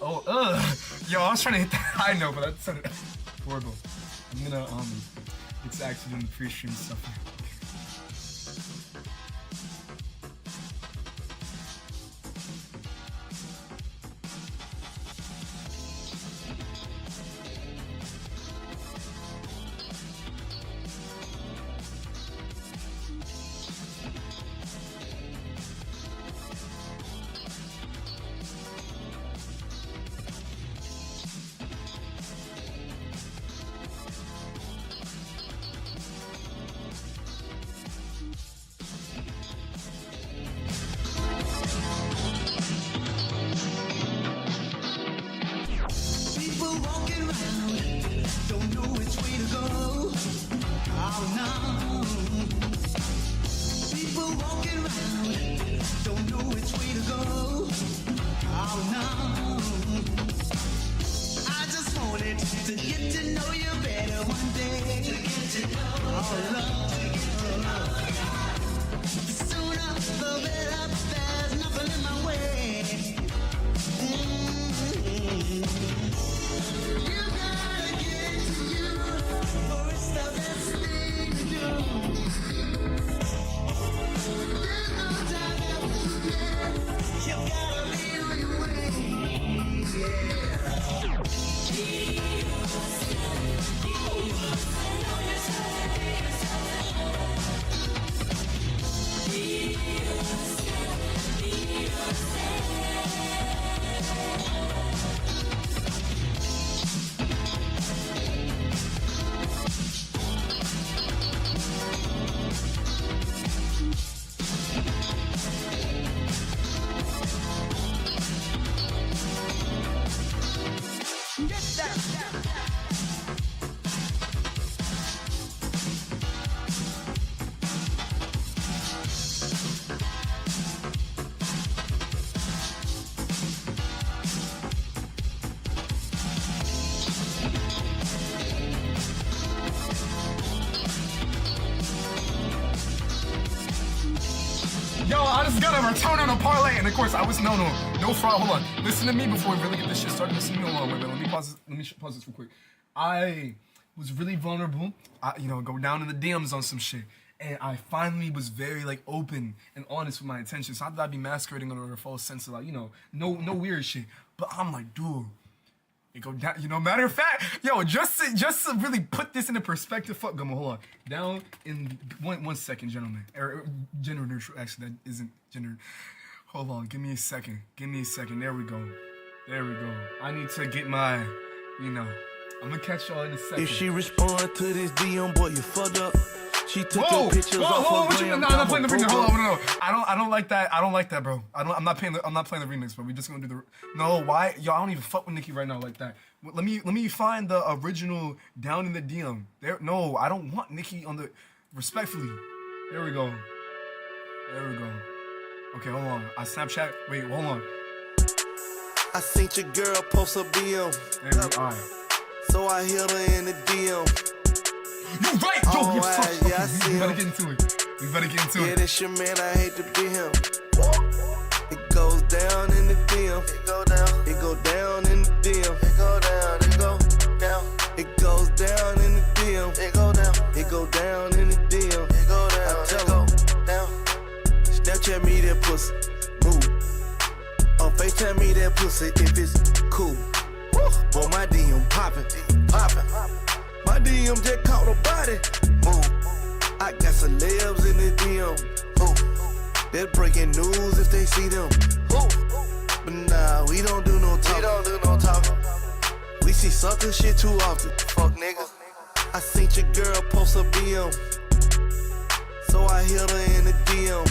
Oh, yo, I was trying to hit that high note, but that sounded horrible. I'm gonna it's actually doing the pre-stream stuff. Don't know which way to go. Oh no. People walking around, don't know which way to go. Oh no. I just wanted to get to know you better one day. To get to know oh Lord. The sooner the better. There's nothing in my way. Yo, I just got a return on a parlay, and of course I was no fraud. Hold on, listen to me before we really get this shit started. Listen to me along. Wait, let me pause this real quick. I was really vulnerable. I go down in the DMs on some shit, and I finally was very like open and honest with my intentions. So I thought I'd be masquerading under a false sense of like no weird shit. But I'm like, dude. It go down, matter of fact, yo, just to really put this into perspective, fuck Gummo, hold on. Down in one second, gentlemen. Gender neutral, actually, that isn't gender. Hold on, give me a second. There we go. I need to get my, I'm gonna catch y'all in a second. If she respond to this DM, boy, you fucked up. She took your pictures off her gram. No, I'm not playing the remix. Hold on, no. I don't like that, bro. I'm not playing the remix, bro. We just gonna do the. No, why? Yo, I don't even fuck with Nicki right now like that. Let me find the original Down in the DM. There, no, I don't want Nicki on the. Respectfully, there we go. Okay, hold on. I Snapchat. Wait, hold on. I seen your girl post a BM. Alright. So I hit her in the DM. You right, yo, you're so yeah, we better get into it. Yeah, that's your man, I hate to be him. It goes down in the DM. It go down in the DM. It go down. It goes down in the DM. It go down in the DM. It go down. I tell her, Snapchat me that pussy, move. On FaceTime me that pussy if it's cool. Boy, my DM poppin'. My DM just caught a body. Move. I got celebs in the DM. They're breaking news if they see them. But nah, we don't do no talking. We see sucker shit too often. Fuck niggas. I seen your girl post a BM. So I hit her in the DM.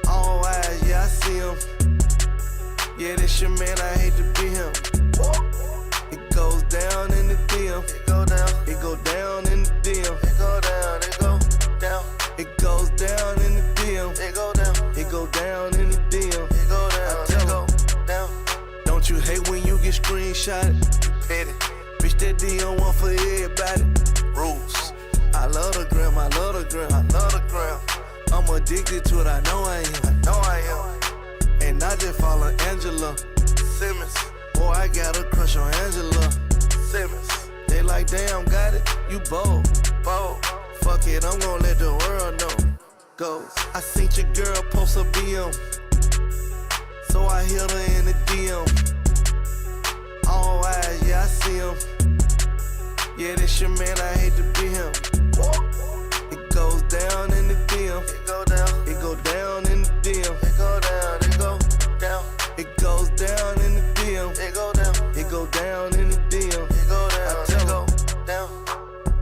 All eyes, yeah, I see him. Yeah, that's your man, I hate to be him. It goes down in the DM. It go down in the DM. It go down. It goes down in the DM. It go down in the DM. It go down. I tell her, don't you hate when you get screenshotted? Petty. Bitch, that DM one for everybody. Rules. I love the gram. I'm addicted to it. I know I am. call her Angela Simmons. Boy, I got a crush on Angela Simmons. They like, damn, got it, you bold. Fuck it, I'm gon' let the world know. Go. I seen your girl post a BM, so I hit her in the DM. All eyes, yeah, I see him. Yeah, this your man, I hate to be him. It goes down in the DM. It go down. It go down in the DM. It go down. It go down. It goes down in the DM. It go down. It go down in the DM. It go down. I tell her, down.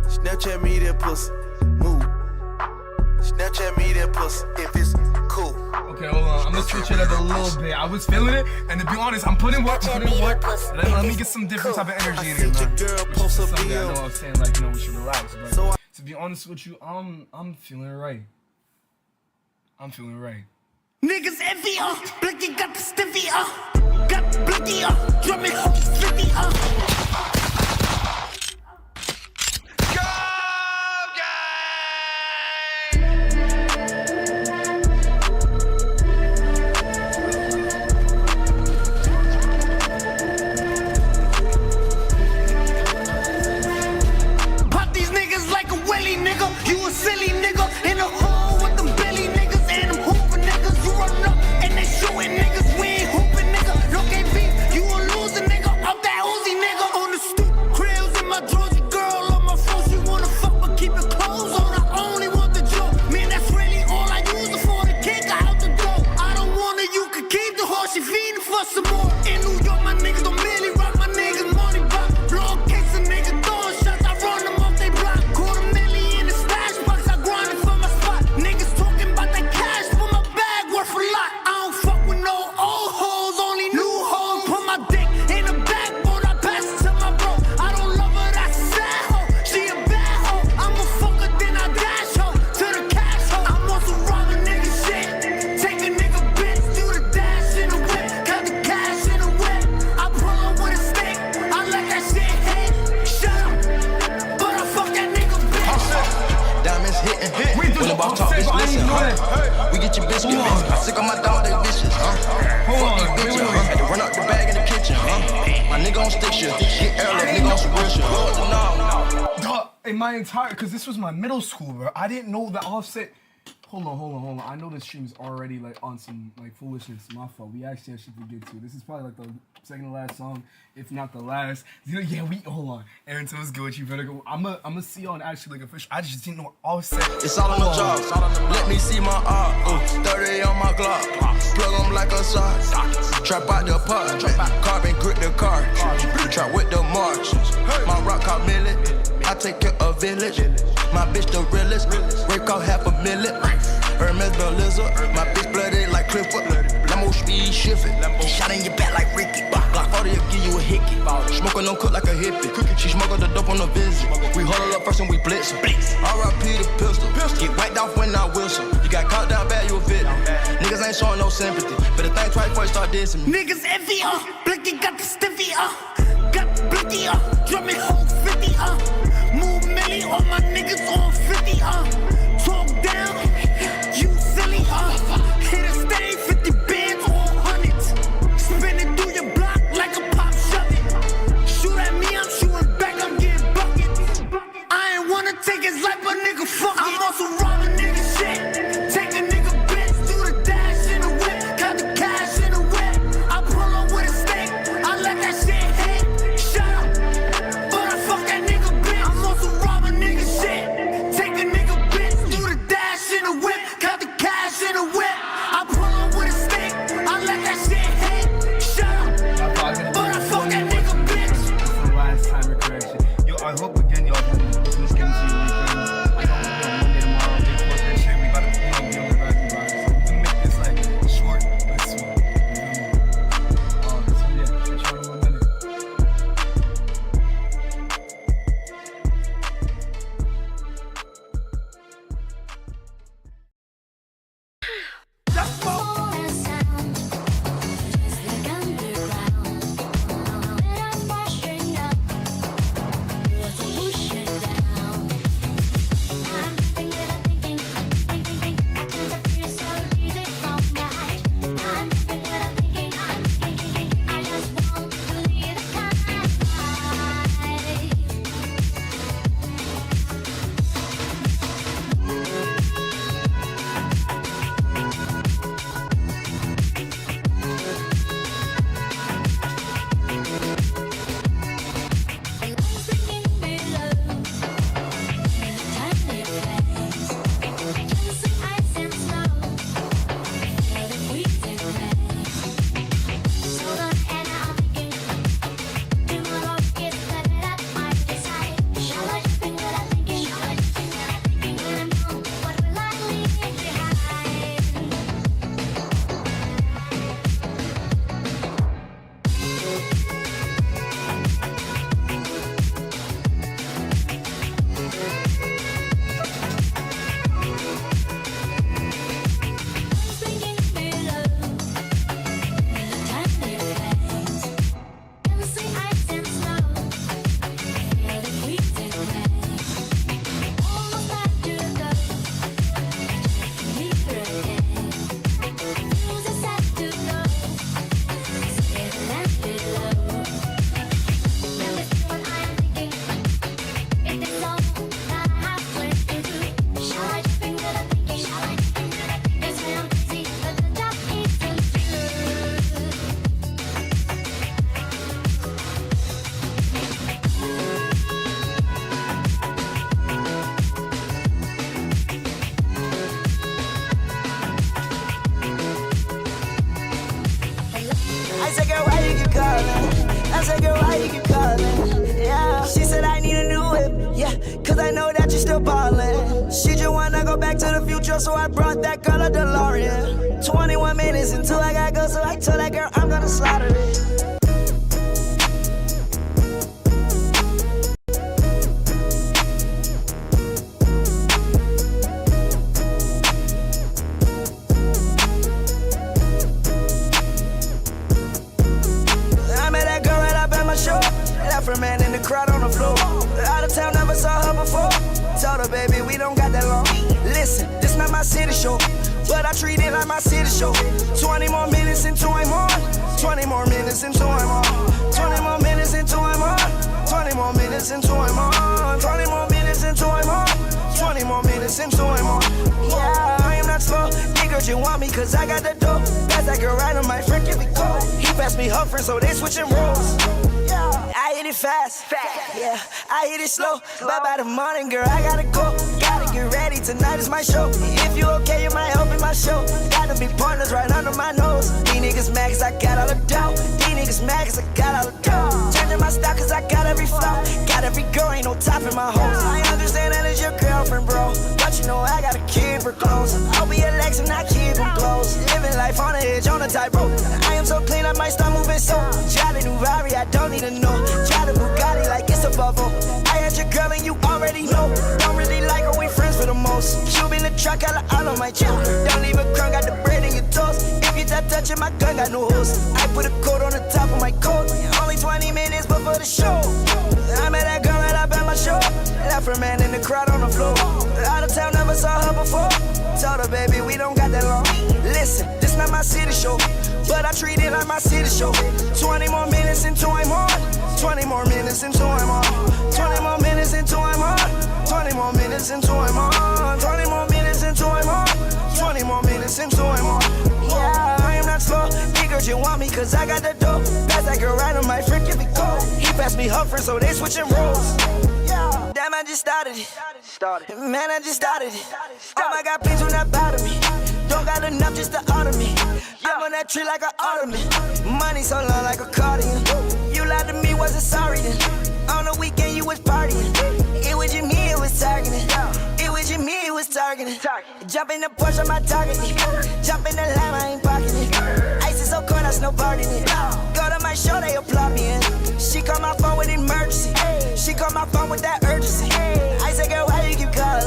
Snapchat me that pussy. Move. Snapchat me that pussy if it's cool. Okay, hold on. I'm gonna switch it up a little bit. I was feeling it, and to be honest, I'm putting work. Let me get some different type of energy in here, man. Girl post a I BM. know I'm saying, like, you know, we should relax, but So to be honest with you, I'm feeling right. I'm feeling right. Niggas envy, Blicky got the stiffy, got the blicky, drumming home 50, Pop these niggas like a willy nigga, you a silly nigga, in a hole with them belly niggas and them hooping niggas, you run up and they shooting niggas, we ain't hooping nigga, no game beef, you a loser nigga, up that Uzi nigga, on the stoop, cribs in my Georgia girl on my phone, she wanna fuck but keep her clothes on, I only want the joke, man that's really all I use her for, the kick her out the door, I don't want her, you can keep the horse, she feeding for some more, in New York my niggas don't merely rock, my niggas money block, blow a case of nigga throwing shots, I run them off they block, quarter million in the stash box, I grind it for my spot, niggas talking about that cash for my bag worth a lot, I don't fuck with no old hoes, only new hoes, put my dick in the backboard, I pass it to my bro, I don't love her, that's a sad hoe, she a bad hoe, I'm a fucker, then I dash hoe, to the cash hoe, I'm on some robbing nigga shit, take a nigga bitch, do the dash in the whip, cut the cash in the whip, I pull up with a stick, I let that shit hit, shut up, but I fuck that nigga bitch. Diamonds hitting. Wait, When the I'm ball talk, saying, bitch, but I listen, ain't know huh? We get your biscuit, bitch. I'm sick of my dog, they vicious, huh? Hold Fuck on, these wait, bitches, wait, huh? wait. Had to run out the bag in the kitchen, huh? My nigga on stick shift. Get airlift, nigga on some real shit. Lord to know. Duh, in my entire, because this was my middle school, bro. I didn't know that Offset. Hold on. I know this stream is already like on some like foolishness. My fault. We actually have shit to get to. This is probably like the second to last song, if not the last. You know, yeah, we hold on. Aaron tells good. You better go. I'ma see you on actually like official. I just didn't know Offset. It's all on the job. Let me see my art. 30 on my Glock. Plug them like a sock. Trap out the pot. Carbon grip the car. Trap with the march. My rock called Millet. I take care of village. My bitch the realest. Break off $500,000. Hermes the lizard. My bitch blooded like Clifford. Lambo speed shifting. Shot in your back like Ricky. Glock 40 will give you a hickey. Smoking don't cook like a hippie. She smuggled the dope on the visit. We huddle up first and we blitz. R.I.P. the pistol. Get whacked off when I whistle. You got caught down bad, you a victim. Niggas ain't showing no sympathy. Better think twice before you start dissing me. Niggas envy, Blicky got the stiffy, got the blicky, drumming home 50, move milli, all my niggas on 50, talk down, you silly, hit a stage, 50 bands on hundreds, spinning through your block like a pop shove it, shoot at me, I'm shooting back, I'm getting buckets, I ain't wanna take his life, but nigga fuck it, I'm on some robbing nigga shit, take a nigga bitch, do the dash in the whip, cut the cash in the whip, I pull up with a stick, I let that shit hit. I said, girl, why you keep calling? Yeah. She said, I need a new whip. Yeah, cause I know that you're still ballin'. She just wanna go back to the future, so I brought that girl a DeLorean. 21 minutes until I gotta go, so I told that girl I'm gonna slaughter it. Man in the crowd on the floor. Out of town, never saw her before. Told her, baby, we don't got that long. Listen, this not my city show, but I treat it like my city show. 20 more minutes until I'm on. 20 more minutes until I'm on. 20 more minutes until I'm on. 20 more minutes until I'm on. 20 more minutes until I'm on. 20 more minutes until I'm on. Yeah, I am not slow. Nigga, you want me cause I got the dope. Pass that girl right on my friend, give it cold. He passed me her friend, so they switching roles. I hit it fast, yeah, I hit it slow. But by the morning, girl, I gotta go. Gotta get ready, tonight is my show. If you okay, you might help in my show. Gotta be partners right under my nose. These niggas mad cause I got all the dough. These niggas mad cause I got all the dough. Changing my style cause I got every flow. Got every girl, ain't no top in my hose. I understand that it's your girlfriend, bro, but you know I gotta keep her close. I'll be a Lex and I keep them close. Living life on the edge, on the tightrope. I am so clean, I might start moving so. Try the new Rari, I don't need to know. Try the Bugatti like it's a bubble. I had your girl and you already know. Don't really like her, we friends for the most. Cube in the truck, all on my chill. Don't leave a crumb, got the bread in your toast. If you start touching my gun, got no host. I put a coat on the top of my coat. Only 20 minutes before the show. I met that girl right up at my show. Left her man in the crowd on the floor. Out of town, never saw her before. Told her, baby, we don't got that long. Listen, this not my city show, but I treat it like my city show. 20 more minutes until I'm on. 20 more minutes until I'm on. 20 more minutes until I'm on. 20 more minutes until I'm on. 20 more minutes until I'm on. 20 more minutes until I'm on. Yeah, I am not slow. Nigga, you want me cause I got the dope. Pass that girl right on my friend, give it cold. He passed me her friend, so they switching roles. Yeah, damn, I just started it. Man, I just started it. Oh my God, please do not bother me. Don't got enough just to honor me. I'm on that tree like an ottoman. Money so long like a cardigan. You lied to me, wasn't sorry then. On the weekend you was partying. It was you, me, it was targeting. It was you, me, it was targeting. Jump in the Porsche, my target. Jump in the lamb, I ain't parking it. Ice is so cold, I snowboarding it. Go to my show, they applaud me in. She called my phone with emergency. She called my phone with that urgency. I said, girl, why you keep calling?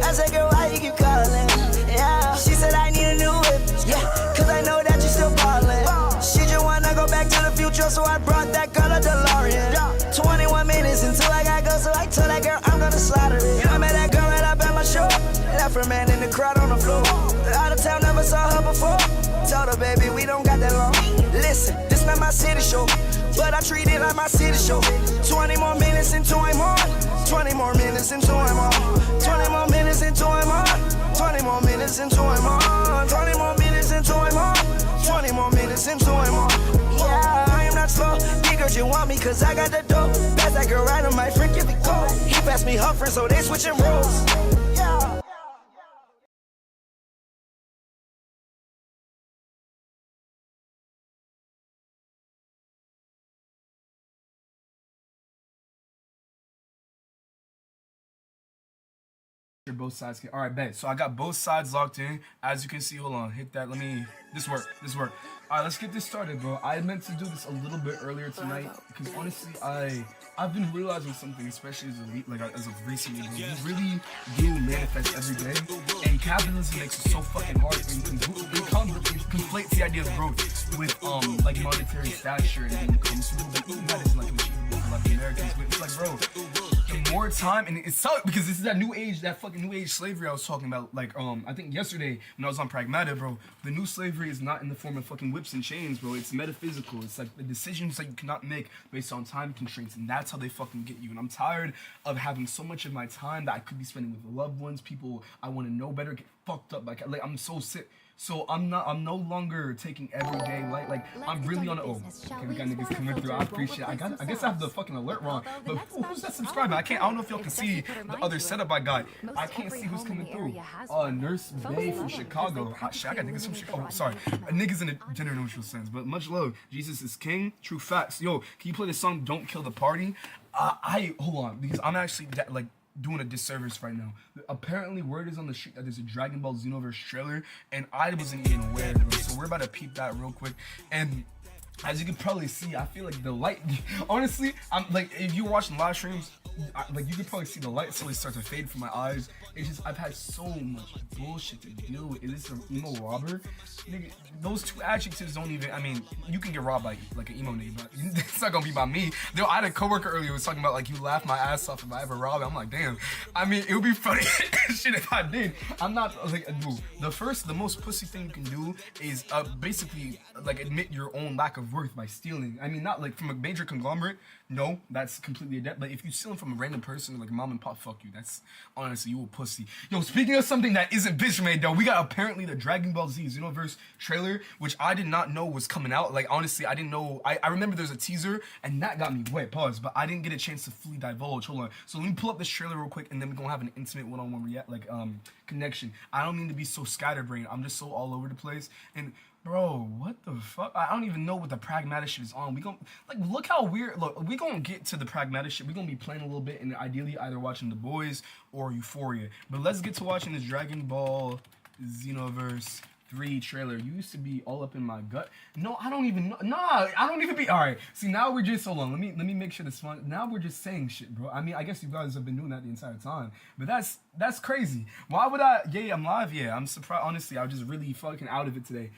I said, girl, why you keep calling? Yeah. She said, I need a new whip. Yeah, cause I know that you're still ballin'. She just wanna go back to the future, so I brought that girl a DeLorean. 21 minutes until I gotta go, so I told that girl I'm gonna slaughter it. I met that girl right up at my show. Left her man in the crowd on the floor. Out of town, never saw her before. Told her, baby, we don't got that long. Listen, this not my city show, but I treat it like my city show. 20 more minutes until I'm on. 20 more minutes until I'm on. 20 more minutes until I'm on. 20 more minutes until I'm on. 20 more minutes until I'm on. 20 more minutes until I'm on. Yeah, I am not slow. Nigga, you want me cause I got the dope. Pass that girl right on my friend, give it cold. He passed me her friend, so they switching roles. Yeah. Both sides can. All right, bet. So I got both sides locked in. As you can see, hold on, hit that. Let me. This work. All right, let's get this started, bro. I meant to do this a little bit earlier tonight because honestly, I've been realizing something, especially as of recently. Bro. We really do manifest every day, and capitalism makes it so fucking hard. We conflate the idea of growth with like monetary stature and income. So that is like achievable for like Americans. But it's like, bro. The more time, and it's tough because this is that fucking new age slavery I was talking about. Like, I think yesterday when I was on Pragmata, bro, the new slavery is not in the form of fucking whips and chains, bro. It's metaphysical. It's like the decisions that you cannot make based on time constraints, and that's how they fucking get you. And I'm tired of having so much of my time that I could be spending with loved ones, people I want to know better, get fucked up. Like I'm so sick So I'm no longer taking everyday light. Like I'm really on. Okay, we got niggas coming through. I appreciate it. I guess I have the fucking alert wrong. But who's that subscriber? I don't know if y'all can see the other setup I got. I can't see who's coming through. Nurse Bay from Chicago. I got niggas from Chicago. Oh, sorry. Niggas in a generational sense. But much love. Jesus is king. True facts. Yo, can you play the song Don't Kill the Party? Hold on, because I'm actually like doing a disservice right now. Apparently, word is on the street that there's a Dragon Ball Xenoverse trailer, and I wasn't even aware, bro. So we're about to peep that real quick. And as you can probably see, I feel like the light. Honestly, I'm like, if you're watching live streams, like you can probably see the light slowly start to fade from my eyes. It's just I've had so much bullshit to deal with. Is this an emo robber? Nigga, those two adjectives don't even. I mean, you can get robbed by like an emo nigga, but it's not gonna be by me. I had a coworker earlier who was talking about like you laugh my ass off if I ever rob it. I'm like, damn. I mean, it would be funny shit if I did. I'm not like dude. The most pussy thing you can do is basically like admit your own lack of worth by stealing. I mean, not like from a major conglomerate. No, that's completely a debt. But if you're stealing from a random person like mom and pop, fuck you. That's honestly you a pussy. Yo, speaking of something that isn't bitch made though, we got apparently the Dragon Ball Z Xenoverse trailer, which I did not know was coming out. Like honestly, I didn't know. I remember there's a teaser, and that got me wet. Pause. But I didn't get a chance to fully divulge. Hold on. So let me pull up this trailer real quick, and then we're gonna have an intimate one-on-one connection. I don't mean to be so scatterbrained. I'm just so all over the place. And bro, what the fuck? I don't even know what the pragmatic shit is on. We gon' like look how weird. Look, we gonna get to the pragmatic shit. We gonna be playing a little bit, and ideally either watching The Boys or Euphoria. But let's get to watching this Dragon Ball Xenoverse 3 trailer. You used to be all up in my gut. No, I don't even know. Nah, I don't even be. All right. See, now we're just hold on. Let me make sure this fun. Now we're just saying shit, bro. I mean, I guess you guys have been doing that the entire time, but that's crazy. Why would I? Yeah, I'm live. Yeah, I'm surprised. Honestly, I was just really fucking out of it today.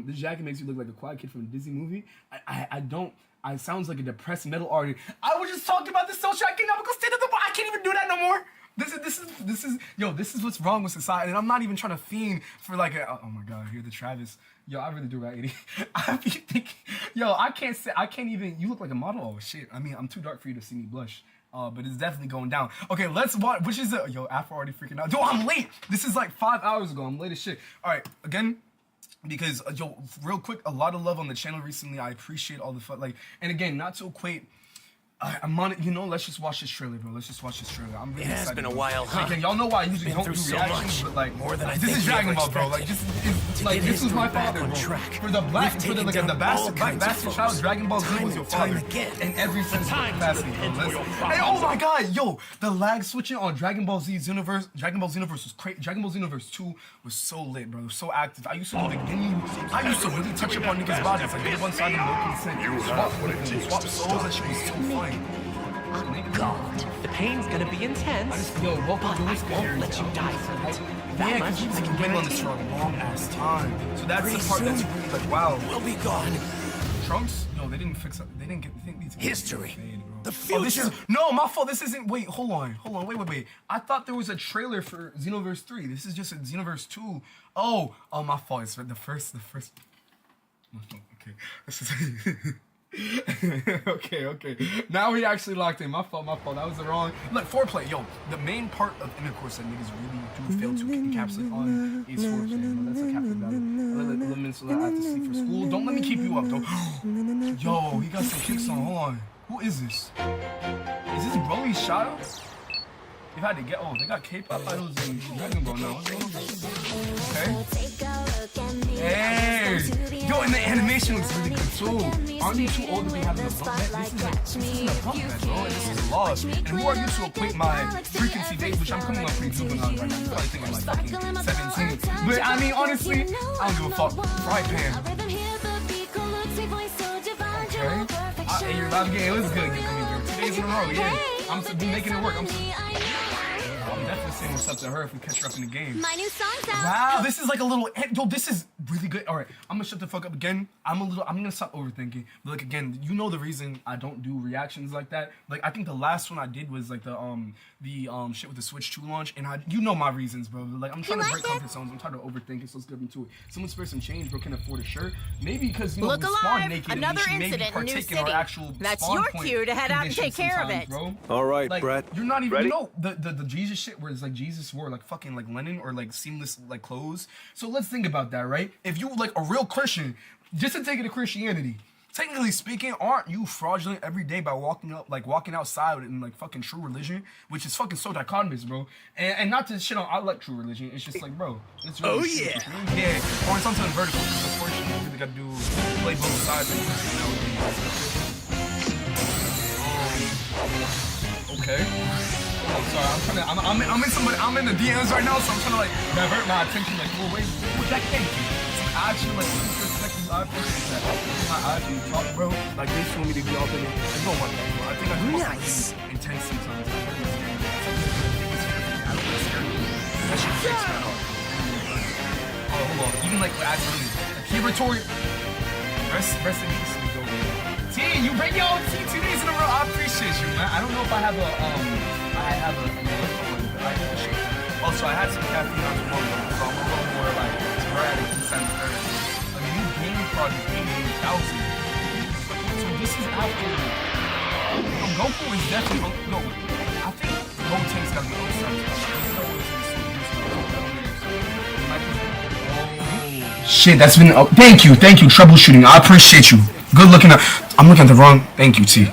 This jacket makes you look like a quiet kid from a Disney movie. I don't. I sounds like a depressed metal artist. I was just talking about the socio-economical state of the. I can't even do that no more. This is what's wrong with society, and I'm not even trying to fiend for like a. Oh my god, hear the Travis. Yo, I really do got 80. I be thinking, yo, I can't even. You look like a model. Oh shit. I mean, I'm too dark for you to see me blush. But it's definitely going down. Okay, let's watch. Which is the yo? Afro already freaking out. Yo, I'm late. This is like 5 hours ago. I'm late as shit. All right, again. Because yo, real quick, a lot of love on the channel recently. I appreciate all the fun. Like, and again, not to equate. I'm on it. You know, let's just watch this trailer, bro. Let's just watch this trailer. I'm really excited. It has been a while, huh? Again, y'all know why I usually don't do reactions, but like, more than I this is Dragon Ball, bro. Like, this was my father, bro. For the bastard child, Dragon Ball Z was your father. In every sense of capacity, bro. Hey, oh my god, yo, the lag switching on Dragon Ball Z Xenoverse. Dragon Ball Xenoverse was crazy. Dragon Ball Xenoverse 2 was so lit, bro. It was so active. I used to really touch up on niggas' bodies. Like, they one side no consent. Swap souls. That shit was so fun. God, the pain's gonna be intense. Yo, welcome but to this I won't let you die from it. Yeah, because you've been waiting on this for a long ass time. So that's the part that's really like, wow. We'll be gone. Trunks? No, they didn't fix it. They didn't need to History. The Oh, future. no, my fault. This isn't. Wait, hold on. Wait. I thought there was a trailer for Xenoverse 3. This is just a Xenoverse 2. Oh, my fault. It's the first. My fault. Okay. This is. Okay. Now we actually locked in. My fault. That was the wrong. Look, foreplay. Yo, the main part of intercourse that niggas really do fail to encapsulate on is foreplay. No, that's a captain battle. Elements so that I have to sleep for school. Don't let me keep you up, though. Yo, he got some kicks on. Hold on. Who is this? Is this Broly's shadow? They had to get. Oh, they got K-pop idols in Dragon Ball now. Okay. Hey, yo, and the animation looks really good too. Aren't you too old to be having a bump bed? This isn't a bump bed, bro. This is a loss. And who are you to equate my frequency days, which I'm coming up pretty juvenile right now. You're probably thinking like fucking 17. But I mean, honestly, I don't give a fuck. Fry pan. Okay. Hey, you're live game. What's good? You're coming here 2 days in a row. Yeah. I'm making it work. I'm definitely saying what's up to her if we catch her up in the game. My new song's out. Wow, this is like a little. Yo, this is really good. All right, I'm gonna shut the fuck up again. I'm gonna stop overthinking. But like again, you know the reason I don't do reactions like that. Like I think the last one I did was like the shit with the Switch 2 launch, and you know my reasons, bro. Like I'm trying to break comfort zones. I'm trying to overthink it, so let's get into it. Someone spare some change, bro. Can afford a shirt? Maybe because you know we spawn naked and we should maybe partake in our actual. That's spawn your point cue to head out and take care of sometimes, it. bro. All right, like, Brett. You're not even. Ready? You know the Jesus shit. where it's like Jesus wore like fucking like linen or like seamless like clothes. So let's think about that, right? If you like a real Christian, just to take it to Christianity, technically speaking, aren't you fraudulent every day by walking outside in like fucking true religion, which is fucking so dichotomous, bro. And not to shit on, I like true religion. It's just like, bro, it's really yeah. Or it's something vertical. Unfortunately, you really gotta play both sides. Okay. Oh, sorry. I'm in the DMs right now, so I'm trying to like divert my attention like, well, wait, what that came to? Some action, like, I appreciate that. My eyes when you talk, bro. Like, they just want me to be all in it. I don't want that, bro. I think I do nice. Intense sometimes. That shit fix my heart. Oh, hold on. Even like actually, Kibatory. Rest in peace. T, you bring your own T 2 days in a row. I appreciate you, man. I don't know if I have a I appreciate it. Also, I had some caffeine on tomorrow, so I'm a little more like sporadic in the sense that a new game project, 88,000. So this is after. Goku is definitely no. I think Goten's gotta be outside. Shit, that's been. Oh, thank you, troubleshooting. I appreciate you. Good looking up. I'm looking at the wrong. Thank you, T.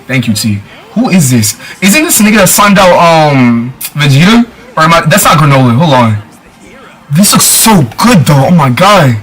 Who is this? Isn't this nigga that signed out Vegeta? Or am I? That's not Granola. Hold on. This looks so good though. Oh my god.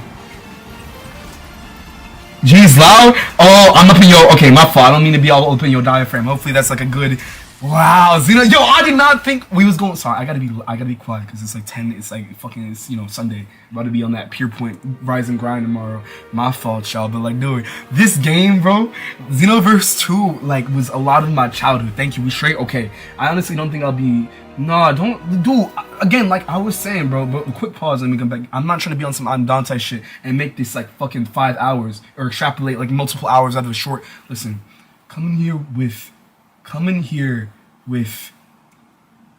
G's loud. Oh, I'm up in your. Okay, my fault. I don't mean to be all up in your diaphragm. Hopefully that's like a good. Wow, Xeno. Yo, I did not think we was going. Sorry, I gotta be quiet because it's like 10. It's like fucking. It's Sunday. I'm about to be on that Pure Point Rise and Grind tomorrow. My fault, y'all. But like, dude, this game, bro, Xenoverse 2, like, was a lot of my childhood. Thank you. We straight. Okay, I honestly don't think I'll be. Nah, don't do. Again, like I was saying, bro. But quick pause. Let me come back. I'm not trying to be on some Andante shit and make this like fucking 5 hours or extrapolate like multiple hours out of a short. Listen, come in here with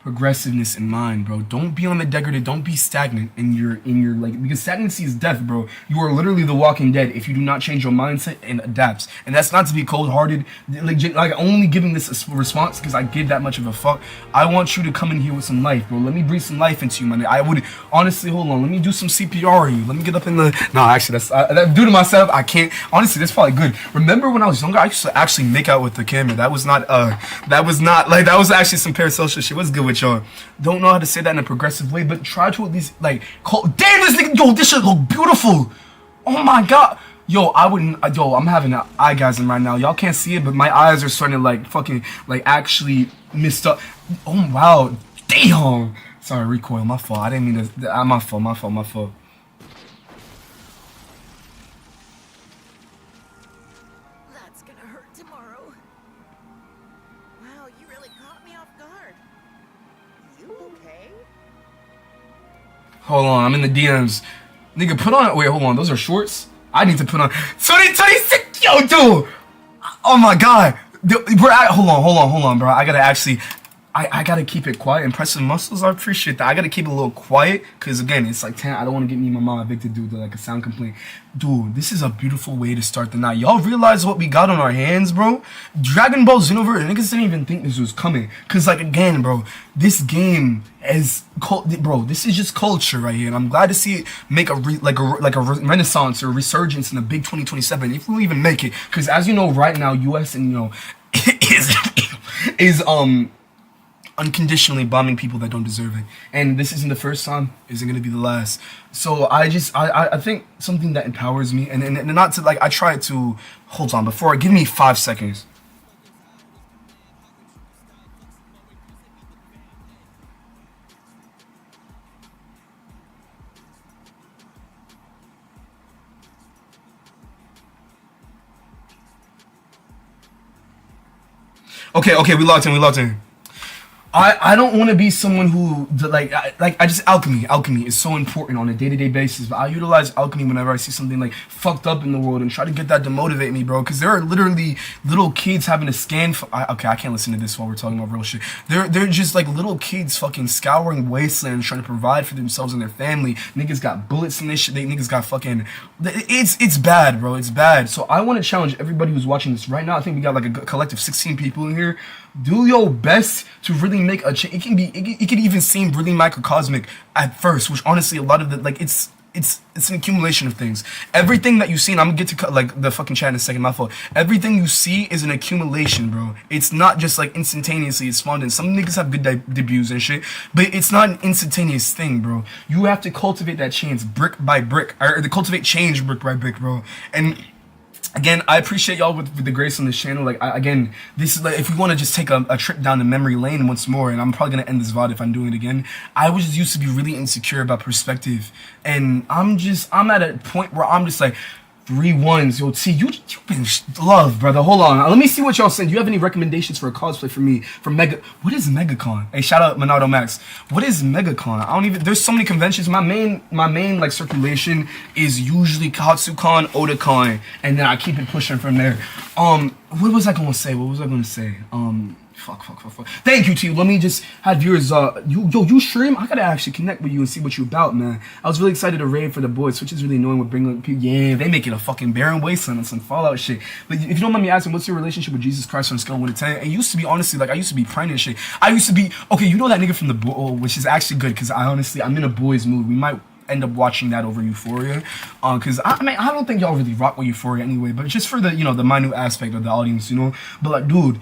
progressiveness in mind, bro. Don't be on the degraded. Don't be stagnant in your like, because stagnancy is death, bro. You are literally the Walking Dead if you do not change your mindset and adapts. And that's not to be cold-hearted, like only giving this a response because I give that much of a fuck. I want you to come in here with some life, bro. Let me breathe some life into you, man. I would honestly, hold on. Let me do some CPR on you. Let me get up in the. No, actually, that's due to myself. I can't. Honestly, that's probably good. Remember when I was younger, I used to actually make out with the camera. That was actually some parasocial shit. What's good with y'all? Don't know how to say that in a progressive way, but try to at least like call. Damn, this nigga, yo, this shit look beautiful. Oh my god, yo, I'm having an eyegasm right now. Y'all can't see it, but my eyes are starting to like fucking like actually missed up. Oh wow, damn. Sorry, recoil. My fault. I didn't mean to. My fault. That's gonna hurt tomorrow. Wow, you really caught me off guard. You okay? Hold on, I'm in the DMs. Nigga, put on. Wait, hold on. Those are shorts. I need to put on 2026. Yo, dude. Oh my god. We're at. Hold on, bro. I gotta actually. I gotta keep it quiet. Impressive muscles. I appreciate that. I gotta keep it a little quiet because again, it's like 10. I don't want to get me and my mom addicted due to like a sound complaint. Dude, this is a beautiful way to start the night. Y'all realize what we got on our hands, bro? Dragon Ball Xenoverse. Niggas didn't even think this was coming. Cause like again, bro, this game is bro. This is just culture right here, and I'm glad to see it make a renaissance or a resurgence in the big 2027. If we'll even make it, cause as you know, right now, U.S. and is unconditionally bombing people that don't deserve it, and this isn't the first time, isn't gonna be the last. So I think something that empowers me, and not to like, I try to hold on before. Give me 5 seconds. Okay, we locked in. I don't want to be someone who I just alchemy is so important on a day-to-day basis, but I utilize alchemy whenever I see something like fucked up in the world and try to get that to motivate me, bro, because there are literally little kids having to scan I can't listen to this while we're talking about real shit. They're just like little kids fucking scouring wastelands trying to provide for themselves and their family. Niggas got bullets in this shit. Niggas got fucking it's bad, bro. It's bad. So I want to challenge everybody who's watching this right now. I think we got like a collective 16 people in here. Do your best to really make a change. It can even seem really microcosmic at first, which honestly a lot of the like it's an accumulation of things. Everything that you see, and I'm gonna get to like the fucking chat in a second, my fault. Everything you see is an accumulation, bro. It's not just like instantaneously, it's spawned in. Some niggas have good debuts and shit, but it's not an instantaneous thing, bro. You have to cultivate that change brick by brick, or to cultivate change brick by brick, bro. And again, I appreciate y'all with the grace on this channel. Like, again, this is like, if we want to just take a trip down the memory lane once more, and I'm probably going to end this VOD if I'm doing it again. I was used to be really insecure about perspective, and I'm at a point where I'm just like, 3 1s. Yo, T, you've been loved, brother. Hold on. Let me see what y'all saying. Do you have any recommendations for a cosplay for me? For what is MegaCon? Hey, shout out Monado Max. What is MegaCon? I don't even, there's so many conventions. My main like circulation is usually Katsucon, Otakon, and then I keep it pushing from there. What was I gonna say? Fuck. Thank you, T. Let me just have viewers. You stream? I gotta actually connect with you and see what you about, man. I was really excited to raid for the boys, which is really annoying with bringing people. Yeah, they make it a fucking barren wasteland and some Fallout shit. But if you don't mind me asking, what's your relationship with Jesus Christ on a scale of 1 to 10? It used to be, honestly, like I used to be praying and shit. I used to be, okay, you know that nigga from the which is actually good because I'm in a boys mood. We might end up watching that over Euphoria, because I mean I don't think y'all really rock with Euphoria anyway, but just for the the minute aspect of the audience, But like, dude.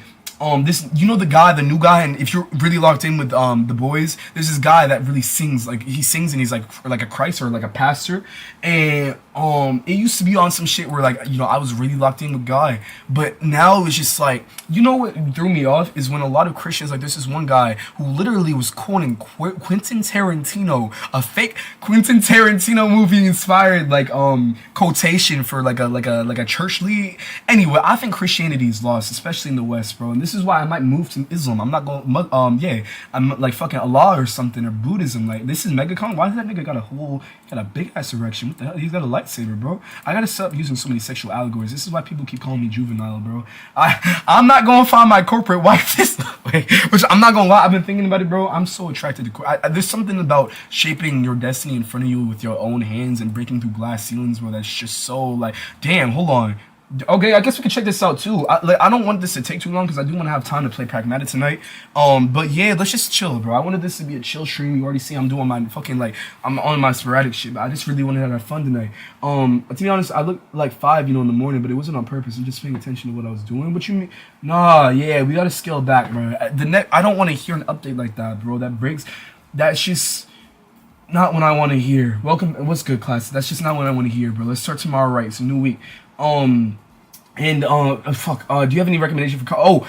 This, the new guy, and if you're really locked in with the boys, there's this guy that really sings, like he sings and he's like a Christ or like a pastor, and it used to be on some shit where like I was really locked in with guy, but now it's just like what threw me off is when a lot of Christians, like there's this one guy who literally was quoting Quentin Tarantino, a fake Quentin Tarantino movie inspired like quotation for like a church lead. Anyway, I think Christianity is lost, especially in the West, bro. And this is why I might move to Islam. I'm not going, I'm like fucking Allah or something, or Buddhism. Like, this is MegaCon. Why does that nigga got a big ass erection? What the hell? He's got a lightsaber, bro. I gotta stop using so many sexual allegories. This is why people keep calling me juvenile, bro. I'm not gonna find my corporate wife this way, which I'm not gonna lie. I've been thinking about it, bro. I'm so attracted to there's something about shaping your destiny in front of you with your own hands and breaking through glass ceilings, bro. That's just so like, damn, hold on. Okay, I guess we can check this out too. I don't want this to take too long because I do want to have time to play Pragmatic tonight. But yeah, let's just chill, bro. I wanted this to be a chill stream. You already see I'm doing my fucking I'm on my sporadic shit, but I just really wanted to have fun tonight. To be honest, I looked like 5, in the morning, but it wasn't on purpose. I'm just paying attention to what I was doing. What you mean? Nah, yeah, we gotta scale back, bro. I don't want to hear an update like that, bro. That breaks. That's just not what I want to hear. Welcome. What's good, class? That's just not what I want to hear, bro. Let's start tomorrow, right? It's a new week. Do you have any recommendation for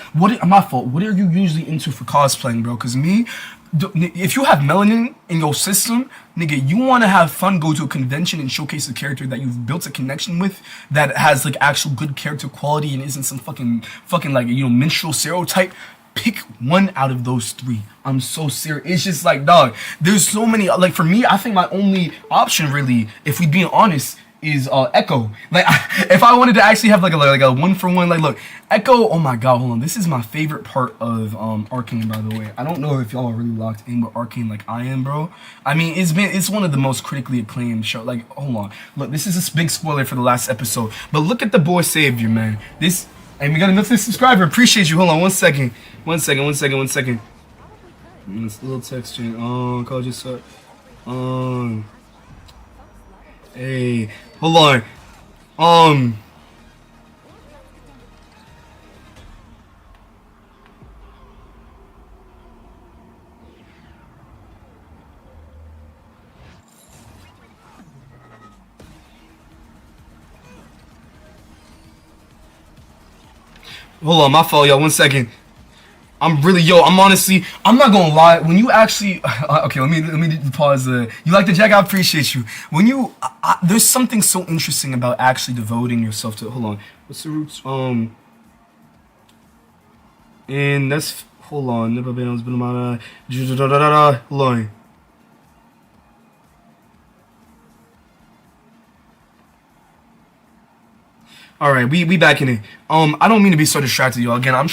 my fault. What are you usually into for cosplaying, bro? Because me, if you have melanin in your system, nigga, you want to have fun, go to a convention and showcase a character that you've built a connection with that has like actual good character quality and isn't some fucking like minstrel stereotype. Pick one out of those 3. I'm so serious. It's just like, dog, there's so many. Like, for me, I think my only option really, if we being honest, is Echo. Like, if I wanted to actually have like a 1-for-1, like, look, Echo. Oh my god, hold on. This is my favorite part of Arcane, by the way. I don't know if y'all are really locked in with Arcane like I am, bro. I mean, it's one of the most critically acclaimed show. Like, hold on, look, this is a big spoiler for the last episode, but look at the boy Savior, man. And we got another subscriber. Appreciate you. Hold on, one second. This little text chain. Call just hey, hold on. Hold on, my fault, y'all. 1 second. I'm honestly, I'm not gonna lie. When you actually, okay, let me pause. You like the jack? I appreciate you. When you, there's something so interesting about actually devoting yourself to. Hold on, what's the roots? And that's, hold on. Never been on. Hold on. All right, we back in it. I don't mean to be so distracted, y'all. Again, I'm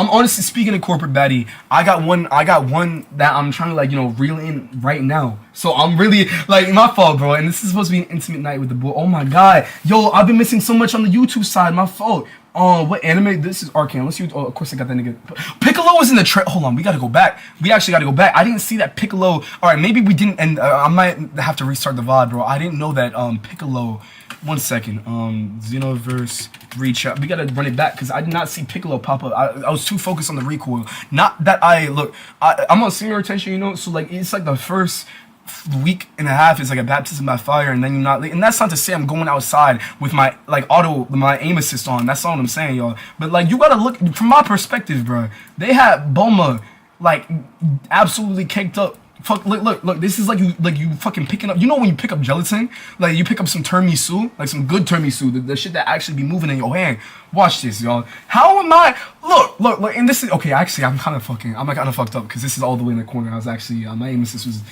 honestly speaking of corporate baddie. I got one that I'm trying to reel in right now. So I'm really my fault, bro. And this is supposed to be an intimate night with the boy. Oh my god, yo, I've been missing so much on the YouTube side. My fault. What anime? This is Arcane. Unless you, of course I got that nigga. Piccolo was in the hold on, we gotta go back. We actually gotta go back. I didn't see that Piccolo. All right, maybe we didn't. And I might have to restart the VOD, bro. I didn't know that Piccolo. 1 second. Xenoverse reach out. We gotta run it back because I did not see Piccolo pop up. I was too focused on the recoil. Not that I'm on senior retention, you know. So like it's like the first week and a half is like a baptism by fire, and then you're not, and that's not to say I'm going outside with my like my aim assist on. That's all I'm saying, y'all. But like you gotta look from my perspective, bro. They had Bulma like absolutely caked up. Fuck, look, this is like you fucking picking up, you know when you pick up gelatin? Like you pick up some tiramisu, like some good tiramisu, the shit that actually be moving in your hand. Watch this, y'all. How am I, look, and this is, okay, actually, I'm kind of fucked up, because this is all the way in the corner. I was actually, my aim assist was,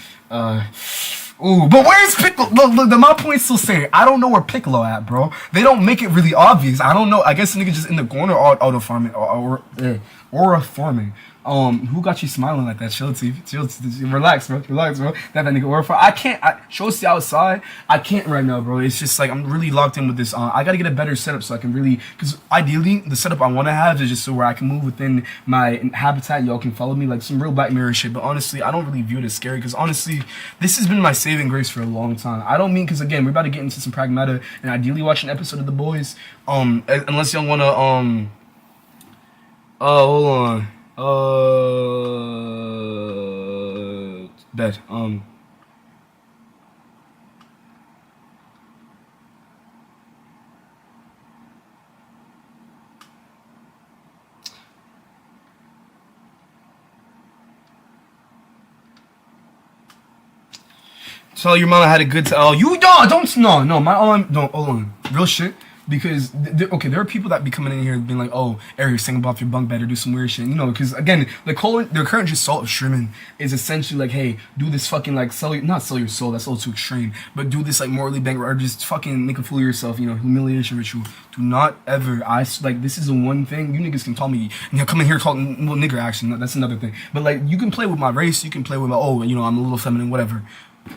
ooh, but where's Piccolo? Look, my point's still saying, I don't know where Piccolo at, bro. They don't make it really obvious. I don't know, I guess the nigga just in the corner auto farming, or farming. Who got you smiling like that? Chill, relax, bro. That nigga Aura farm. I can't. Show's outside. I can't right now, bro. It's just like I'm really locked in with this. I gotta get a better setup so I can really, because ideally the setup I want to have is just so where I can move within my habitat. Y'all can follow me like some real Black Mirror shit. But honestly, I don't really view it as scary because honestly, this has been my saving grace for a long time. I don't mean, because again, we're about to get into some pragmata and ideally watch an episode of The Boys. Unless y'all wanna hold on. Bet. Tell your mama I had a good time. Oh, you don't. No. My don't. Hold on. Real shit. Because there are people that be coming in here being like, "Oh, Eric, sing about your bunk bed or do some weird shit," you know? Because again, their current just salt of streaming is essentially like, "Hey, do this fucking like not sell your soul. That's a little too extreme. But do this like morally bankrupt or just fucking make a fool of yourself. You know, humiliation ritual. Do not ever. This is the one thing you niggas can tell me. You know, come in here talking. Well, nigger action. That's another thing. But like, you can play with my race. You can play with my I'm a little feminine, whatever.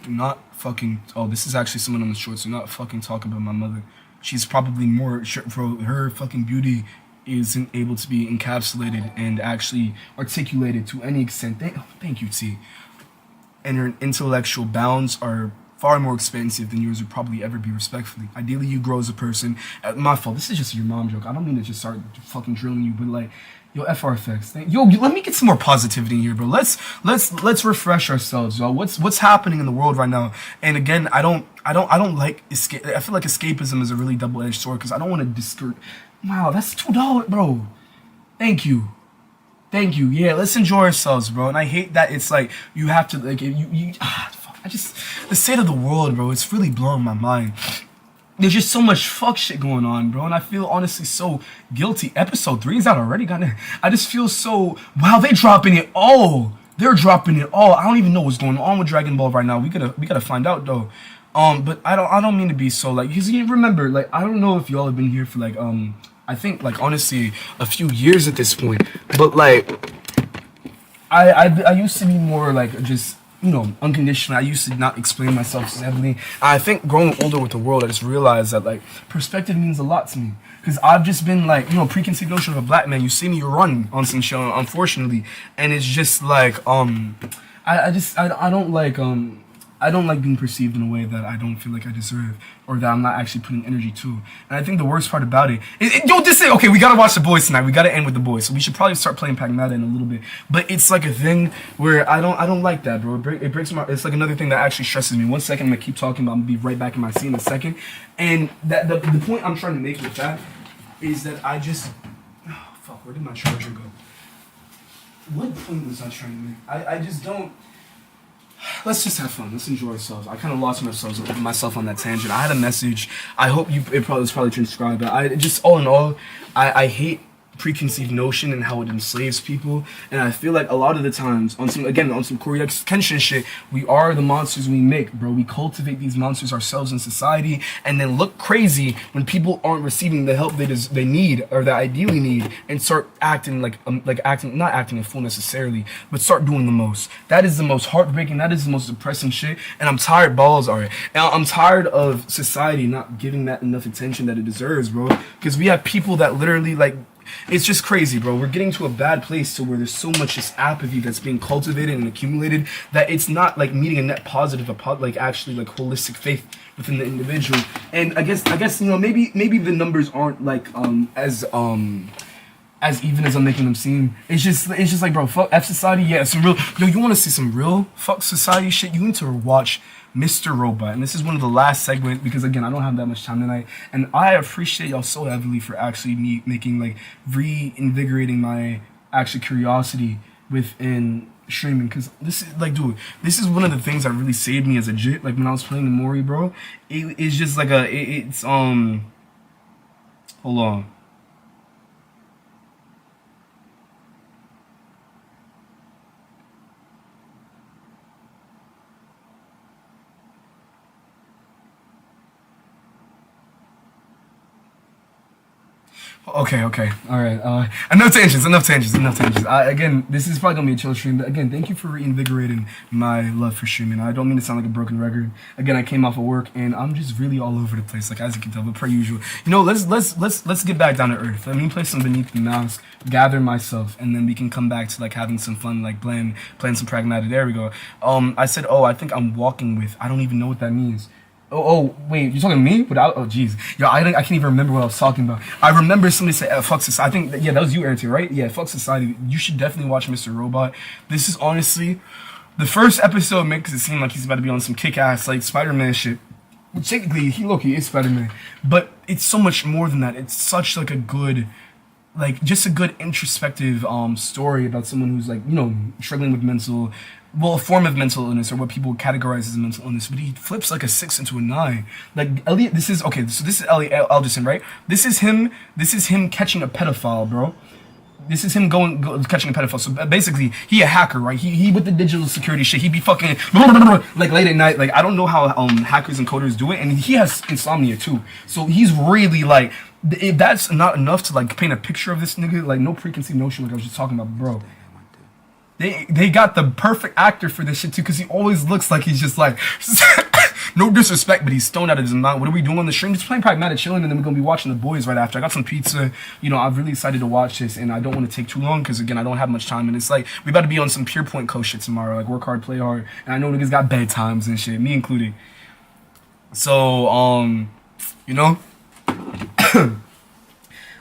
Do not fucking. Oh, this is actually someone on the shorts. Do not fucking talk about my mother. She's probably more, bro, her fucking beauty isn't able to be encapsulated and actually articulated to any extent. Thank you, T. And her intellectual bounds are far more expensive than yours would probably ever be, respectfully. Ideally, you grow as a person. My fault. This is just your mom joke. I don't mean to just start fucking drilling you, but like, yo, frfx. Yo, let me get some more positivity in here, bro. Let's refresh ourselves, y'all. What's happening in the world right now? And again, I don't like escape. I feel like escapism is a really double-edged sword because I don't want to discourage. Wow, that's $2, bro. Thank you. Yeah, let's enjoy ourselves, bro. And I hate that it's like you have to like the state of the world, bro. It's really blowing my mind. There's just so much fuck shit going on, bro, and I feel honestly so guilty. Episode 3 is out already, goddamn. I just feel so, wow, they're dropping it all. I don't even know what's going on with Dragon Ball right now. We gotta find out though. But I don't mean to be so like, because you remember, like, I don't know if y'all have been here for like I think like honestly a few years at this point, but like I used to be more like just, you know, unconditional. I used to not explain myself so heavily. I think growing older with the world, I just realized that like perspective means a lot to me. Because I've just been like, you know, preconceived notion of a black man. You see me run on some show, unfortunately, and it's just like I don't like being perceived in a way that I don't feel like I deserve, or that I'm not actually putting energy to. And I think the worst part about it, okay, we gotta watch The Boys tonight. We gotta end with The Boys, so we should probably start playing Pragmata in a little bit. But it's like a thing where I don't like that, bro. It breaks my. It's like another thing that actually stresses me. 1 second, I'm gonna keep talking, but I'm gonna be right back in my seat in a second. And that the point I'm trying to make with that is that I just, fuck, where did my charger go? What point was I trying to make? I just don't. Let's just have fun. Let's enjoy ourselves. I kind of lost myself on that tangent. I had a message. I hope it was probably transcribed. But I just, all in all, I hate preconceived notion and how it enslaves people. And I feel like a lot of the times on some Koryu Kenshin shit, we are the monsters we make, bro. We cultivate these monsters ourselves in society and then look crazy when people aren't receiving the help they need or they ideally need, and start acting not acting in full necessarily, but start doing the most. That is the most heartbreaking, that is the most depressing shit. And I'm tired balls are it. And I'm tired of society not giving that enough attention that it deserves, bro. Because we have people that literally like, it's just crazy, bro. We're getting to a bad place to where there's so much just apathy that's being cultivated and accumulated that it's not like meeting a net positive, like actually like holistic faith within the individual. And I guess you know, maybe the numbers aren't like as even as I'm making them seem. It's just like, bro, fuck F society. Yeah, some real, you want to see some real fuck society shit? You need to watch Mr. Robot. And this is one of the last segments because again, I don't have that much time tonight, and I appreciate y'all so heavily for actually me making like reinvigorating my actual curiosity within streaming, because this is like, dude, this is one of the things that really saved me as a jit. Like when I was playing the Mori, bro, it's just like hold on. Okay, all right. Enough tangents. Again, this is probably gonna be a chill stream, but again, thank you for reinvigorating my love for streaming. I don't mean to sound like a broken record. Again, I came off of work and I'm just really all over the place, like as you can tell. But per usual, you know, let's get back down to earth. Let me play some Beneath the Mask, gather myself, and then we can come back to like having some fun, like playing some pragmatic. There we go. I said, I think I'm walking with. I don't even know what that means. Oh, wait, you're talking to me? Without, jeez. Yo, I can't even remember what I was talking about. I remember somebody said, fuck society. I think, that was you, Aaron, right? Yeah, fuck society. You should definitely watch Mr. Robot. This is honestly, the first episode makes it seem like he's about to be on some kick-ass, like, Spider-Man shit. Which technically, he is Spider-Man. But it's so much more than that. It's such, like, a good, like, just a good introspective story about someone who's, like, you know, struggling with a form of mental illness, or what people categorize as mental illness, but he flips like a 6 into a 9. Like Elliot, this is Elliot Alderson, right? This is him catching a pedophile, bro. This is him catching a pedophile. So basically, he a hacker, right? He with the digital security shit. He be fucking like late at night. Like I don't know how hackers and coders do it, and he has insomnia too. So he's really like, if that's not enough to like paint a picture of this nigga, like no preconceived notion, like I was just talking about, bro. They got the perfect actor for this shit too, because he always looks like he's just like, no disrespect, but he's stoned out of his mind. What are we doing on the stream? Just playing pragmatic chilling, and then we're gonna be watching The Boys right after. I got some pizza. You know, I'm really excited to watch this, and I don't want to take too long because again, I don't have much time, and it's like we about to be on some Pure Point coach shit tomorrow, like work hard, play hard, and I know niggas got bedtimes and shit, me included. So, you know.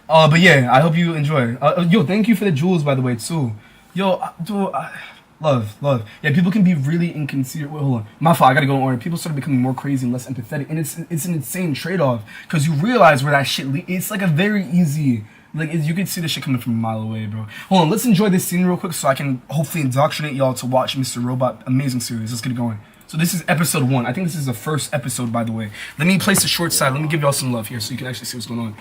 But yeah, I hope you enjoy. Yo, thank you for the jewels, by the way, too. Yo, dude, love. Yeah, people can be really inconsiderate. Wait, hold on. My fault, I gotta go in order. People started becoming more crazy and less empathetic. And it's an insane trade-off. Because you realize where that shit it's like a very easy, like, you can see this shit coming from a mile away, bro. Hold on, let's enjoy this scene real quick so I can hopefully indoctrinate y'all to watch Mr. Robot. Amazing series. Let's get it going. So this is episode 1. I think this is the first episode, by the way. Let me place the short side. Let me give y'all some love here so you can actually see what's going on.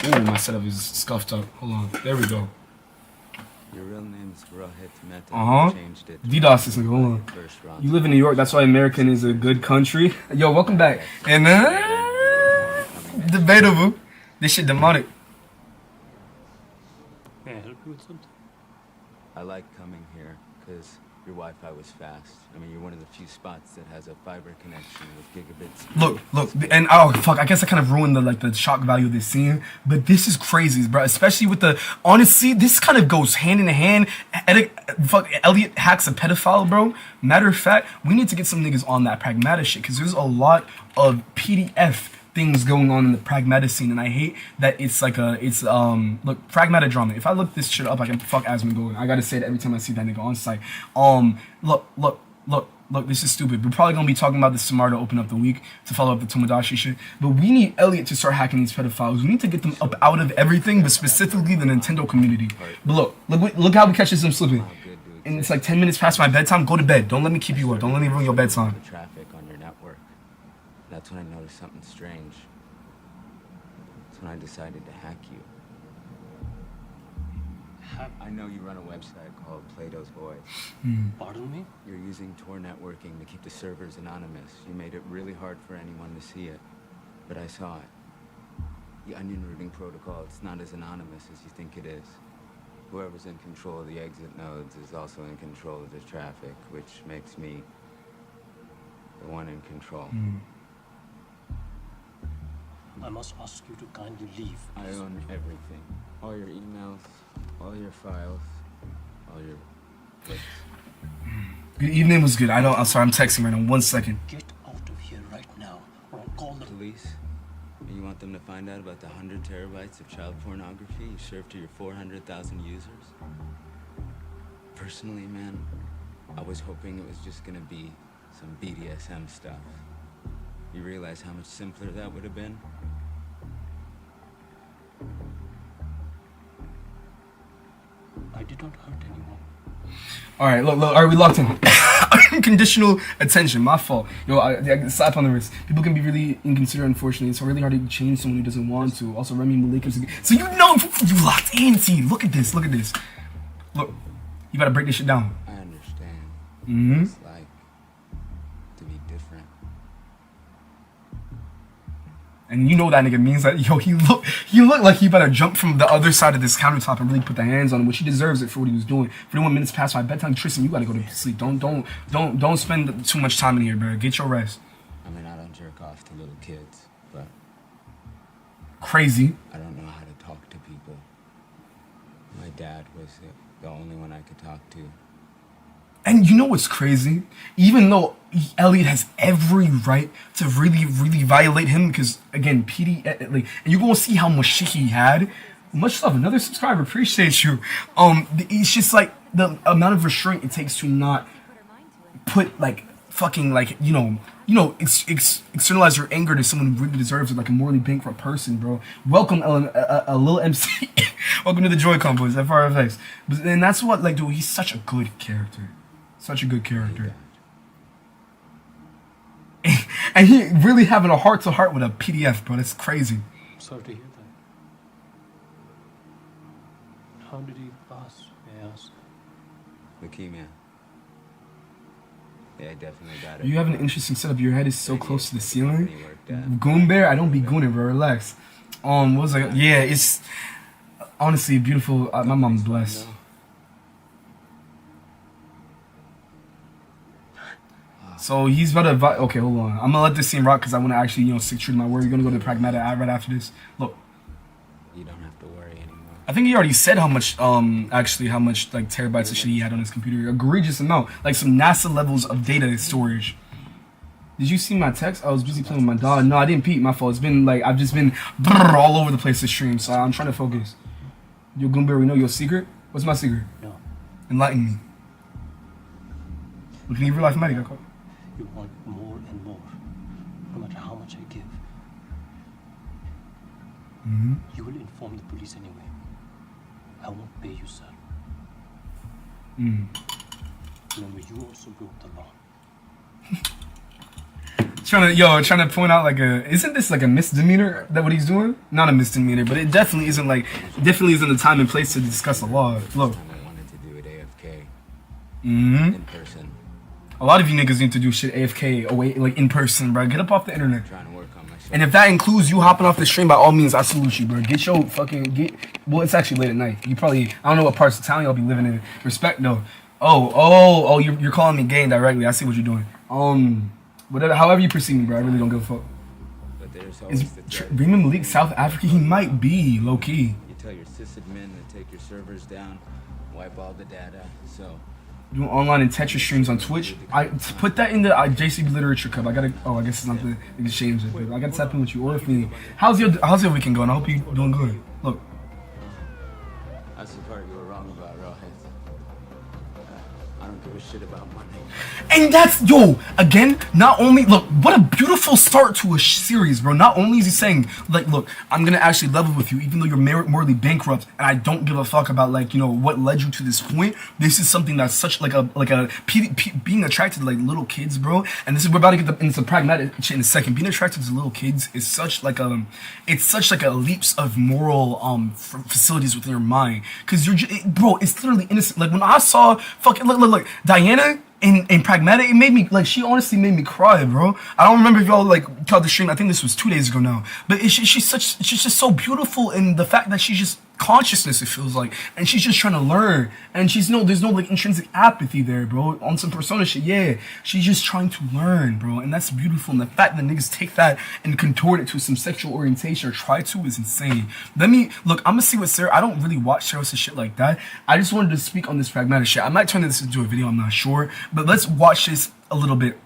Ooh, my setup is scuffed up. Hold on. There we go. Your real name's Rohit Mehta. Changed it. DDoS this nigga, hold on. You live in New York, that's why American is a good country. Yo, welcome back. And debatable. This shit demonic. Can I help you with something? I like coming here because your Wi-Fi was fast. I mean, you're one of the few spots that has a fiber connection with gigabits. Look, and oh fuck, I guess I kind of ruined the shock value of this scene, but this is crazy, bro. Especially with honestly, this kind of goes hand in hand. Elliot hacks a pedophile, bro. Matter of fact, we need to get some niggas on that pragmatic shit, because there's a lot of PDF things going on in the pragmatic scene, and I hate that it's like look, pragmatic drama. If I look this shit up, I can fuck Asmongold. I gotta say it every time I see that nigga on site. Look, this is stupid. We're probably gonna be talking about this tomorrow to open up the week to follow up the Tomodachi shit. But we need Elliot to start hacking these pedophiles. We need to get them up out of everything, but specifically the Nintendo community. But look how we catches them slipping. And it's like 10 minutes past my bedtime. Go to bed. Don't let me keep you up. Don't let me ruin your bedtime. The traffic on your network. That's when I noticed something strange. That's when I decided to hack you. I know you run a website called Plato's Boys. Pardon me? You're using Tor networking to keep the servers anonymous. You made it really hard for anyone to see it. But I saw it. The onion routing protocol, it's not as anonymous as you think it is. Whoever's in control of the exit nodes is also in control of the traffic, which makes me the one in control. I must ask you to kindly leave. I own everything. All your emails, all your files, all your clicks. Good evening was good. I'm sorry, I'm texting right now. 1 second. Get out of here right now, or I'll call the Police? You want them to find out about the 100 terabytes of child pornography you served to your 400,000 users? Personally, man, I was hoping it was just gonna be some BDSM stuff. You realize how much simpler that would have been? I did not hurt anyone. All right, look, all right, we locked in. Unconditional attention, my fault. Yo, I slap on the wrist. People can be really inconsiderate, unfortunately. It's really hard to change someone who doesn't want to. Also, Remy Malik is... So you know, you locked in, T. Look at this, look at this. Look, you gotta break this shit down. I understand. Mm-hmm. It's like to be different. And you know that nigga means that, yo, he looked like he better jump from the other side of this countertop and really put the hands on him, which he deserves it for what he was doing. 41 minutes past my bedtime. Tristan, you gotta go to sleep. Don't spend too much time in here, bro. Get your rest. I mean, I don't jerk off to little kids, but Crazy. I don't know how to talk to people. My dad was the only one I could talk to. And you know what's crazy? Even though Elliot has every right to really violate him, because again, PD, like, and you're gonna see how much shit he had. Much love, another subscriber, appreciate you. It's just like the amount of restraint it takes to not put like fucking like externalize your anger to someone who really deserves it, like a morally bankrupt person, bro. Welcome, a little MC. Welcome to the JoyConBoyz, frfx. And that's what, like, dude, he's such a good character. Such a good character. And he really having a heart-to-heart with a PDF, bro. That's crazy. Sorry to hear that. How did he pass, may I ask? Leukemia. Yeah, I definitely got it. You have an interesting setup. Your head is so close to the ceiling. Goon Bear? I don't be gooning, bro. Relax. What was I? Yeah, it's honestly beautiful. My mom's blessed. So he's about to okay, hold on. I'm gonna let this scene rock because I want to actually, stick true to my word. You're gonna go to the pragmatic right after this. Look. You don't have to worry anymore. I think he already said how much, actually, how much, like, terabytes of shit he had on his computer. Egregious amount. Like, some NASA levels of data storage. Did you see my text? I was busy playing with my dog. No, I didn't peep. My fault. It's been, like, I've just been all over the place to stream, so I'm trying to focus. Yo, Goombear, we know your secret? What's my secret? No. Enlighten me. Look, in real life, Maddie got caught. You want more and more, no matter how much I give. You will inform the police anyway. I won't pay you, sir. Remember, you also broke the law. trying to point out, like, isn't this like a misdemeanor, that what he's doing? Not a misdemeanor, but it definitely isn't the time and place to discuss the law. Look. I wanted to do it AFK. In person. A lot of you niggas need to do shit AFK away, like, in person, bro. Get up off the internet. Trying to work on myself. And if that includes you hopping off the stream, by all means, I salute you, bro. Well, it's actually late at night. You probably, I don't know what parts of town y'all be living in. Respect, though. Oh, you're calling me gay indirectly. I see what you're doing. Whatever, however you perceive me, bro. I really don't give a fuck. But there's Is always the threat. Remy Malik South Africa? He might be, low-key. You tell your sysadmin to take your servers down, wipe all the data, so... Doing online and Tetris streams on Twitch. I put that in the JCB Literature Cup. I guess it's not the exchange. But I gotta tap in with you. Or if you, how's your weekend going? I hope you're doing good. Look. That's the part you were wrong about, Rohit. I don't give a shit about money. And that's, yo, again, not only, look, what a beautiful start to a series, bro. Not only is he saying, like, look, I'm gonna actually level with you, even though you're morally bankrupt, and I don't give a fuck about, like, you know, what led you to this point. This is something that's such, being attracted to, like, little kids, bro. And this is, we're about to get into pragmatic shit in a second. Being attracted to little kids is such, like, it's such, like, a leaps of moral, facilities within your mind. Cause you're just, bro, it's literally innocent. Like, when I saw, fucking, look, Diana, in Pragmatic, it made me, like, she honestly made me cry, bro. I don't remember if y'all, like, caught the stream. I think this was 2 days ago now. But she's just so beautiful in the fact that she's just consciousness, it feels like. And she's just trying to learn. And there's no, like, intrinsic apathy there, bro. On some Persona shit, yeah. She's just trying to learn, bro. And that's beautiful. And the fact that niggas take that and contort it to some sexual orientation or try to is insane. Look, I'm gonna see what Sarah, I don't really watch shows and shit like that. I just wanted to speak on this Pragmatic shit. I might turn this into a video, I'm not sure. But let's watch this a little bit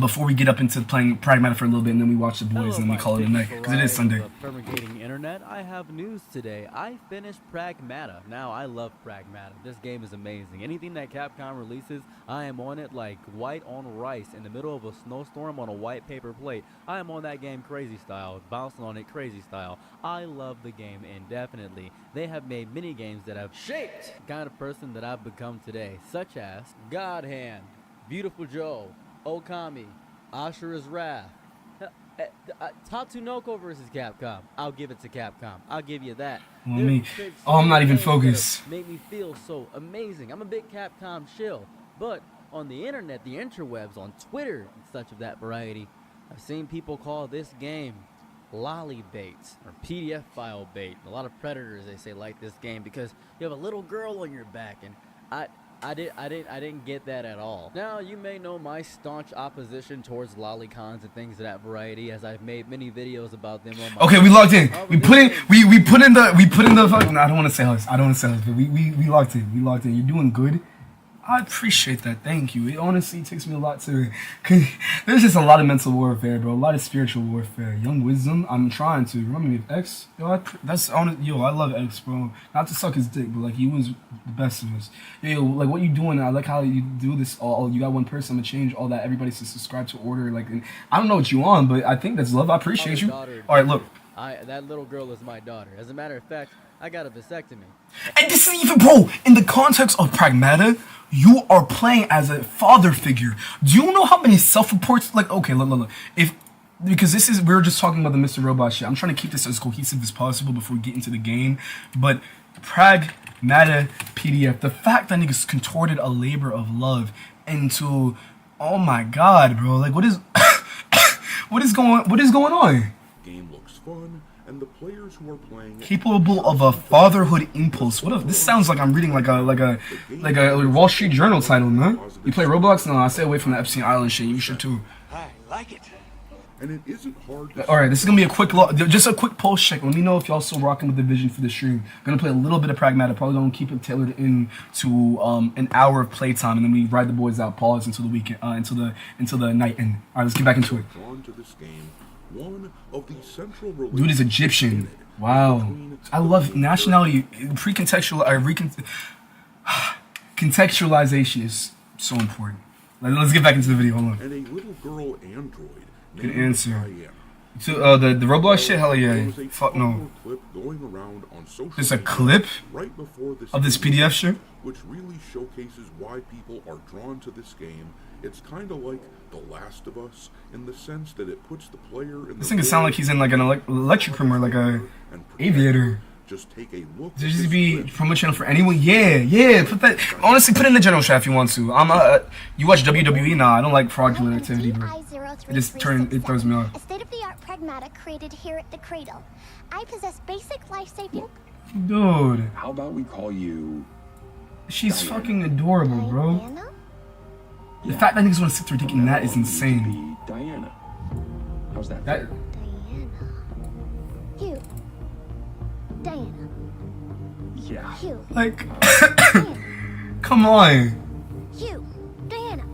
before we get up into playing Pragmatic for a little bit, and then we watch the boys, and then we call it a night, because it is Sunday. Fermengating internet, I have news today. I finished Pragmata. Now, I love Pragmata. This game is amazing. Anything that Capcom releases, I am on it like white on rice in the middle of a snowstorm on a white paper plate. I am on that game crazy style, bouncing on it crazy style. I love the game indefinitely. They have made many games that have shaped the kind of person that I've become today, such as God Hand, Beautiful Joe, Okami, Ashura's Wrath, Tatsunoko versus Capcom. I'll give it to Capcom. I'll give you that. I'm not even focused. Make me feel so amazing. I'm a big Capcom shill, but on the internet, the interwebs, on Twitter, and such of that variety, I've seen people call this game lolly bait or PDF file bait. A lot of predators, they say, like this game because you have a little girl on your back, and I didn't get that at all. Now, you may know my staunch opposition towards lolicons and things of that variety, as I've made many videos about them on my Okay, we logged in. We put in the fucking, no, I don't want to say this. But we logged in. You're doing good. I appreciate that. Thank you. It honestly takes me a lot to, cause there's just a lot of mental warfare, bro. A lot of spiritual warfare. Young Wisdom. I'm trying to. Remind me of X. Yo, I love X, bro. Not to suck his dick, but like he was the best of us. Yo, like what you doing? I like how you do this. All you got one person. I'm gonna change all that. Everybody to subscribe to order. Like, and I don't know what you on, but I think that's love. I appreciate you. All right, look. That little girl is my daughter. As a matter of fact, I got a vasectomy. And this is even, bro, in the context of Pragmata, you are playing as a father figure. Do you know how many self-reports, like, okay, look, because we're just talking about the Mr. Robot shit. I'm trying to keep this as cohesive as possible before we get into the game, but Pragmata PDF, the fact that niggas contorted a labor of love into, oh my god, bro, like, what is going on? Game looks fun, and the players who are playing capable of a fatherhood impulse. What if this sounds like I'm reading like a Wall Street Journal title, man? You play Roblox? No, I stay away from the Epstein Island shit. You should too. I like it. And it isn't hard to Alright, this is gonna be a quick just a quick pulse check. Let me know if y'all still rocking with the vision for the stream. I'm gonna play a little bit of Pragmata. Probably gonna keep it tailored in to an hour of playtime, and then we ride the boys out, pause until the weekend, until the night end. Alright, let's get back into it. Drawn to this game, one of the central dude is Egyptian. Wow. I love nationality. Contextualization is so important. Let's get back into the video. Hold on. And a little girl android. Good answer. So the Roblox shit, hell yeah. Fuck no. There's a clip of this PDF shit, which really showcases why people are drawn to this game. It's kind of like The Last of Us in the sense that it puts the player in. This thing sound like he's in like an electric room or like a aviator. Just take a look. There should be promo channel for anyone. Yeah. Put that. Honestly, put it in the general chat if you want to. You watch WWE? Nah, I don't like fraudulent activity, bro. It throws me off. A state-of-the-art Pragmata created here at the Cradle. I possess basic life-saving. Dude. How about we call you? She's fucking adorable, bro. Diana? The fact that niggas want to sit there thinking that is insane. Diana. How's that? Diana. Hugh. Diana. Yeah. Hugh. Like, come on. Hugh. Diana.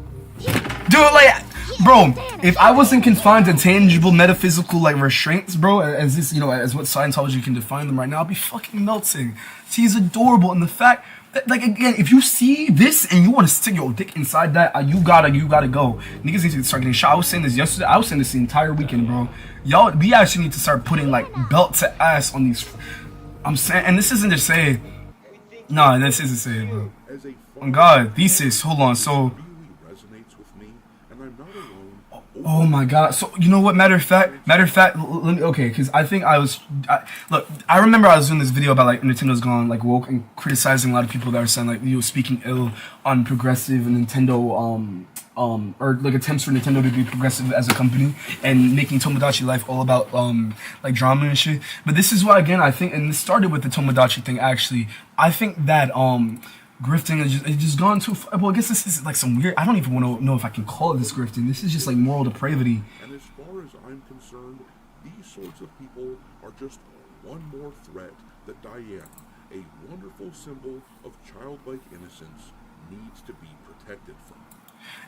Dude, like, bro, if I wasn't confined to tangible metaphysical like restraints, bro, as this, as what Scientology can define them right now, I'd be fucking melting. She's adorable, and the fact Like again, if you see this and you want to stick your dick inside that, you gotta go. Niggas need to start getting shot. I was saying this yesterday. I was saying this the entire weekend, bro. Y'all, we actually need to start putting like belt to ass on these. I'm saying, and this isn't to say. Nah, this isn't say, bro. On God, thesis. Hold on. So. Oh my God! So you know what? Matter of fact, let me, okay, because I think look. I remember I was doing this video about like Nintendo's gone like woke and criticizing a lot of people that are saying like speaking ill on progressive and Nintendo or like attempts for Nintendo to be progressive as a company and making Tomodachi Life all about like drama and shit. But this is why again I think, and this started with the Tomodachi thing actually. I think that grifting it's just gone too far. Well, I guess this is like some weird. I don't even want to know if I can call it this grifting. This is just like moral depravity. And as far as I'm concerned, these sorts of people are just one more threat that Diana, a wonderful symbol of childlike innocence, needs to be protected from.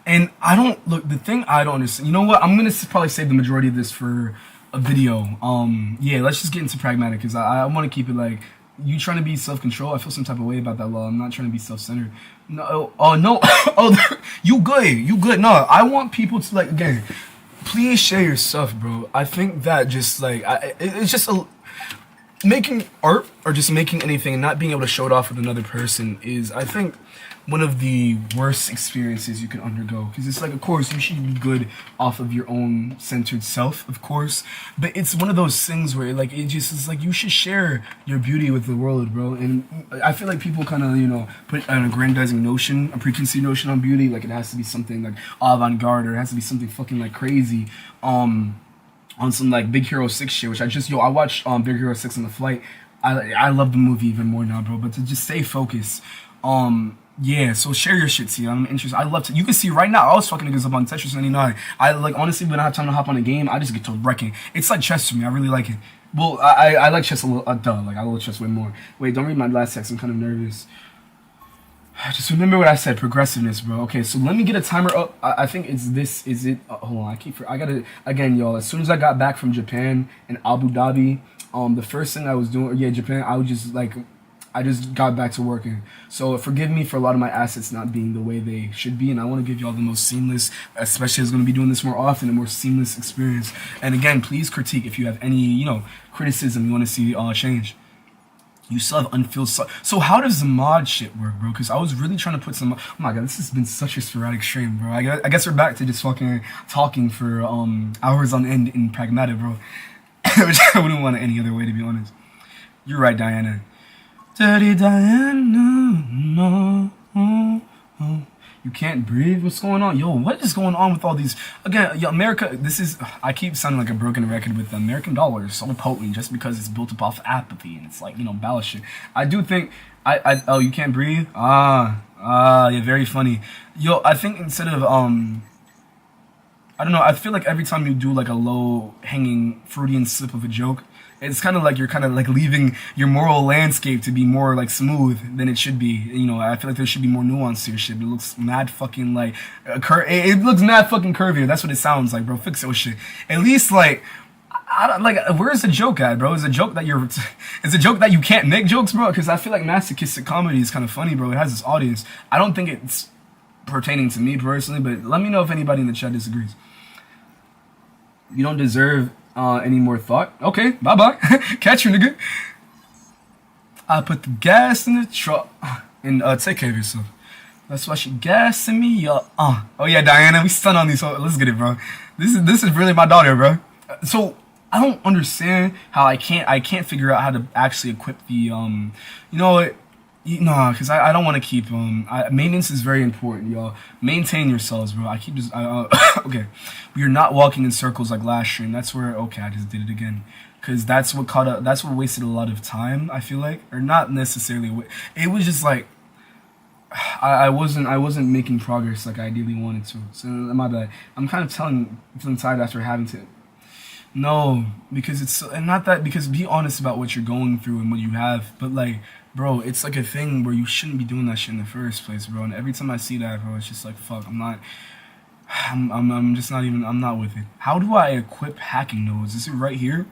And I don't look. The thing I don't understand. You know what? I'm gonna probably save the majority of this for a video. Yeah, let's just get into pragmatic because I want to keep it like. You trying to be self-control? I feel some type of way about that law. I'm not trying to be self-centered. No, oh no, oh, you good. No, I want people to like again. Please share your stuff, bro. I think that just like it's just making art or just making anything and not being able to show it off with another person is, I think, one of the worst experiences you can undergo. Because it's like, of course, you should be good off of your own centered self, of course. But it's one of those things where, like, it just is like you should share your beauty with the world, bro. And I feel like people kind of, you know, put an aggrandizing notion, a preconceived notion on beauty. Like, it has to be something, like, avant-garde or it has to be something fucking, like, crazy. On some, like, Big Hero 6 shit, which I watched Big Hero 6 on the flight. I love the movie even more now, bro. But to just stay focused. Yeah, so share your shit, see. I'm interested. I love to. You can see right now, I was fucking niggas up on Tetris 99. I like, honestly, when I have time to hop on a game, I just get to wrecking. It's like chess to me. I really like it. Well, I like chess a little, like, I love chess way more. Wait, don't read my last text. I'm kind of nervous. Just remember what I said, progressiveness, bro. Okay, so let me get a timer up. I think it's this. Is it? Hold on, I gotta, again, y'all, as soon as I got back from Japan and Abu Dhabi, the first thing I was doing, yeah, Japan, I was just like, I just got back to working. So forgive me for a lot of my assets not being the way they should be. And I want to give y'all the most seamless, especially as going to be doing this more often, a more seamless experience. And again, please critique if you have any, you know, criticism you want to see change. You still have unfilled so how does the mod shit work, bro? Because I was really trying to put some. Oh my god, this has been such a sporadic stream, bro. I guess we're back to just fucking talking for hours on end in pragmatic, bro. Which I wouldn't want it any other way, to be honest. You're right, Diana. Dirty Diana, no, you can't breathe. What's going on, yo? What is going on with all these? Again, yo, America. This is. I keep sounding like a broken record with the American dollar is so potent just because it's built up off apathy and it's like, you know, ballast shit. I do think. Oh, you can't breathe. Yeah, very funny. Yo, I think instead of I don't know. I feel like every time you do like a low hanging Freudian slip of a joke, it's kind of like you're kind of like leaving your moral landscape to be more like smooth than it should be. You know, I feel like there should be more nuance to your shit. But it looks mad fucking like it looks mad fucking curvier. That's what it sounds like, bro. Fix your shit. At least like, I don't like. Where's the joke at, bro? Is a joke that you're? Is a joke that you can't make jokes, bro? Because I feel like masochistic comedy is kind of funny, bro. It has its audience. I don't think it's pertaining to me personally, but let me know if anybody in the chat disagrees. You don't deserve any more thought. Okay, bye-bye. Catch you, nigga. I put the gas in the truck. And take care of yourself. That's why she gassing me up. Oh yeah, Diana, we stun on these. Let's get it, bro. This is really my daughter, bro. So I don't understand how I can't figure out how to actually equip the you know what? No, because I don't want to keep maintenance is very important, y'all. Maintain yourselves, bro. I keep just okay. We are not walking in circles like last stream. That's where okay, I just did it again, because that's what caught up. That's what wasted a lot of time. I feel like, or not necessarily. It was just like I wasn't making progress like I ideally wanted to. So my bad. I'm kind of feeling tired after having to. No, because it's and not that because be honest about what you're going through and what you have, but like. Bro, it's like a thing where you shouldn't be doing that shit in the first place, bro. And every time I see that, bro, it's just like, fuck, I'm not with it. How do I equip hacking nodes? Is it right here?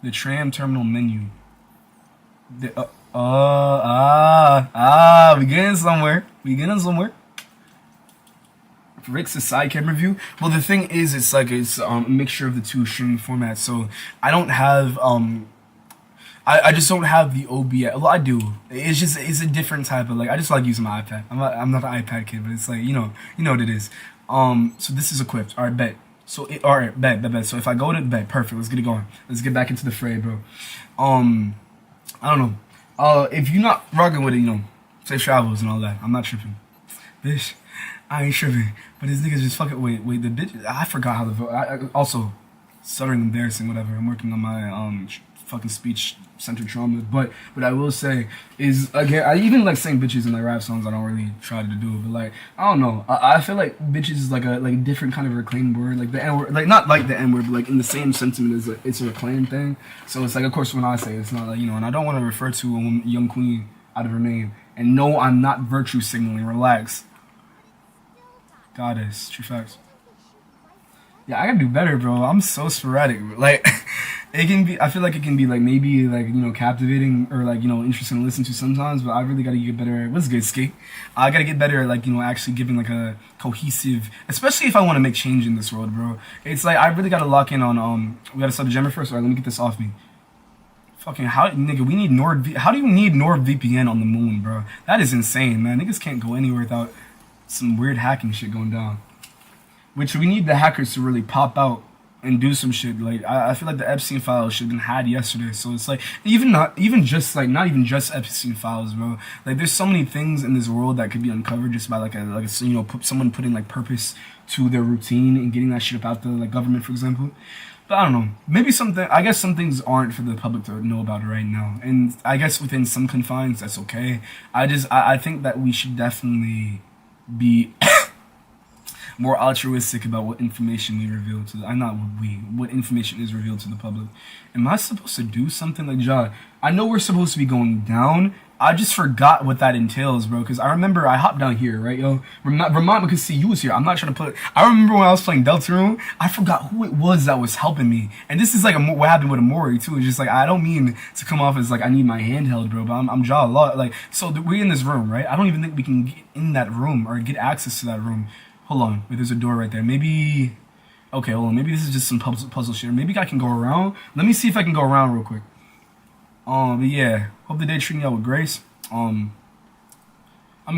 The tram terminal menu. We getting somewhere. Rick's a side cam review. Well, the thing is, it's a mixture of the two streaming formats. So I don't have I just don't have the OBS. Well, I do. It's a different type of I just like using my iPad. I'm not an iPad kid, but it's you know what it is. So this is equipped. All right, bet. So all right, bet. So if I go to bet, perfect. Let's get it going. Let's get back into the fray, bro. I don't know. If you're not rocking with it, safe travels and all that. I'm not tripping, bitch. I ain't tripping. But these niggas just fucking wait. The bitch. I forgot how to vote. Also, stuttering, embarrassing, whatever. I'm working on my fucking speech center trauma. But I will say is again, I even saying bitches in rap songs. I don't really try to do it, but I don't know. I feel like bitches is a different kind of reclaimed word, the N word, not like the N word, but in the same sentiment as it's a reclaimed thing. So it's of course when I say it, it's not and I don't want to refer to a young queen out of her name. And no, I'm not virtue signaling. Relax. Goddess, true facts. Yeah, I gotta do better, bro. I'm so sporadic. It can be. I feel like it can be maybe captivating or interesting to listen to sometimes. But I really gotta get better. What's good, Skate? I gotta get better at actually giving a cohesive, especially if I want to make change in this world, bro. It's I really gotta lock in on We gotta sub the gemmer first. All right, let me get this off me. Fucking how, nigga? We need How do you need NordVPN on the moon, bro? That is insane, man. Niggas can't go anywhere without some weird hacking shit going down. Which we need the hackers to really pop out and do some shit. I feel like the Epstein files should have been had yesterday. So it's not even just Epstein files, bro. There's so many things in this world that could be uncovered just by someone putting purpose to their routine and getting that shit up out the government, for example. But I don't know. Maybe I guess some things aren't for the public to know about right now. And I guess within some confines, that's okay. I think that we should definitely be more altruistic about what information we reveal to what information is revealed to the public. Am I supposed to do something John? I know we're supposed to be going down. I just forgot what that entails, bro. Because I remember I hopped down here, right, yo? Vermont, because see, you was here. I'm not trying to put. I remember when I was playing Deltarune, I forgot who it was that was helping me. And this is what happened with Amori too. It's just I don't mean to come off as I need my handheld, bro. But I'm jaw a lot. So we're in this room, right? I don't even think we can get in that room or get access to that room. Hold on, wait, there's a door right there. Maybe. Okay, hold on. Maybe this is just some puzzle shit. Maybe I can go around. Let me see if I can go around real quick. But yeah, hope the day treating y'all with grace. I'm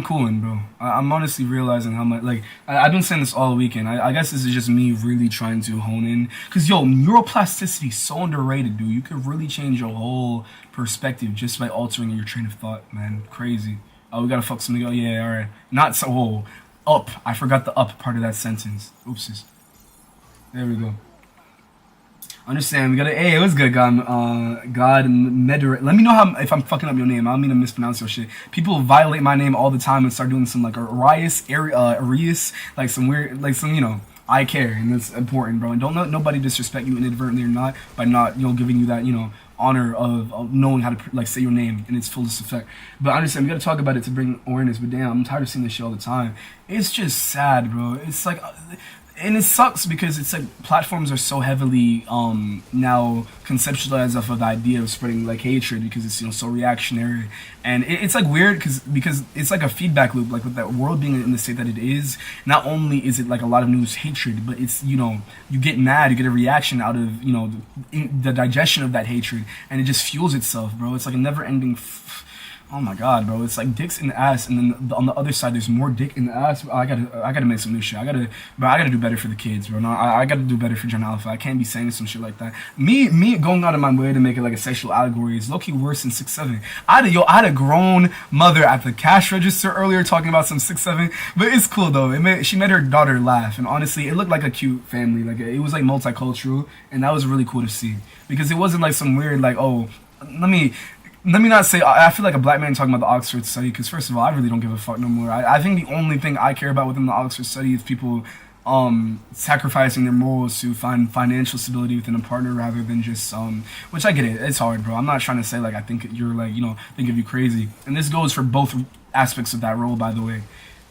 cooling, bro. I'm honestly realizing how much, I've been saying this all weekend. I guess this is just me really trying to hone in. Because, neuroplasticity is so underrated, dude. You could really change your whole perspective just by altering your train of thought, man. Crazy. Oh, we gotta fuck something. Oh, yeah, alright. Not so, up. I forgot the up part of that sentence. Oopsies. There we go. Understand, we gotta. Hey, what's good, God? God Medor. Let me know if I'm fucking up your name. I don't mean to mispronounce your shit. People violate my name all the time and start doing some Arias, some weird, I care, and that's important, bro. And don't let nobody disrespect you inadvertently or not by not, giving you that, honor of knowing how to say your name in its fullest effect. But I understand, we gotta talk about it to bring awareness. But damn, I'm tired of seeing this shit all the time. It's just sad, bro. It's and it sucks because it's platforms are so heavily now conceptualized off of the idea of spreading hatred because it's so reactionary, and it's weird because it's a feedback loop, with that world being in the state that it is. Not only is it a lot of news hatred, but it's you get mad, you get a reaction out of the digestion of that hatred, and it just fuels itself, bro. It's a never ending. Oh my god, bro! It's dicks in the ass, and then on the other side, there's more dick in the ass. I gotta make some new shit. I gotta do better for the kids, bro. No, I gotta do better for Gen Alpha. I can't be saying some shit like that. Me going out of my way to make it a sexual allegory is low-key worse than 6'7". I had a grown mother at the cash register earlier talking about some 6'7", but it's cool though. She made her daughter laugh, and honestly, it looked like a cute family. It was multicultural, and that was really cool to see because it wasn't some weird let me not say, I feel like a black man talking about the Oxford study, because first of all, I really don't give a fuck no more. I think the only thing I care about within the Oxford study is people sacrificing their morals to find financial stability within a partner rather than just, which I get it, it's hard, bro. I'm not trying to say, I think you're, think of you crazy. And this goes for both aspects of that role, by the way.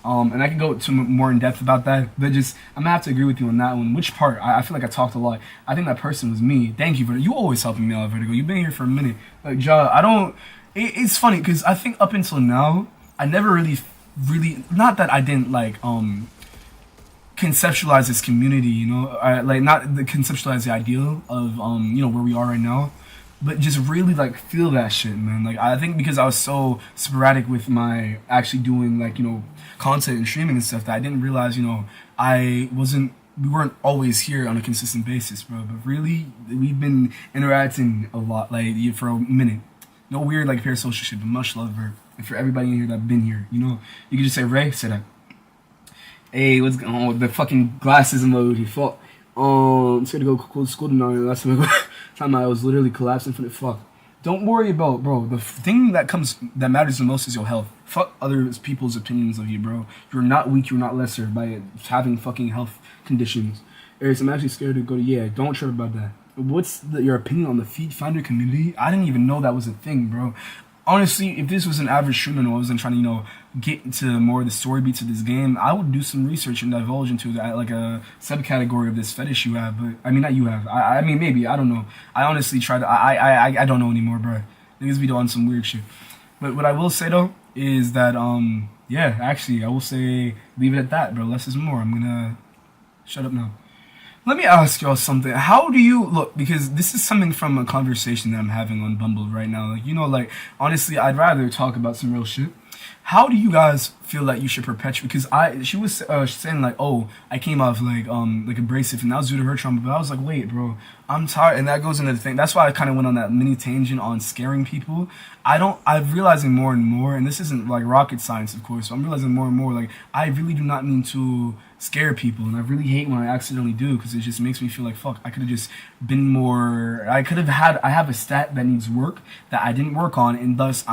And I can go to more in depth about that, but I'm gonna have to agree with you on that one. Which part? I feel like I talked a lot. I think that person was me. Thank you, Vertigo. You always helping me out, Vertigo. You've been here for a minute. Ja, I don't. it's funny because I think up until now, I never really, not that I didn't like conceptualize this community, you know, like not the conceptualize the ideal of you know, where we are right now, but just really like feel that shit, man. Like I think because I was so sporadic with my actually doing like, you know, content and streaming and stuff, that I didn't realize, you know, we weren't always here on a consistent basis, bro. But really, we've been interacting a lot, like for a minute. No weird like parasocial shit, but much love, bro. And for everybody in here that's been here, you know, you can just say Ray, say that. Hey, what's going on with the fucking glasses emoji? Fuck. I'm scared to go to school tonight. Last time I was literally collapsing from the fuck. Don't worry about, bro. The thing that matters the most is your health. Fuck other people's opinions of you, bro. You're not weak. You're not lesser by having fucking health conditions. Aries, I'm actually scared to go to. Yeah, don't trip about that. What's your opinion on the feed finder community? I didn't even know that was a thing, bro. Honestly, if this was an average streamer and I wasn't trying to, you know, get into more of the story beats of this game, I would do some research and divulge into that, like a subcategory of this fetish you have. But I mean, not you have. I mean, maybe, I don't know. I honestly try to. I don't know anymore, bro. Niggas be doing some weird shit. But what I will say though is that yeah, actually, I will say leave it at that, bro. Less is more. I'm gonna shut up now. Let me ask y'all something. How do you look? Because this is something from a conversation that I'm having on Bumble right now. Like, you know, like, honestly, I'd rather talk about some real shit. How do you guys feel that you should perpetuate? Because she was saying like, oh, I came off like abrasive, and that was due to her trauma. But I was like, wait, bro, I'm tired, and that goes into the thing. That's why I kind of went on that mini tangent on scaring people. I'm realizing more and more, and this isn't like rocket science, of course. So I'm realizing more and more, like, I really do not mean to scare people, and I really hate when I accidentally do, because it just makes me feel like, fuck, I could have just been more. I have a stat that needs work that I didn't work on, and thus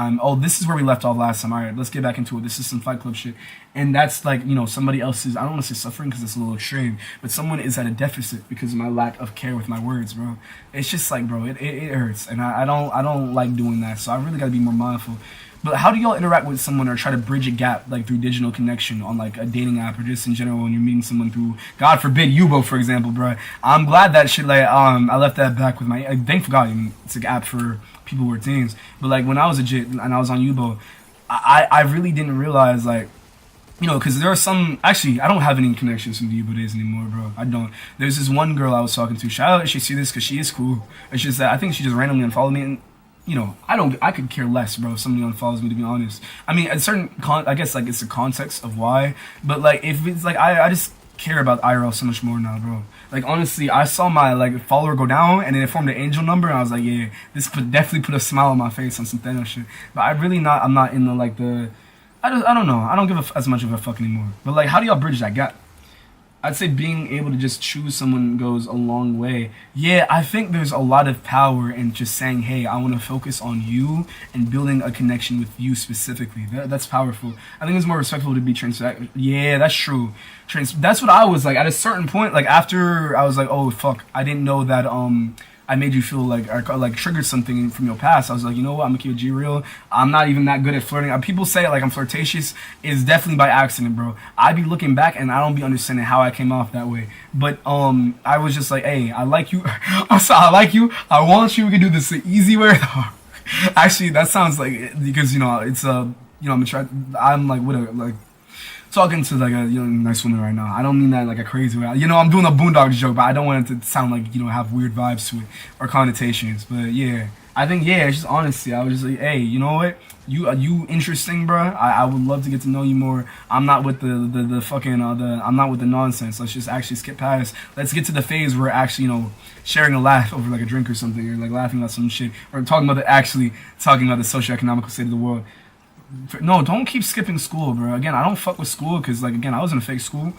this is where we left off last time. All right, let's get back into it. This is some Fight Club shit. And that's like, you know, somebody else's, I don't want to say suffering because it's a little extreme, but someone is at a deficit because of my lack of care with my words, bro. It's just like, bro, it hurts, and I don't like doing that, so I really gotta be more mindful. But how do y'all interact with someone or try to bridge a gap, like through digital connection on like a dating app or just in general when you're meeting someone through, God forbid, Yubo, for example, bro? I'm glad that shit, like, I left that back with my, thank God, it's an app for people who are teens. But like when I was a jit and I was on Yubo, I really didn't realize, like, you know, because there are some, actually, I don't have any connections from the Yubo days anymore, bro. I don't. There's this one girl I was talking to. Shout out if she see this, because she is cool. It's just that I think she just randomly unfollowed me, and, you know, I could care less, bro, if somebody unfollows me, to be honest. I mean, at certain, I guess, like, it's the context of why, but, like, if it's, like, I just care about IRL so much more now, bro. Like, honestly, I saw my, like, follower go down, and then it formed an angel number, and I was like, yeah, this definitely put a smile on my face on some Thanos shit. But I'm not in the, like, the, I don't know. I don't give as much of a fuck anymore. But, like, how do y'all bridge that gap? I'd say being able to just choose someone goes a long way. Yeah, I think there's a lot of power in just saying, hey, I want to focus on you and building a connection with you specifically. That's powerful. I think it's more respectful to be transparent. Yeah, that's true. That's what I was like at a certain point. Like, after I was like, oh, fuck, I didn't know that, I made you feel like, or like triggered something from your past. I was like, you know what, I'm gonna keep it G real. I'm not even that good at flirting. People say like I'm flirtatious. It's definitely by accident, bro. I be looking back and I don't be understanding how I came off that way. But I was just like, hey, I like you. I like you. I want you. We can do this the easy way. Actually, that sounds like, because, you know, it's you know, I'm like with a, like, talking to like a, you know, nice woman right now. I don't mean that like a crazy way. You know, I'm doing a Boondocks joke, but I don't want it to sound like, you know, have weird vibes to it or connotations. But yeah, I think, yeah, it's just honesty. I was just like, hey, you know what? You interesting, bro. I would love to get to know you more. I'm not with the fucking I'm not with the nonsense. Let's just actually skip past. Let's get to the phase where we're actually, you know, sharing a laugh over like a drink or something, or like laughing about some shit, or talking about the socioeconomical state of the world. No, don't keep skipping school, bro. Again, I don't fuck with school because, like, again, I was in a fake school.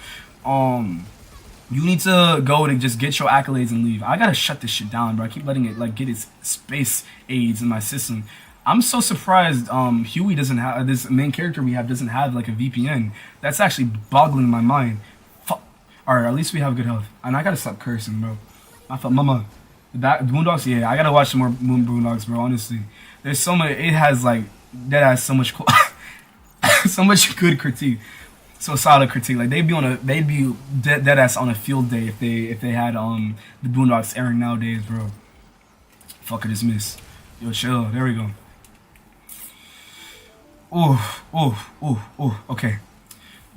You need to go to just get your accolades and leave. I gotta shut this shit down, bro. I keep letting it, like, get its space aids in my system. I'm so surprised Huey doesn't have, this main character we have doesn't have, like, a VPN. That's actually boggling my mind. Fuck. Alright, at least we have good health. And I gotta stop cursing, bro. I thought, mama, that Boondocks, yeah, I gotta watch some more Boondocks, bro, honestly. There's so much, it has, like, that has so much so much good critique, so solid critique. Like, they'd be dead ass on a field day if they had the Boondocks airing nowadays, bro. Fuck it, dismiss. Yo, chill. There we go. Okay.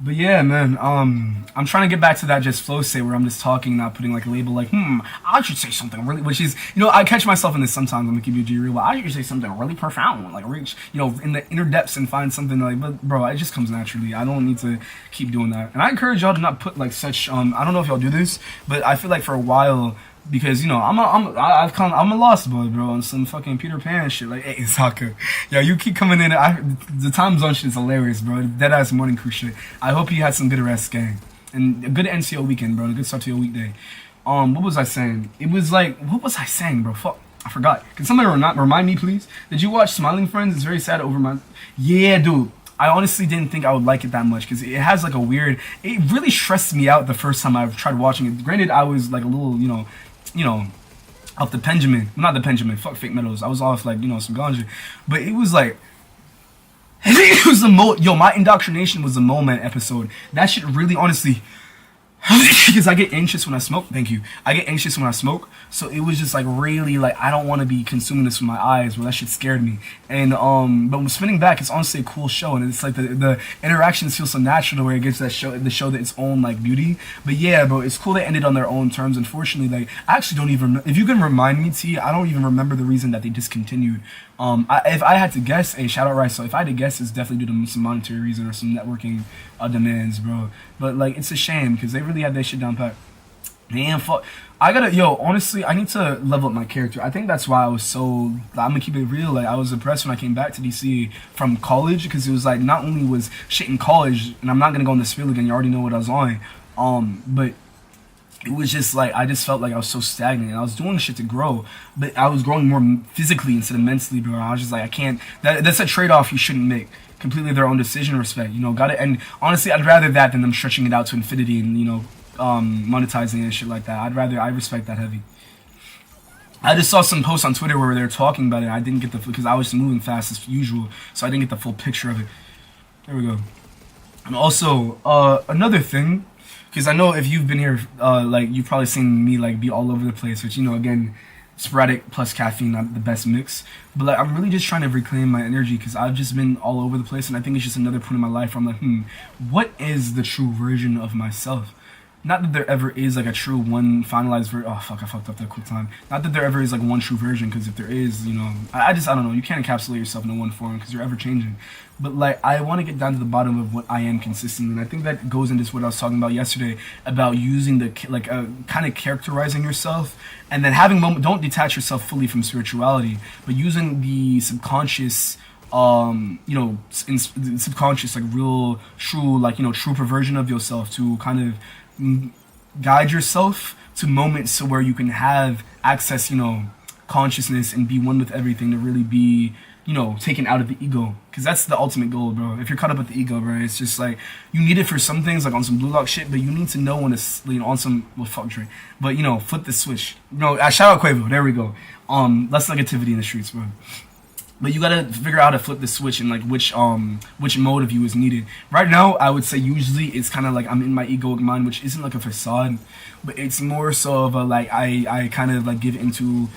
But yeah, man, I'm trying to get back to that just flow state where I'm just talking, not putting like a label like, I should say something really, which is, I catch myself in this sometimes. I'm gonna keep you G real, but I should say something really profound, like reach, in the inner depths and find something like, but bro, it just comes naturally. I don't need to keep doing that. And I encourage y'all to not put like such, I don't know if y'all do this, but I feel like for a while, because I'm a lost boy, bro, on some fucking Peter Pan shit. Like, hey, Saka, yo, you keep coming in. The time zone shit is hilarious, bro. Dead ass morning crew shit. I hope you had some good rest, gang, and a good NCO weekend, bro. A good start to your weekday. What was I saying? It was like, what was I saying, bro? Fuck, I forgot. Can somebody remind me, please? Did you watch Smiling Friends? It's very sad over my. Yeah, dude. I honestly didn't think I would like it that much because it has like a weird. It really stressed me out the first time I tried watching it. Granted, I was like a little, off the Benjamin. Not the Benjamin. Fuck fake meadows. I was off like, some ganja. But it was like, it was my indoctrination was the moment episode. That shit really, honestly, because I get anxious when I smoke. Thank you. I get anxious when I smoke. So it was just like really like I don't want to be consuming this with my eyes. Well, that shit scared me. And but when spinning back, it's honestly a cool show, and it's like the interactions feel so natural to where it gives the show that its own like beauty. But yeah, bro, it's cool they ended on their own terms. Unfortunately, like I actually don't even. If you can remind me, T, I don't even remember the reason that they discontinued. If I had to guess, shout out Rice. So if I had to guess, it's definitely due to some monetary reason or some networking demands, bro. But like, it's a shame because they really had that shit down pat. Damn, fuck. Honestly, I need to level up my character. I think that's why I was so. I'm gonna keep it real. Like, I was impressed when I came back to DC from college because it was like not only was shit in college, and I'm not gonna go on this field again. You already know what I was on. But it was just like I just felt like I was so stagnant. And I was doing shit to grow, but I was growing more physically instead of mentally, bro. I was just like, I can't. That's a trade-off you shouldn't make. Completely their own decision, respect. Got it. And honestly, I'd rather that than them stretching it out to infinity and monetizing and shit like that. I respect that heavy. I just saw some posts on Twitter where they were talking about it. I didn't get because I was moving fast as usual, so I didn't get the full picture of it. There we go. And also, another thing, because I know if you've been here, like you've probably seen me like be all over the place, which again, sporadic plus caffeine, not the best mix. But like I'm really just trying to reclaim my energy because I've just been all over the place, and I think it's just another point in my life where I'm like, what is the true version of myself? Not that there ever is like a true one finalized version. Oh fuck, I fucked up that quick time. Not that there ever is like one true version, because if there is, I don't know. You can't encapsulate yourself in one form because you're ever changing. But like I want to get down to the bottom of what I am consistently, and I think that goes into what I was talking about yesterday about using the kind of characterizing yourself, and then having don't detach yourself fully from spirituality, but using the subconscious. Subconscious, like real, true, true perversion of yourself to kind of guide yourself to moments to where you can have access, consciousness and be one with everything, to really be, taken out of the ego. Because that's the ultimate goal, bro. If you're caught up with the ego, bro, it's just like, you need it for some things, like on some blue lock shit, but you need to know when to, on some, well, fuck Dre, but, flip the switch. Shout out Quavo, there we go. Less negativity in the streets, bro. But you gotta figure out how to flip the switch and like which mode of you is needed. Right now, I would say usually it's kind of like I'm in my egoic mind, which isn't like a facade, but it's more so of a like I kind of like give into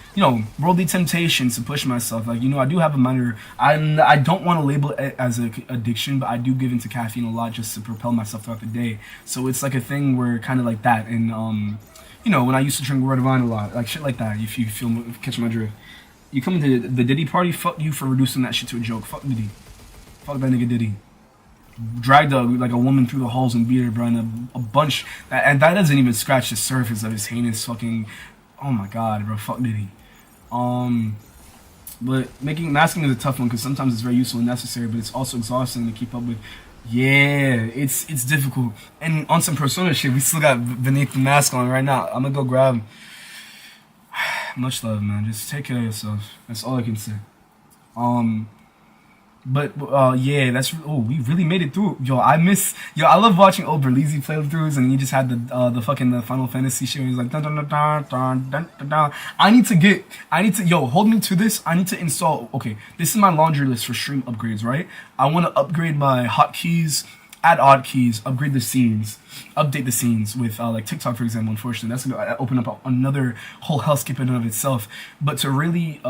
worldly temptations to push myself. Like I do have a minor. I don't want to label it as an addiction, but I do give into caffeine a lot just to propel myself throughout the day. So it's like a thing where kind of like that. And when I used to drink red wine a lot, like shit like that. If you catch my drift. You come to the Diddy party, fuck you for reducing that shit to a joke. Fuck Diddy. Fuck that nigga Diddy. Dragged a woman through the halls and beat her, bro, and a bunch. And that doesn't even scratch the surface of his heinous fucking. Oh my god, bro. Fuck Diddy. But masking is a tough one because sometimes it's very useful and necessary, but it's also exhausting to keep up with. Yeah, it's difficult. And on some Persona shit, we still got Beneath the Mask on right now. I'm gonna go grab him. Much love, man. Just take care of yourself. That's all I can say. Yeah, we really made it through. I love watching old Berlizzi playthroughs, and he just had the fucking Final Fantasy shit. He's like dun dun dun dun dun dun dun dun. Hold me to this. I need to install. Okay, this is my laundry list for stream upgrades, right? I want to upgrade my hotkeys. Add odd keys, upgrade the scenes, update the scenes with like TikTok, for example. Unfortunately, that's gonna open up another whole hellscape in and of itself. But to really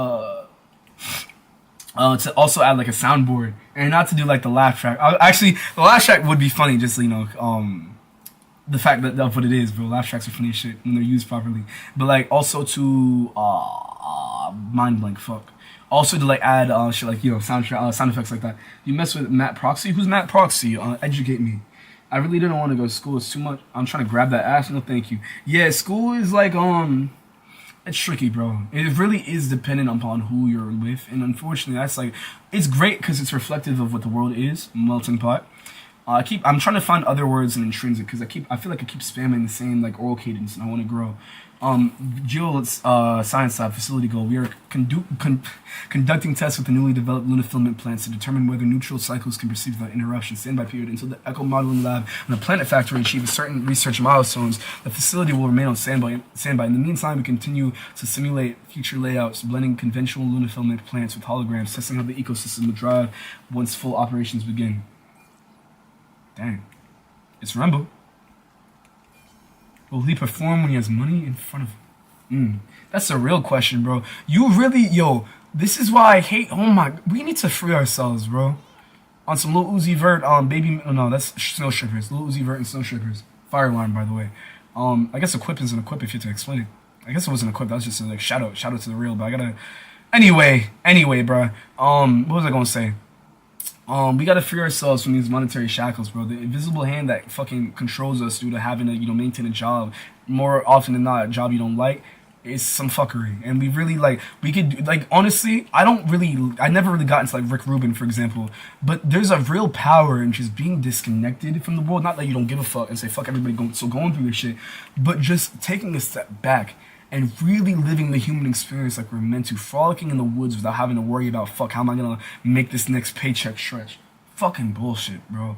to also add like a soundboard and not to do like the laugh track. Actually, the laugh track would be funny, just the fact that that's what it is, bro. Laugh tracks are funny as shit when they're used properly. But like also to mind blank, fuck. Also to like add shit like sound effects like that. You mess with Matt Proxy. Who's Matt Proxy? Educate me. I really didn't want to go to school. It's too much. I'm trying to grab that ass. No, thank you. Yeah, school is like it's tricky, bro. It really is dependent upon who you're with, and unfortunately, that's like it's great because it's reflective of what the world is, melting pot. I'm trying to find other words in intrinsic because I feel like I keep spamming the same like oral cadence, and I want to grow. Geo Science Lab facility goal. We are conducting tests with the newly developed lunar filament plants to determine whether neutral cycles can proceed without interruption. Standby period until the Echo Modeling Lab and the Planet Factory achieve certain research milestones. The facility will remain on standby. In the meantime, we continue to simulate future layouts, blending conventional lunar filament plants with holograms, testing how the ecosystem will drive once full operations begin. Dang, it's Rumbo. Will he perform when he has money in front of him? That's a real question, bro. You really, this is why I hate, we need to free ourselves, bro. On some Lil Uzi Vert, that's Snow Strippers. Lil Uzi Vert and Snow Strippers. Fire alarm, by the way. I guess equip is an equip if you have to explain it. I guess it wasn't equip, that was just a like shout out to the real, but I gotta, anyway, bro. What was I gonna say? We gotta free ourselves from these monetary shackles, bro. The invisible hand that fucking controls us due to having to, maintain a job, more often than not, a job you don't like, is some fuckery. And we really, we could, honestly, I never really got into, Rick Rubin, for example, but there's a real power in just being disconnected from the world. Not that you don't give a fuck and say, fuck everybody going through this shit, but just taking a step back and really living the human experience like we're meant to, frolicking in the woods without having to worry about, fuck, how am I gonna make this next paycheck stretch? Fucking bullshit, bro.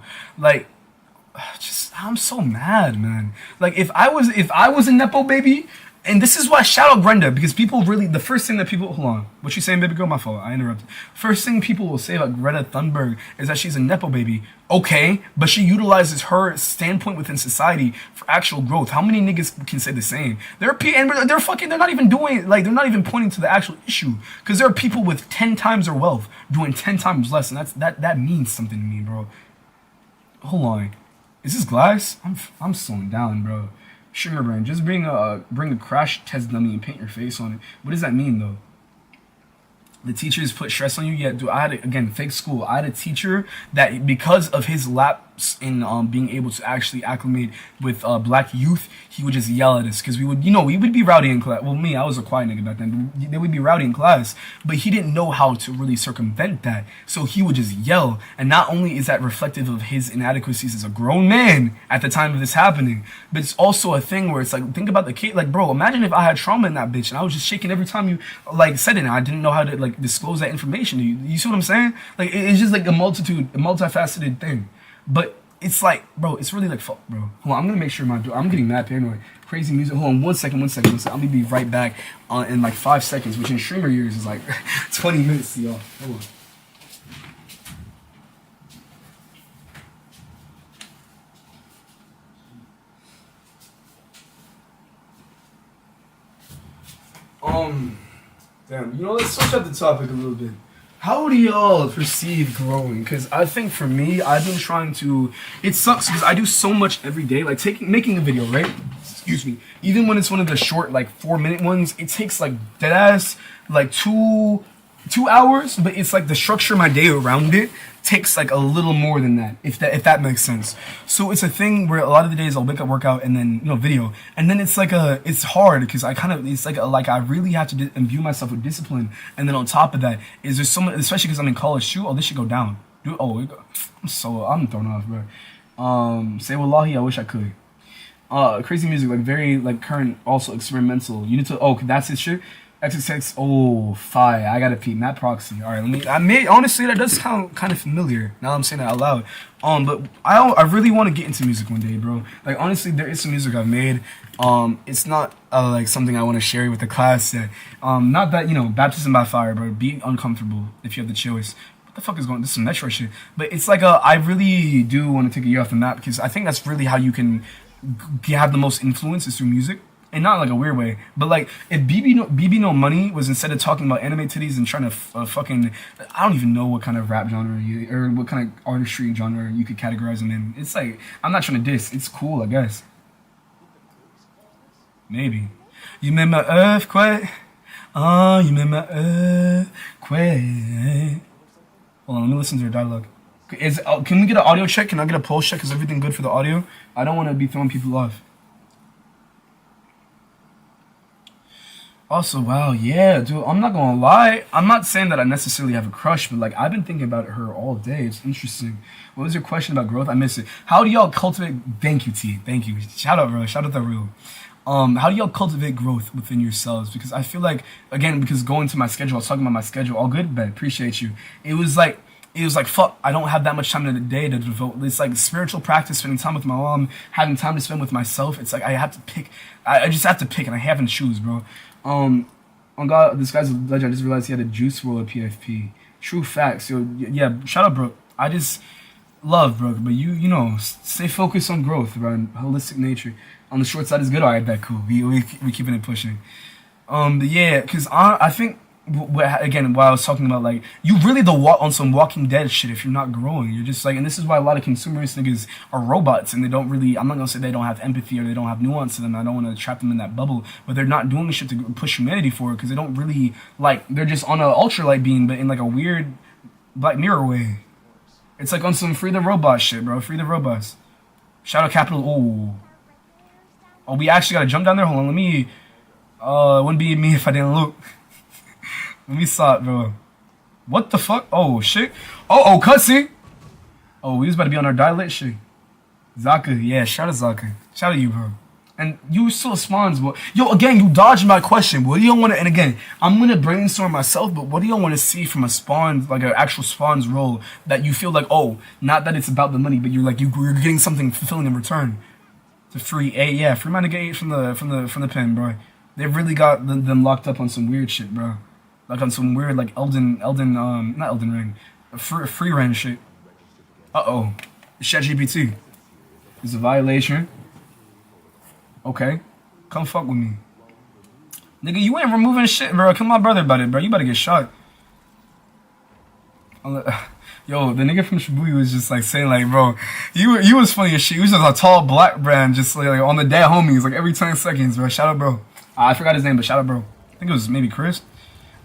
I'm so mad, man. If I was a Nepo baby, and this is why shout out Brenda, because people really, the first thing that people, hold on, what you saying, baby girl? My fault, I interrupted. First thing people will say about Greta Thunberg is that she's a Nepo baby. Okay, but she utilizes her standpoint within society for actual growth. How many niggas can say the same? They're not even doing, they're not even pointing to the actual issue. Because there are people with 10 times their wealth doing 10 times less, and that means something to me, bro. Hold on. Is this glass? I'm slowing down, bro. Sugar brand, just bring a crash test dummy and paint your face on it. What does that mean though? The teachers put stress on you? Yeah, dude, again, fake school. I had a teacher that because of his lapse in being able to actually acclimate with black youth, he would just yell at us because we would be rowdy in class. Well, me, I was a quiet nigga back then, but they would be rowdy in class, but he didn't know how to really circumvent that, so he would just yell. And not only is that reflective of his inadequacies as a grown man at the time of this happening, but it's also a thing where it's think about the kid, bro, imagine if I had trauma in that bitch and I was just shaking every time you said it and I didn't know how to disclose that information to you. You see what I'm saying? It's just a multifaceted thing. But it's bro, it's really fuck, bro. Hold on, I'm gonna make sure I'm getting mad paranoid. Crazy music. Hold on, one second. I'm gonna be right back in 5 seconds, which in streamer years is 20 minutes to y'all. Hold on. Damn, let's switch up the topic a little bit. How do y'all perceive growing? Because I think for me, I've been trying to... It sucks because I do so much every day. Making a video, right? Excuse me. Even when it's one of the short, 4-minute ones, it takes, deadass, 2 hours. But it's, the structure of my day around it takes, a little more than that, if that makes sense. So it's a thing where a lot of the days I'll wake up, work out, and then, video. And then it's it's hard because I I really have to imbue myself with discipline. And then on top of that, is there so much, especially because I'm in college too, this should go down. Dude, I'm thrown off, bro. Say wallahi, I wish I could. Crazy music, very, current, also experimental. You need to, that's his shit? XXX, fire. I gotta pee. Matt Proxy. Alright, honestly, that does sound kind of familiar now I'm saying that out loud. But I really want to get into music one day, bro. Honestly, there is some music I've made. It's not, something I want to share with the class yet. Not that, baptism by fire, bro. Be uncomfortable if you have the choice. What the fuck is going on? This is some Metro shit. But it's I really do want to take a year off the map because I think that's really how you can have the most influence is through music. And not like a weird way, but like if BB No Money was instead of talking about anime titties and trying to fucking, I don't even know what kind of rap genre or what kind of artistry genre you could categorize him in. It's like, I'm not trying to diss. It's cool, I guess. Maybe. You made my earthquake. Oh, you made my earthquake. Hold on, let me listen to your dialogue. Can we get an audio check? Can I get a pulse check? Is everything good for the audio? I don't want to be throwing people off. Also, wow, yeah, dude, I'm not gonna lie. I'm not saying that I necessarily have a crush, but like I've been thinking about her all day. It's interesting. What was your question about growth? I missed it. How do y'all cultivate? Thank you, T. Thank you. Shout out, bro. Shout out the real. How do y'all cultivate growth within yourselves? Because I feel like, again, because going to my schedule, I was talking about my schedule. All good, Ben. Appreciate you. It was like, fuck, I don't have that much time in the day to devote. It's like spiritual practice, spending time with my mom, having time to spend with myself. It's like I have to pick. I just have to pick, and I haven't choose, bro. On God, this guy's a legend. I just realized he had a juice roll at PFP. True facts, yo. Yeah, shout out, bro. I just love, bro. But you know, stay focused on growth, bro, and holistic nature. On the short side is good. All right, that cool. We keeping it pushing. But yeah, cause I think again, while I was talking about like you really on some Walking Dead shit. If you're not growing, you're just like, and this is why a lot of consumerist niggas are robots, and they don't really. I'm not gonna say they don't have empathy or they don't have nuance to them. I don't want to trap them in that bubble, but they're not doing the shit to push humanity forward because they don't really like. They're just on a ultralight beam, but in like a weird Black Mirror way. It's like on some free the robot shit, bro. Free the robots. Shout out Capital. Oh, we actually gotta jump down there. Hold on, let me. It wouldn't be me if I didn't look. Let me saw it, bro. What the fuck? Oh, shit. Oh, cutscene. Oh, we was about to be on our dialect shit. Zaka, yeah, shout out Zaka. Shout out you, bro. And you still spawns, but yo, again, you dodged my question. What do you want to? And again, I'm gonna brainstorm myself. But what do you want to see from a spawn, like an actual spawn's role, that you feel like, oh, not that it's about the money, but you're like you're getting something fulfilling in return. To free my nigga 8 from the pen, bro. They've really got them locked up on some weird shit, bro. Like on some weird like not Elden Ring, free range shit. ChatGPT is a violation. Okay, come fuck with me, nigga. You ain't removing shit, bro. Kill my brother about it, bro. You about to get shot. Yo, the nigga from Shibuya was just like saying like, bro, you was funny as shit. He was just a tall black brand, just like on the dead homies, like every 10 seconds, bro. Shout out, bro. I forgot his name, but shout out, bro. I think it was maybe Chris.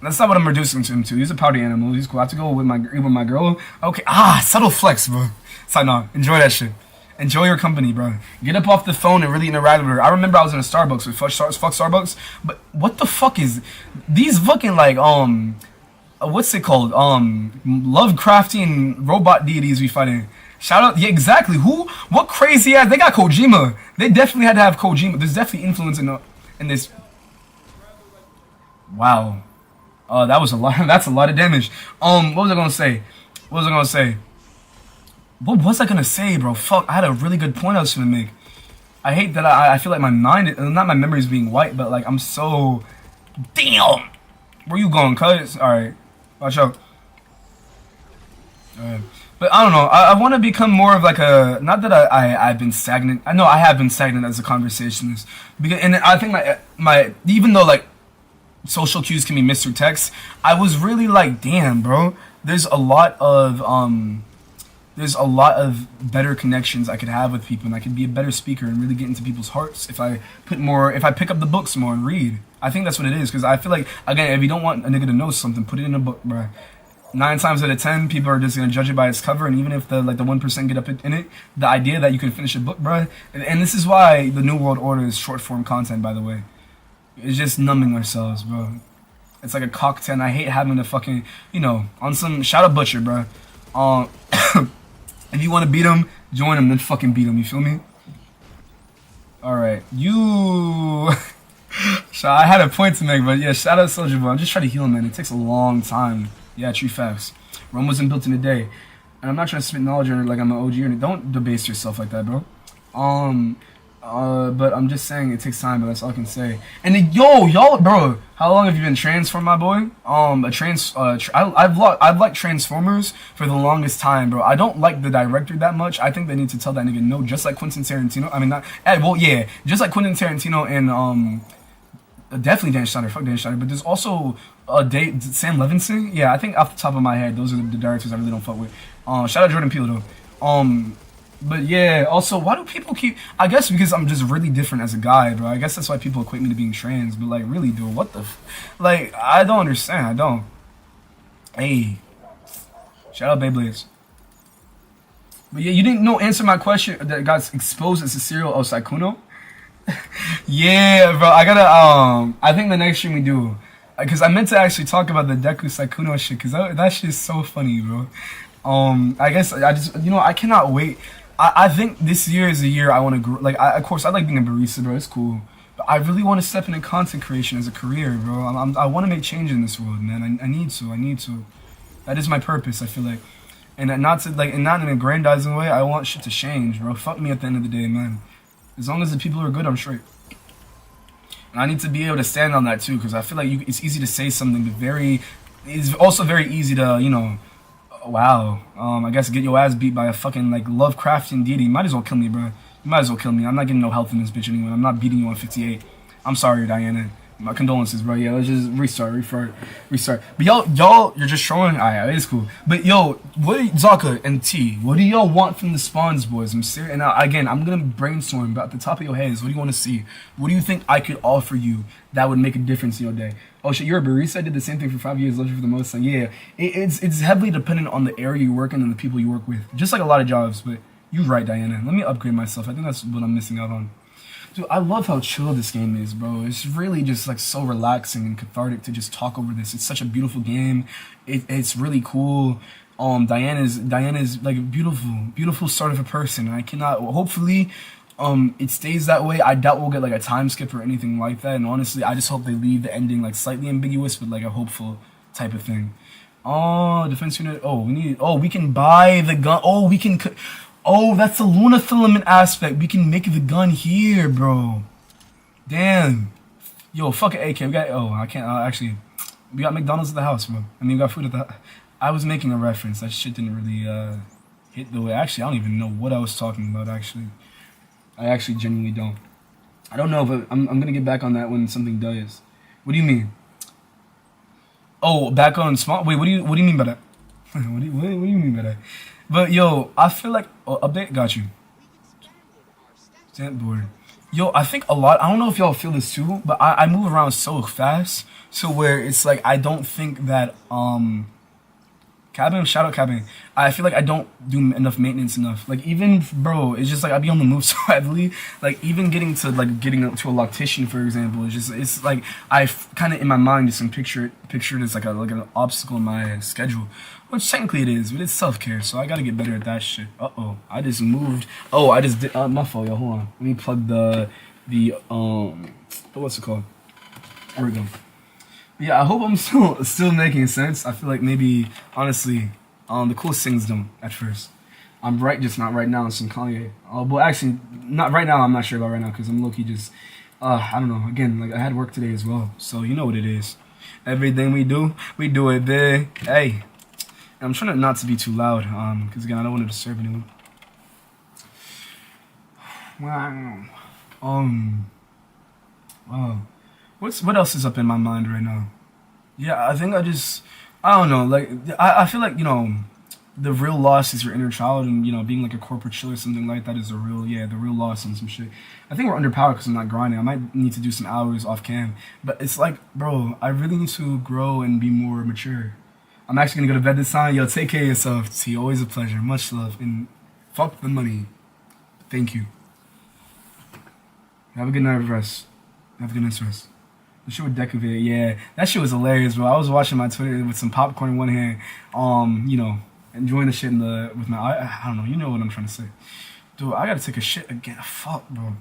That's not what I'm reducing him to. He's a party animal. He's cool. I have to go with my girl. Okay. Subtle flex, bro. So no, enjoy that shit. Enjoy your company, bro. Get up off the phone and really interact with her. I remember I was in a Starbucks with fuck Starbucks, but what the fuck is these fucking like what's it called? Lovecraftian robot deities we fighting. Shout out, yeah, exactly. What crazy ass? They got Kojima. They definitely had to have Kojima. There's definitely influence in this. Wow. That was a lot. That's a lot of damage. What was I gonna say? What was I gonna say, bro? Fuck, I had a really good point I was gonna make. I hate that I feel like my mind, not my memory is being wiped, but like I'm so. Damn. Where you going, cuz? All right. Watch out. But I don't know. I want to become more of like a. Not that I've been stagnant. I know I have been stagnant as a conversationalist. And I think my even though like social cues can be missed through text, I was really like, damn, bro. There's a lot of better connections I could have with people, and I could be a better speaker and really get into people's hearts if I pick up the books more and read. I think that's what it is, because I feel like, again, if you don't want a nigga to know something, put it in a book, bro. 9 times out of 10, people are just gonna judge it by its cover, and even if the 1% get up in it, the idea that you can finish a book, bro. And this is why the New World Order is short form content, by the way. It's just numbing ourselves, bro. It's like a cocktail, and I hate having to fucking, on some shout out Butcher, bro. If you want to beat him, join him, then fucking beat him. You feel me? All right, I had a point to make, but yeah, shout out Soldier Boy. I'm just trying to heal him, man. It takes a long time. Yeah, true facts. Rome wasn't built in a day, and I'm not trying to spit knowledge or like I'm an OG or anything. Don't debase yourself like that, bro. But I'm just saying it takes time, but that's all I can say. And then, y'all, bro, how long have you been Transformed, my boy? I've liked Transformers for the longest time, bro. I don't like the director that much. I think they need to tell that nigga no, just like Quentin Tarantino. I mean, not, well, yeah, just like Quentin Tarantino and, definitely Dan Schneider, fuck Dan Schneider, but there's also, Sam Levinson? Yeah, I think off the top of my head, those are the directors I really don't fuck with. Shout out Jordan Peele, though. But yeah, also, why do people keep... I guess because I'm just really different as a guy, bro. I guess that's why people equate me to being trans. But, like, really, dude, what the... Like, I don't understand. I don't. Hey. Shout out Beyblades. But yeah, you didn't answer my question that got exposed as a serial of Saikuno? Yeah, bro. I gotta... I think the next stream we do... Because I meant to actually talk about the Deku Saikuno shit. Because that shit is so funny, bro. I guess I just... You know, I cannot wait... I think this year is the year I want to grow. Like, of course, I like being a barista, bro. It's cool. But I really want to step into content creation as a career, bro. I want to make change in this world, man. I need to. That is my purpose, I feel like. And not in an aggrandizing way. I want shit to change, bro. Fuck me at the end of the day, man. As long as the people are good, I'm straight. And I need to be able to stand on that, too. Because I feel like it's easy to say something, but it's also very easy to, you know... Wow. I guess get your ass beat by a fucking, like, Lovecraftian deity. You might as well kill me, bro. You might as well kill me. I'm not getting no health in this bitch anyway. I'm not beating you on 58. I'm sorry, Diana. My condolences, bro. Yeah, let's just restart. But y'all, you're just showing. Alright, it's cool. But yo, Zaka and T, what do y'all want from the Spawns, boys? I'm serious. And again, I'm gonna brainstorm about the top of your heads. What do you want to see? What do you think I could offer you that would make a difference in your day? Oh shit, you're a barista. I did the same thing for 5 years. Love you for the most. Like, yeah, it's heavily dependent on the area you work in and the people you work with. Just like a lot of jobs. But you're right, Diana. Let me upgrade myself. I think that's what I'm missing out on. Dude, I love how chill this game is, bro. It's really just like so relaxing and cathartic to just talk over this. It's such a beautiful game. It's really cool. Diana's like a beautiful sort of a person. And I cannot. Hopefully, it stays that way. I doubt we'll get like a time skip or anything like that. And honestly, I just hope they leave the ending like slightly ambiguous, but like a hopeful type of thing. Oh, defense unit. Oh, we can buy the gun. Oh, we can. Oh, that's the Luna Filament aspect. We can make the gun here, bro. Damn. Yo, fuck it, AK. We got... Oh, I can't... actually, we got McDonald's at the house, bro. I mean, we got food at the... I was making a reference. That shit didn't really hit the way... Actually, I don't even know what I was talking about, actually. I actually genuinely don't. I don't know, but I'm going to get back on that when something does. What do you mean? Oh, back on small... Wait, what do you mean by that? what do you mean by that? But yo, I feel like update got you. Stamp board. Yo, I think a lot. I don't know if y'all feel this too, but I move around so fast, so where it's like I don't think that cabin, shout out cabin. I feel like I don't do enough maintenance enough. Like even bro, it's just like I be on the move so heavily. Like even getting to a loctician, for example, it's like I kind of in my mind just picture it as like an obstacle in my schedule. Which technically it is, but it's self-care, so I gotta get better at that shit. Uh-oh, I just moved. Oh, I just did, my fault, yo, hold on. Let me plug the what's it called? There we go. But yeah, I hope I'm still making sense. I feel like maybe, honestly, the coolest things don't at first. I'm right, just not right now, some Kanye. Well, actually, not right now, I'm not sure about right now, because I'm low-key just, I don't know, again, like, I had work today as well, so you know what it is. Everything we do it big, hey. I'm trying not to be too loud, because again, I don't want to disturb anyone. Wow. Wow. What else is up in my mind right now? Yeah, I think I don't know, like, I feel like, you know, the real loss is your inner child, and, you know, being like a corporate chill or something like that is the real loss and some shit. I think we're underpowered because I'm not grinding. I might need to do some hours off cam, but it's like, bro, I really need to grow and be more mature. I'm actually gonna go to bed this time. Yo, take care of yourself. T, always a pleasure. Much love. And fuck the money. Thank you. Have a good night of rest. Have a good night's rest. The shit with Deku video, yeah. That shit was hilarious, bro. I was watching my Twitter with some popcorn in one hand. You know, enjoying the shit with my I don't know, you know what I'm trying to say. Dude, I gotta take a shit again. Fuck, bro.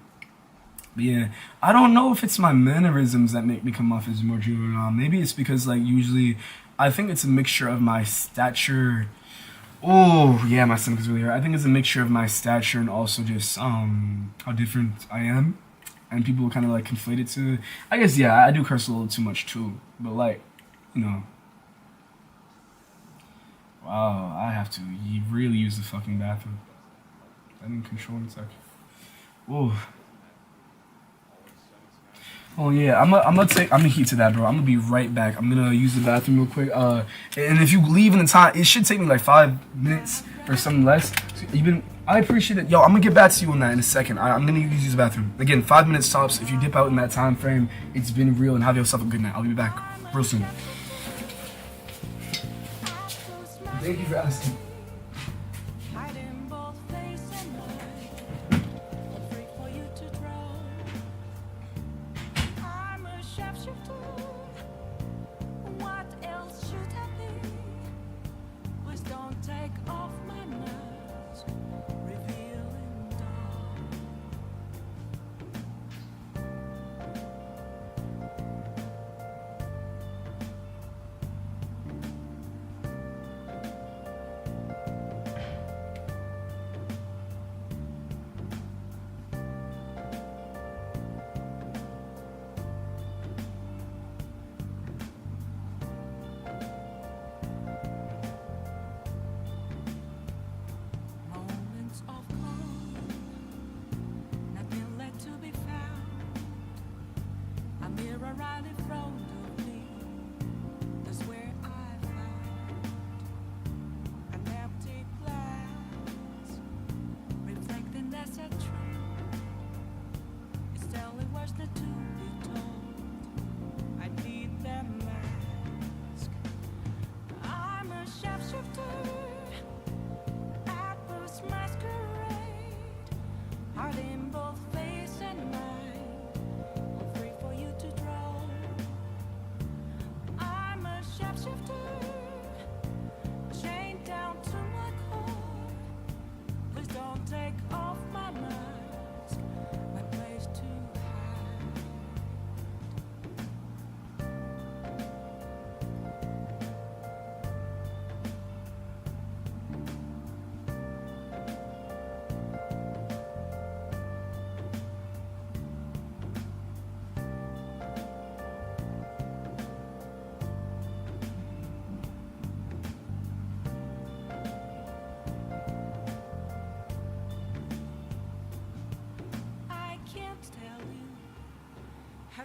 But yeah, I don't know if it's my mannerisms that make me come off as more juvenile. Maybe it's because, like, usually I think it's a mixture of my stature, Oh yeah, my stomach is really hurt. I think it's a mixture of my stature and also just how different I am, and people kind of like conflate it to. I guess yeah, I do curse a little too much too, but like, you know. Wow, I have to really use the fucking bathroom. I didn't control in a sec. Whoa. Oh yeah, I'm gonna heat to that, bro. I'm gonna be right back. I'm gonna use the bathroom real quick. And if you leave in the time, it should take me like 5 minutes or something less. I appreciate it. Yo, I'm gonna get back to you on that in a second. I'm gonna use the bathroom. Again, 5 minutes tops. If you dip out in that time frame, it's been real, and have yourself a good night. I'll be back real soon. Thank you for asking.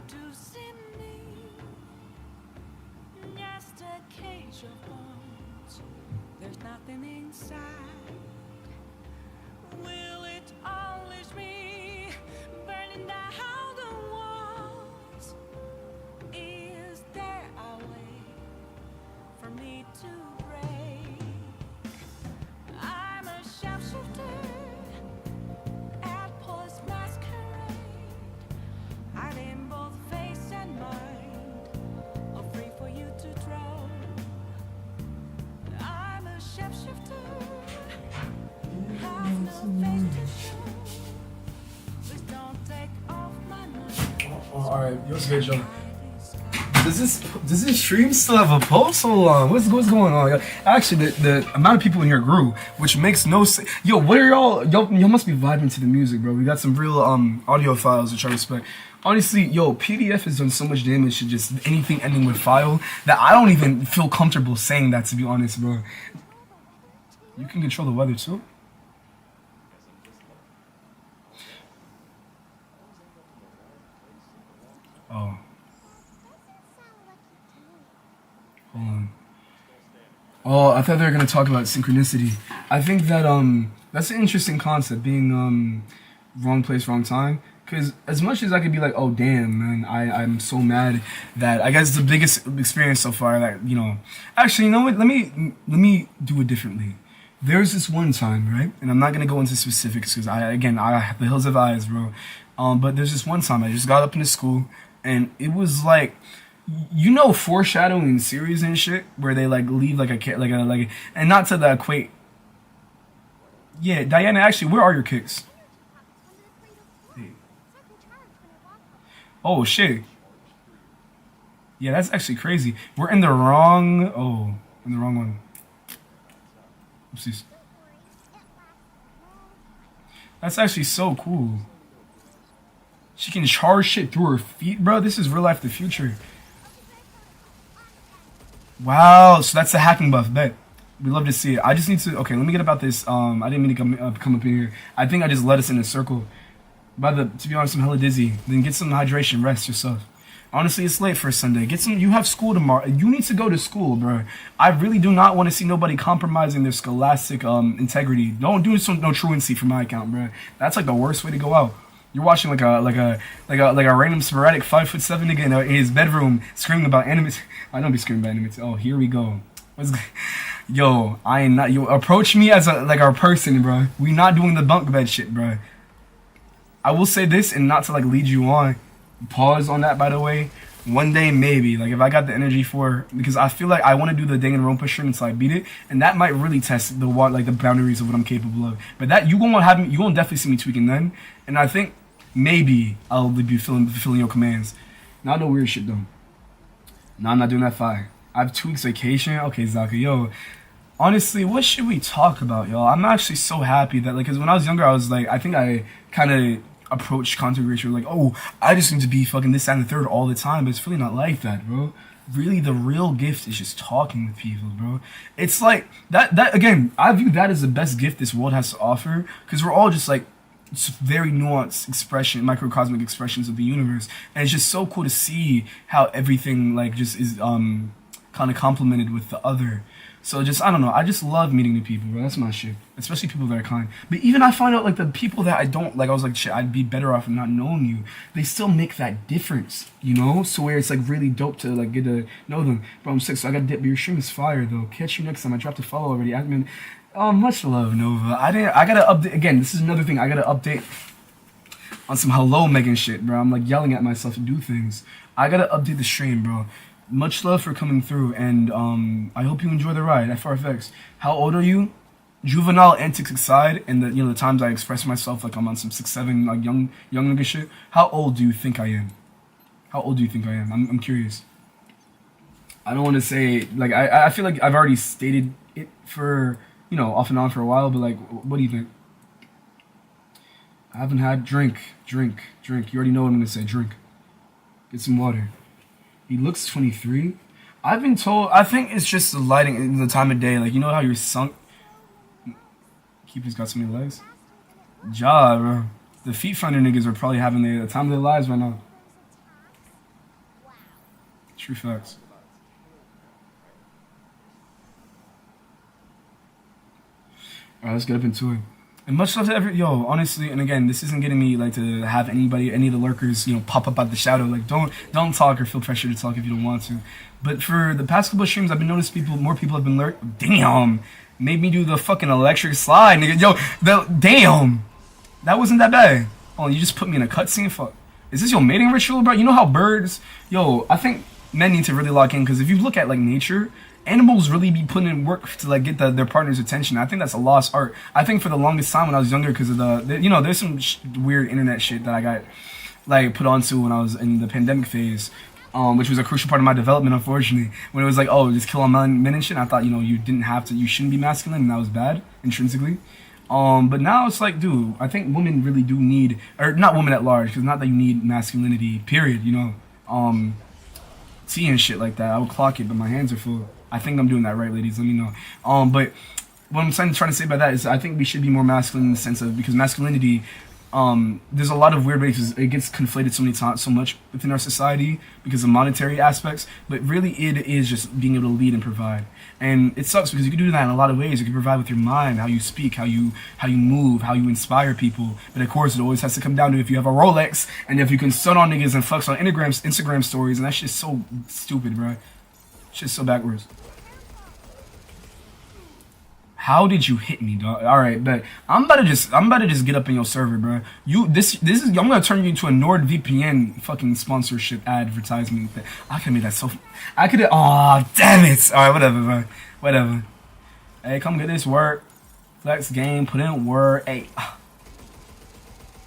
To see me, just a cage of bones. There's nothing inside. Will it unleash me, burning down the walls? Is there a way for me to break? I'm a sharpshooter at Police Masquerade. Hiding both face and mind, all free for you to draw. I'm a shapeshifter, have no face to show. Please don't take off my mind. Alright, what's good, Joe? Does this stream still have a pulse? Hold on, what's going on? Actually, the amount of people in here grew, which makes no sense. Yo, what are y'all must be vibing to the music, bro. We got some real audio files, which I respect. Honestly, yo, PDF has done so much damage to just anything ending with file that I don't even feel comfortable saying that, to be honest, bro. You can control the weather too? Oh. Hold on. Oh, I thought they were gonna talk about synchronicity. I think that that's an interesting concept, being wrong place, wrong time. Because as much as I could be like, oh damn, man, I'm so mad that I guess the biggest experience so far that, you know, actually, you know what? Let me do it differently. There's this one time, right? And I'm not gonna go into specifics because I have the hills of eyes, bro. But there's this one time I just got up into school and it was like, you know, foreshadowing series and shit where they like leave like a and not to the equate. Yeah, Diana, actually, where are your kicks? Oh shit. Yeah, that's actually crazy. We're in the wrong one. Oopsies. That's actually so cool. She can charge shit through her feet, bro. This is real life the future. Wow, so that's the hacking buff. Bet. We love to see it. I just need to. Okay, let me get about this. I didn't mean to come up in here. I think I just led us in a circle. To be honest, I'm hella dizzy. Then get some hydration. Rest yourself. Honestly, it's late for a Sunday. Get some. You have school tomorrow. You need to go to school, bro. I really do not want to see nobody compromising their scholastic integrity. Don't do no truancy for my account, bro. That's like the worst way to go out. You're watching like a random sporadic 5'7" nigga in his bedroom screaming about anime. I don't be screaming about anime. Oh, here we go. Yo, I ain't not. You approach me as a person, bro. We not doing the bunk bed shit, bro. I will say this, and not to like lead you on. Pause on that, by the way. One day, maybe, like if I got the energy for, because I feel like I want to do the Danganronpa stream until I beat it, and that might really test the boundaries of what I'm capable of. But that you gonna definitely see me tweaking then, and I think maybe I'll be fulfilling your commands. Not no weird shit though. No, I'm not doing that fire. I have 2 weeks vacation. Okay, Zaka, yo. Honestly, what should we talk about, y'all? I'm actually so happy that, like, because when I was younger, I was like, I think I kind of approached content creation like, oh, I just need to be fucking this, that, and the third all the time, but it's really not like that, bro. Really, the real gift is just talking with people, bro. It's like, that again, I view that as the best gift this world has to offer, because we're all just like, it's very nuanced microcosmic expressions of the universe, and it's just so cool to see how everything, like, just is, kind of complemented with the other. So just, I don't know, I just love meeting new people, bro. That's my shit. Especially people that are kind. But even I find out, like, the people that I don't, like, I was like, shit, I'd be better off not knowing you. They still make that difference, you know? So where it's, like, really dope to, like, get to know them. Bro, I'm sick, so I gotta dip. But your stream is fire, though. Catch you next time. I dropped a follow already. I mean, oh, much love, Nova. I gotta update, again, this is another thing. I gotta update on some hello Megan shit, bro. I'm, like, yelling at myself to do things. I gotta update the stream, bro. Much love for coming through, and I hope you enjoy the ride at frfx. How old are you? Juvenile antics aside, and the times I express myself like I'm on some 6'7", like young nigga shit. How old do you think I am? How old do you think I am? I'm curious. I don't want to say, like, I feel like I've already stated it for, off and on for a while, but like, what do you think? I haven't had drink. You already know what I'm gonna say. Drink. Get some water. He looks 23. I've been told, I think it's just the lighting and the time of day. Like, you know how you're sunk? Keeper's got so many legs. Ja, bro. The feet finder niggas are probably having the time of their lives right now. True facts. Alright, let's get up into it. And much love to honestly, and again, this isn't getting me like to have any of the lurkers, pop up out the shadow. Like, don't talk or feel pressure to talk if you don't want to. But for the past couple of streams, I've been noticing more people have been damn, made me do the fucking electric slide, nigga. Yo, damn, that wasn't that bad. Oh, you just put me in a cutscene. Fuck, is this your mating ritual, bro? You know how birds? Yo, I think men need to really lock in, because if you look at like nature, animals really be putting in work to like get their partner's attention. I think that's a lost art. I think for the longest time when I was younger, because of there's some weird internet shit that I got like put onto when I was in the pandemic phase, which was a crucial part of my development, unfortunately. When it was like, oh, just kill all men and shit. I thought you didn't have to, you shouldn't be masculine, and that was bad intrinsically. But now it's like, dude, I think women really do need, or not women at large, because not that you need masculinity, period. Tea and shit like that. I would clock it, but my hands are full. I think I'm doing that right, ladies. Let me know. But what I'm trying to say by that is I think we should be more masculine in the sense of, because masculinity, there's a lot of weird ways. It gets conflated so many times, so much within our society because of monetary aspects. But really, it is just being able to lead and provide. And it sucks because you can do that in a lot of ways. You can provide with your mind, how you speak, how you move, how you inspire people. But of course, it always has to come down to if you have a Rolex and if you can stun on niggas and flex on Instagram stories. And that shit's so stupid, bro. Shit's so backwards. How did you hit me, dog? All right, but I'm about to just get up in your server, bro. I'm gonna turn you into a NordVPN fucking sponsorship advertisement. I could have made that so. I could have. Oh, damn it! All right, whatever, bro. Whatever. Hey, come get this work. Flex game, put in work. Hey.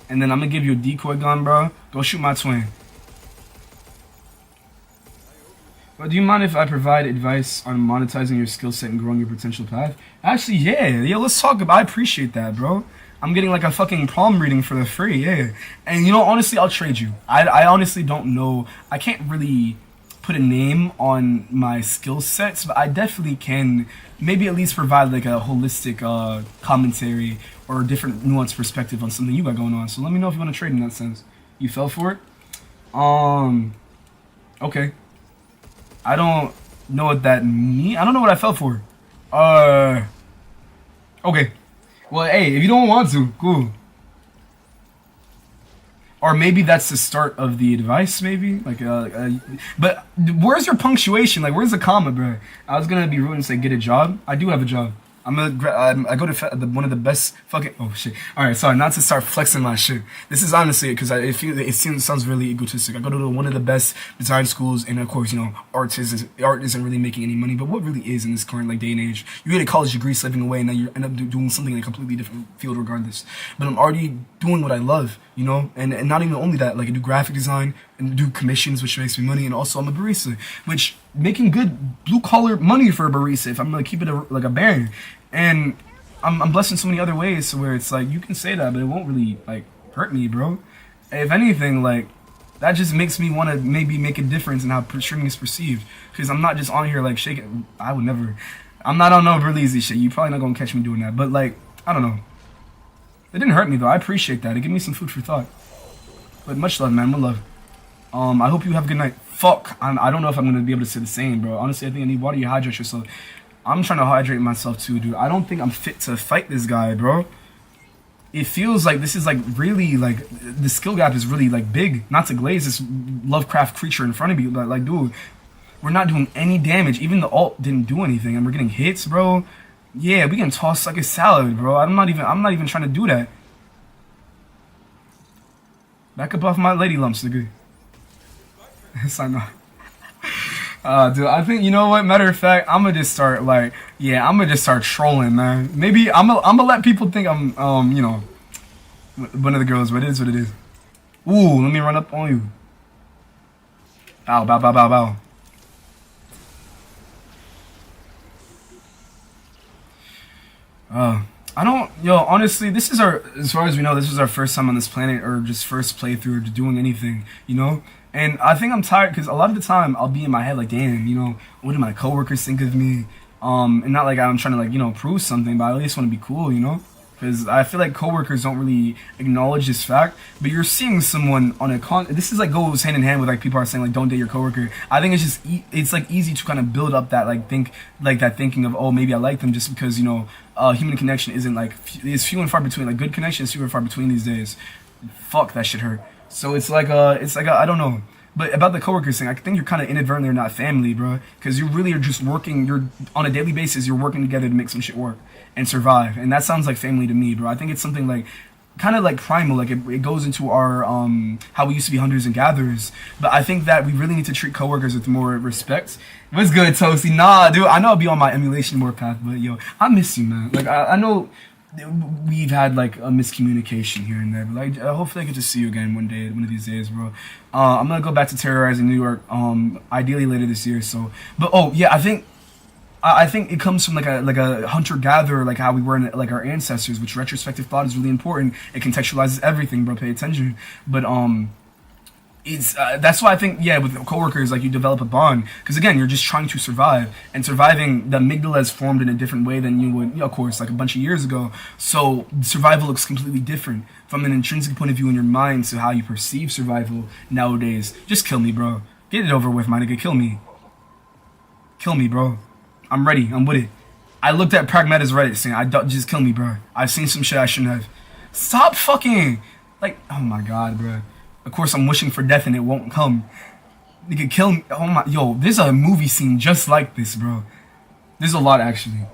And then I'm gonna give you a decoy gun, bro. Go shoot my twin. But do you mind if I provide advice on monetizing your skill set and growing your potential path? Actually, yeah, let's talk about. I appreciate that, bro. I'm getting like a fucking palm reading for the free, yeah. And you know, honestly, I'll trade you. I honestly don't know. I can't really put a name on my skill sets, but I definitely can maybe at least provide like a holistic commentary or a different nuanced perspective on something you got going on. So let me know if you want to trade in that sense. You fell for it? Okay. I don't know what that means. I don't know what I fell for. Okay. Well, hey, if you don't want to, cool. Or maybe that's the start of the advice, maybe? Like, but where's your punctuation? Like, where's the comma, bro? I was gonna be rude and say, get a job. I do have a job. I go to one of the best fucking. Oh shit! All right, sorry, not to start flexing my shit. This is honestly because it sounds really egotistic. I go to one of the best design schools, and of course, you know, art isn't really making any money. But what really is in this current like day and age? You get a college degree, slaving away, and then you end up doing something in a completely different field, regardless. But I'm already doing what I love, you know, and not even only that. Like I do graphic design and do commissions, which makes me money, and also I'm a barista, which making good blue collar money for a barista. If I'm gonna keep it like a bang. And I'm blessed in so many other ways where it's like you can say that, but it won't really like hurt me, bro. If anything, like that just makes me want to maybe make a difference in how streaming is perceived. Because I'm not just on here like shaking. I would never. I'm not on no really easy shit. You probably not gonna catch me doing that. But like I don't know. It didn't hurt me though. I appreciate that. It gave me some food for thought. But much love, man. Much love. I hope you have a good night. Fuck. I don't know if I'm gonna be able to say the same, bro. Honestly, I think I need water. You hydrate yourself. I'm trying to hydrate myself too, dude. I don't think I'm fit to fight this guy, bro. It feels like this is like really like the skill gap is really like big. Not to glaze this Lovecraft creature in front of you, but like, dude, we're not doing any damage. Even the ult didn't do anything, and we're getting hits, bro. Yeah, we can toss like a salad, bro. I'm not even trying to do that. Back up off my lady lumps, nigga. Sign off. Dude, I think, you know what, matter of fact, I'm gonna just start, like, yeah, I'm gonna just start trolling, man. Maybe I'm gonna let people think I'm, you know, one of the girls, but it is what it is. Ooh, let me run up on you. Bow, bow, bow, bow, bow. I don't, yo, honestly, this is our, as far as we know, this is our first time on this planet, or just first playthrough, or doing anything, you know? And I think I'm tired, because a lot of the time, I'll be in my head like, damn, you know, what do my coworkers think of me? And not like I'm trying to, like, you know, prove something, but I at least want to be cool, you know? Because I feel like coworkers don't really acknowledge this fact, but you're seeing someone on a this is like goes hand in hand with like people are saying like don't date your coworker. I think it's just it's like easy to kind of build up that that thinking of, oh, maybe I like them, just because, you know, human connection isn't like, it's few and far between. Like good connection is few and far between these days. Fuck, that shit hurt. So it's like I don't know. But about the coworkers thing, I think you're kind of inadvertently not family, bro. Because you really are just working. You're on a daily basis. You're working together to make some shit work and survive. And that sounds like family to me, bro. I think it's something like, kind of like primal. Like it goes into our how we used to be hunters and gatherers. But I think that we really need to treat coworkers with more respect. What's good, Toasty? Nah, dude. I know I'll be on my emulation warpath, but yo, I miss you, man. Like I know we've had like a miscommunication here and there, but like hopefully I get to see you again one of these days, bro. I'm gonna go back to terrorizing New York, ideally later this year. So, but oh yeah, I think it comes from like a hunter gatherer, like how we were in like our ancestors, which retrospective thought is really important. It contextualizes everything, bro. Pay attention. But it's that's why I think, yeah, with coworkers, like you develop a bond, because again, you're just trying to survive, and surviving, the amygdala is formed in a different way than you would, you know, of course, like a bunch of years ago. So survival looks completely different from an intrinsic point of view in your mind to how you perceive survival nowadays. Just kill me, bro. Get it over with, my nigga. Kill me. Kill me, bro. I'm ready. I'm with it. I looked at Pragmata's Reddit saying, just kill me, bro. I've seen some shit I shouldn't have. Stop fucking, like, oh my god, bro. Of course, I'm wishing for death and it won't come. Nigga, kill me. Oh my, yo, there's a movie scene just like this, bro. There's a lot, actually.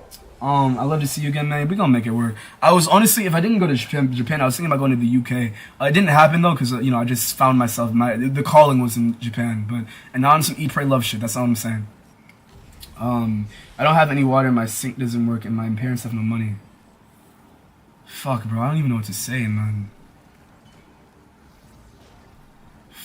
I'd love to see you again, man. We're gonna make it work. I was, honestly, if I didn't go to Japan, I was thinking about going to the UK. It didn't happen, though, because, you know, I just found myself, the calling was in Japan. But, and now on some eat, pray, love shit. That's all I'm saying. I don't have any water, my sink doesn't work, and my parents have no money. Fuck, bro, I don't even know what to say, man.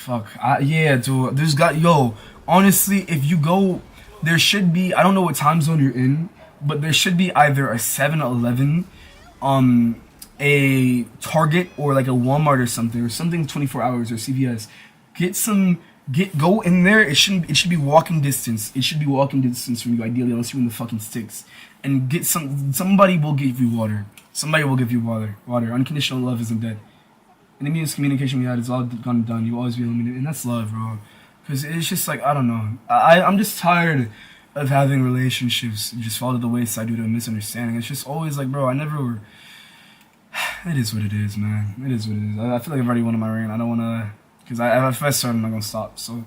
Fuck. Yeah, dude. There's got yo. Honestly, if you go, there should be. I don't know what time zone you're in, but there should be either a 7-Eleven, a Target, or like a Walmart or something 24 hours or CVS. Go in there. It should be walking distance. It should be walking distance from you, ideally, unless you're in the fucking sticks. And get somebody will give you water. Somebody will give you water. Unconditional love isn't dead. And the miscommunication we had is all gone and done. You always be eliminated, and that's love, bro. Because it's just like, I don't know. I'm just tired of having relationships just fall to the wayside due to a misunderstanding. It's just always like, bro, I never. It is what it is, man. It is what it is. I feel like I've already won my ring. I don't want to, because if I start, I'm not gonna stop. So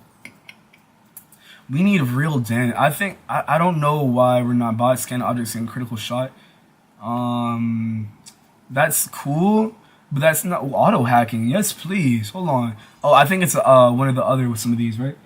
we need a real Dan. I think I don't know why we're not bot scan objects in critical shot. That's cool. But that's not auto hacking. Yes, please. Hold on. Oh, I think it's one or the other with some of these, right?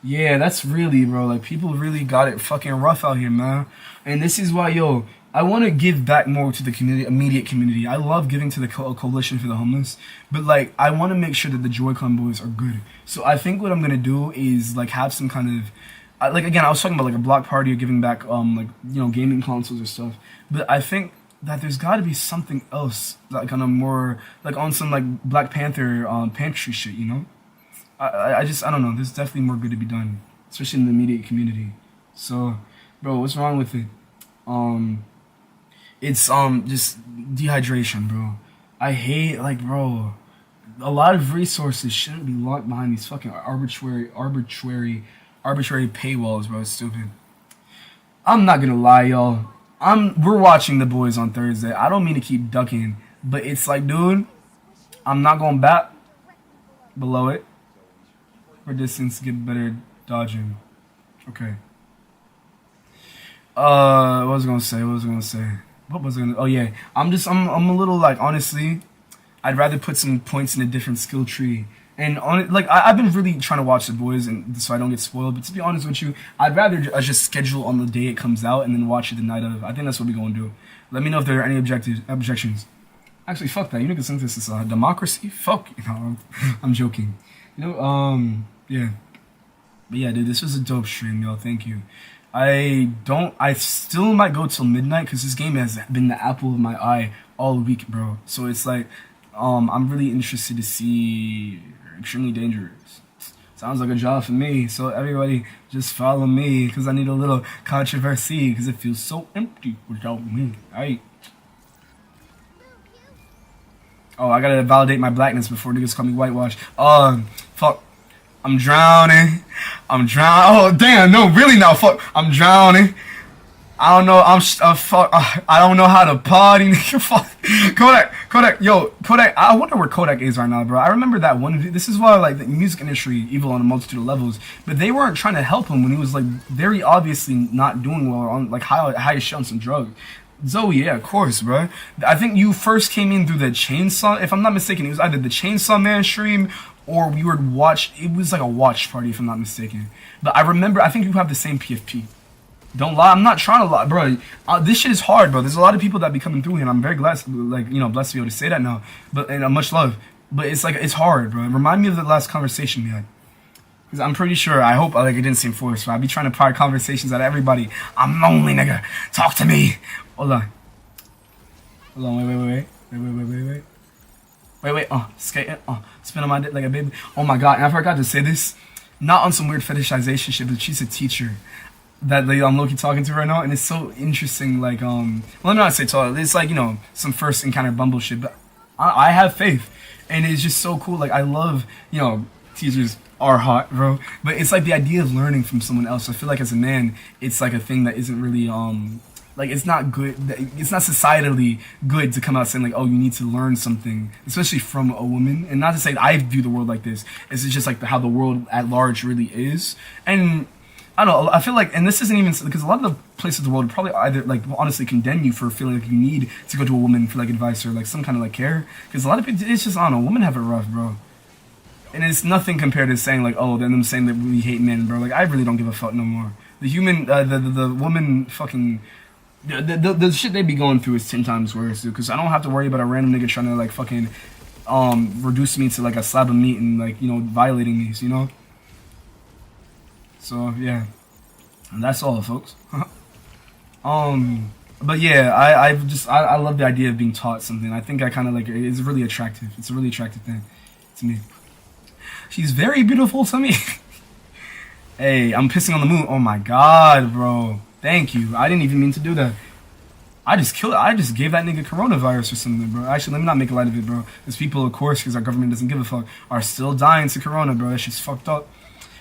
Yeah, that's really, bro. Like, people really got it fucking rough out here, man. And this is why, yo, I want to give back more to the community, immediate community. I love giving to the coalition for the homeless, but like, I want to make sure that the JoyConBoyz are good. So I think what I'm gonna do is like have some kind of, like, again, I was talking about like a block party or giving back, like, you know, gaming consoles or stuff. But I think that there's got to be something else, like on a more, like on some like Black Panther pantry shit, you know? I don't know. There's definitely more good to be done, especially in the immediate community. So, bro, what's wrong with it? It's just dehydration, bro. I hate, like, bro, a lot of resources shouldn't be locked behind these fucking arbitrary paywalls, bro. It's stupid. I'm not gonna lie, y'all. We're watching The Boys on Thursday. I don't mean to keep ducking, but it's like, dude, I'm not going back below it. For distance, get better dodging. Okay. What was I gonna say? Oh yeah, I'm a little, like, honestly, I'd rather put some points in a different skill tree. And on it, like, I've been really trying to watch The Boys, and so I don't get spoiled. But to be honest with you, I'd rather just schedule on the day it comes out and then watch it the night of. I think that's what we're gonna do. Let me know if there are any objections. Actually, fuck that. You niggas think this is a democracy? Fuck. You know, I'm joking. You know, yeah. But yeah, dude, this was a dope stream, yo. Thank you. I still might go till midnight because this game has been the apple of my eye all week, bro. So it's like, I'm really interested to see Extremely Dangerous. Sounds like a job for me. So everybody just follow me because I need a little controversy because it feels so empty without me. Alright. Oh, I gotta validate my blackness before niggas call me whitewash. Fuck. I'm drowning. Oh, damn. No, really now. Fuck. I'm drowning. I don't know. Fuck. I don't know how to party. Fuck. Kodak. Yo, Kodak. I wonder where Kodak is right now, bro. I remember that one. This is why, like, the music industry evil on a multitude of levels. But they weren't trying to help him when he was, like, very obviously not doing well on, like, high shit on some drugs. Zoe, yeah, of course, bro. I think you first came in through the Chainsaw. If I'm not mistaken, it was either the Chainsaw Man stream or we would watch. It was like a watch party, if I'm not mistaken. But I remember. I think you have the same PFP. Don't lie. I'm not trying to lie, bro. This shit is hard, bro. There's a lot of people that be coming through here, and I'm very glad, like, you know, blessed to be able to say that now. But and much love. But it's like it's hard, bro. Remind me of the last conversation we had. Because I'm pretty sure, I hope, like, it didn't seem forced, but I be trying to pry conversations out of everybody. I'm lonely, nigga. Talk to me. Hold on. Wait. Skate. Spin on my dick like a baby. Oh my god, and I forgot to say this. Not on some weird fetishization shit, but she's a teacher that I'm low-key talking to right now, and it's so interesting, like, well, I'm not say tall, it's like, you know, some first encounter Bumble shit, but I have faith, and it's just so cool. Like, I love, you know, teachers are hot, bro, but it's like the idea of learning from someone else. I feel like as a man, it's like a thing that isn't really, like, it's not good, it's not societally good to come out saying, like, oh, you need to learn something, especially from a woman. And not to say that I view the world like this, it's just like how the world at large really is. And I don't know, I feel like, and this isn't even, because a lot of the places in the world would probably either, like, honestly condemn you for feeling like you need to go to a woman for, like, advice or, like, some kind of, like, care. Because a lot of people, it's just, I don't know, women have it rough, bro. And it's nothing compared to saying, like, oh, then them saying that we hate men, bro. Like, I really don't give a fuck no more. The human, the woman fucking, the shit they be going through is 10 times worse, dude. Because I don't have to worry about a random nigga trying to, like, fucking reduce me to like a slab of meat and like, you know, violating me, you know. So yeah, and that's all, folks. But yeah, I love the idea of being taught something. I think I kind of like it. It's really attractive. It's a really attractive thing to me. She's very beautiful to me. Hey, I'm pissing on the moon. Oh my god, bro. Thank you. I didn't even mean to do that. I just gave that nigga coronavirus or something, bro. Actually, let me not make a light of it, bro. There's people, of course, because our government doesn't give a fuck, are still dying to corona, bro. That shit's fucked up.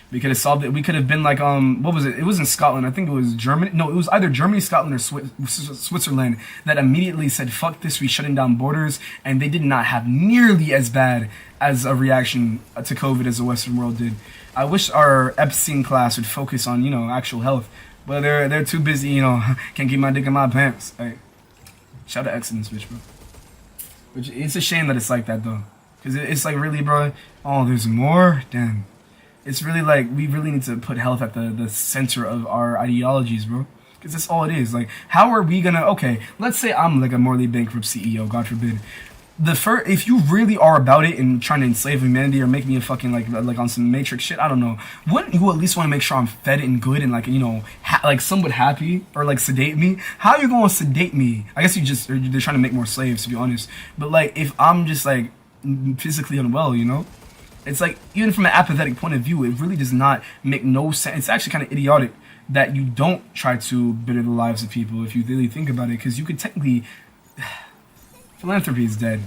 We could have solved it. We could have been like, what was it? It was in Scotland. I think it was Germany. No, it was either Germany, Scotland, or Switzerland that immediately said, fuck this, we shutting down borders. And they did not have nearly as bad as a reaction to COVID as the Western world did. I wish our Epstein class would focus on, you know, actual health. But they're too busy, you know, can't keep my dick in my pants. Hey, shout out to X in this bitch, bro. Which, it's a shame that it's like that, though. Because it's like, really, bro, oh, there's more? Damn. It's really like, we really need to put health at the center of our ideologies, bro. Because that's all it is. Like, how are we gonna, okay, let's say I'm like a morally bankrupt CEO, God forbid. If you really are about it and trying to enslave humanity or make me a fucking like on some Matrix shit, I don't know. Wouldn't you at least want to make sure I'm fed and good and like, you know, like somewhat happy, or like sedate me? How are you going to sedate me? I guess they're trying to make more slaves, to be honest. But like, if I'm just like physically unwell, you know, it's like, even from an apathetic point of view, it really does not make no sense. It's actually kind of idiotic that you don't try to better the lives of people if you really think about it, because you could technically. Philanthropy is dead.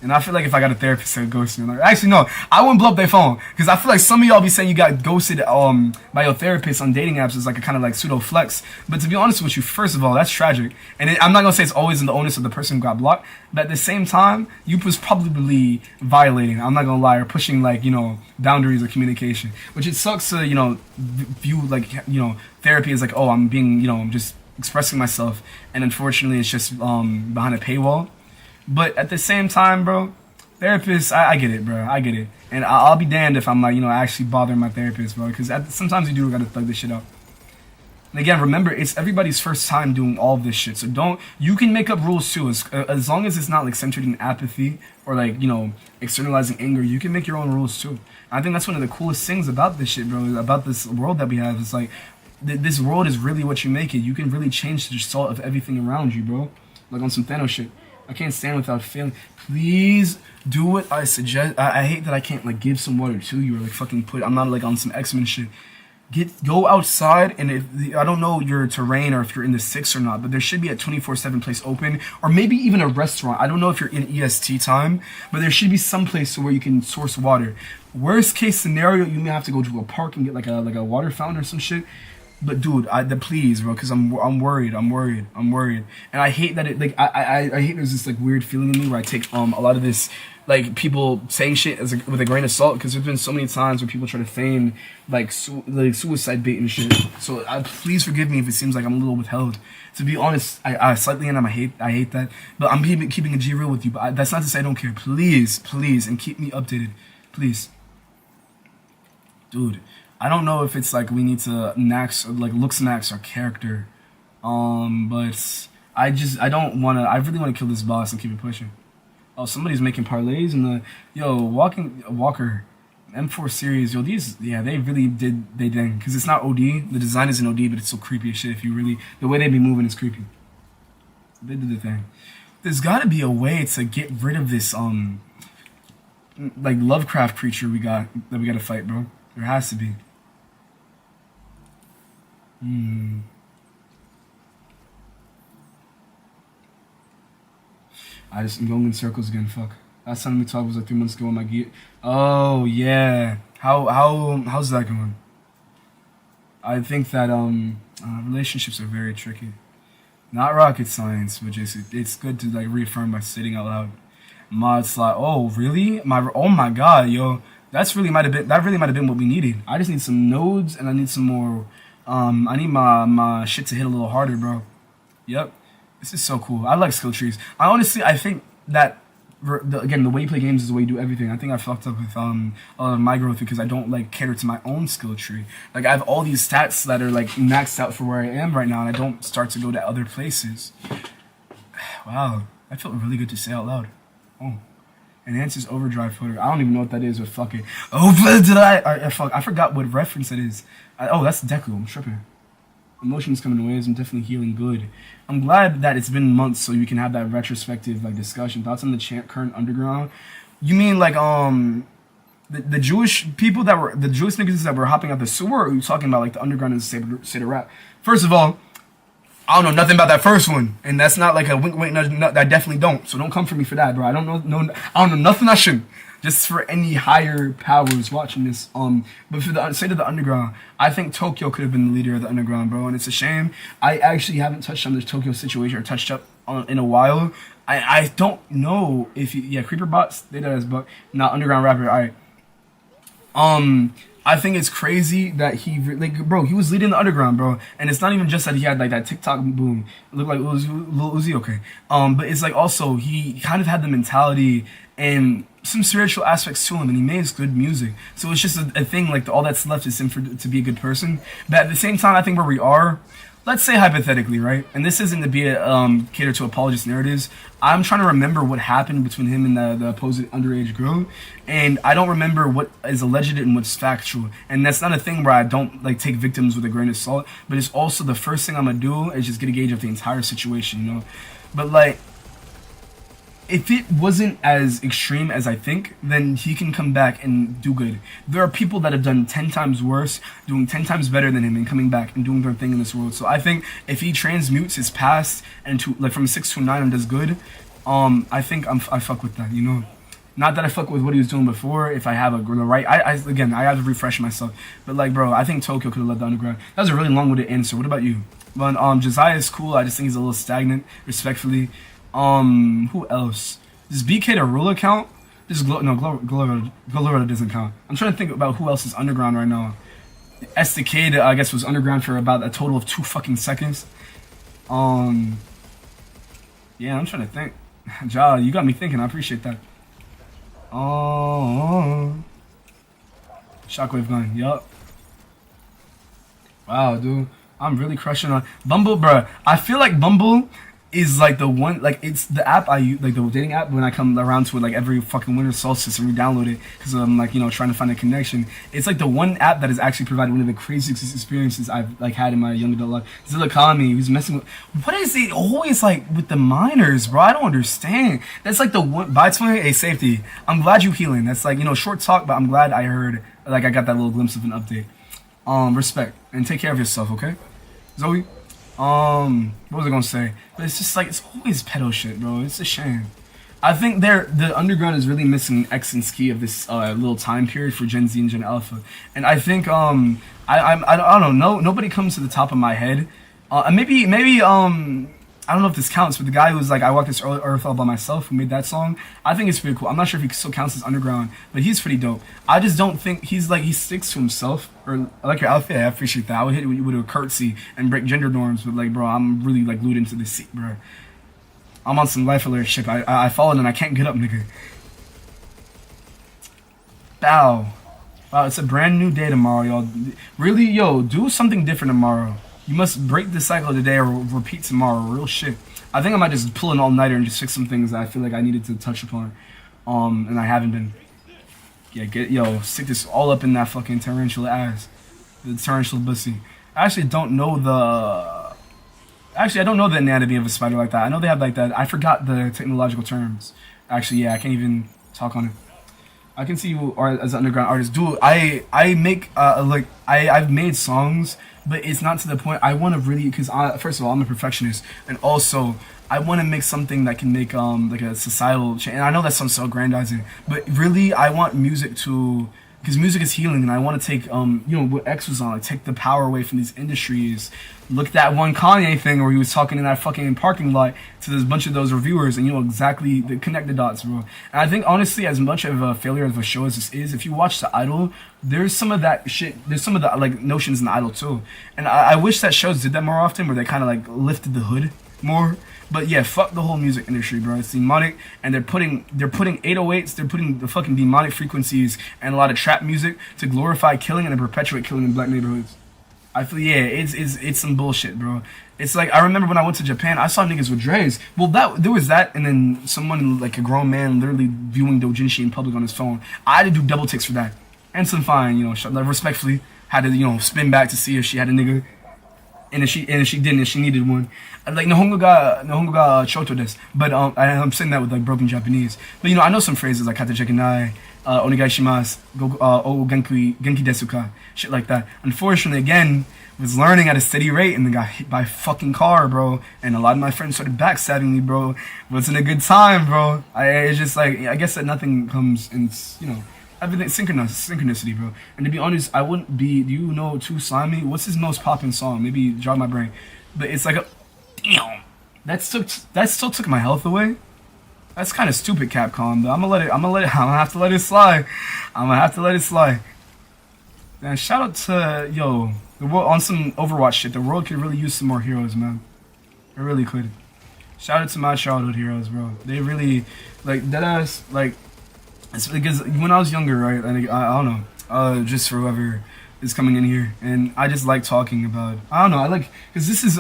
And I feel like if I got a therapist that would ghost me, like, actually no, I wouldn't blow up their phone, because I feel like some of y'all be saying you got ghosted by your therapist on dating apps as like a kind of like pseudo flex. But to be honest with you, first of all, that's tragic. And I'm not gonna say it's always in the onus of the person who got blocked, but at the same time, you was probably violating, I'm not gonna lie, or pushing like, you know, boundaries of communication. Which it sucks to, you know, view like, you know, therapy as like, oh, I'm being, you know, I'm just expressing myself, and unfortunately it's just behind a paywall. But at the same time, bro, therapists, I get it, bro, I get it. And I'll be damned if I'm like, you know, actually bothering my therapist, bro, because sometimes you do gotta thug this shit out. And again, remember, it's everybody's first time doing all of this shit, so you can make up rules too, as long as it's not like centered in apathy or like, you know, externalizing anger. You can make your own rules too. I think that's one of the coolest things about this shit, bro, about this world that we have. It's like, this world is really what you make it. You can really change the result of everything around you, bro. Like on some Thanos shit. I can't stand without failing. Please do what I suggest. I hate that I can't like give some water to you or like fucking I'm not like on some X-Men shit. Go outside, and I don't know your terrain or if you're in the 6 or not, but there should be a 24/7 place open, or maybe even a restaurant. I don't know if you're in EST time, but there should be some place where you can source water. Worst case scenario, you may have to go to a park and get like a water fountain or some shit. But dude, please, bro, because I'm worried, and I hate that it like I hate there's this like weird feeling in me where I take a lot of this like people saying shit with a grain of salt, because there's been so many times where people try to feign like suicide bait and shit. So please forgive me if it seems like I'm a little withheld. To be honest, I slightly am. I hate that, but I'm keeping a G real with you. But that's not to say I don't care. Please, and keep me updated, please, dude. I don't know if it's like we need to looks max our character, but I really want to kill this boss and keep it pushing. Oh, somebody's making parlays in the Walker M4 series. Yo, they really did because it's not OD. The design isn't OD, but it's so creepy as shit. The way they be moving is creepy. They did the thing. There's got to be a way to get rid of this like Lovecraft creature we got to fight, bro. There has to be. I'm going in circles again. Fuck. Last time we talked was like 3 months ago on my gear. Oh yeah. How's that going? I think that relationships are very tricky. Not rocket science, but just it's good to like reaffirm by sitting out loud. Mod slot. Oh really? Oh my god, yo. That really might have been what we needed. I just need some nodes, and I need some more. I need my shit to hit a little harder, bro. Yep, this is so cool. I like skill trees. I think that again, the way you play games is the way you do everything. I think I fucked up with my growth because I don't like cater to my own skill tree. Like I have all these stats that are like maxed out for where I am right now, and I don't start to go to other places. Wow, that felt really good to say out loud. Oh. Enhances overdrive filter. I don't even know what that is, but fuck it. Oh, did I fuck, I forgot what reference it is. Oh, that's Deku. I'm tripping. Emotions coming in waves. I'm definitely healing good. I'm glad that it's been months so you can have that retrospective like discussion. Thoughts on the current underground? You mean like the Jewish people that were the Jewish niggas that were hopping out the sewer? Or are you talking about like the underground and the state of rap? First of all, I don't know nothing about that first one, and that's not like a wink, wink, nudge, nudge. I definitely don't. So don't come for me for that, bro. I don't know. I don't know nothing. I shouldn't. Just for any higher powers watching this. But for the state of the underground, I think Tokyo could have been the leader of the underground, bro. And it's a shame. I actually haven't touched on the Tokyo situation or touched up on in a while. I don't know if Creeper bots they does, but not underground rapper. All right. I think it's crazy that he he was leading the underground, bro. And it's not even just that he had like that TikTok boom. It looked like Lil Uzi, okay. But it's like also he kind of had the mentality and some spiritual aspects to him, and he makes good music. So it's just a thing like all that's left is him to be a good person. But at the same time, I think where we are, let's say hypothetically, right? And this isn't to be a cater to apologist narratives. I'm trying to remember what happened between him and the opposite underage girl, and I don't remember what is alleged and what's factual. And that's not a thing where I don't like take victims with a grain of salt, but it's also the first thing I'm gonna do is just get a gauge of the entire situation, you know. But like, if it wasn't as extreme as I think, then he can come back and do good. There are people that have done 10 times worse, doing 10 times better than him, and coming back and doing their thing in this world. So I think if he transmutes his past and to like from 6 to 9 and does good, I think I fuck with that, you know. Not that I fuck with what he was doing before. If I have the right, I have to refresh myself. But like, bro, I think Tokyo could have led the underground. That was a really long-winded answer. What about you? But Josiah is cool. I just think he's a little stagnant, respectfully. Who else? Does BK the rule count? Glorilla doesn't count. I'm trying to think about who else is underground right now. SDK, I guess, was underground for about a total of 2 fucking seconds. Yeah, I'm trying to think. Ja, you got me thinking. I appreciate that. Shockwave gun. Yup. Wow, dude. I'm really crushing on Bumble, bruh. I feel like Bumble is like the one, like it's the app I use, like the dating app when I come around to it like every fucking winter solstice and re-download it because I'm like, you know, trying to find a connection. It's like the one app that has actually provided one of the craziest experiences I've like had in my young adult life. Zilla Kami, who's messing with, what is it always like with the minors, bro? I don't understand. That's like the one, by 28 safety. I'm glad you healing. That's like, you know, short talk, but I'm glad I heard, like I got that little glimpse of an update. Respect and take care of yourself, okay? Zoe? What was I gonna say? But it's just like, it's always pedo shit, bro. It's a shame. I think the underground is really missing an essence key of this little time period for Gen Z and Gen Alpha. And I think I don't know. Nobody comes to the top of my head. Maybe I don't know if this counts, but the guy who's like, I walked this earth all by myself, who made that song, I think it's pretty cool. I'm not sure if he still counts as underground, but he's pretty dope. I just don't think he sticks to himself. Or I like your outfit, I appreciate that. I would hit you with a curtsy and break gender norms, but like, bro, I'm really like glued into this seat, bro. I'm on some life alert shit. I fallen and I can't get up, nigga. Bow. Wow, it's a brand new day tomorrow, y'all. Really, yo, do something different tomorrow. You must break the cycle of the day or repeat tomorrow. Real shit. I think I might just pull an all-nighter and just fix some things that I feel like I needed to touch upon. And I haven't been. Yeah, stick this all up in that fucking tarantula ass. The tarantula pussy. I actually don't know the... Actually, I don't know the anatomy of a spider like that. I know they have like that. I forgot the technological terms. Actually, yeah, I can't even talk on it. I can see you are as an underground artist. Dude, I make I've made songs, but it's not to the point I want to really, because first of all, I'm a perfectionist, and also I want to make something that can make like a societal change. And I know that sounds so aggrandizing, but really I want music to, because music is healing, and I want to take you know what X was on, like take the power away from these industries. Look at that one Kanye thing where he was talking in that fucking parking lot to this bunch of those reviewers, and you know exactly the connect the dots, bro. And I think honestly, as much of a failure of a show as this is, if you watch The Idol, there's some of that shit. There's some of the like notions in The Idol too, and I wish that shows did that more often, where they kind of like lifted the hood more. But yeah, fuck the whole music industry, bro. It's demonic, and they're putting 808s, they're putting the fucking demonic frequencies and a lot of trap music to glorify killing and to perpetuate killing in black neighborhoods. I feel it's some bullshit, bro. It's like I remember when I went to Japan, I saw niggas with dreads. Well, there was that, and then someone like a grown man literally viewing doujinshi in public on his phone. I had to do double takes for that, and some fine, you know, like, respectfully had to spin back to see if she had a nigga, and if she didn't, if she needed one. Like Nihongo ga choto desu, but I'm saying that with like broken Japanese. But I know some phrases like kata jekinai, onegai shimasu, o genki desu ka, shit like that. Unfortunately, again, was learning at a steady rate and then got hit by a fucking car, bro. And a lot of my friends started backstabbing me, bro. Wasn't a good time, bro. It's just like, I guess that nothing comes in, everything synchronicity, bro. And to be honest, I wouldn't be. Do you know Too Slimy? What's his most popping song? Maybe jog my brain. But it's like a damn. That still took my health away. That's kind of stupid, Capcom. But I'm gonna have to let it slide. Man, shout out to the world on some Overwatch shit. The world could really use some more heroes, man. It really could. Shout out to my childhood heroes, bro. They really like deadass like. It's because when I was younger, right? And I don't know, just for whoever is coming in here, and I just like talking about. I don't know. I like because this has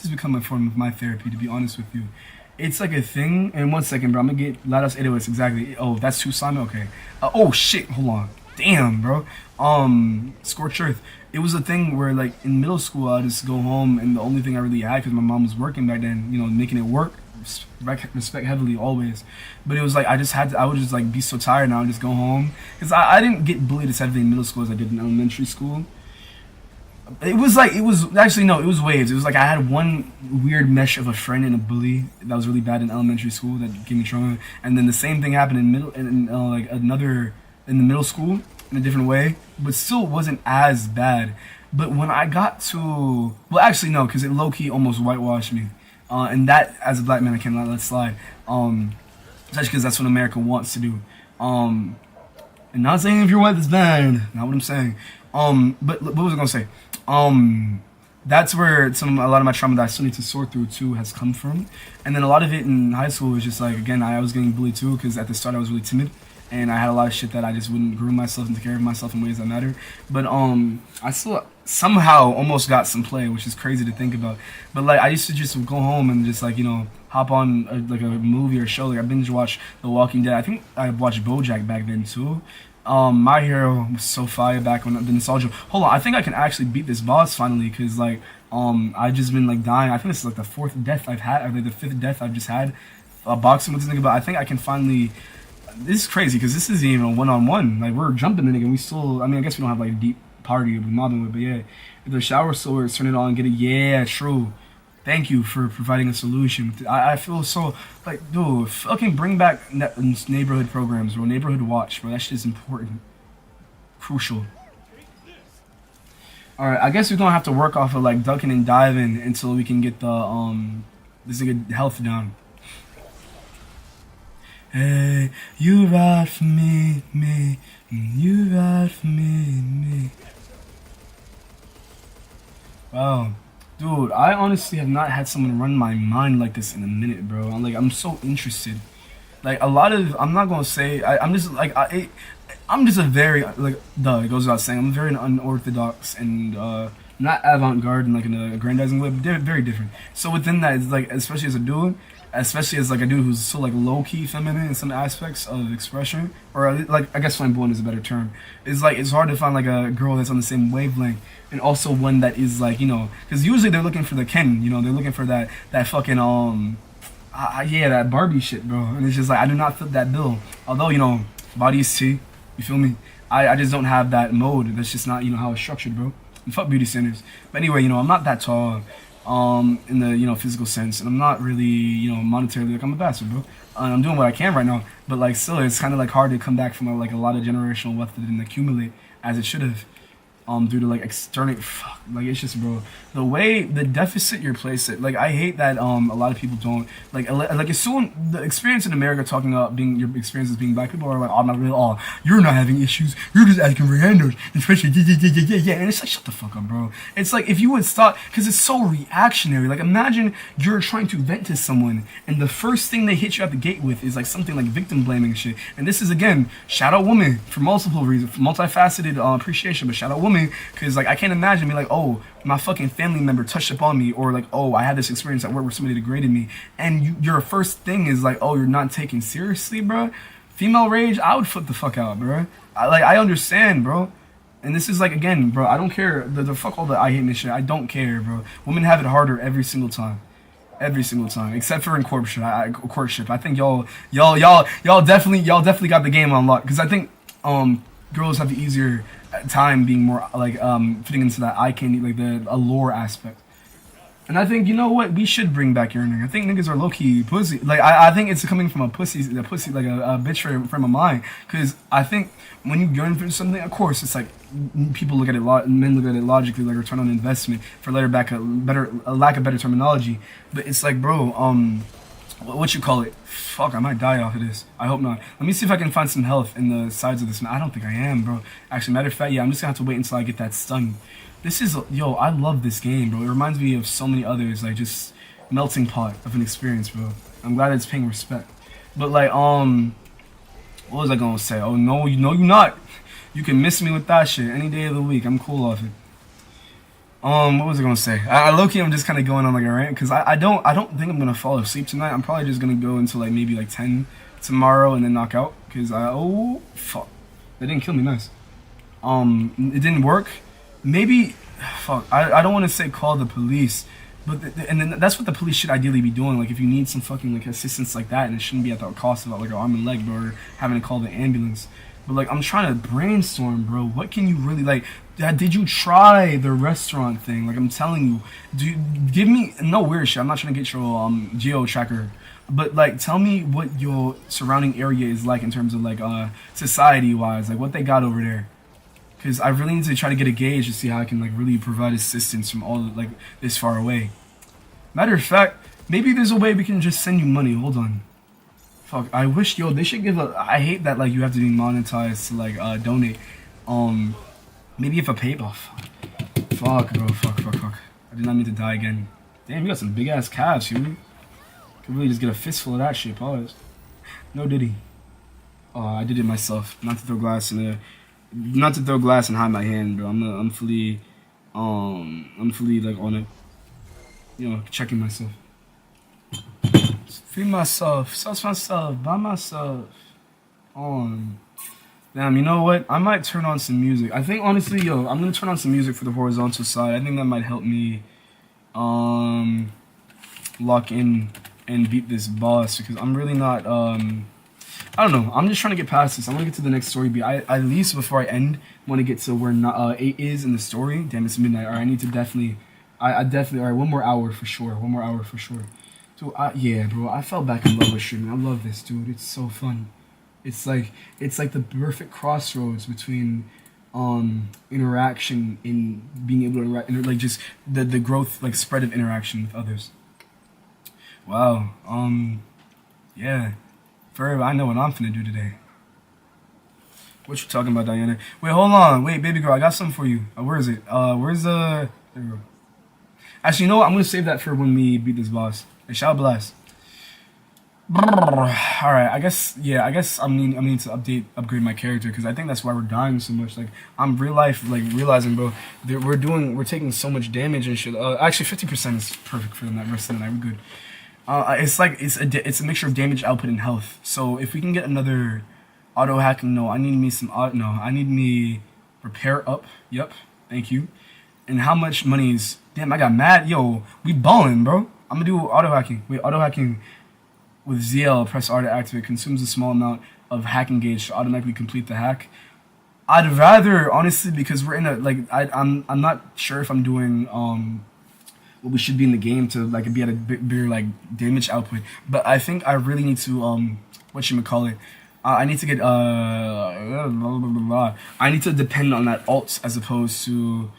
become a form of my therapy. To be honest with you, it's like a thing. And 1 second, bro, I'm gonna get Lados 808s exactly. Oh, that's Too Slimy. Okay. Oh shit. Hold on. Damn, bro. Scorched Earth. It was a thing where like in middle school I'd just go home and the only thing I really had because my mom was working back then, making it work. Respect heavily always, but it was like I would just like be so tired and I would just go home because I didn't get bullied as heavily in middle school as I did in elementary school. It was waves. It was like I had one weird mesh of a friend and a bully that was really bad in elementary school that gave me trauma, and then the same thing happened in the middle school in a different way, but still wasn't as bad. But when I got to actually no, because it low-key almost whitewashed me. And that, as a black man, I cannot let slide. Especially because that's what America wants to do. And not saying if you're white, that's bad. Not what I'm saying. But what was I gonna say? That's where a lot of my trauma that I still need to sort through too has come from. And then a lot of it in high school was just like, again, I was getting bullied too because at the start I was really timid. And I had a lot of shit that I just wouldn't groom myself and take care of myself in ways that matter. But I still somehow almost got some play, which is crazy to think about. But like I used to just go home and just like hop on a movie or show. Like I binge watched The Walking Dead. I think I watched BoJack back then too. My Hero was so fire back when the nostalgia. Hold on, I think I can actually beat this boss finally because like I just been like dying. I think this is like the 4th death I've had, or like the 5th death I've just had boxing with this nigga. But I think I can finally. This is crazy because this isn't even a one-on-one. Like we're jumping the nigga and we still. I mean, I guess we don't have like a deep party we're mobbing with, but yeah, if the shower swords, turn it on, get it. Yeah, true. Thank you for providing a solution. I feel so like, dude, fucking bring back neighborhood programs, bro. Neighborhood watch, bro. That shit is important, crucial. All right, I guess we're gonna have to work off of like ducking and diving until we can get the this nigga health down. Hey, you ride for me, you ride for me. Wow, dude, I honestly have not had someone run my mind like this in a minute, bro. I'm so interested. Like a lot of, I'm not gonna say, I'm just a very it goes without saying, I'm very unorthodox and not avant-garde in like an aggrandizing way, but very different. So within that, it's like, especially as a dude who's so like low-key feminine in some aspects of expression, or like I guess flamboyant is a better term. It's like it's hard to find like a girl that's on the same wavelength, and also one that is like because usually they're looking for the Ken, they're looking for that fucking that Barbie shit, bro. And it's just like I do not fit that bill. Although body is T, you feel me? I just don't have that mode. That's just not how it's structured, bro. And fuck beauty centers. But anyway, I'm not that tall. In the physical sense, and I'm not really monetarily, like I'm a bastard, bro. I'm doing what I can right now, but like still it's kind of like hard to come back from like a lot of generational wealth that didn't accumulate as it should have due to like external like it's just, bro, the way the deficit you're placed at. Like I hate that a lot of people don't like as soon the experience in America talking about your experience as being black, people are like, oh, I'm not really, you're not having issues, you're just asking for handouts, especially yeah, and it's like, shut the fuck up, bro. It's like if you would stop, because it's so reactionary. Like imagine you're trying to vent to someone and the first thing they hit you at the gate with is like something like victim blaming shit. And this is again, shout out women for multiple reasons, for multifaceted appreciation, but shout out women me? Because like I can't imagine me like, oh, my fucking family member touched upon me, or like, oh, I had this experience at work where somebody degraded me, and your first thing is like, oh, you're not taken seriously, bro. Female rage, I would flip the fuck out, bro. I understand, bro. And this is like, again, bro, I don't care. The fuck all the I hate this shit. I don't care, bro. Women have it harder every single time. Every single time, except for in courtship. I think y'all definitely got the game unlocked. Because I think girls have the easier time being more like fitting into that eye candy, like the allure aspect. And I think, you know what, we should bring back yearning. I think niggas are low-key pussy. Like, I think it's coming from a pussy, like a bitch frame of mind. Because I think when you yearn for something, of course, it's like, people look at it, men look at it logically, like return on investment, for a lack of better terminology. But it's like, bro, what you call it? Fuck, I might die off of this. I hope not. Let me see if I can find some health in the sides of this. I don't think I am, bro. Actually, matter of fact, yeah, I'm just gonna have to wait until I get that stun. This is, yo, I love this game, bro. It reminds me of so many others, like just melting pot of an experience, bro. I'm glad it's paying respect. But like, what was I gonna say? Oh no, you're not. You can miss me with that shit any day of the week. I'm cool off it. What was I gonna say? Low-key, I'm just kind of going on like a rant because I don't think I'm gonna fall asleep tonight. I'm probably just gonna go until like maybe like 10 tomorrow and then knock out because oh fuck, that didn't kill me. Nice. It didn't work. Maybe, fuck, I don't want to say call the police, but and then that's what the police should ideally be doing. Like if you need some fucking like assistance like that, and it shouldn't be at the cost of like an arm and leg, bro, or having to call the ambulance. But like I'm trying to brainstorm, bro. What can you really like? Did you try the restaurant thing? Like I'm telling you, give me no weird shit. I'm not trying to get your geo tracker, but like tell me what your surrounding area is like in terms of like society wise, like what they got over there. Because I really need to try to get a gauge to see how I can like really provide assistance from all like this far away. Matter of fact, maybe there's a way we can just send you money. Hold on. Fuck, I wish, yo, they should give a, I hate that like you have to be monetized to like donate. Maybe if a PayPal. Fuck, bro, fuck. I did not mean to die again. Damn, you got some big ass calves, you. Could really just get a fistful of that shit, pause. No diddy. Oh, I did it myself. Not to throw glass and hide my hand, bro. I'm fully like on it, you know, checking myself. Feed myself, sauce myself, by myself. Damn, you know what? I might turn on some music. I think honestly, yo, I'm gonna turn on some music for the horizontal side. I think that might help me lock in and beat this boss because I'm really not I don't know. I'm just trying to get past this. I want to get to the next story beat. At least before I end, want to get to where 8 is in the story. Damn, it's midnight. All right, I need to definitely. I definitely. All right, one more hour for sure. So yeah, bro. I fell back in love with streaming. I love this, dude. It's so fun. It's like the perfect crossroads between interaction and being able to like just the growth, like spread of interaction with others. Wow. Yeah. Forever, I know what I'm finna do today. What you talking about, Diana? Wait, hold on. Wait, baby girl, I got something for you. Where is it? Where's the... There we go. Actually, you know what? I'm gonna save that for when we beat this boss. And shout blast. Alright, I guess I'm need to upgrade my character because I think that's why we're dying so much. Like, I'm realizing, bro, we're taking so much damage and shit. Actually, 50% is perfect for the rest of the night. We're good. It's a mixture of damage output and health. So if we can get another auto hacking, I need me repair up. Yep, thank you. And how much money is? Damn, I got mad. Yo, we ballin', bro. I'm gonna do auto hacking. Wait, auto hacking with ZL. Press R to activate. Consumes a small amount of hacking gauge to automatically complete the hack. I'd rather, honestly, because we're in a I'm not sure if I'm doing what we should be in the game to like be at a bigger like damage output, but I think I really need to whatchamacallit, I need to get I need to depend on that alt as opposed to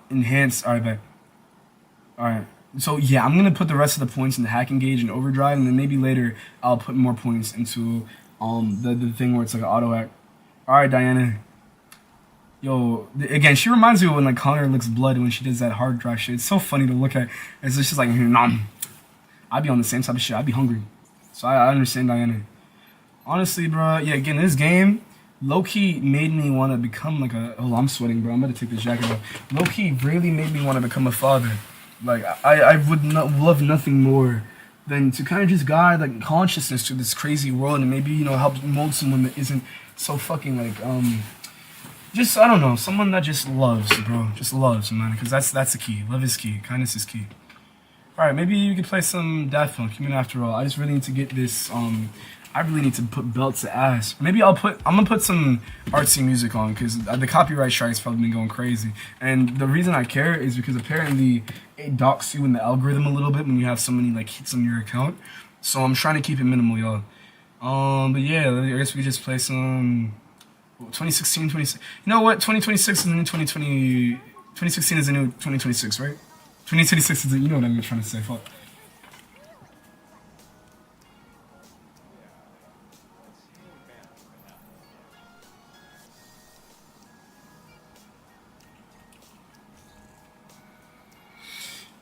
enhance. Alright, so yeah, I'm gonna put the rest of the points in the hacking gauge and overdrive, and then maybe later I'll put more points into the thing where it's like an auto hack. Alright, Diana. Yo, again, she reminds me of when like Connor licks blood when she does that hard drive shit. It's so funny to look at. It's just like, nom. I'd be on the same type of shit. I'd be hungry. So I understand Diana. Honestly, bro, yeah, again, this game, low-key made me want to become like a, oh, I'm sweating, bro. I'm gonna take this jacket off. Low-key really made me want to become a father. Like, I would not love nothing more than to kind of just guide like consciousness to this crazy world and maybe, you know, help mold someone that isn't so fucking like, just, I don't know, someone that just loves, bro. Just loves, man, because that's the key. Love is key. Kindness is key. All right, maybe you could play some Daft Punk. I mean, after all, I just really need to get this, I really need to put belt to ass. Maybe I'm gonna put some artsy music on because the copyright strike's probably been going crazy. And the reason I care is because apparently it docks you in the algorithm a little bit when you have so many like hits on your account. So I'm trying to keep it minimal, y'all. But yeah, I guess we could just play some 2016, 20. You know what? 2026 is the new 2020. 2016 is the new 2026, right? 2026 is the, you know what I'm trying to say. Fuck.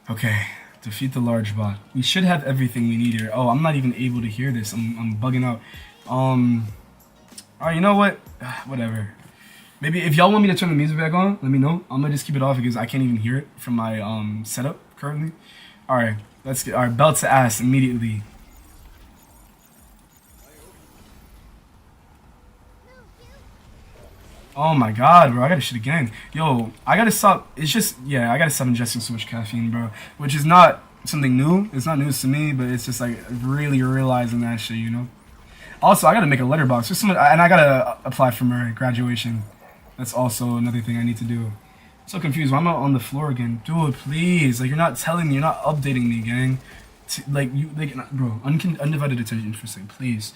Okay, defeat the large bot. We should have everything we need here. Oh, I'm not even able to hear this. I'm bugging out. Alright, you know what? Whatever. Maybe if y'all want me to turn the music back on, let me know. I'm gonna just keep it off because I can't even hear it from my setup currently. Alright, let's get our belt to ass immediately. Oh my god, bro, I gotta shit again. Yo, I gotta stop, it's just, yeah, I gotta stop ingesting so much caffeine, bro. Which is not something new, it's not news to me, but it's just like really realizing that shit, you know? Also, I gotta make a letterbox, just and I gotta apply for my graduation. That's also another thing I need to do. I'm so confused, why am I on the floor again? Dude, please, like, you're not telling me, you're not updating me, gang. Like, you, like, bro, undivided attention, interesting, please.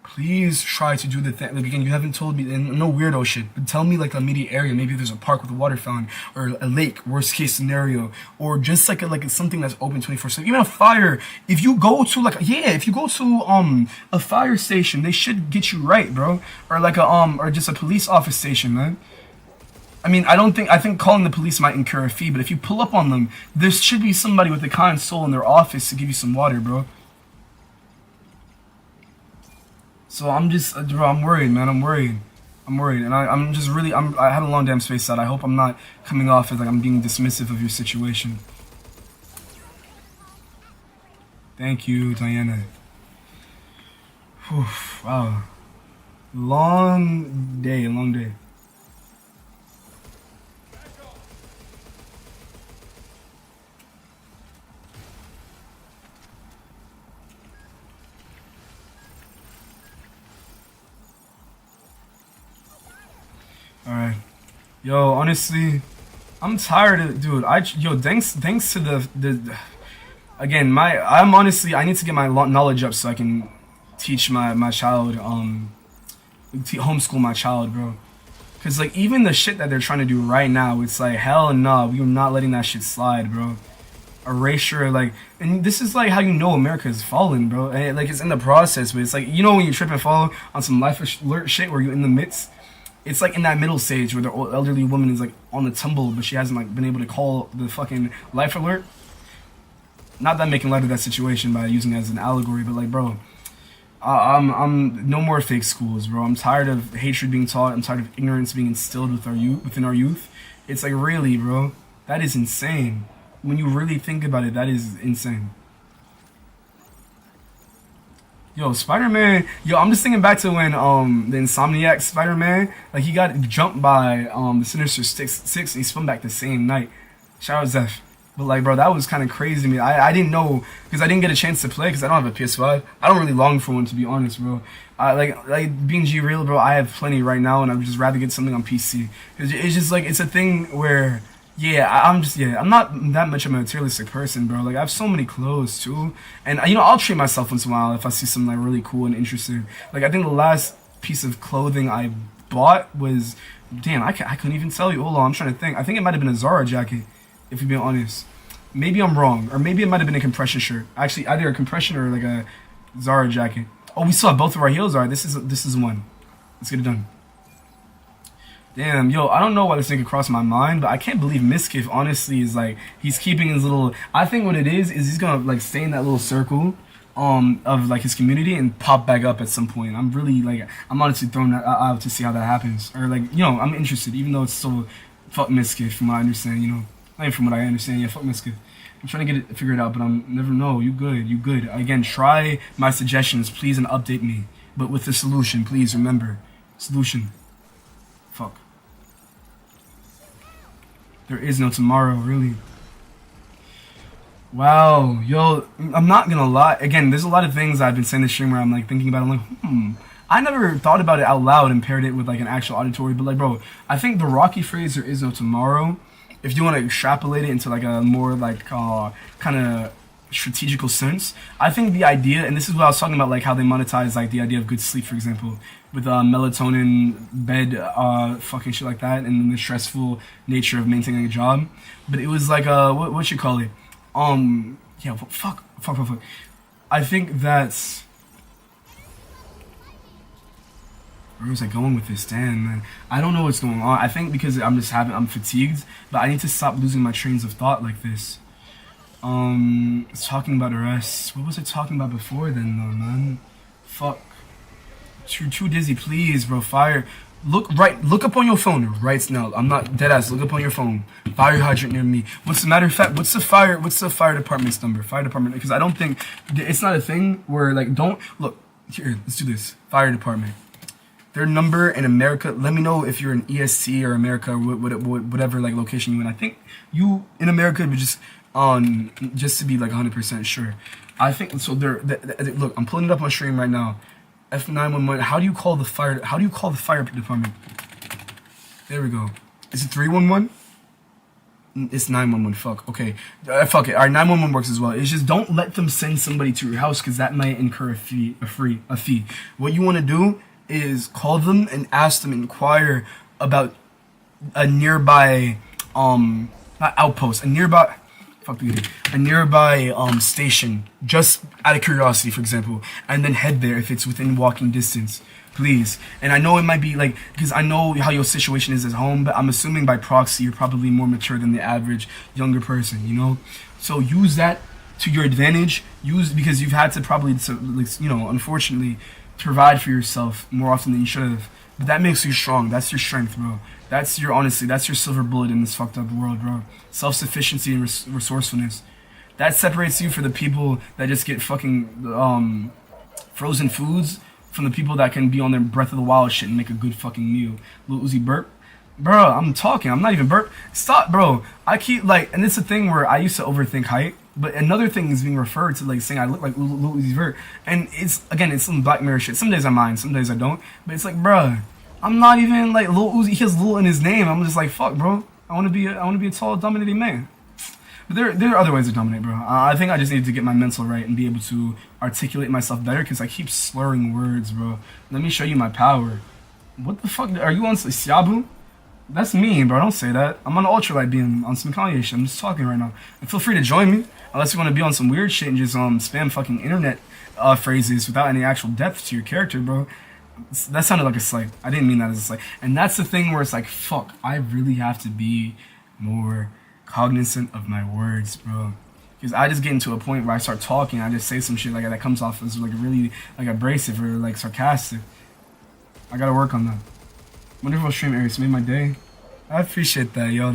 Please try to do the thing. Like, again, you haven't told me, and no weirdo shit, but tell me like a immediate area. Maybe there's a park with a water fountain, or a lake, worst case scenario, or just like something that's open 24/7. Even a fire. If you go to like, yeah, if you go to a fire station, they should get you right, bro. Or like a or just a police office station, man. I mean, I think calling the police might incur a fee, but if you pull up on them, there should be somebody with a kind soul in their office to give you some water, bro. So I'm just, bro, I'm worried, man. I'm worried, and I'm just really, I had a long damn space out. I hope I'm not coming off as like I'm being dismissive of your situation. Thank you, Diana. Whew, wow, long day, long day. Alright. Yo, honestly, I'm tired of, dude, yo, thanks to the again, I need to get my knowledge up so I can teach my child, homeschool my child, bro. Cause like, even the shit that they're trying to do right now, it's like, hell no, we're not letting that shit slide, bro. Erasure, like, and this is like how you know America is falling, bro. And, like, it's in the process, but it's like, you know when you trip and fall on some life alert shit where you're in the midst. It's like in that middle stage where the elderly woman is like on the tumble, but she hasn't like been able to call the fucking life alert. Not that I'm making light of that situation by using it as an allegory, but like, bro, I'm no more fake schools, bro. I'm tired of hatred being taught. I'm tired of ignorance being instilled within our youth. It's like, really, bro, that is insane. When you really think about it, that is insane. Yo, Spider-Man, yo, I'm just thinking back to when the Insomniac Spider-Man, like, he got jumped by the Sinister Six and he spun back the same night. Shout out Zeph. But like, bro, that was kind of crazy to me. I didn't know, because I didn't get a chance to play because I don't have a PS5. I don't really long for one, to be honest, bro. Like being G real, bro, I have plenty right now, and I'd just rather get something on PC. It's just like, it's a thing where, yeah, I'm not that much of a materialistic person, bro. Like, I have so many clothes, too. And, you know, I'll treat myself once in a while if I see something, like, really cool and interesting. Like, I think the last piece of clothing I bought was, damn, I couldn't even tell you. Hold on, I'm trying to think. I think it might have been a Zara jacket, if you're being honest. Maybe I'm wrong. Or maybe it might have been a compression shirt. Actually, either a compression or, like, a Zara jacket. Oh, we still have both of our heels. All right, this is one. Let's get it done. Damn, yo, I don't know why this nigga crossed my mind, but I can't believe Miskiff, honestly, is like, he's keeping his little, I think what it is he's gonna, like, stay in that little circle, of like his community and pop back up at some point. I'm really like I'm honestly throwing that out to see how that happens, or like I'm interested, even though it's so fuck Miskit from what I understand. Not even from what I understand. Yeah, fuck Miskit. I'm trying to get it figured out, but I'm never know. You good. Again, try my suggestions, please, and update me. But with the solution, please remember, solution. Fuck. There is no tomorrow, really. Wow, yo, I'm not gonna lie. Again, there's a lot of things I've been saying this stream where I'm like thinking about it. I'm like, I never thought about it out loud and paired it with like an actual auditory. But like, bro, I think the Rocky phrase "there is no tomorrow," if you want to extrapolate it into like a more like kind of strategical sense, I think the idea, and this is what I was talking about, like how they monetize like the idea of good sleep, for example, with melatonin, bed, fucking shit like that, and the stressful nature of maintaining a job. But it was like what you call it? Yeah, fuck. I think that's... Where was I going with this? Damn, man. I don't know what's going on. I think because I'm fatigued, but I need to stop losing my trains of thought like this. Talking about arrests. What was I talking about before then, though, man? Fuck. Too dizzy, please, bro. Fire. Look up on your phone right now. I'm not dead ass. Look up on your phone. Fire hydrant near me. What's the matter of fact? What's the fire department's number? Fire department, because I don't think it's not a thing where like don't look here. Let's do this. Fire department. Their number in America. Let me know if you're in EST or America or whatever like location you in. I think you in America, but just to be like 100% sure. I think so. Look, I'm pulling it up on stream right now. F911. How do you call the fire department? There we go. Is it 311? It's 911. Fuck. Okay. Fuck it. All right. 911 works as well. It's just don't let them send somebody to your house because that might incur a fee. What you want to do is call them and ask them, inquire about a nearby not outpost, a nearby station, just out of curiosity, for example, and then head there if it's within walking distance, please. And I know it might be like, because I know how your situation is at home, but I'm assuming by proxy you're probably more mature than the average younger person, So use that to your advantage. Because you've had to probably, unfortunately, provide for yourself more often than you should have. But that makes you strong. That's your strength, bro. That's your silver bullet in this fucked up world, bro. Self-sufficiency and resourcefulness. That separates you from the people that just get fucking frozen foods from the people that can be on their Breath of the Wild shit and make a good fucking meal. Lil Uzi burp. Bro, I'm talking. I'm not even burp. Stop, bro. I keep like, and it's a thing where I used to overthink height. But another thing is being referred to like saying I look like Lil Uzi Vert. And it's some Black Mirror shit. Some days I mind, some days I don't. But it's like, bruh, I'm not even like Lil Uzi. He has Lil in his name. I'm just like, fuck, bro. I want to be a tall, dominating man. But there are other ways to dominate, bro. I think I just need to get my mental right and be able to articulate myself better because I keep slurring words, bro. Let me show you my power. What the fuck? Are you on Siabu? That's me, bro. Don't say that. I'm on ultralight beam on some Kanye shit. I'm just talking right now. And feel free to join me. Unless you want to be on some weird shit and just spam fucking internet phrases without any actual depth to your character, bro. That sounded like a slight. I didn't mean that as a slight. And that's the thing where it's like, fuck, I really have to be more cognizant of my words, bro. Because I just get into a point where I start talking, I just say some shit like that comes off as like really like abrasive or like sarcastic. I gotta work on that. Wonderful stream, Aries. Made my day. I appreciate that, yo.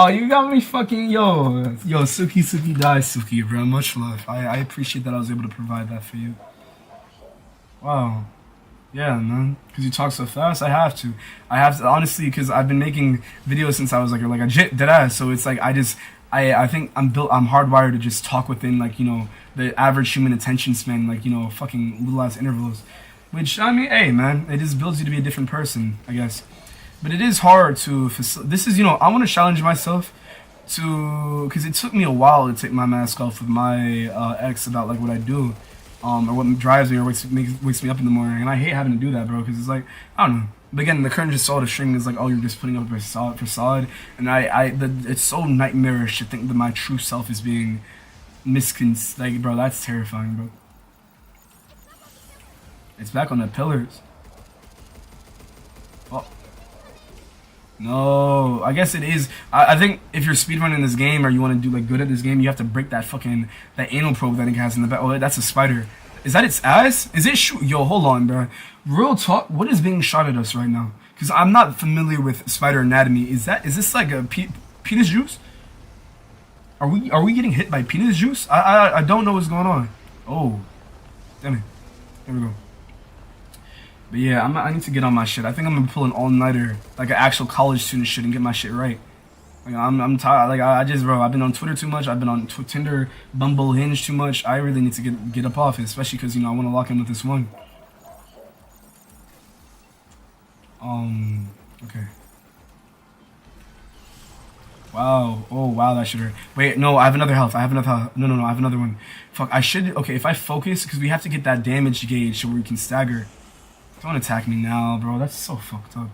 You got me fucking, yo, Suki die, Suki, bro. Much love. I appreciate that I was able to provide that for you. Wow. Yeah, man. Because you talk so fast, I have to, honestly, because I've been making videos since I was like a dead ass. So it's like, I think I'm hardwired to just talk within, like, the average human attention span, like, fucking little ass intervals. Which, I mean, hey, man, it just builds you to be a different person, I guess. But it is hard to this is, I want to challenge myself to, because it took me a while to take my mask off with my ex about like what I do, or what drives me or wakes me up in the morning, and I hate having to do that, bro, because it's like, I don't know. But again, the current just saw the string is like, oh, you're just putting up a facade, and it's so nightmarish to think that my true self is being like, bro, that's terrifying, bro. It's back on the pillars. Oh. No, I guess it is. I think if you're speedrunning this game or you want to do like good at this game, you have to break that fucking that anal probe that it has in the back. Oh, that's a spider. Is that its ass? Is it shoot? Yo, hold on, bro. Real talk. What is being shot at us right now? Because I'm not familiar with spider anatomy. Is this like a penis juice? Are we getting hit by penis juice? I don't know what's going on. Oh, damn it. There we go. But yeah, I need to get on my shit. I think I'm gonna pull an all-nighter, like an actual college student shit, and get my shit right. Like, I'm tired. Like I just, bro, I've been on Twitter too much. I've been on Tinder, Bumble, Hinge too much. I really need to get up off it, especially because I want to lock in with this one. Okay. Wow. Oh, wow, that should hurt. Wait, no, I have another health. No, I have another one. Fuck, I should, okay, if I focus, because we have to get that damage gauge so we can stagger. Don't attack me now, bro. That's so fucked up.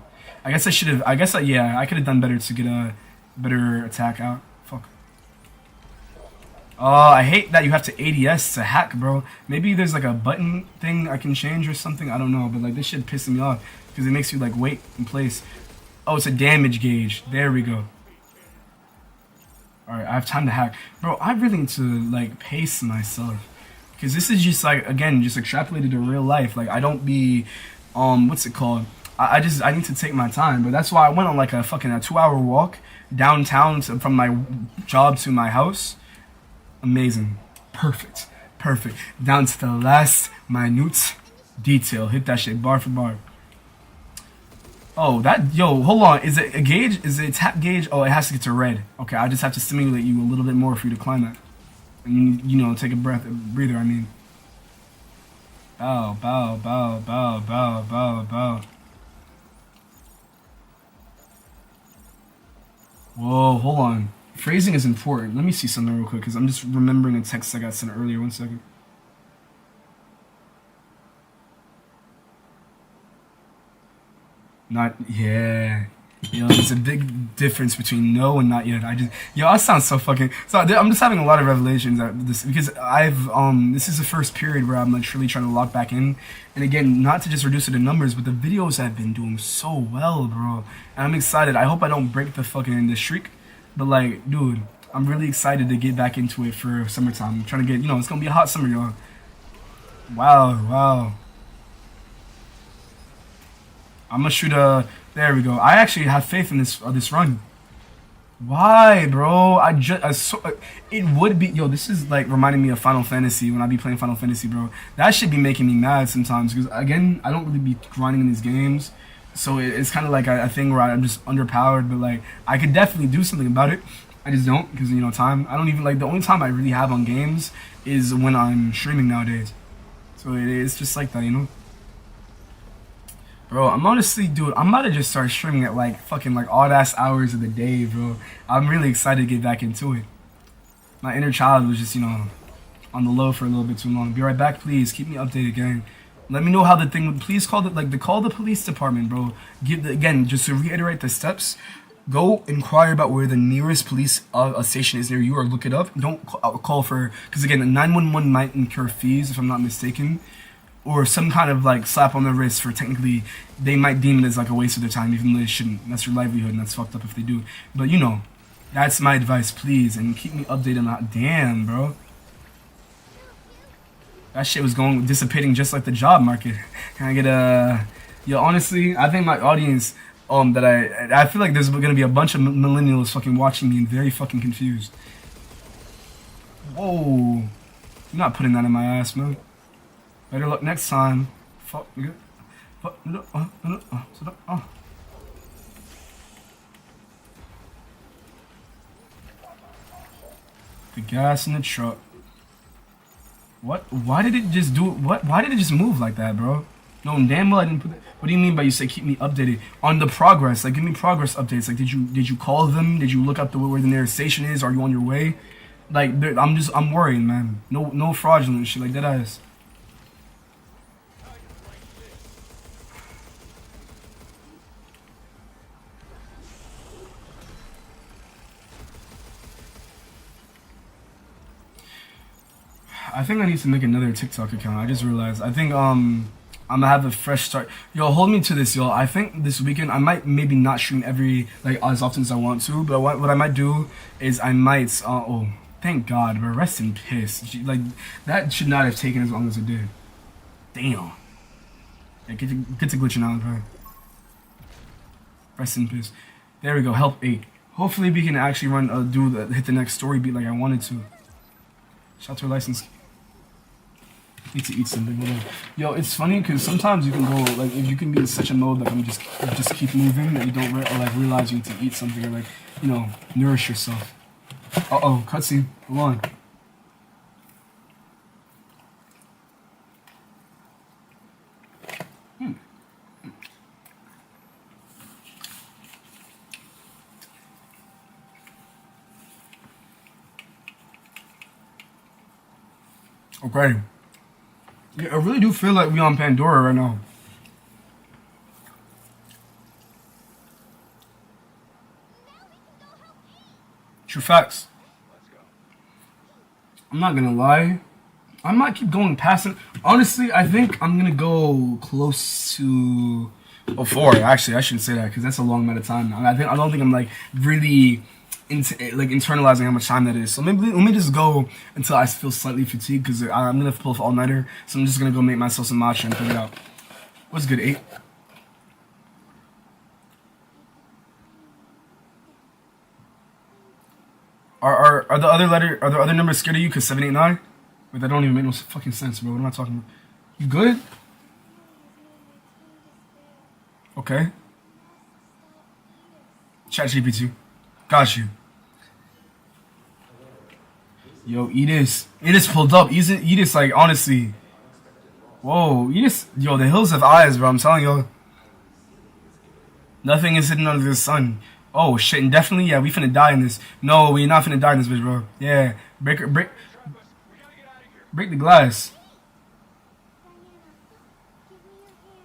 I guess I should have, yeah, I could have done better to get a better attack out. Fuck. Oh, I hate that you have to ADS to hack, bro. Maybe there's like a button thing I can change or something. I don't know, but like this shit pissing me off because it makes you like wait in place. Oh, it's a damage gauge. There we go. Alright, I have time to hack. Bro, I really need to like pace myself. Because this is just like, again, just extrapolated to real life. Like I don't be what's it called? I need to take my time, but that's why I went on like a fucking 2-hour walk downtown from my job to my house. Amazing. Perfect. Down to the last minute detail. Hit that shit bar for bar. Oh, yo, hold on. Is it a gauge? Is it a tap gauge? Oh, it has to get to red. Okay, I just have to stimulate you a little bit more for you to climb that. And take a breather, I mean. Bow. Whoa, hold on. Phrasing is important. Let me see something real quick, because I'm just remembering a text I got sent earlier. 1 second. Not, yeah. There's a big difference between no and not yet. I sound so fucking, so I'm just having a lot of revelations at this, because this is the first period where I'm like truly trying to lock back in. And again, not to just reduce it to numbers, but the videos have been doing so well, bro. And I'm excited. I hope I don't break the streak, but like, dude, I'm really excited to get back into it for summertime. I'm trying to get, it's gonna be a hot summer, y'all. Wow. I'm gonna shoot there we go. I actually have faith in this run. Why, bro? It would be, this is like reminding me of Final Fantasy when I be playing Final Fantasy, bro. That should be making me mad sometimes because again, I don't really be grinding in these games, so it's kind of like a thing where I'm just underpowered. But like, I could definitely do something about it. I just don't because time. I don't even like the only time I really have on games is when I'm streaming nowadays. So it's just like that, Bro, I'm honestly, dude, I'm about to just start streaming at like fucking like odd-ass hours of the day, bro. I'm really excited to get back into it. My inner child was just, on the low for a little bit too long. Be right back, please. Keep me updated, gang. Let me know how the thing would, please call the police department, bro. Again, just to reiterate the steps, go inquire about where the nearest police station is near you or look it up. Don't call for, because again, 911 might incur fees if I'm not mistaken. Or some kind of like slap on the wrist for technically, they might deem it as like a waste of their time, even though they shouldn't. That's your livelihood, and that's fucked up if they do. But that's my advice, please, and keep me updated on that. Damn, bro, that shit was dissipating just like the job market. Can I get honestly, I think my audience, that I feel like there's gonna be a bunch of millennials fucking watching me and very fucking confused. Whoa, you're not putting that in my ass, man. Better luck next time. Fuck, nigga. The gas in the truck. What? Why did it just do? What? Why did it just move like that, bro? No, damn well I didn't put that. What do you mean by you say keep me updated on the progress? Like, give me progress updates. Like, did you call them? Did you look up where the nearest station is? Are you on your way? Like, I'm worried, man. No fraudulent shit like that ass. I think I need to make another TikTok account. I just realized. I think I'm gonna have a fresh start. Yo, hold me to this, yo. I think this weekend I might maybe not stream every like as often as I want to, but what I might do is I might oh thank God, bro. Rest in piss. Like that should not have taken as long as it did. Damn. Yeah, get to glitching out, bro. Rest in piss. There we go. Help 8. Hopefully we can actually run hit the next story beat like I wanted to. Shout to our license. Need to eat something. Hold on. Yo, it's funny because sometimes you can go like if you can be in such a mode like I'm just keep moving that you don't realize you need to eat something or like nourish yourself. Cutscene. Hold on. Okay. Yeah, I really do feel like we on Pandora right now. True facts. I'm not gonna lie. I might keep going past it. Honestly, I think I'm gonna go close to 4. Actually, I shouldn't say that because that's a long amount of time. I don't think I'm like really internalizing how much time that is. So maybe let me just go until I feel slightly fatigued because I'm gonna pull off all nighter. So I'm just gonna go make myself some matcha and put it out. What's good, 8? Are the other numbers scared of you? Cause 789? Wait, that don't even make no fucking sense, bro. What am I talking about? You good? Okay. ChatGPT. Got you. Yo, Edis pulled up. Edis, like, honestly. Whoa, Edis. Yo, the hills have eyes, bro. I'm telling you. Nothing is hidden under the sun. Oh, shit. And definitely, yeah, we finna die in this. No, we not finna die in this bitch, bro. Yeah. Break the glass.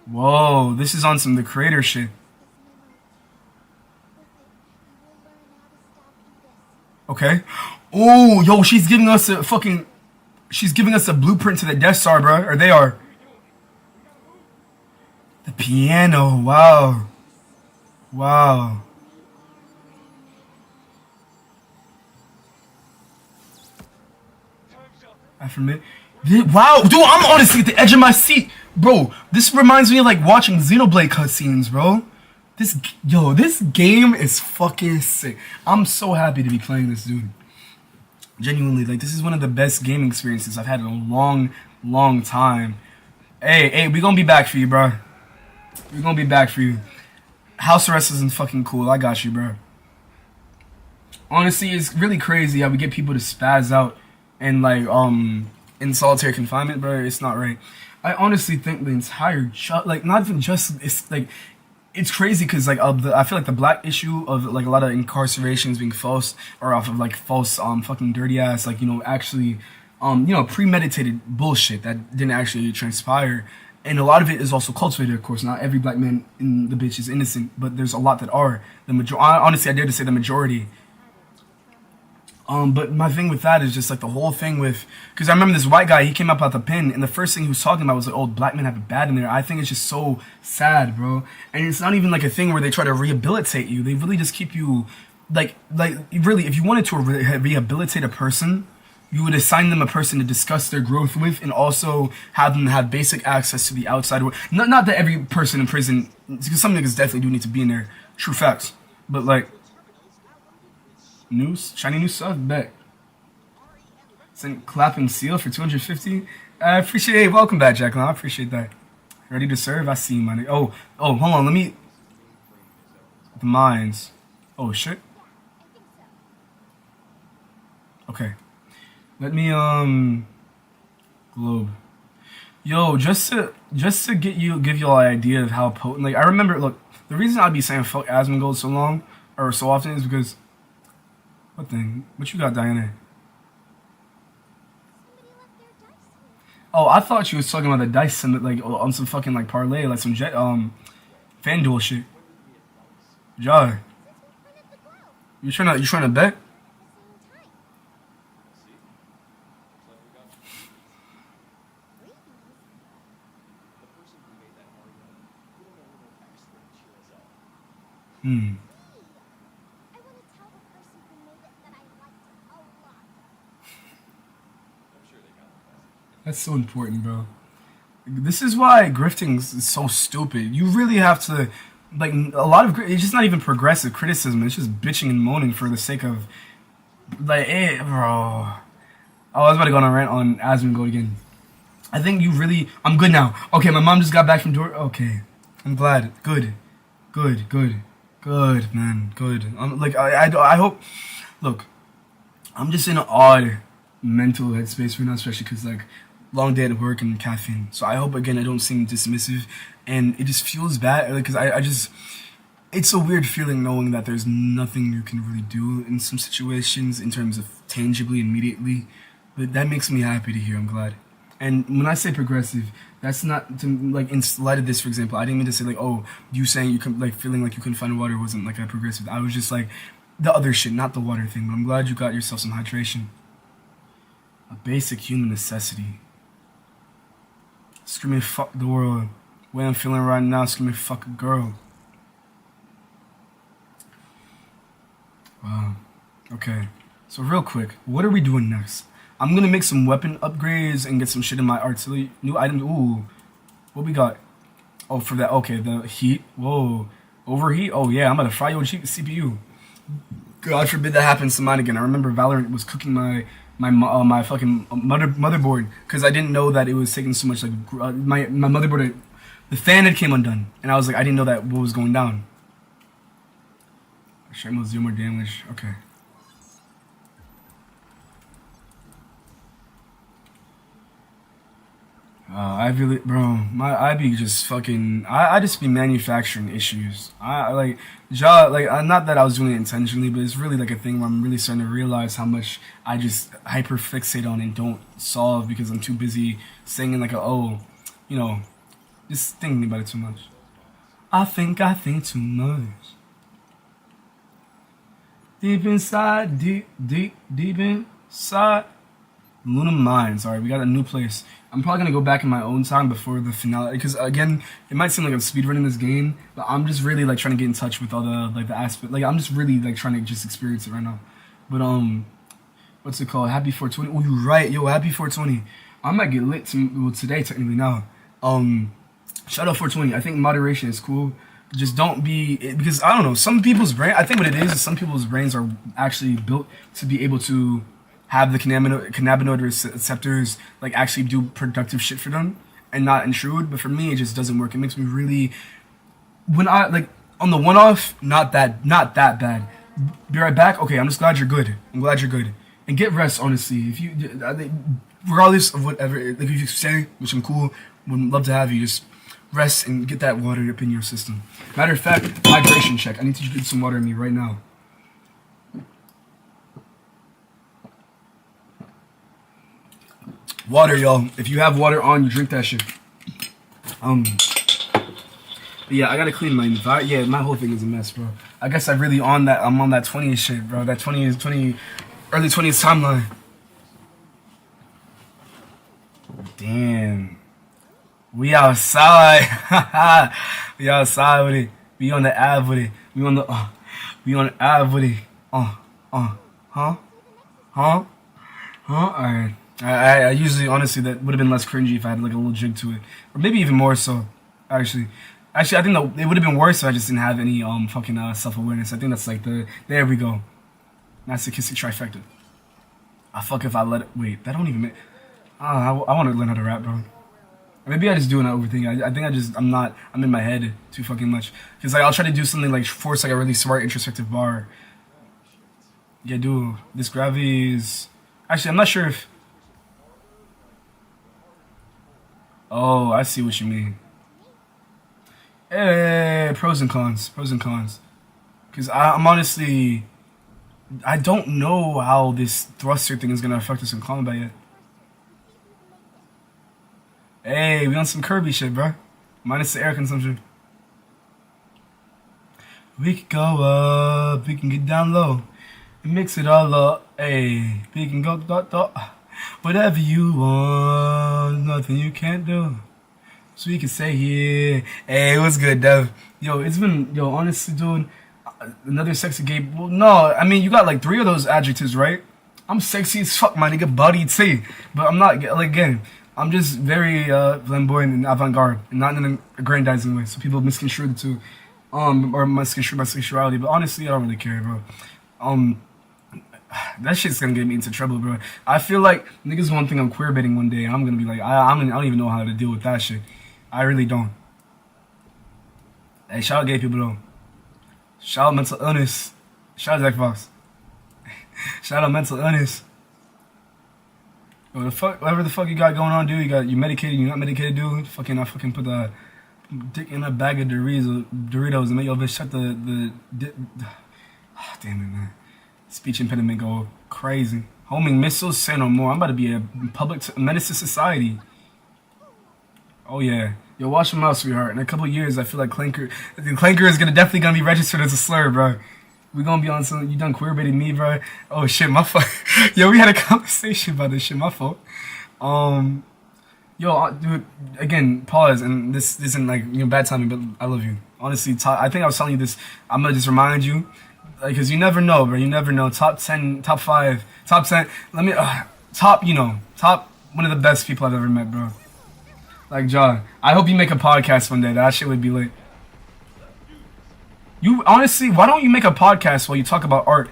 Whoa, this is on some The Creator shit. Okay. Oh, yo, she's giving us a blueprint to the Death Star, bro. Or they are. The piano. Wow. Wow. Wow, dude, I'm honestly at the edge of my seat. Bro, this reminds me of like watching Xenoblade cutscenes, bro. This game is fucking sick. I'm so happy to be playing this, dude. Genuinely, like, this is one of the best gaming experiences I've had in a long, long time. Hey, we gonna be back for you, bro. We gonna be back for you. House arrest isn't fucking cool. I got you, bro. Honestly, it's really crazy how we get people to spaz out and like in solitary confinement, bro. It's not right. I honestly think the entire not even just it's like it's crazy because like I feel like the black issue of like a lot of incarcerations being false or off of like false fucking dirty ass like actually premeditated bullshit that didn't actually transpire. And a lot of it is also cultivated, of course. Not every black man in the bitch is innocent, but there's a lot that are. Honestly, I dare to say the majority. But my thing with that is just like the whole thing with, because I remember this white guy, he came up out the pen, and the first thing he was talking about was like, oh, black men have it bad in there. I think it's just so sad, bro. And it's not even like a thing where they try to rehabilitate you. They really just keep you, like really, if you wanted to rehabilitate a person, you would assign them a person to discuss their growth with and also have them have basic access to the outside world. Not that every person in prison, because some niggas definitely do need to be in there. True facts. But like, shiny new stuff, bet. Send clapping seal for 250. I appreciate it. Welcome back, Jacqueline. I appreciate that. Ready to serve? I see you, money. Oh, hold on. Let me. The mines. Oh shit. Okay. Let me globe. Yo, just to give you all an idea of how potent. Like I remember, look, the reason I'd be saying fuck Asmongold so long or so often is because. What thing? What you got, Diana? Oh, I thought she was talking about the dice and like on some fucking like parlay, like some FanDuel shit. Jar. You trying to bet? That's so important, bro. This is why grifting is so stupid. You really have to, like, a lot of it's just not even progressive criticism. It's just bitching and moaning for the sake of, like, hey, bro. Oh, I was about to go on a rant on Asmund Gold again. I think you really. I'm good now. Okay, my mom just got back from door. Okay, I'm glad. Good, man. Good. I hope. Look, I'm just in an odd mental headspace right now, especially because like long day at work and caffeine. So I hope again I don't seem dismissive, and it just feels bad because I just. It's a weird feeling knowing that there's nothing you can really do in some situations in terms of tangibly, immediately. But that makes me happy to hear. I'm glad. And when I say progressive, that's not to, like in light of this, for example. I didn't mean to say like, oh, you saying you could like feeling like you couldn't find water wasn't like that progressive. I was just like the other shit, not the water thing. But I'm glad you got yourself some hydration. A basic human necessity. Screaming fuck the world. The way I'm feeling right now, screaming fuck a girl. Wow. Okay. So real quick, what are we doing next? I'm gonna make some weapon upgrades and get some shit in my artillery. New items. Ooh. What we got? Oh, for that. Okay, the heat. Whoa. Overheat? Oh, yeah. I'm gonna fry your CPU. God forbid that happens to mine again. I remember Valorant was cooking my fucking motherboard because I didn't know that it was taking so much. Like, my motherboard, the fan had came undone. And I was like, I didn't know that what was going down. Strength will 0 more damage. Okay. I really, bro, I be just fucking, I just be manufacturing issues. Not that I was doing it intentionally, but it's really like a thing where I'm really starting to realize how much I just hyper fixate on and don't solve because I'm too busy saying like just thinking about it too much. I think too much. Deep inside, deep inside. Luna Mines. Alright, we got a new place. I'm probably gonna go back in my own time before the finale because again, it might seem like I'm speedrunning this game, but I'm just really like trying to get in touch with all the aspect. Like I'm just really like trying to just experience it right now. But what's it called? Happy 420. Oh, you're right, yo. Happy 420. I might get lit today technically now. Shout out 420. I think moderation is cool. Just don't be because I don't know. Some people's brain. I think what it is some people's brains are actually built to be able to have the cannabinoid receptors like actually do productive shit for them and not intrude. But for me, it just doesn't work. It makes me really when I like on the one-off, not that bad. Be right back. Okay, I'm just glad you're good. I'm glad you're good. And get rest, honestly. If you, regardless of whatever, like if you say, which I'm cool, would love to have you just rest and get that water up in your system. Matter of fact, hydration check. I need to get some water in me right now. Water, y'all. If you have water on, you drink that shit. Yeah, I gotta clean my environment. Yeah, my whole thing is a mess, bro. I guess I'm on that 20th shit, bro. That 20, early 20th timeline. Damn. We outside. We outside with it. We on the Ave with it. We on the Ave with it. Alright. I usually, honestly, that would have been less cringy if I had like a little jig to it. Or maybe even more so, actually. Actually, I think that it would have been worse if I just didn't have any fucking self-awareness. I think that's like there we go. Masochistic trifecta. I fuck if I let it, wait, that don't even make, I want to learn how to rap, bro. Maybe I just do an overthink. I think I'm in my head too fucking much. Because like, I'll try to do something like force like a really smart introspective bar. Yeah, dude, this gravity is, actually, I'm not sure if, oh, I see what you mean. Hey, pros and cons. Because I'm honestly, I don't know how this thruster thing is going to affect us in combat yet. Hey, we on some Kirby shit, bro. Minus the air consumption. We can go up, we can get down low, and mix it all up. Hey, we can go whatever you want, nothing you can't do. So we can say here, hey, what's good, Dev? Yo, it's been, honestly, dude, Another sexy gay. Well, no, I mean you got like 3 of those adjectives, right? I'm sexy as fuck, my nigga, body T. But I'm not like again. I'm just very flamboyant and avant-garde, and not in an aggrandizing way. So people misconstrue the two, or misconstrue my sexuality. But honestly, I don't really care, bro. That shit's gonna get me into trouble, bro. I feel like niggas won't think I'm queer baiting one day, and I'm gonna be like, I don't even know how to deal with that shit. I really don't. Hey, shout out gay people though. Shout out mental illness. Shout out Zach Fox. Shout out mental illness. Whatever the fuck you got going on, dude. You medicated, you not medicated, dude. I fucking put the dick in a bag of Doritos and make your bitch shut the damn it, man. Speech impediment go crazy. Homing missiles, say no more. I'm about to be a public menace to society. Oh yeah. Yo, watch your mouth, sweetheart. In a couple years, I feel like Clanker is definitely gonna be registered as a slur, bro. We gonna be on some. You done queer baiting me, bro? Oh shit, my fault. Yo, we had a conversation about this shit. My fault. Yo, dude. Again, pause. And this isn't like bad timing, but I love you. Honestly, I think I was telling you this. I'm gonna just remind you, because you never know, bro. You never know. Top 10, top 5, top 10. Let me top. Top one of the best people I've ever met, bro. Like John. I hope you make a podcast one day. That shit would be lit. You honestly, why don't you make a podcast while you talk about art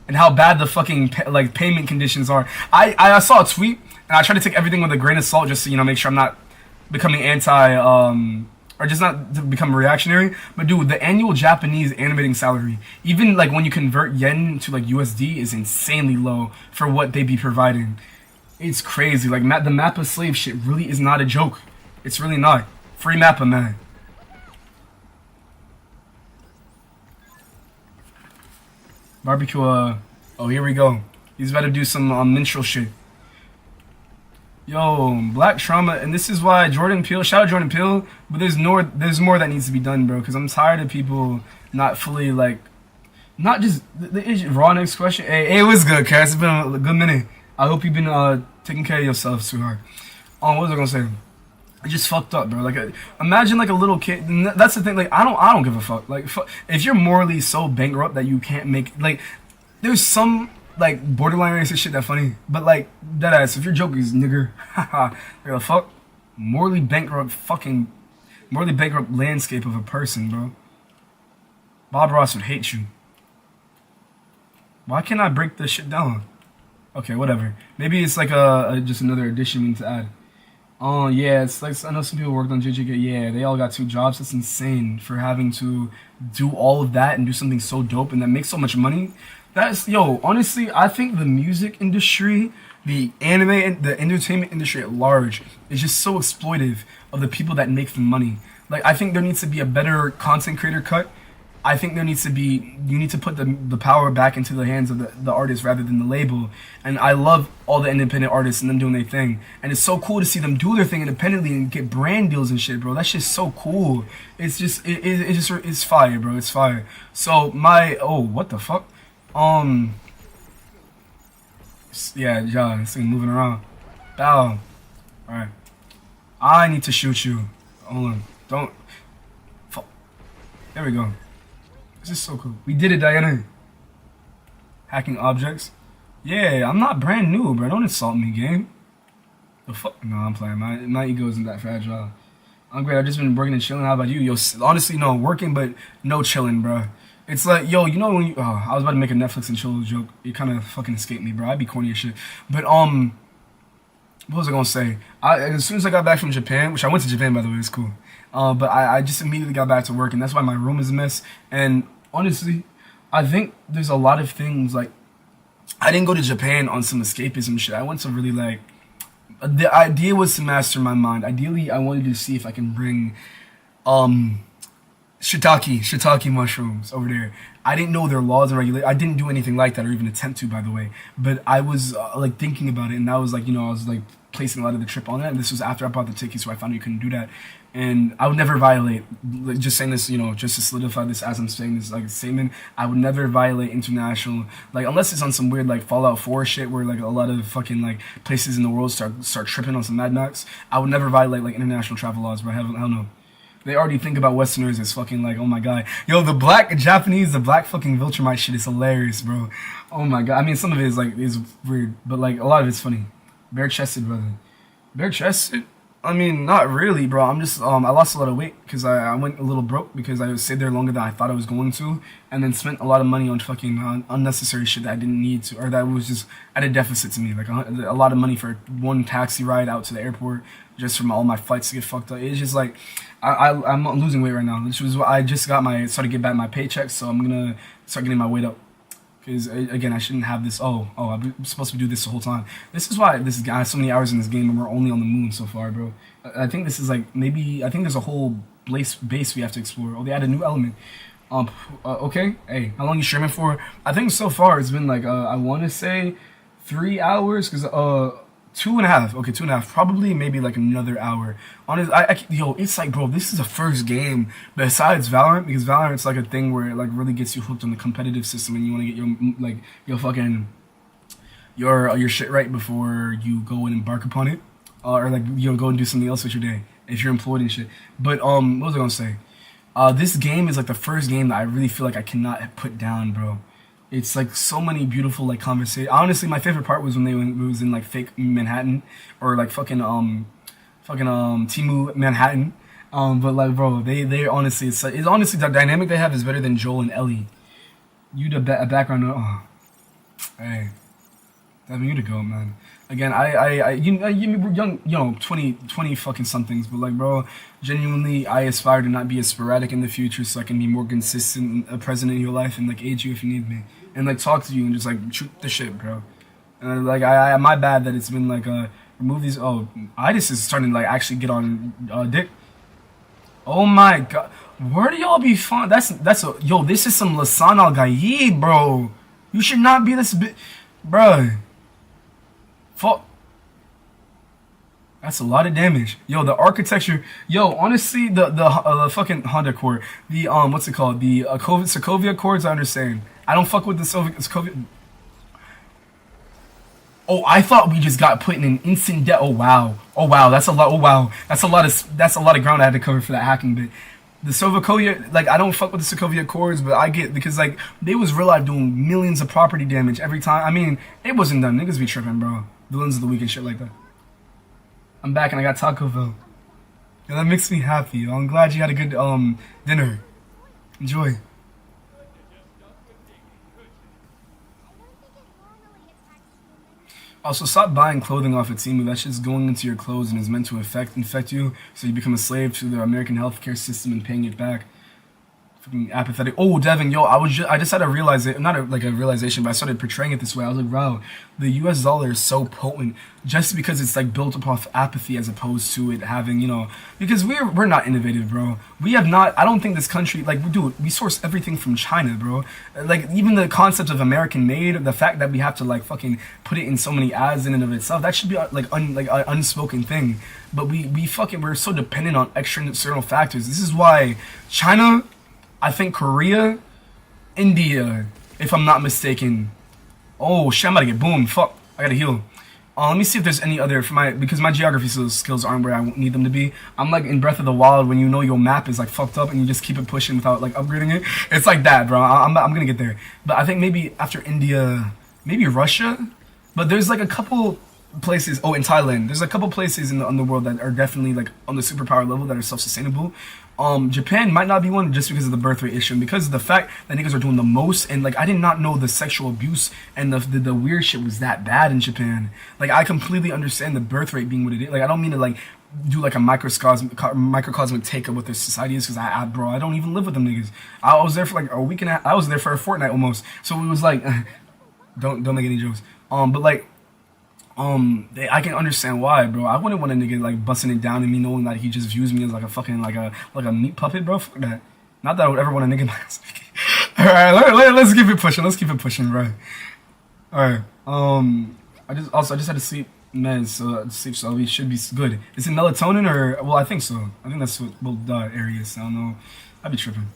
and how bad the fucking payment conditions are? I saw a tweet and I try to take everything with a grain of salt just to make sure I'm not becoming anti or just not to become reactionary. But dude, the annual Japanese animating salary, even like when you convert yen to like USD, is insanely low for what they be providing. It's crazy. Like the Mappa slave shit really is not a joke. It's really not. Free Mappa, man. Barbecue, oh, here we go. He's about to do some minstrel shit. Yo, Black Trauma, and this is why Jordan Peele, shout out Jordan Peele, but there's more that needs to be done, bro, because I'm tired of people not fully, not just, raw next question. Hey, what's good, Cass? It's been a good minute. I hope you've been taking care of yourself, sweetheart. What was I gonna say? I just fucked up, bro. Like, imagine like a little kid. That's the thing. Like, I don't give a fuck. Like, if you're morally so bankrupt that you can't make there's some like borderline racist shit that funny, but like that ass. If your joke is nigger, like the fuck, morally bankrupt landscape of a person, bro. Bob Ross would hate you. Why can't I break this shit down? Okay, whatever. Maybe it's like just another addition we need to add. Oh, yeah, it's like, I know some people worked on JJK. Yeah, they all got 2 jobs. That's insane for having to do all of that and do something so dope and that makes so much money. Honestly, I think the music industry, the anime, and the entertainment industry at large is just so exploitive of the people that make the money. Like, I think there needs to be a better content creator cut. I think you need to put the power back into the hands of the artist rather than the label. And I love all the independent artists and them doing their thing. And it's so cool to see them do their thing independently and get brand deals and shit, bro. That's just so cool. It's just, it's fire, bro. It's fire. So what the fuck? Yeah, this thing moving around. Bow. Alright. I need to shoot you. Hold on. Don't. Fuck. There we go. This is so cool. We did it, Diana. Hacking objects. Yeah, I'm not brand new, bro. Don't insult me, game. The fuck? No, I'm playing. My ego isn't that fragile. I'm great. I've just been working and chilling. How about you? Yo, honestly, no. Working, but no chilling, bro. It's like, yo, you know when you... Oh, I was about to make a Netflix and chill joke. It kind of fucking escaped me, bro. I'd be corny as shit. But, what was I gonna say? As soon as I got back from Japan, which I went to Japan, by the way, it's cool. But I just immediately got back to work, and that's why my room is a mess. And honestly, I think there's a lot of things, like, I didn't go to Japan on some escapism shit. I went to really, like, the idea was to master my mind. Ideally, I wanted to see if I can bring, shiitake mushrooms over there. I didn't know their laws and regulations. I didn't do anything like that or even attempt to, by the way. But I was, like, thinking about it, and that was, like, I was, like, placing a lot of the trip on that. And this was after I bought the ticket, so I found you couldn't do that. And I would never violate, just saying this, just to solidify this as I'm saying this, like, statement, I would never violate international, like, unless it's on some weird, like, Fallout 4 shit where, like, a lot of fucking, like, places in the world start tripping on some Mad Max. I would never violate, like, international travel laws, bro. Hell no. They already think about Westerners as fucking like, oh my god. Yo, the black Japanese, the black fucking Viltrumite shit is hilarious, bro. Oh my god. I mean, some of it is like, is weird, but like a lot of it's funny. Bare chested, brother. Bare chested? I mean, not really, bro. I'm just, I lost a lot of weight because I went a little broke because I stayed there longer than I thought I was going to, and then spent a lot of money on fucking unnecessary shit that I didn't need to, or that was just at a deficit to me. Like a lot of money for one taxi ride out to the airport just from all my flights to get fucked up. It's just like, I'm losing weight right now. Which was I just got started getting back my paycheck, so I'm gonna start getting my weight up. Because again, I shouldn't have this. I'm supposed to do this the whole time. This is why this guy has so many hours in this game, and we're only on the moon so far, bro. I think this is like I think there's a whole base we have to explore. Oh, they added a new element. Okay. Hey, how long you streaming for? I think so far it's been like I want to say 3 hours, because 2.5. Okay, 2.5. Probably maybe like another hour. Honestly, yo, it's like, bro, this is the first game besides Valorant, because Valorant's like a thing where it like really gets you hooked on the competitive system, and you want to get your fucking your shit right before you go and embark upon it, or like go and do something else with your day if you're employed and shit. But what was I gonna say? This game is like the first game that I really feel like I cannot put down, bro. It's like so many beautiful like conversations. Honestly, my favorite part was when it was in like fake Manhattan, or like fucking Timu Manhattan. But like, bro, they honestly, it's honestly the dynamic they have is better than Joel and Ellie. You the background. Hey, Devin, you to go, man. Again, we're young, 20 fucking somethings, but like, bro, genuinely, I aspire to not be as sporadic in the future, so I can be more consistent, present in your life, and like aid you if you need me, and like talk to you and just like shoot the shit, bro. And like, my bad that it's been like remove these. Oh, Itis is starting to like actually get on dick. Oh my god, where do y'all be fun? Yo, this is some Lasan Al Gaid, bro. You should not be this bro. Fuck. That's a lot of damage. Yo, the architecture. Yo, honestly, the fucking Honda core. The what's it called? The Sokovia cores. I understand. I don't fuck with the Sokovia. Oh, I thought we just got put in an instant death. Oh wow. Oh wow. That's a lot. Oh wow. That's a lot of ground I had to cover for that hacking bit. The Sokovia, like, I don't fuck with the Sokovia cores, but I get, because like they was real life doing millions of property damage every time. I mean, it wasn't done. Niggas be tripping, bro. Villains of the week and shit like that. I'm back and I got Taco Bell. Yeah, that makes me happy. I'm glad you had a good dinner. Enjoy. Also, stop buying clothing off of Temu. That shit's going into your clothes and is meant to infect you, so you become a slave to the American healthcare system and paying it back. Fucking apathetic. Oh, Devin, yo, I just had to realize it. Not a realization, but I started portraying it this way. I was like, wow, the U.S. dollar is so potent just because it's like built up off apathy as opposed to it having, because we're not innovative, bro. We have not. I don't think this country, like, dude, we source everything from China, bro. Like, even the concept of American made, the fact that we have to like fucking put it in so many ads in and of itself, that should be like an unspoken thing. But we're so dependent on external factors. This is why China, I think Korea, India, if I'm not mistaken. Oh shit, I'm about to get boomed. Fuck, I gotta heal. Let me see if there's any other because my geography skills aren't where I need them to be. I'm like in Breath of the Wild when you know your map is like fucked up and you just keep it pushing without like upgrading it. It's like that, bro. I'm gonna get there. But I think maybe after India, maybe Russia. But there's like a couple places. Oh, in Thailand, there's a couple places in the world that are definitely like on the superpower level that are self-sustainable. Japan might not be one just because of the birth rate issue and because of the fact that niggas are doing the most, and like I did not know the sexual abuse and the weird shit was that bad in Japan. Like I completely understand the birth rate being what it is. Like I don't mean to like do like a microcosmic take of what their society is, because I don't even live with them niggas. I was there for like a week and I was there for a fortnight almost. So it was like don't make any jokes. But like I can understand why, bro. I wouldn't want a nigga like busting it down and me knowing that he just views me as like a fucking like a meat puppet, bro. Fuck that. Not that I would ever want a nigga in my ass. Alright, let's keep it pushing. Let's keep it pushing, bro. Alright. I just had to sleep meds, so we should be good. Is it melatonin or I think so. I think that's what both areas. I don't know. I'd be tripping.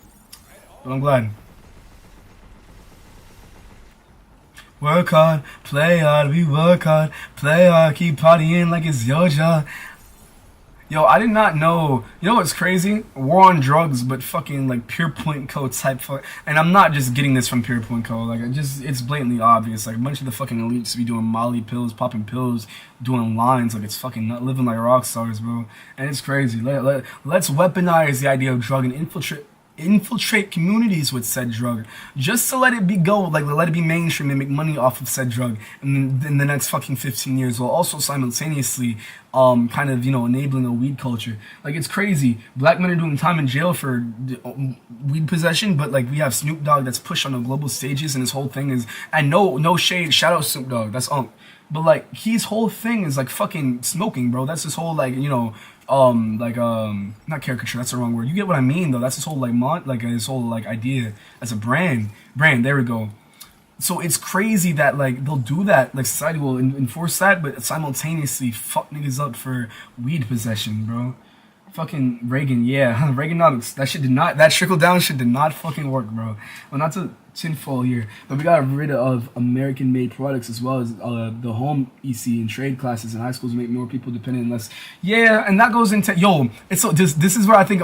But I'm glad. Work hard, play hard, we work hard, play hard, keep partying like it's your job. Yo, I did not know. You know what's crazy? War on drugs, but fucking like Pure Point Co. type fuck. And I'm not just getting this from Pure Point Co. Like, it's blatantly obvious. Like, a bunch of the fucking elites be doing Molly pills, popping pills, doing lines. Like, it's fucking not living like rock stars, bro. And it's crazy. Let's weaponize the idea of drug and infiltrate communities with said drug, just to let it be go, like let it be mainstream and make money off of said drug in the next fucking 15 years, while also simultaneously kind of, you know, enabling a weed culture. Like, it's crazy. Black men are doing time in jail for weed possession, but like we have Snoop Dogg that's pushed on the global stages, and his whole thing is, and no shade, shout out Snoop Dogg, that's but like his whole thing is like fucking smoking, bro. That's his whole, like, you know, not caricature, that's the wrong word. You get what I mean, though. That's his whole like his whole like idea as a brand. There we go. So it's crazy that like they'll do that, like society will enforce that, but simultaneously fuck niggas up for weed possession, bro. Fucking Reagan, yeah, Reaganomics. That trickle down shit did not fucking work, bro. Well, not to tinfoil here, but we got rid of American-made products, as well as the home EC and trade classes in high schools make more people dependent and less. Yeah, and that goes into it's so this is where I think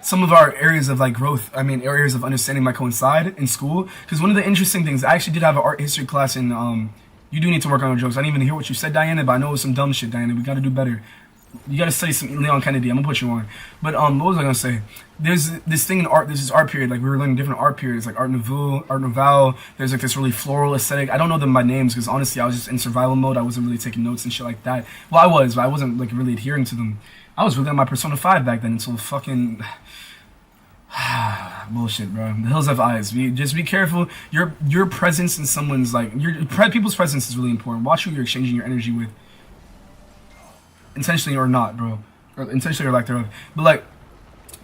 some of our areas of like growth, areas of understanding might coincide in school. Because one of the interesting things, I actually did have an art history class in you do need to work on your jokes. I didn't even hear what you said, Diana, but I know it was some dumb shit, Diana. We got to do better. You gotta study some Leon Kennedy. I'm gonna put you on. But what was I gonna say? There's this thing in art. This is art period. Like, we were learning different art periods, like Art Nouveau. There's like this really floral aesthetic. I don't know them by names because honestly, I was just in survival mode. I wasn't really taking notes and shit like that. Well, I was, but I wasn't like really adhering to them. I was really on my Persona 5 back then until fucking bullshit, bro. The hills have eyes. Just be careful. Your presence in someone's like people's presence is really important. Watch who you're exchanging your energy with. Intentionally or not, bro, or intentionally or lack thereof. But like,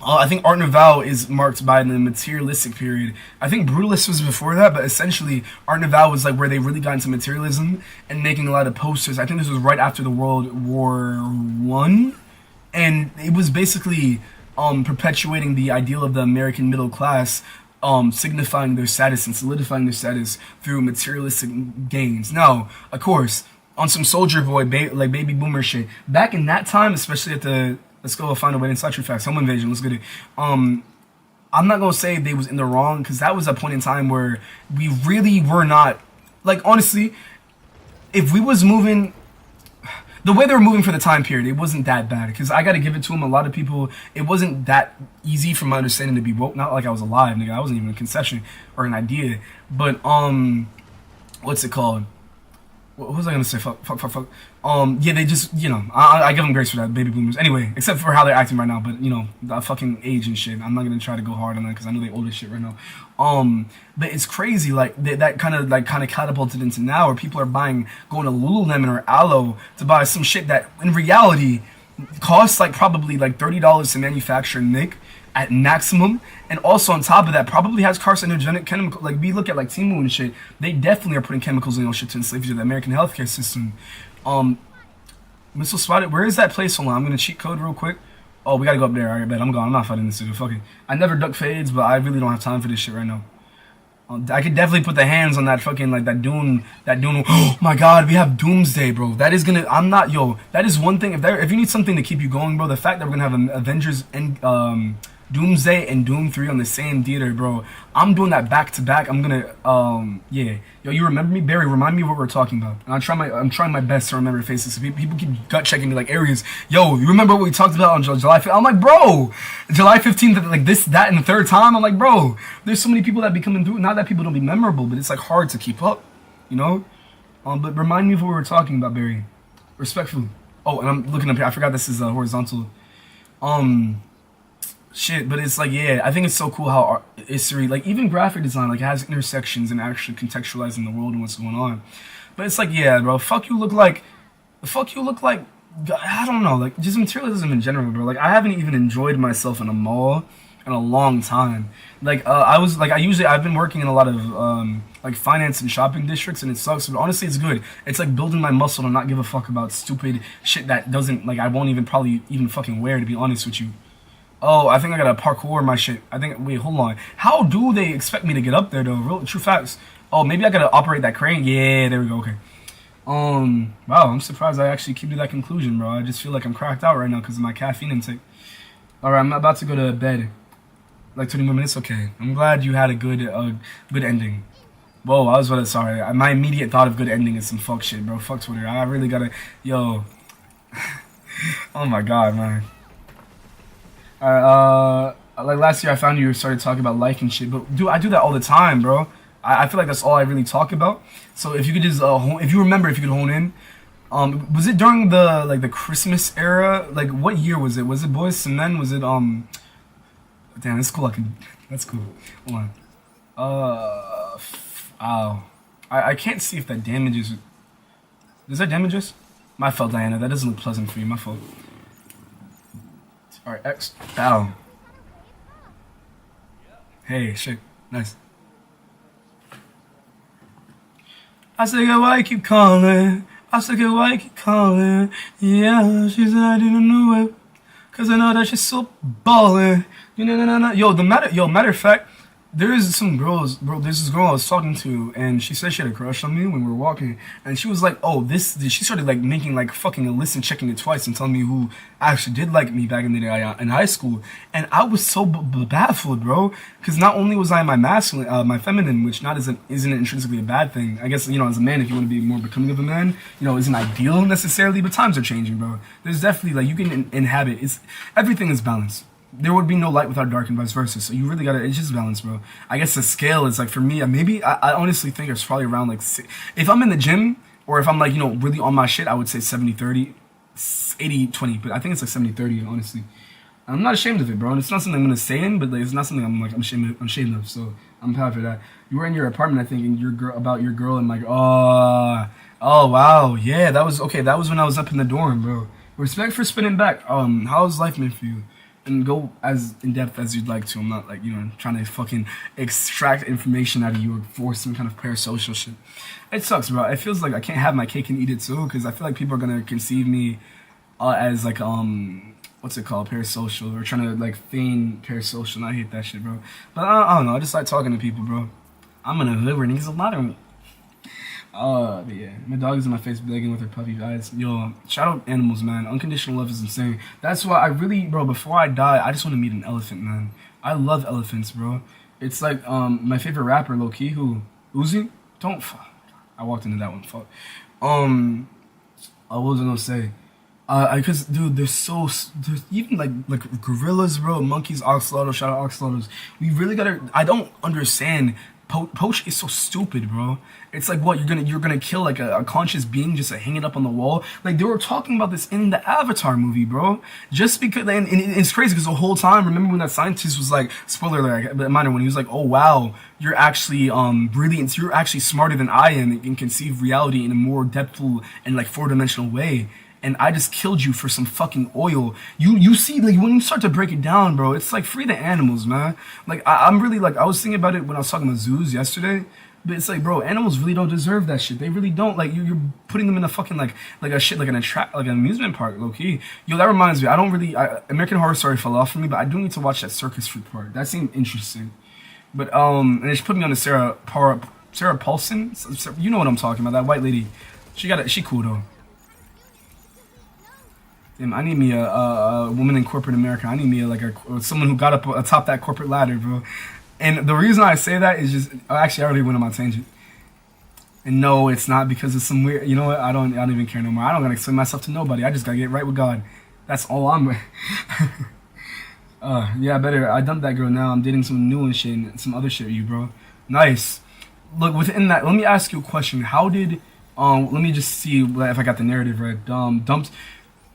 I think Art Nouveau is marked by the materialistic period. I think Brutalist was before that, but essentially Art Nouveau was like where they really got into materialism and making a lot of posters. I think this was right after the World War I, and it was basically perpetuating the ideal of the American middle class, signifying their status and solidifying their status through materialistic gains. Now, of course, on some Soldier Boy, like baby boomer shit. Back in that time, especially at the, let's go find a way inside true facts, home invasion, let's get it. I'm not gonna say they was in the wrong, because that was a point in time where we really were not, like, honestly, if we was moving, the way they were moving for the time period, it wasn't that bad, because I gotta give it to them, a lot of people, it wasn't that easy from my understanding to be woke, not like I was alive, nigga, I wasn't even a conception or an idea, but, what's it called? What was I gonna say? Fuck. Yeah, they just, you know, I give them grace for that, baby boomers. Anyway, except for how they're acting right now, but, you know, the fucking age and shit. I'm not gonna try to go hard on that because I know they old as shit right now. But it's crazy, like, that kind of catapulted into now where people are going to Lululemon or Aloe to buy some shit that in reality costs like probably like $30 to manufacture and make at maximum, and also on top of that probably has carcinogenic chemical. Like, we look at like Temu and shit, they definitely are putting chemicals in shit to enslave you to the American healthcare system. Missile spotted. Where is that place? Hold on, I'm gonna cheat code real quick. Oh, we gotta go up there. Alright, bet I'm gone. I'm not fighting this dude. Fuck it. I never duck fades, but I really don't have time for this shit right now. I could definitely put the hands on that fucking, like, that Dune. Oh my god, we have Doomsday, bro. That is gonna, that is one thing. If you need something to keep you going, bro, the fact that we're gonna have an Avengers and Doomsday and Doom 3 on the same theater, bro. I'm doing that back to back. I'm gonna, yeah. Yo, you remember me? Barry, remind me of what we're talking about. And I'm trying my best to remember faces. People keep gut checking me like, Aries, yo, you remember what we talked about on July 15th? I'm like, bro, July 15th, like this, that, and the third time? I'm like, bro, there's so many people that be coming through. Not that people don't be memorable, but it's like hard to keep up, you know? But remind me of what we were talking about, Barry. Respectfully. Oh, and I'm looking up here. I forgot this is horizontal. Shit, but it's like, yeah, I think it's so cool how art history, like even graphic design, like has intersections and actually contextualizing the world and what's going on. But it's like, yeah, bro, fuck you look like, I don't know, like just materialism in general, bro. Like, I haven't even enjoyed myself in a mall in a long time. Like, I've been working in a lot of like finance and shopping districts, and it sucks, but honestly it's good. It's like building my muscle to not give a fuck about stupid shit that doesn't, like, I won't even probably even fucking wear, to be honest with you. Oh, I think I gotta parkour my shit. Wait, hold on. How do they expect me to get up there, though? True facts. Oh, maybe I gotta operate that crane? Yeah, there we go, okay. Wow, I'm surprised I actually came to that conclusion, bro. I just feel like I'm cracked out right now because of my caffeine intake. All right, I'm about to go to bed. Like 20 more minutes. Okay. I'm glad you had a good ending. Whoa, I was about to. Sorry, my immediate thought of good ending is some fuck shit, bro. Fuck Twitter. I really gotta. Yo. Oh my god, man. All right. Like last year, I found you started talking about life and shit, but dude, I do that all the time, bro. I feel like that's all I really talk about. So if you could just if you remember, if you could hone in, was it during the Christmas era? Like what year was it? Was it Boys to Men? Was it Damn, that's cool. That's cool. Hold on. Ow. I can't see if that damages. Does that damage us? My fault, Diana. That doesn't look pleasant for you. My fault. All right, X. Ow. Hey, shit. Nice. I said, why you keep calling? I said, why you keep calling? Yeah, she said I didn't know it. Cause I know that she's so ballin'. Matter of fact, there is some girls, bro. There's this girl I was talking to, and she said she had a crush on me when we were walking, and she was like, "Oh, this." She started like making like fucking a list and checking it twice and telling me who actually did like me back in the day in high school, and I was so baffled, bro. Because not only was I my masculine, my feminine, which isn't intrinsically a bad thing. I guess as a man, if you want to be more becoming of a man, isn't ideal necessarily, but times are changing, bro. There's definitely like you can inhabit. Everything is balanced. There would be no light without dark and vice versa. So you really gotta, it's just balance, bro. I guess the scale is like, for me, maybe, I honestly think it's probably around like, if I'm in the gym, or if I'm like, really on my shit, I would say 70-30, 80-20, but I think it's like 70-30, honestly. I'm not ashamed of it, bro, and it's not something I'm gonna say in, but like, it's not something I'm ashamed of, so I'm happy for that. You were in your apartment, I think, and your girl, and like, oh wow, yeah, that was when I was up in the dorm, bro. Respect for spinning back. How's life been for you? And go as in depth as you'd like to. I'm not like trying to fucking extract information out of you or force some kind of parasocial shit. It sucks, bro. It feels like I can't have my cake and eat it too, because I feel like people are gonna conceive me as like what's it called, parasocial, or trying to like feign parasocial. And I hate that shit, bro. But I don't know. I just like talking to people, bro. I'm in a hood where niggas a lot of me. But yeah, my dog is in my face begging with her puppy eyes. Yo, shout out animals, man. Unconditional love is insane. That's why I really, bro, before I die, I just want to meet an elephant, man. I love elephants, bro. It's like my favorite rapper, low key, who Uzi. Don't fuck. I walked into that one. Fuck. What was I gonna say? Because dude, there's even like gorillas, bro, monkeys, oxalotls. Shout out oxalotls. We really gotta. I don't understand. Poach is so stupid, bro. It's like, what, you're gonna kill like a conscious being just to hang it up on the wall? Like, they were talking about this in the Avatar movie, bro. Just because, and it's crazy because the whole time, remember when that scientist was like, spoiler alert, but minor, when he was like, oh wow, you're actually you're actually smarter than I am and can conceive reality in a more depthful and like 4-dimensional way. And I just killed you for some fucking oil. You see, like, when you start to break it down, bro, it's like, free the animals, man. Like, I'm really, like, I was thinking about it when I was talking about zoos yesterday. But it's like, bro, animals really don't deserve that shit. They really don't. Like, you're putting them in a fucking, like a shit, like an amusement park, low-key. Yo, that reminds me, American Horror Story fell off for me, but I do need to watch that circus fruit part. That seemed interesting. But, and it just put me on the Sarah Paulson. You know what I'm talking about, that white lady. She cool, though. Damn, I need me a woman in corporate America. I need me someone who got up atop that corporate ladder, bro. And the reason I say that is just, actually, I already went on my tangent. And no, it's not because of some weird, you know what? I don't even care no more. I don't gotta explain myself to nobody. I just gotta get right with God. That's all I'm. Yeah, I dumped that girl now. I'm dating some new and shit and some other shit with you, bro. Nice. Look, within that, let me ask you a question. How did, let me just see if I got the narrative right. Dumped.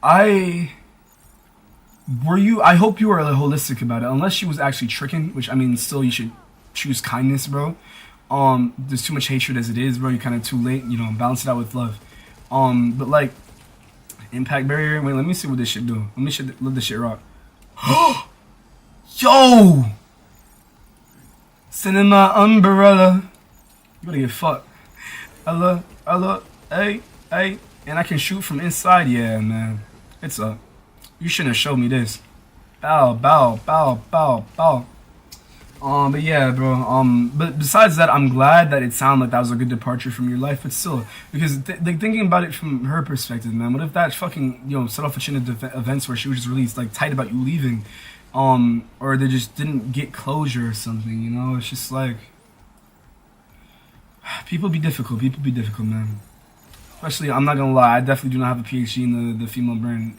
I hope you were holistic about it, unless she was actually tricking, which, I mean, still, you should choose kindness, bro. There's too much hatred as it is, bro. You're kind of too late, balance it out with love. But like, impact barrier, wait, let me see what this shit do. Let this shit rock. Yo! Sending my umbrella. You better get fucked. Hello, hey, and I can shoot from inside, yeah, man. It's up. You shouldn't have showed me this. Bow. But yeah, bro. But besides that, I'm glad that it sounded like that was a good departure from your life. But still, because like thinking about it from her perspective, man, what if that fucking set off a chain of events where she was just really like tight about you leaving, or they just didn't get closure or something. You know, it's just like people be difficult. People be difficult, man. Especially, I'm not gonna lie, I definitely do not have a PhD in the female brain.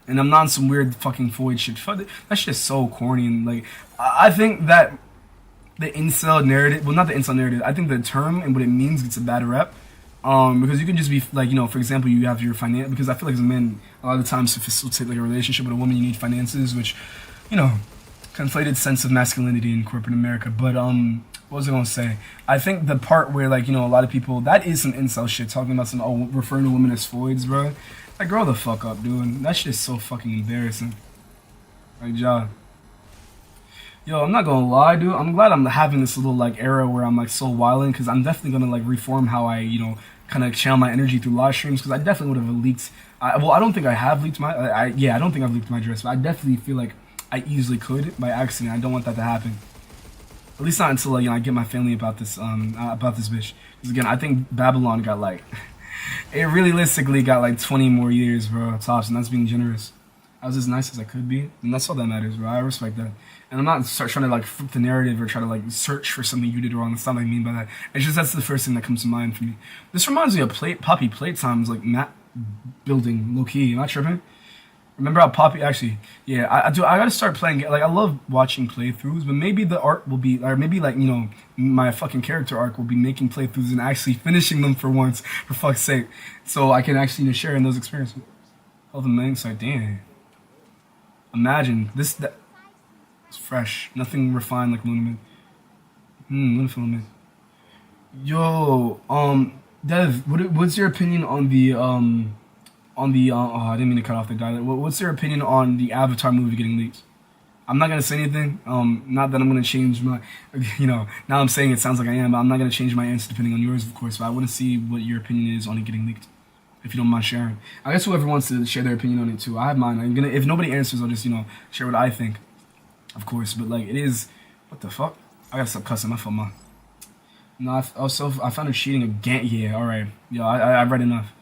And I'm not on some weird fucking Freud shit. That shit is so corny. And like, I think that the incel narrative, well, not the incel narrative, I think the term and what it means gets a bad rep. Because you can just be like, for example, you have your finance, because I feel like as a man, a lot of the times to facilitate like a relationship with a woman, you need finances, which, conflated sense of masculinity in corporate America. But, what was I gonna say? I think the part where like, a lot of people, that is some incel shit, talking about referring to women as Floyds, bro. Like, grow the fuck up, dude. That shit is so fucking embarrassing. Like, Ja. Yo, I'm not gonna lie, dude. I'm glad I'm having this little, like, era where I'm, like, so wildin', because I'm definitely gonna, like, reform how I, kind of channel my energy through live streams, because I definitely would have leaked. Well, I don't think I have leaked my. I don't think I've leaked my address, but I definitely feel like I easily could by accident. I don't want that to happen. At least not until, I get my family about this bitch. Because, again, I think Babylon got, like. It realistically got like 20 more years, bro, tops, and that's being generous. I was as nice as I could be, and that's all that matters, bro. I respect that. And I'm not trying to like flip the narrative or try to like search for something you did wrong. That's not what I mean by that. It's just that's the first thing that comes to mind for me. This reminds me of Poppy Playtime's like map building, low key. Am I tripping? Remember how Poppy actually? Yeah, I gotta start playing. Like I love watching playthroughs, but maybe the art will be, or maybe like my fucking character arc will be making playthroughs and actually finishing them for once, for fuck's sake, so I can actually share in those experiences. Oh, the man's like, damn. Imagine this. It's fresh, nothing refined like Lunaman. Lunaman. Yo, Dev, what's your opinion on the I didn't mean to cut off the guy. What's your opinion on the Avatar movie getting leaked? I'm not gonna say anything. Not that I'm gonna change my, now I'm saying it sounds like I am, but I'm not gonna change my answer depending on yours, of course. But I want to see what your opinion is on it getting leaked, if you don't mind sharing. I guess whoever wants to share their opinion on it too. I have mine. If nobody answers, I'll just share what I think, of course. But like it is, what the fuck? I gotta stop cussing. My fault, man. No, I found her cheating again. Yeah, all right. Yo, I read enough.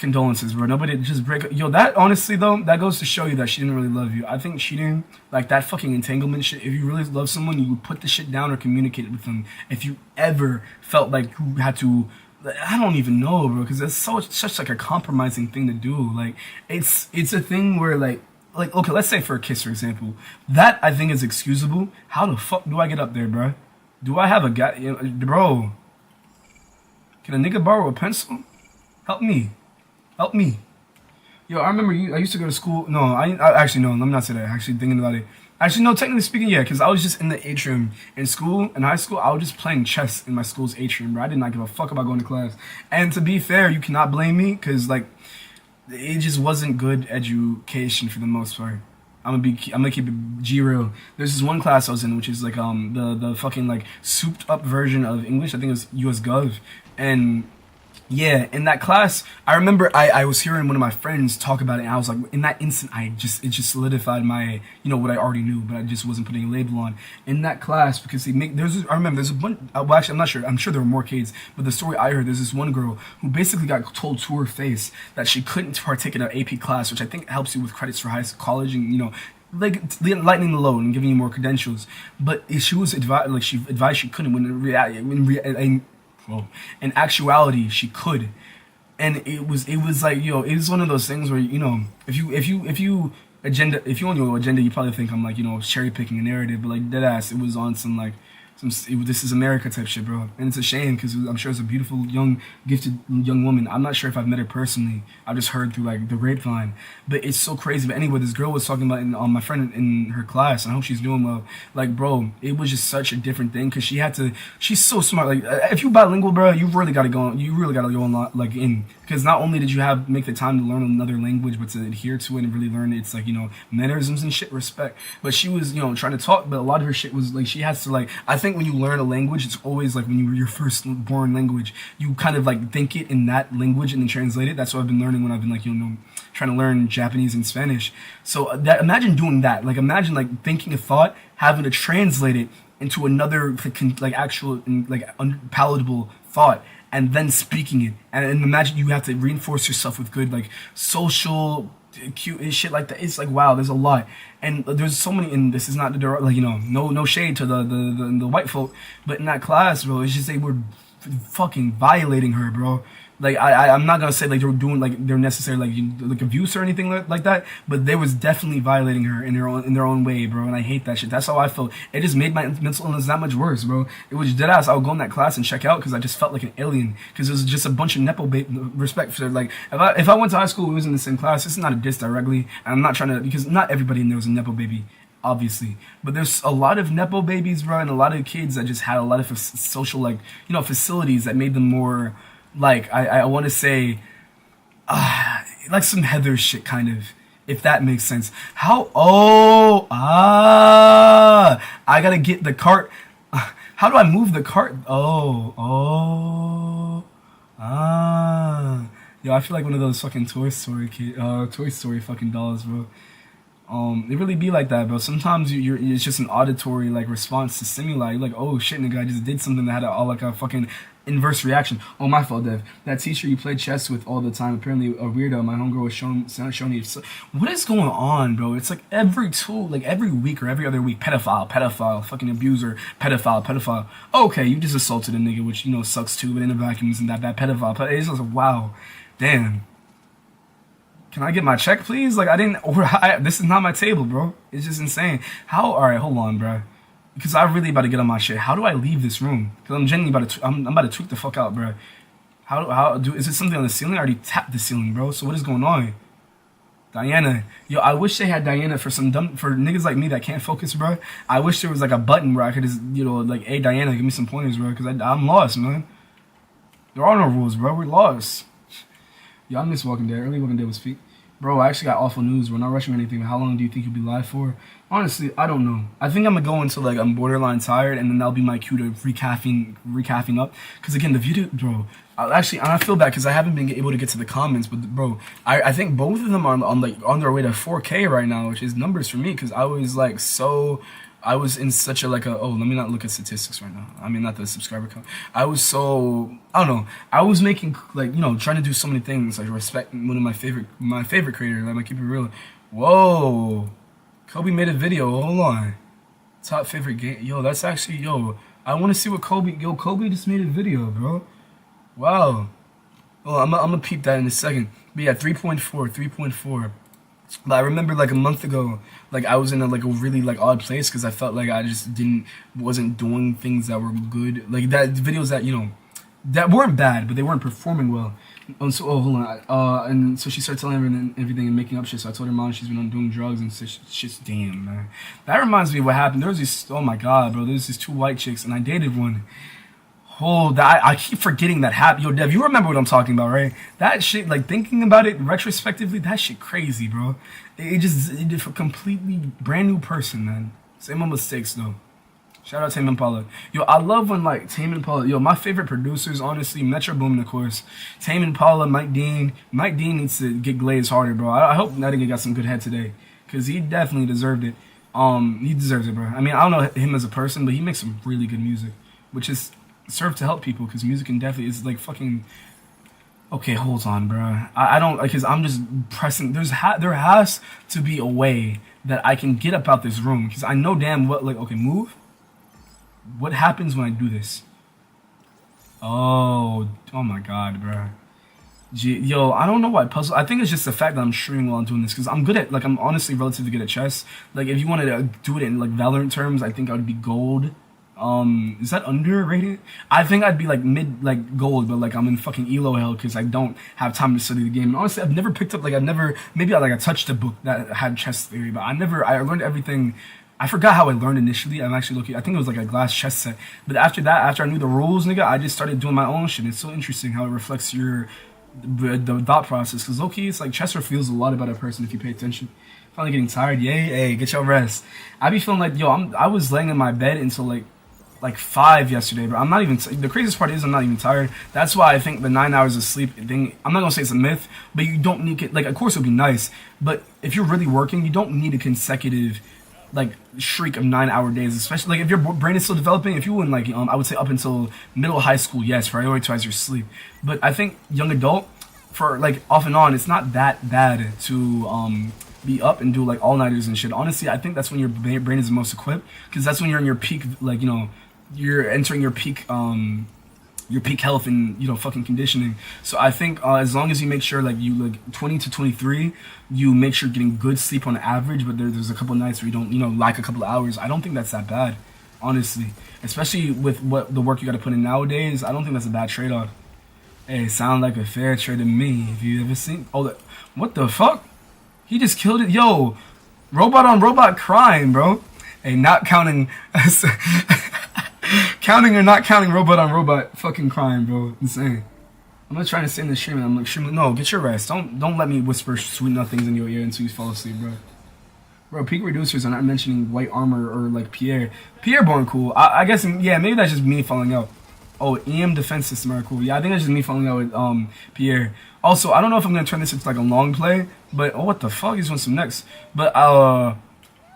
Condolences, bro. Nobody just break up. Yo, that honestly though, that goes to show you that she didn't really love you. I think cheating, like that fucking entanglement shit, if you really love someone, you would put the shit down or communicate it with them. If you ever felt like you had to, I don't even know, bro, because it's such like a compromising thing to do. Like it's a thing where like okay, let's say for a kiss, for example, that I think is excusable. How the fuck do I get up there, bro? Do I have a guy, bro? Can a nigga borrow a pencil? Help me. Help me. Yo, I remember I used to go to school. No, I actually, no, let me not say that. Actually, thinking about it. Actually, no, technically speaking, yeah, because I was just in the atrium in school, in high school. I was just playing chess in my school's atrium, bro. I did not give a fuck about going to class. And to be fair, you cannot blame me, because, like, it just wasn't good education for the most part. I'm gonna keep it G-real. There's this one class I was in, which is, like, the fucking, like, souped-up version of English. I think it was US Gov. And yeah, in that class, I remember I was hearing one of my friends talk about it, and I was like, in that instant, it just solidified my, what I already knew, but I just wasn't putting a label on. In that class, because I remember there's a bunch, well actually, I'm not sure, I'm sure there were more kids, but the story I heard, there's this one girl who basically got told to her face that she couldn't partake in an AP class, which I think helps you with credits for college and, like lightening the load and giving you more credentials. But she was advised, she advised she couldn't, in actuality, she could, and it was like, it was one of those things where if you on your agenda, you probably think I'm like cherry picking a narrative, but like dead ass, it was on some like this is America type shit, bro. And it's a shame because I'm sure it's a beautiful, gifted young woman. I'm not sure if I've met her personally. I've just heard through like the grapevine, but it's so crazy. But anyway, this girl was talking about my friend in her class, and I hope she's doing well. Like, bro, it was just such a different thing because she's so smart. Like, if you bilingual, bro, you really gotta go on, like in, because not only did you make the time to learn another language, but to adhere to it and really learn its like mannerisms and shit, respect. But she was trying to talk, but a lot of her shit was like she has to like, I think think when you learn a language, it's always like when you were your first born language, you kind of like think it in that language and then translate it. That's what I've been learning when I've been like, trying to learn Japanese and Spanish. So that, imagine doing that. Like imagine like thinking a thought, having to translate it into another like actual like palatable thought, and then speaking it. And imagine you have to reinforce yourself with good like social cute and shit like that. It's like, wow, there's a lot, and there's so many. And this is not the like no shade to the white folk, but in that class, bro, it's just they were fucking violating her, bro. Like I'm not gonna say like they were doing like they're necessarily like abuse or anything like that, but they was definitely violating her in their own way, bro. And I hate that shit. That's how I felt. It just made my mental illness that much worse, bro. It was dead ass. I would go in that class and check out because I just felt like an alien because it was just a bunch of nepo respect for like if I went to high school, we was in the same class. This is not a diss directly, and I'm not trying to because not everybody in there was a nepo baby. Obviously, but there's a lot of nepo babies, bro, and a lot of kids that just had a lot of social like facilities that made them more like I want to say like some Heather shit kind of, if that makes sense. How I gotta get the cart. How do I move the cart? Yo, I feel like one of those fucking Toy Story fucking dolls, bro. It really be like that, bro. Sometimes it's just an auditory like response to stimuli. You're like, oh shit, nigga, I just did something that had like a fucking inverse reaction. Oh, my fault, Dev. That teacher you played chess with all the time, apparently a weirdo. My homegirl was showing me. So, what is going on, bro? It's like every week or every other week, pedophile, fucking abuser, pedophile. Okay, you just assaulted a nigga, which sucks too, but in a vacuum isn't that bad. Pedophile. It's just wow, damn. Can I get my check, please? Like this is not my table, bro. It's just insane. All right, hold on, bro. Because I'm really about to get on my shit. How do I leave this room? Because I'm genuinely I'm about to tweak the fuck out, bro. Is it something on the ceiling? I already tapped the ceiling, bro. So what is going on? Diana. Yo, I wish they had Diana for for niggas like me that can't focus, bro. I wish there was like a button where I could just, like, hey, Diana, give me some pointers, bro. Because I'm lost, man. There are no rules, bro. We're lost. Yo, I miss Walking Dead. Early Walking Dead was feet. Bro, I actually got awful news. We're not rushing anything. How long do you think you'll be live for? Honestly, I don't know. I think I'm going to go until like I'm borderline tired, and then that'll be my cue to recaffing up. Because again, the video, bro, I feel bad because I haven't been able to get to the comments, but bro, I think both of them are on their way to 4K right now, which is numbers for me because I was in such a let me not look at statistics right now. I mean, not the subscriber count. I was I was making trying to do so many things, like respect one of my favorite creators. Like, keep it real. Whoa, Kobe made a video. Hold on, top favorite game. Yo, that's actually I want to see what Kobe just made a video, bro. Wow. Well, I'm gonna peep that in a second. But yeah, 3.4. But I remember like a month ago, like I was in a really odd place because I felt like I just wasn't doing things that were good, like that videos that that weren't bad, but they weren't performing well. And so hold on, and so she started telling everything and making up shit. So I told her mom she's been doing drugs and shit's damn, man. That reminds me of what happened. There was these, oh my god, bro. There's these 2 white chicks and I dated one. Oh, I keep forgetting that happened. Yo, Dev, you remember what I'm talking about, right? That shit, like, thinking about it retrospectively, that shit crazy, bro. It did for a completely brand new person, man. Same on mistakes, though. Shout out Tame Impala. Yo, I love when, like, Tame Impala, my favorite producers, honestly, Metro Boomin, of course. Tame Impala, Mike Dean. Mike Dean needs to get glazed harder, bro. I hope that nigga got some good head today, because he definitely deserved it. He deserves it, bro. I mean, I don't know him as a person, but he makes some really good music, which is serve to help people, because music can definitely is like fucking. Okay, hold on, bro. I don't, because I'm just pressing. There has to be a way that I can get up out this room, because I know damn well. Like, okay, move. What happens when I do this? Oh my god, bro. Yo, I don't know why puzzle. I think it's just the fact that I'm streaming while I'm doing this, because I'm good at, like, I'm honestly relatively good at chess. Like, if you wanted to do it in like Valorant terms, I think I would be gold. Is that underrated? I think I'd be like mid, like gold, but like I'm in fucking elo hell because I don't have time to study the game. And honestly, I've never picked up, like, maybe I touched a book that had chess theory, but I learned everything. I forgot how I learned initially. I'm actually looking, I think it was like a glass chess set. But after that, after I knew the rules, nigga, I just started doing my own shit. It's so interesting how it reflects the thought process. Because low-key, it's like chess reveals a lot about a person if you pay attention. Finally getting tired. Yay, hey, get your rest. I be feeling like, I was laying in my bed until like like 5 yesterday, but I'm not even, the craziest part is I'm not even tired. That's why I think the 9 hours of sleep thing, I'm not gonna say it's a myth, but you don't need it. Like, of course it would be nice, but if you're really working, you don't need a consecutive like streak of 9-hour days, especially like if your brain is still developing. If you wouldn't like, I would say up until middle high school, yes, prioritize your sleep. But I think young adult, for like off and on, it's not that bad to be up and do like all-nighters and shit. Honestly, I think that's when your brain is the most equipped, because that's when you're in your peak, like, you know, you're entering your peak health and, you know, fucking conditioning. So I think as long as you make sure, like, you like 20 to 23, you make sure you're getting good sleep on average, but there's a couple nights where you don't, you know, lack a couple of hours. I don't think that's that bad, honestly, especially with what the work you got to put in nowadays. I don't think that's a bad trade-off. Hey, sound like a fair trade to me. If you ever seen, what the fuck, he just killed it. Yo, robot on robot crime, bro. Hey, not counting counting or not counting robot on robot fucking crime, bro. Insane. I'm not trying to say in the stream, I'm like, no, get your rest. Don't let me whisper sweet nothings in your ear until you fall asleep, bro. Bro, peak reducers are not mentioning White Armor or like Pierre. Pierre born cool. I guess, yeah, maybe that's just me falling out. Oh, EM defense system are cool. Yeah, I think that's just me falling out with Pierre. Also, I don't know if I'm gonna turn this into like a long play, but oh, what the fuck? He's doing some next. But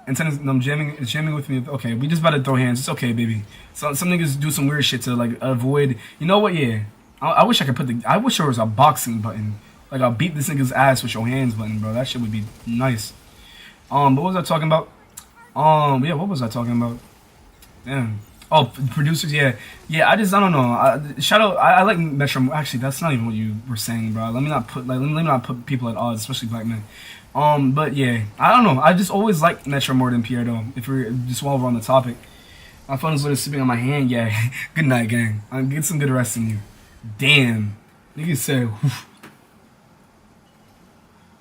antennas, I'm jamming with me. Okay, we just about to throw hands. It's okay, baby. Some niggas do some weird shit to like avoid. You know what? Yeah, I wish I could I wish there was a boxing button. Like, I'll beat this nigga's ass with your hands button, bro. That shit would be nice. But what was I talking about? Yeah, what was I talking about? Damn. Oh, producers, yeah. I don't know. Shout out, I like Metro. Actually, that's not even what you were saying, bro. Let me not put people at odds, especially black men. But yeah, I don't know. I just always like Metro more than Pierre, though. If we're just while we're on the topic, my phone is literally sleeping on my hand. Yeah, good night, gang. I'll get some good rest in you. Damn, nigga said.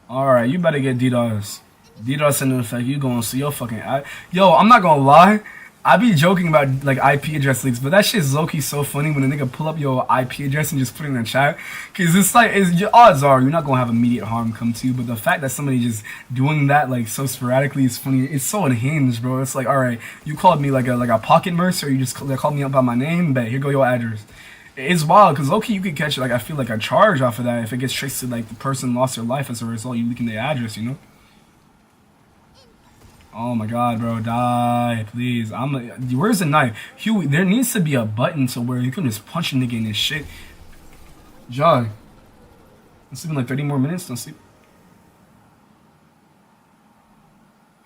All right, you better get DDoS. DDoS in effect. You going to see your fucking yo? I'm not gonna lie. I be joking about like IP address leaks, but that shit is low-key so funny when a nigga pull up your IP address and just put it in the chat. Cause it's like, your odds are you're not gonna have immediate harm come to you, but the fact that somebody just doing that like so sporadically is funny. It's so unhinged, bro. It's like, all right, you called me like a pocket merc, or you just called me up by my name, but here go your address. It's wild, cause low-key you could catch like, I feel like a charge off of that if it gets traced to like the person lost their life as a result you leaking their address, you know? Oh my god, bro, die, please. Where's the knife? Huey, there needs to be a button to where you can just punch a nigga in his shit. Joy. I'm sleeping like 30 more minutes, don't sleep.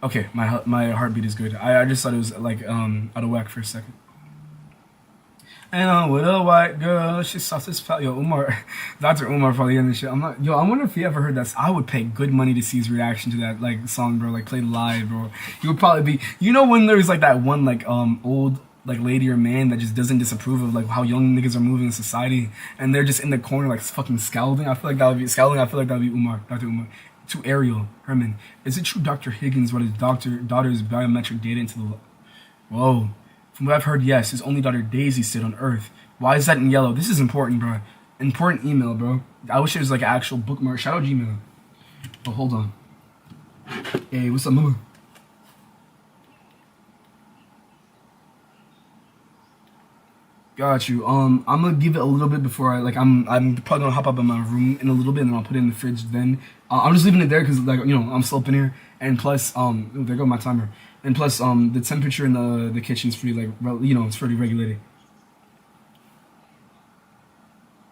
Okay, my heartbeat is good. I just thought it was like out of whack for a second. And I'm with a white girl, she soft as fat. Yo, Umar, Dr. Umar probably in this shit. I wonder if he ever heard that. I would pay good money to see his reaction to that like song, bro. Like, played live, bro. He would probably be, you know, when there's like that one like old like lady or man that just doesn't disapprove of like how young niggas are moving in society, and they're just in the corner like fucking scowling. I feel like that would be Umar, Dr. Umar. To Ariel Herman, is it true Dr. Higgins brought his daughter's biometric data into the? Whoa. From what I've heard, yes, his only daughter Daisy stayed on Earth. Why is that in yellow? This is important, bro. Important email, bro. I wish it was like an actual bookmark. Shout out Gmail. Oh, hold on. Hey, what's up, mama? Got you. I'm gonna give it a little bit before I'm probably gonna hop up in my room in a little bit, and then I'll put it in the fridge. Then I'm just leaving it there because like, you know, I'm still up in here, and plus there go my timer. And plus, the temperature in the kitchen's pretty, like, you know, it's pretty regulated.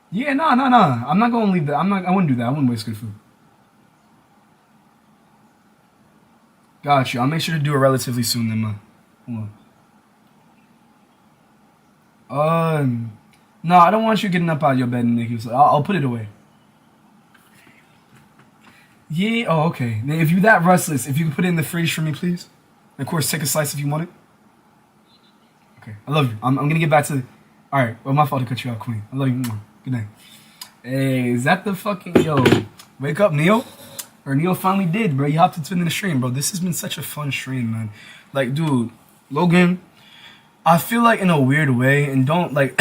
Yeah, nah. I'm not gonna leave that. I wouldn't do that. I wouldn't waste good food. Got you. I'll make sure to do it relatively soon then, man. Hold on. No, I don't want you getting up out of your bed, Nick. So I'll put it away. Yeah, oh, okay. Now, if you're that restless, if you can put it in the fridge for me, please. Of course, take a slice if you want it. Okay, I love you. I'm gonna get back to. All right, well, my fault to cut you off, Queen. I love you. Good night. Hey, is that the fucking yo? Wake up, Neo. Or Neo finally did, bro. You hopped into the stream, bro. This has been such a fun stream, man. Like, dude, Logan. I feel like in a weird way, and don't like.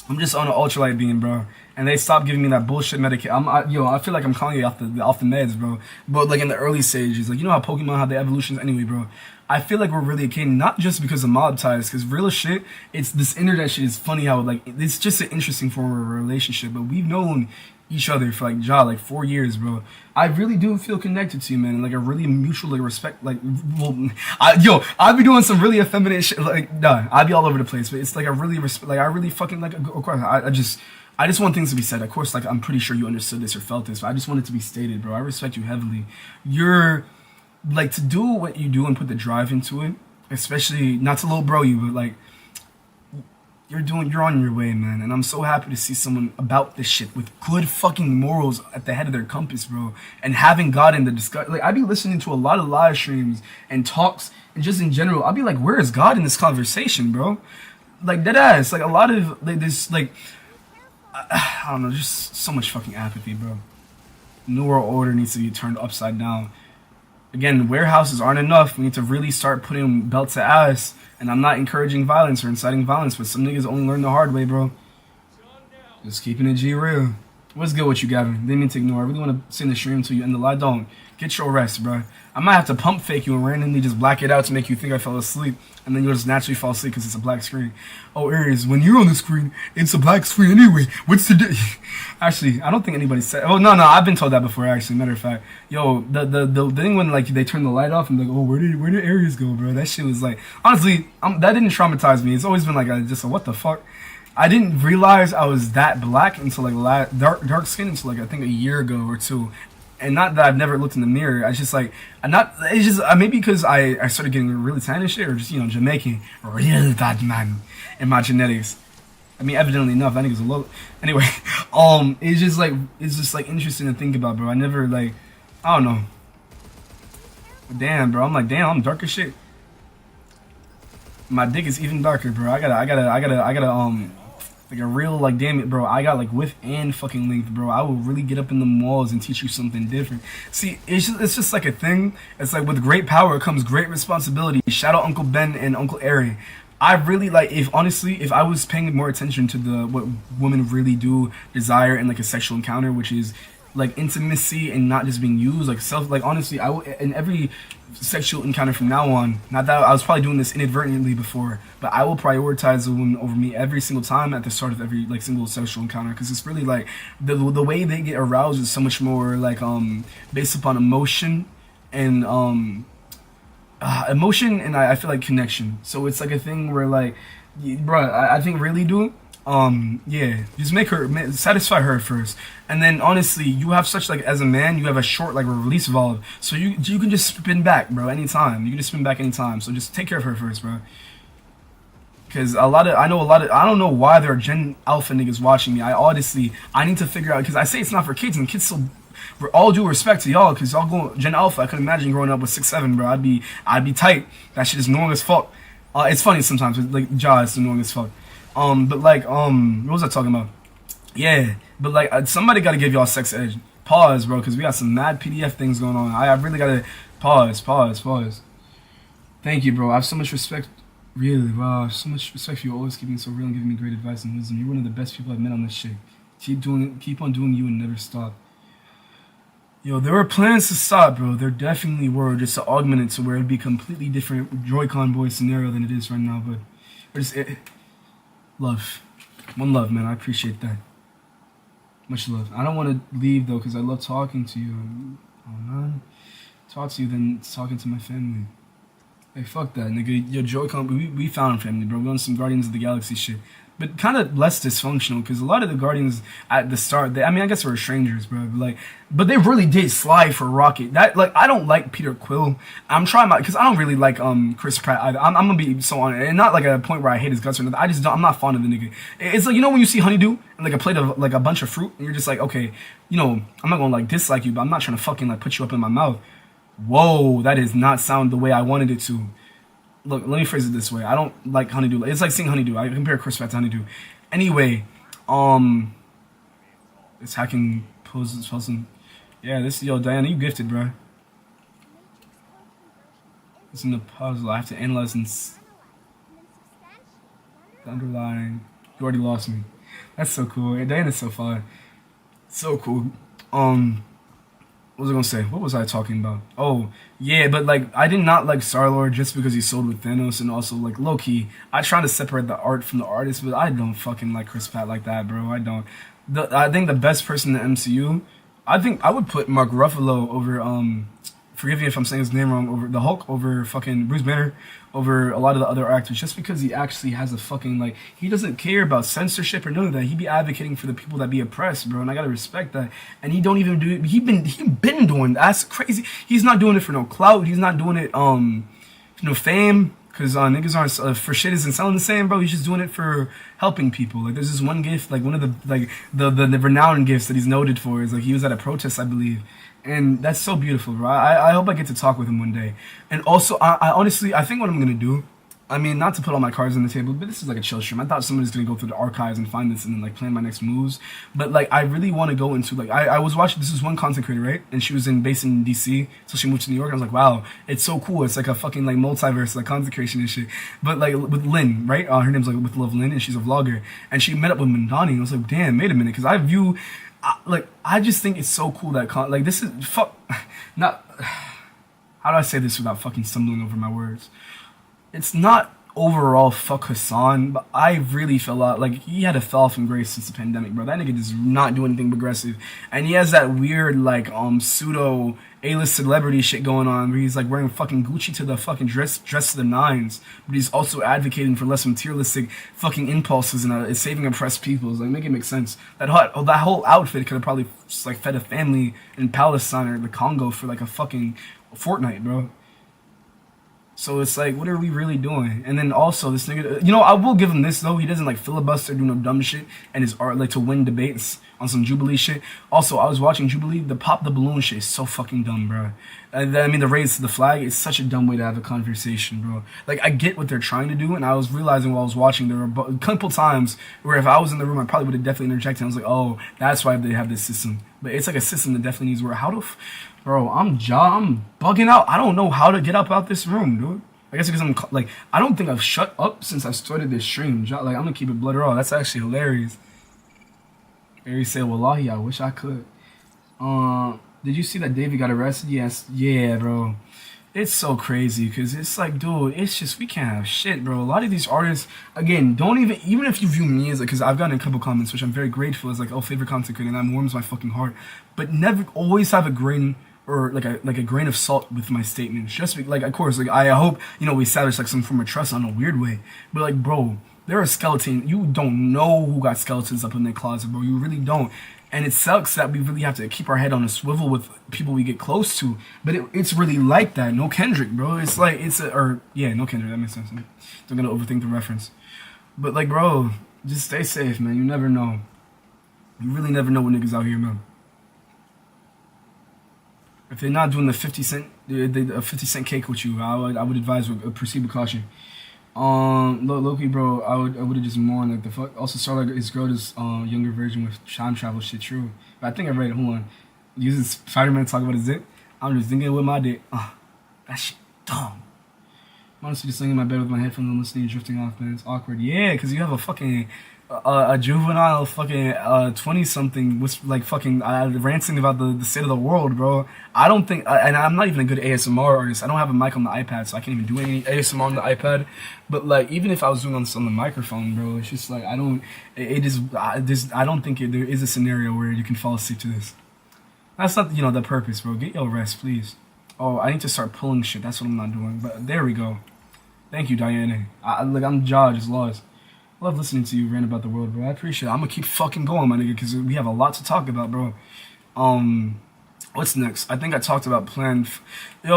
I'm just on an ultralight beam, bro. and they stopped giving me that bullshit medication. I feel like I'm calling you off the meds, bro. But like in the early stages, like you know how Pokemon have the evolutions anyway, bro. I feel like we're really a king, not just because of mob ties, because real shit, it's this internet shit is funny how like it's just an interesting form of a relationship. But we've known each other for like 4 years, bro. I really do feel connected to you, man. Like a really mutual like respect. Like, well, I'd be doing some really effeminate shit. Like, nah, I'd be all over the place. But it's like a really like I really fucking like. Of course, I just want things to be said. Of course, like I'm pretty sure you understood this or felt this, but I just want it to be stated, bro. I respect you heavily. You're like to do what you do and put the drive into it, especially not to little bro you, but like you're on your way, man. And I'm so happy to see someone about this shit with good fucking morals at the head of their compass, bro. And having God in the discussion. Like I be listening to a lot of live streams and talks and just in general, I'll be like, where is God in this conversation, bro? Like dead ass. Like a lot of like this like I don't know, just so much fucking apathy, bro. New World Order needs to be turned upside down. Again, warehouses aren't enough. We need to really start putting belts to ass. And I'm not encouraging violence or inciting violence, but some niggas only learn the hard way, bro. Just keeping it G real. What's good with you, Gavin? Didn't mean to ignore. I really want to send the stream until you end the live. Don't. Get your rest, bro. I might have to pump fake you and randomly just black it out to make you think I fell asleep. And then you'll just naturally fall asleep because it's a black screen. Oh, Aries, when you're on the screen, it's a black screen anyway. What's the Actually, I don't think anybody said... Oh, no, I've been told that before, actually. Matter of fact. Yo, the thing when, like, they turn the light off and like, oh, where did Aries go, bro? That shit was like... Honestly, that didn't traumatize me. It's always been like, just a what the fuck? I didn't realize I was that black until, like, dark skin until, like, I think a year ago or two. And not that I've never looked in the mirror. I just like, it's just maybe because I started getting really tan and shit, or just, you know, Jamaican, real bad man in my genetics. I mean, evidently enough, I think it's a little. Anyway, it's just like interesting to think about, bro. I never like, I don't know. Damn, bro. I'm like, damn, I'm dark as shit. My dick is even darker, bro. I gotta like a real, like, damn it, bro. I got, like, width and fucking length, bro. I will really get up in the malls and teach you something different. See, it's just like a thing. It's like with great power comes great responsibility. Shout out Uncle Ben and Uncle Ari. I really, like, if I was paying more attention to what women really do desire in, like, a sexual encounter, which is, like, intimacy and not just being used, like, honestly, in every sexual encounter from now on, not that I was probably doing this inadvertently before, but I will prioritize a woman over me every single time at the start of every, like, single sexual encounter, because it's really, like, the way they get aroused is so much more, like, based upon emotion and, I feel like connection. So it's, like, a thing where, like, bruh, I think really do yeah, just satisfy her first, and then honestly, you have such, like, as a man, you have a short, like, release valve, so you can just spin back, bro, anytime. You can just spin back anytime. So just take care of her first, bro. Because I don't know why there are Gen Alpha niggas watching me. I need to figure out, because I say it's not for kids, and kids still, all due respect to y'all, because y'all go Gen Alpha. I could imagine growing up with 6'7", bro. I'd be tight. That shit is annoying as fuck. It's funny sometimes, but, like, it's annoying as fuck. But like, what was I talking about? Yeah, but like, somebody gotta give y'all sex edge. Pause, bro, because we got some mad PDF things going on. I really gotta pause. Thank you, bro. I have so much respect. Really, wow, so much respect for you always keeping it so real and giving me great advice and wisdom. You're one of the best people I've met on this shit. Keep on doing you and never stop. Yo, there were plans to stop, bro. There definitely were, just to augment it to where it'd be a completely different JoyConBoyz scenario than it is right now. But love. One love, man. I appreciate that. Much love. I don't want to leave, though, because I love talking to you. Oh, man. Talk to you than talking to my family. Hey, fuck that, nigga. Yo, JoyCon, we found family, bro. We on some Guardians of the Galaxy shit. But kind of less dysfunctional, because a lot of the Guardians at the start, I guess they were strangers, bro. But they really did slide for Rocket. I don't like Peter Quill. I'm trying because I don't really like Chris Pratt either. I'm gonna be so honest, and not like at a point where I hate his guts or nothing. I'm not fond of the nigga. It's like, you know when you see Honeydew and like a plate of like a bunch of fruit, and you're just like, okay, you know, I'm not gonna like dislike you, but I'm not trying to fucking like put you up in my mouth. Whoa, that does not sound the way I wanted it to. Look, let me phrase it this way. I don't like Honeydew. It's like seeing Honeydew. I compare Chris Pratt to Honeydew. Anyway, it's hacking poses. Yeah, yo, Diana, you gifted, bro. It's in the puzzle. I have to analyze and the underlying. You already lost me. That's so cool. Diana's so fun. So cool. What was I gonna say? What was I talking about? Oh, yeah, but like I did not like Star-Lord just because he sold with Thanos, and also like low-key, I try to separate the art from the artist, but I don't fucking like Chris Pratt like that, bro. I don't. I think the best person in the MCU, I think I would put Mark Ruffalo over forgive me if I'm saying his name wrong, over the Hulk, over fucking Bruce Banner, over a lot of the other actors, just because he actually has a fucking, like, he doesn't care about censorship or none of that. He be advocating for the people that be oppressed, bro, and I gotta respect that. And he don't even do it. He been doing that. That's crazy. He's not doing it for no clout. He's not doing it for no fame, because niggas aren't for shit isn't selling the same, bro. He's just doing it for helping people. Like, there's this one gift, like one of the renowned gifts that he's noted for is like he was at a protest, I believe. And that's so beautiful, bro. I hope I get to talk with him one day. And also, I honestly, I think what I'm going to do, I mean, not to put all my cards on the table, but this is like a chill stream. I thought somebody's going to go through the archives and find this and then, like, plan my next moves. But, like, I really want to go into, like, I was watching, this is one content creator, right? And she was based in D.C., so she moved to New York. I was like, wow, it's so cool. It's like a fucking, like, multiverse, like, content creation and shit. But, like, with Lynn, right? Her name's, like, With Love Lynn, and she's a vlogger. And she met up with Mandani, and I was like, damn, wait a minute, because I view... I just think it's so cool that like this is not how do I say this without fucking stumbling over my words? It's not overall fuck Hassan, but I really fell out. Like, he had a fall from grace since the pandemic, bro. That nigga does not do anything progressive, and he has that weird like pseudo A-list celebrity shit going on where he's like wearing fucking Gucci to the fucking dress to the nines, but he's also advocating for less materialistic fucking impulses and saving oppressed people. It's like, make it make sense. That whole outfit could have probably just, like, fed a family in Palestine or the Congo for like a fucking fortnight, bro. So it's like, what are we really doing? And then also this nigga, you know, I will give him this though. He doesn't like filibuster, do no dumb shit, and his art like to win debates on some Jubilee shit. Also, I was watching Jubilee. The pop the balloon shit is so fucking dumb, bro. I mean, the raise to the flag is such a dumb way to have a conversation, bro. Like, I get what they're trying to do, and I was realizing while I was watching, there were a couple times where if I was in the room, I probably would have definitely interjected. I was like, oh, that's why they have this system. But it's like a system that definitely needs work. Bro, I'm bugging out. I don't know how to get up out this room, dude. I guess because I'm like, I don't think I've shut up since I started this stream. Like, I'm gonna keep it blood raw. That's actually hilarious. Mary said, wallahi, I wish I could. Did you see that David got arrested? Yes. Yeah, bro. It's so crazy because it's like, dude, it's just, we can't have shit, bro. A lot of these artists, again, don't even if you view me as, because I've gotten a couple comments, which I'm very grateful, as like, oh, favorite content creator, and that warms my fucking heart. But never, always have a grain, or like a grain of salt with my statements. Just like, of course, like, I hope, you know, we establish like some form of trust on a weird way. But like, bro, there are skeletons. You don't know who got skeletons up in their closet, bro. You really don't. And it sucks that we really have to keep our head on a swivel with people we get close to. But it's really like that. No Kendrick, bro. It's like, no Kendrick. That makes sense. I'm gonna overthink the reference. But like, bro, just stay safe, man. You never know. You really never know what niggas out here, man. If they're not doing the 50 cent cake with you, I would advise proceed with caution. Loki, bro, I would have just mourned like the fuck. Also, saw like his girl this younger version with time travel shit. True, but I think I read it. Hold on, using Spider-Man to talk about his dick. I'm just thinking with my dick. That shit dumb. I'm honestly just laying in my bed with my headphones and listening, drifting off, man. It's awkward. Yeah, because you have a fucking a juvenile fucking 20-something was like fucking ranting about the state of the world, bro. I don't think, and I'm not even a good ASMR artist. I don't have a mic on the iPad, so I can't even do any ASMR on the iPad. But like, even if I was doing this on the microphone, bro, it's just like, I don't think there is a scenario where you can fall asleep to this. That's not, you know, the purpose, bro. Get your rest, please. Oh, I need to start pulling shit. That's what I'm not doing. But there we go. Thank you, Diana. I'm jaw just lost. I love listening to you rant about the world, bro. I appreciate it. I'm gonna keep fucking going, my nigga, because we have a lot to talk about, bro. What's next? I think I talked about Planned... yeah,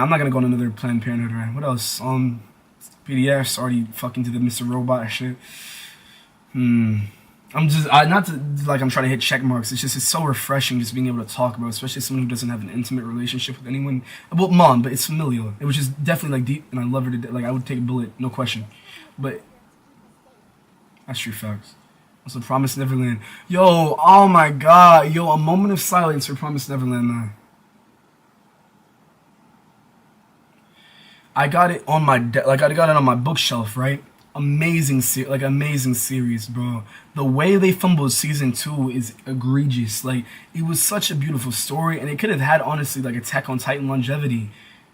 I'm not gonna go on another Planned Parenthood rant. What else? PDFs already fucking to the Mr. Robot shit. I'm just... not to, like, I'm trying to hit check marks. It's just, it's so refreshing just being able to talk about, especially someone who doesn't have an intimate relationship with anyone. Well, mom, but it's familial. It was just definitely, like, deep, and I love her to... Like, I would take a bullet, no question. But... that's true facts. Also, Promise Neverland. Yo, oh my god. Yo, a moment of silence for Promise Neverland, man. I got it on my I got it on my bookshelf, right? amazing series, bro. The way they fumbled season 2 is egregious. Like, it was such a beautiful story, and it could have had, honestly, like, Attack on Titan longevity,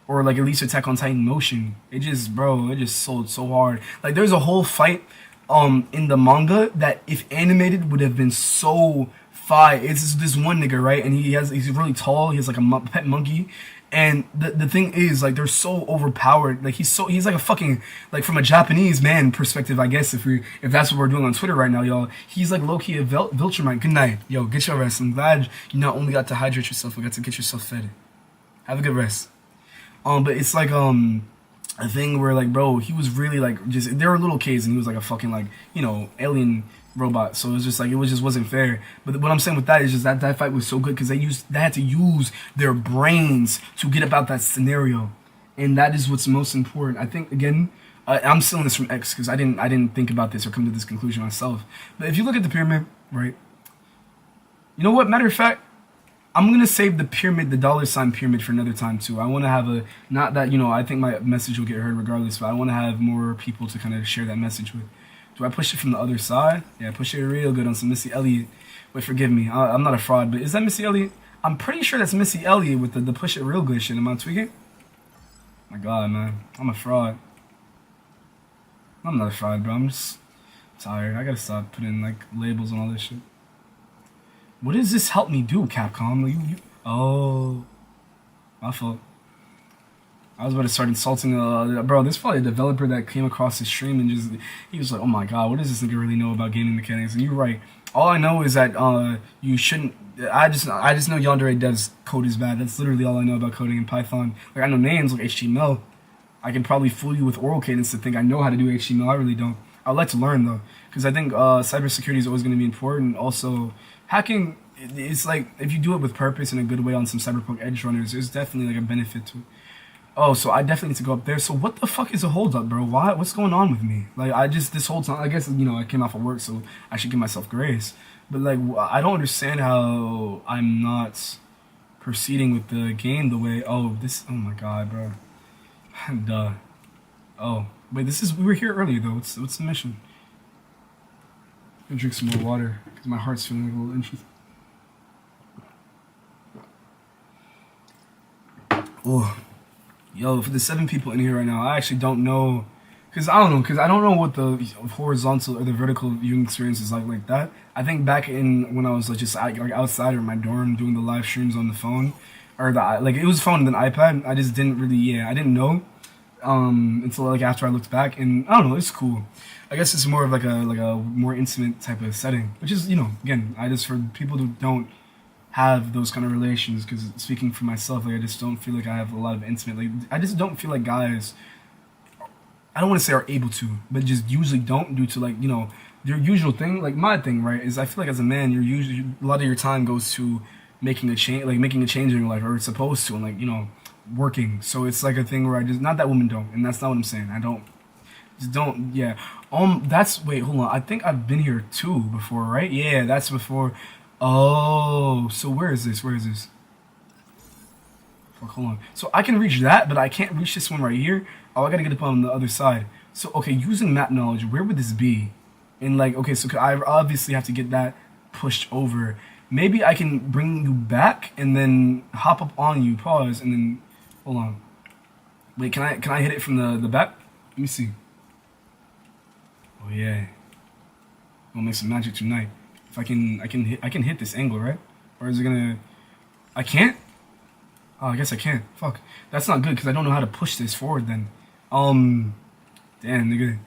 or like at least Attack on Titan motion. It just sold so hard. Like, there's a whole fight in the manga that if animated would have been so fire. It's this one nigga, right? And he's really tall. He has like a pet monkey. And the thing is, like, they're so overpowered. Like, he's like a fucking, like, from a Japanese man perspective, I guess, if that's what we're doing on Twitter right now, y'all. He's like low-key a Viltrumite. Good night. Yo, get your rest. I'm glad you not only got to hydrate yourself, but got to get yourself fed. Have a good rest. But it's like, a thing where, like, bro, he was really, like, just, there were little kids, and he was like a fucking, like, you know, alien robot. So it was just like, wasn't fair. But what I'm saying with that is just that fight was so good because they had to use their brains to get about that scenario, and that is what's most important. I think, again, I'm stealing this from X because I didn't think about this or come to this conclusion myself. But if you look at the pyramid, right? You know what? Matter of fact, I'm gonna save the pyramid, the $ pyramid, for another time too. I want to have a, not that, you know, I think my message will get heard regardless, but I want to have more people to kind of share that message with. Do I push it from the other side? Yeah, push it real good on some Missy Elliott. Wait, forgive me. I'm not a fraud, but is that Missy Elliott? I'm pretty sure that's Missy Elliott with the push it real good shit. Am I tweaking? My God, man. I'm a fraud. I'm not a fraud, bro. I'm just tired. I gotta stop putting, like, labels on all this shit. What does this help me do, Capcom? Oh. My fault. I was about to start insulting, bro, there's probably a developer that came across his stream and just, he was like, oh my God, what does this nigga really know about gaming mechanics? And you're right. All I know is that, you shouldn't, I just know Yandere Dev's code is bad. That's literally all I know about coding in Python. Like, I know names like HTML. I can probably fool you with oral cadence to think I know how to do HTML. I really don't. I'd like to learn, though, because I think, cybersecurity is always going to be important. Also, hacking, it's like, if you do it with purpose in a good way on some Cyberpunk Edge runners, there's definitely, like, a benefit to it. Oh, so I definitely need to go up there. So what the fuck is a hold up, bro? Why? What's going on with me? Like, this whole time, I guess, you know, I came off of work, so I should give myself grace. But, like, I don't understand how I'm not proceeding with the game the way, oh my God, bro. Duh. Oh, wait, we were here earlier, though. What's the mission? I'm gonna drink some more water, because my heart's feeling like a little itchy. Oh. Yo, for the 7 people in here right now, I actually don't know, because I don't know what the horizontal or the vertical viewing experience is like that. I think back in when I was like just like outside or in my dorm doing the live streams on the phone, or it was phone and then iPad. I just didn't really, I didn't know until like after I looked back, and I don't know, it's cool. I guess it's more of like a more intimate type of setting, which is, you know, again, for people who don't have those kind of relations, because speaking for myself, like, I just don't feel like I have a lot of intimate, like, I just don't feel like guys, I don't want to say are able to, but just usually don't, due to, like, you know, their usual thing. Like, my thing, right, is I feel like as a man, you're usually, a lot of your time goes to making a change in your life, or it's supposed to, and, like, you know, working. So it's like a thing where not that women don't, and that's not what I'm saying. Yeah. Wait, hold on, I think I've been here too before, right? Yeah, that's before. Oh, so where is this? Fuck, hold on. So I can reach that, but I can't reach this one right here. Oh, I gotta get up on the other side. So, okay, using map knowledge, where would this be? And, like, okay, so I obviously have to get that pushed over. Maybe I can bring you back and then hop up on you, pause, and then, hold on. Wait, can I hit it from the back? Let me see. Oh, yeah. We'll make some magic tonight. If I can hit this angle, right? Or is it gonna? I can't. Oh, I guess I can't. Fuck, that's not good because I don't know how to push this forward. Then, damn, nigga.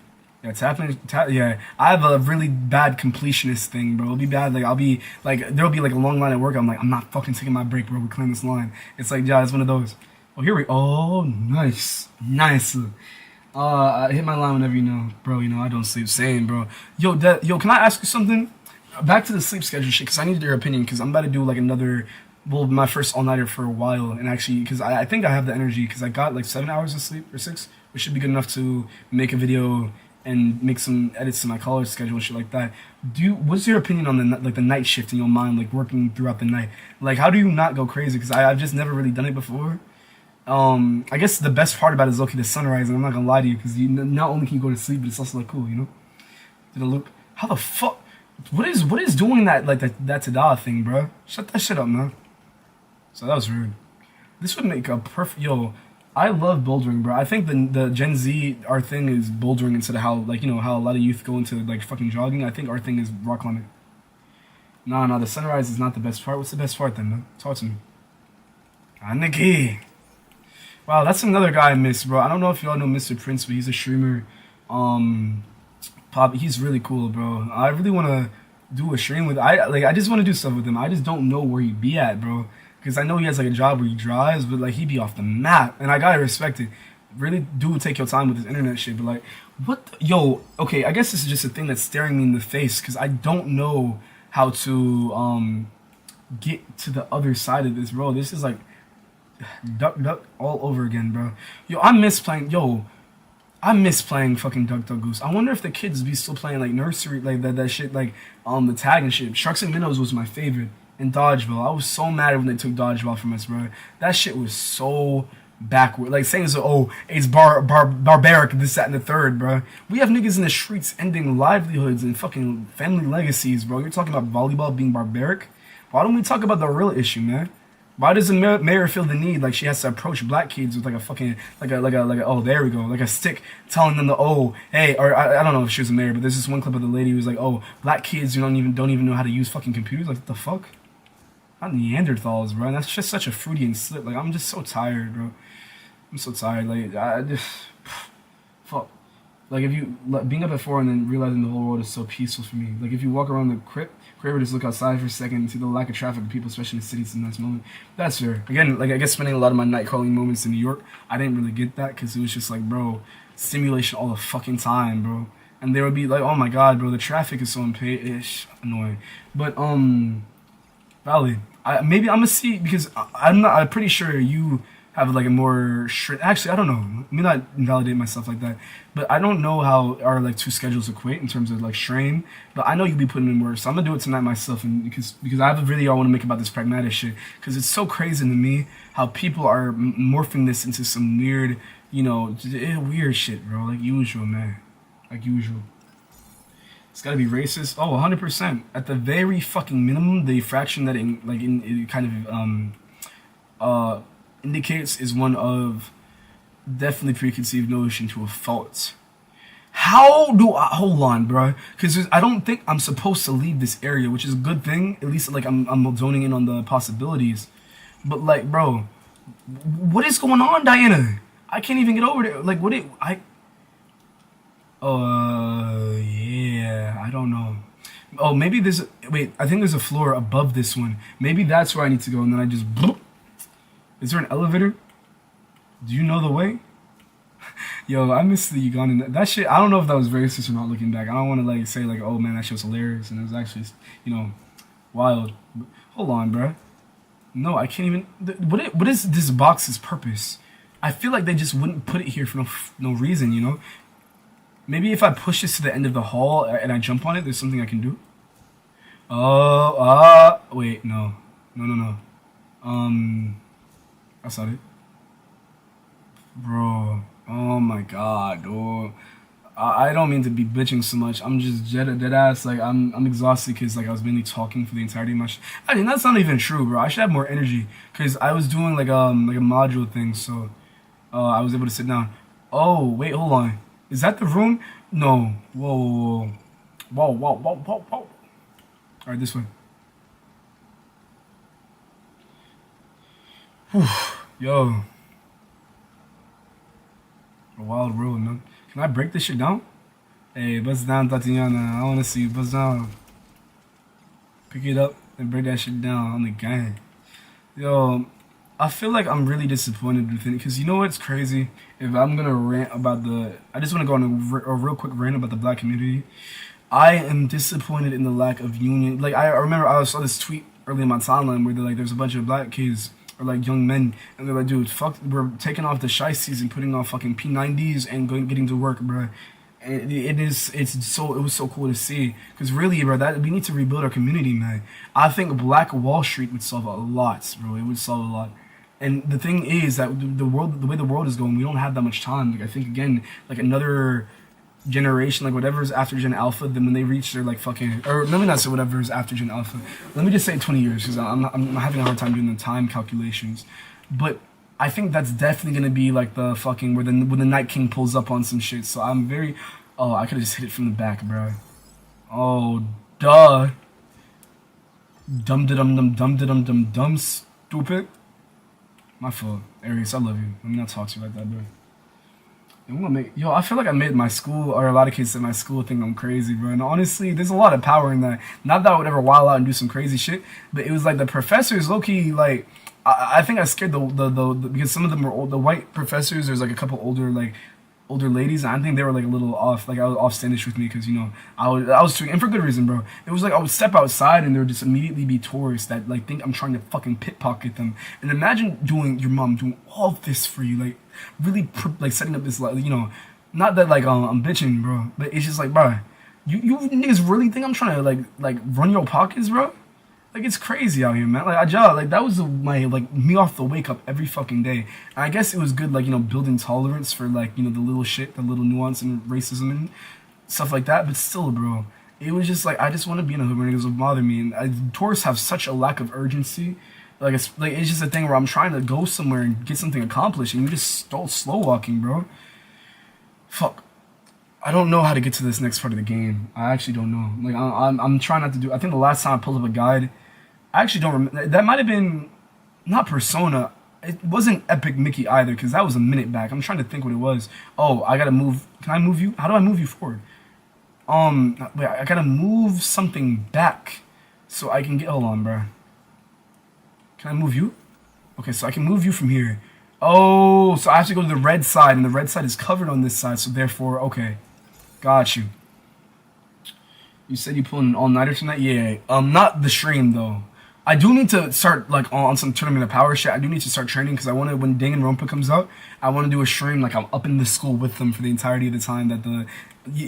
Yeah, tapping. Yeah, I have a really bad completionist thing, bro. It'll be bad. Like, I'll be like, there'll be like a long line at work. I'm like, I'm not fucking taking my break, bro. We're clearing this line. It's like, yeah, it's one of those. Oh, here we. Oh, nice. I hit my line whenever you know, bro. You know I don't sleep. Same, bro. Yo, can I ask you something? Back to the sleep schedule shit, because I need your opinion, because I'm about to do like my first all-nighter for a while, and actually, because I think I have the energy, because I got like 7 hours of sleep, or 6, which should be good enough to make a video and make some edits to my college schedule and shit like that. What's your opinion on the night shift in your mind, like working throughout the night? Like, how do you not go crazy? Because I've just never really done it before, I guess the best part about it is the sunrise, and I'm not gonna lie to you, because you not only can you go to sleep, but it's also like cool, you know. Did a loop? How the fuck? What is doing that like that Tada thing, bro? Shut that shit up, man. So that was rude. This would make a perfect I love bouldering, bro. I think the Gen Z, our thing is bouldering instead of how, like, you know, how a lot of youth go into, like, fucking jogging. I think our thing is rock climbing. No, the sunrise is not the best part. What's the best part then, man? Talk to me. Aniki. Wow, that's another guy I miss, bro. I don't know if y'all know Mr. Prince, but he's a streamer. He's really cool, bro. I really want to do a stream with, I just want to do stuff with him. I just don't know where he'd be at, bro. Because I know he has like a job where he drives, but like he'd be off the map, and I gotta respect it. Really do take your time with this internet shit, but like, what? Okay, I guess this is just a thing that's staring me in the face because I don't know how to get to the other side of this, bro. This is like duck all over again, bro. I miss playing fucking Duck Goose. I wonder if the kids be still playing like nursery, like that shit, like the tag and shit. Sharks and Minnows was my favorite. In Dodgeball, I was so mad when they took Dodgeball from us, bro. That shit was so backward. Like saying so, it's barbaric, this, that, and the third, bro. We have niggas in the streets ending livelihoods and fucking family legacies, bro. You're talking about volleyball being barbaric? Why don't we talk about the real issue, man? Why does the mayor feel the need like she has to approach black kids with like a fucking like a there we go, like a stick telling them hey, or I don't know if she was a mayor, but there's this one clip of the lady who was like, black kids don't even know how to use fucking computers. Like, what the fuck? Not Neanderthals, bro. That's just such a Freudian slip. Like, I'm just so tired, bro. I'm so tired. Like, I just fuck. Like, if you being up at 4 and then realizing the whole world is so peaceful for me. Like, if you walk around the crib or just look outside for a second and see the lack of traffic of people, especially in the city, it's a nice moment. That's fair. Again, like, I guess spending a lot of my night calling moments in New York, I didn't really get that because it was just like, bro, stimulation all the fucking time, bro. And there would be like, oh my god, bro, the traffic is so annoying. But Valley, maybe I'm gonna see, because I'm pretty sure you have like a more actually, I don't know, let me not invalidate myself like that, but I don't know how our like two schedules equate in terms of like strain, but I know you'll be putting in work, so I'm gonna do it tonight myself, and because I have a video I want to make about this pragmatic shit, because it's so crazy to me how people are morphing this into some weird, weird shit, bro, like usual, man, like usual. It's gotta be racist. 100%. At the very fucking minimum, the fraction that it kind of indicates is one of definitely preconceived notion to a fault. How do I hold on, bro? Because I don't think I'm supposed to leave this area, which is a good thing. At least like I'm zoning in on the possibilities. But like, bro, what is going on, Diana? I can't even get over there. Like, yeah, I don't know. Maybe I think there's a floor above this one. Maybe that's where I need to go, and then I just bloop. Is there an elevator? Do you know the way? Yo, I miss the Ugandan. That shit, I don't know if that was racist or not looking back. I don't want to like say like, oh man, that shit was hilarious, and it was actually, wild. But hold on, bro. No, I can't even. What is this box's purpose? I feel like they just wouldn't put it here for no reason, Maybe if I push this to the end of the hall and I jump on it, there's something I can do. Wait, no. That's not it. Bro, oh my god, dude. I don't mean to be bitching so much. I'm just dead ass. Like, I'm exhausted because like I was mainly talking for the entirety of my I mean, that's not even true, bro. I should have more energy because I was doing like a module thing, so I was able to sit down. Oh, wait, hold on. Is that the room? No. Whoa. Alright, this way. Whew. Yo. A wild road, man. Can I break this shit down? Hey, bust down, Tatiana. I wanna see you. Bust down. Pick it up and break that shit down on the gang. Yo, I feel like I'm really disappointed with it because you know what's crazy? If I'm gonna rant about I just want to go on a real quick rant about the black community. I am disappointed in the lack of union. Like, I remember I saw this tweet early in my timeline where they're like, there's a bunch of black kids or like young men, and they're like, dude, fuck, we're taking off the shiesties and putting on fucking P90s and getting to work, bro. And it was so cool to see, because really, bro, we need to rebuild our community, man. I think Black Wall Street would solve a lot, bro. It would solve a lot. And the thing is that the way the world is going, we don't have that much time. Like I think again, like another generation, like whatever is after Gen Alpha, then when they reach their like fucking, or let me not say whatever is after Gen Alpha. Let me just say 20 years because I'm having a hard time doing the time calculations. But I think that's definitely gonna be like the fucking when the Night King pulls up on some shit. So I'm very, oh, I could have just hit it from the back, bro. Oh, duh. Dumb, stupid. My fault. Aries, I love you. Let me not talk to you like that, bro. Yo, I feel like I made my school, or a lot of kids at my school think I'm crazy, bro. And honestly, there's a lot of power in that. Not that I would ever wild out and do some crazy shit, but it was like the professors, low-key, like, I think I scared the because some of them were old, the white professors, there's like a couple older ladies, and I think they were like a little off, like I was offstandish with me because, you know, I was too, and for good reason, bro. It was like I would step outside and there would just immediately be tourists that like think I'm trying to fucking pickpocket them. And imagine your mom doing all this for you, like really like setting up this, like, you know, not that like I'm bitching, bro, but it's just like, bro, you niggas really think I'm trying to like run your pockets, bro? Like, it's crazy out here, man. Like, that was my, like, me off the wake up every fucking day. And I guess it was good, like, you know, building tolerance for, like, you know, the little shit, the little nuance and racism and stuff like that. But still, bro, it was just, like, I just want to be in a hood where niggas would bother me. And tourists have such a lack of urgency. Like, it's just a thing where I'm trying to go somewhere and get something accomplished. And you just slow walking, bro. Fuck. I don't know how to get to this next part of the game. I actually don't know. Like, I'm trying not to do... I think the last time I pulled up a guide... I actually don't remember. That might have been not Persona. It wasn't Epic Mickey either, because that was a minute back. I'm trying to think what it was. Oh, I gotta move. Can I move you? How do I move you forward? Wait, I gotta move something back so I can get. Hold on, bro. Can I move you? Okay, so I can move you from here. Oh, so I have to go to the red side, and the red side is covered on this side, so therefore, okay, got you. You said you pulling an all-nighter tonight? Yeah. Not the stream though. I do need to start, like, on some Tournament of Power shit. I do need to start training, because I want to, when Danganronpa comes out, I want to do a stream, like, I'm up in the school with them for the entirety of the time that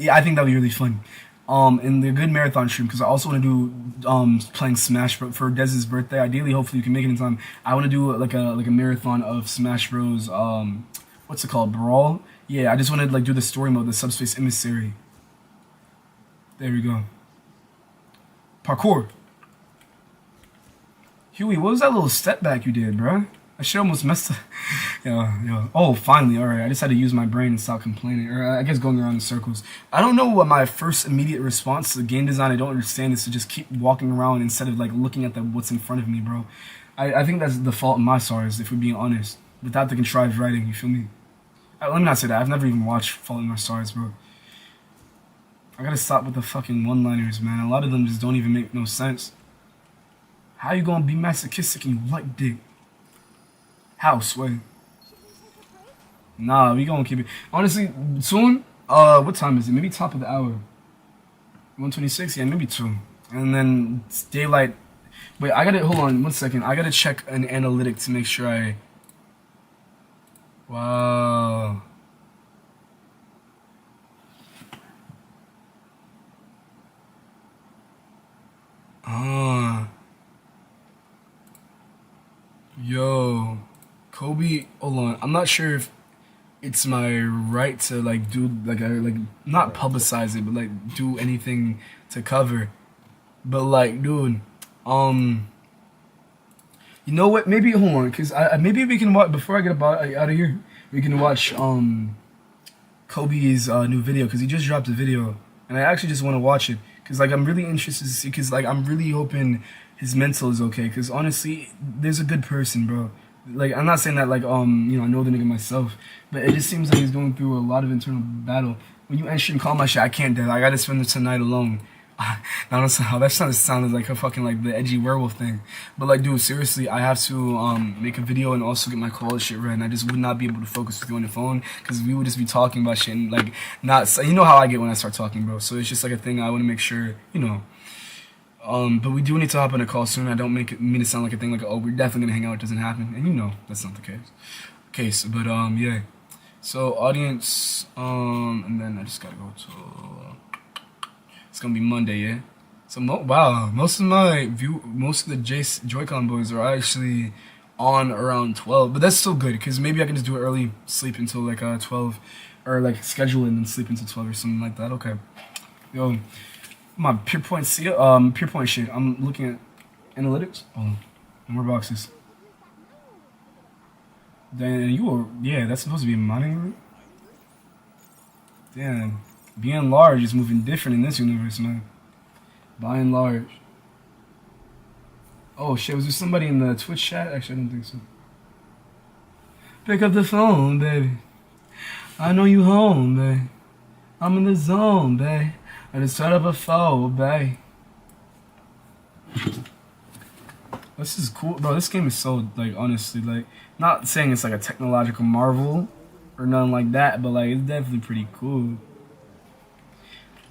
I think that would be really fun. And the good marathon stream, because I also want to do, playing Smash Bros. For Dez's birthday. Ideally, hopefully you can make it in time. I want to do, like a marathon of Smash Bros, what's it called, Brawl? Yeah, I just want to, like, do the story mode, the Subspace Emissary. There we go. Parkour. Huey, what was that little step back you did, bro? I should almost messed up. Yeah. Oh, finally. All right. I just had to use my brain and stop complaining. Or I guess going around in circles. I don't know what my first immediate response to game design I don't understand is to just keep walking around instead of like looking at what's in front of me, bro. I think that's the fault in my stars, if we're being honest. Without the contrived writing, you feel me? Let me not say that. I've never even watched Fault in My Stars, bro. I gotta stop with the fucking one-liners, man. A lot of them just don't even make no sense. How you gonna be masochistic and you like dick? How, Sway? Nah, we gonna keep it. Honestly, soon, what time is it? Maybe top of the hour. 1:26? Yeah, maybe 2. And then it's daylight. Wait, I gotta, hold on 1 second. I gotta check an analytic to make sure I... Wow. Yo, Kobe, hold on. I'm not sure if it's my right to like do like not publicize it, but like do anything to cover. But like, dude, you know what? Maybe hold on, cause maybe we can watch before I get out of here. We can watch Kobe's new video, cause he just dropped a video, and I actually just want to watch it, cause like I'm really interested to see, cause like I'm really hoping his mental is okay, cause honestly, there's a good person, bro. Like, I'm not saying that like I know the nigga myself, but it just seems like he's going through a lot of internal battle. When you enter and call my shit, I can't do it. I gotta spend the tonight alone. Now that's how that sounded like a fucking like the edgy werewolf thing. But like, dude, seriously, I have to make a video and also get my call shit right. And I just would not be able to focus with you on the phone, because we would just be talking about shit and like not. You know how I get when I start talking, bro. So it's just like a thing I want to make sure, you know. But we do need to hop on a call soon. I don't mean to sound like a thing like, oh, we're definitely gonna hang out. It doesn't happen, and you know that's not the case. But yeah. So audience, and then I just gotta go to. It's gonna be Monday, yeah. So wow, most of the JoyConBoyz are actually on around 12, but that's still good because maybe I can just do it early, sleep until like 12, or like schedule it and then sleep until 12 or something like that. Okay, yo, my pure point pure point shit. I'm looking at analytics. Oh, more boxes. Then you were, yeah, that's supposed to be a mining room. Damn, being large is moving different in this universe, man. By and large. Oh shit, was there somebody in the Twitch chat? Actually, I don't think so. Pick up the phone, baby. I know you home, babe. I'm in the zone, babe. I just set up a phone, babe. This is cool, bro. This game is so, like, honestly, like, not saying it's like a technological marvel or nothing like that, but like, it's definitely pretty cool.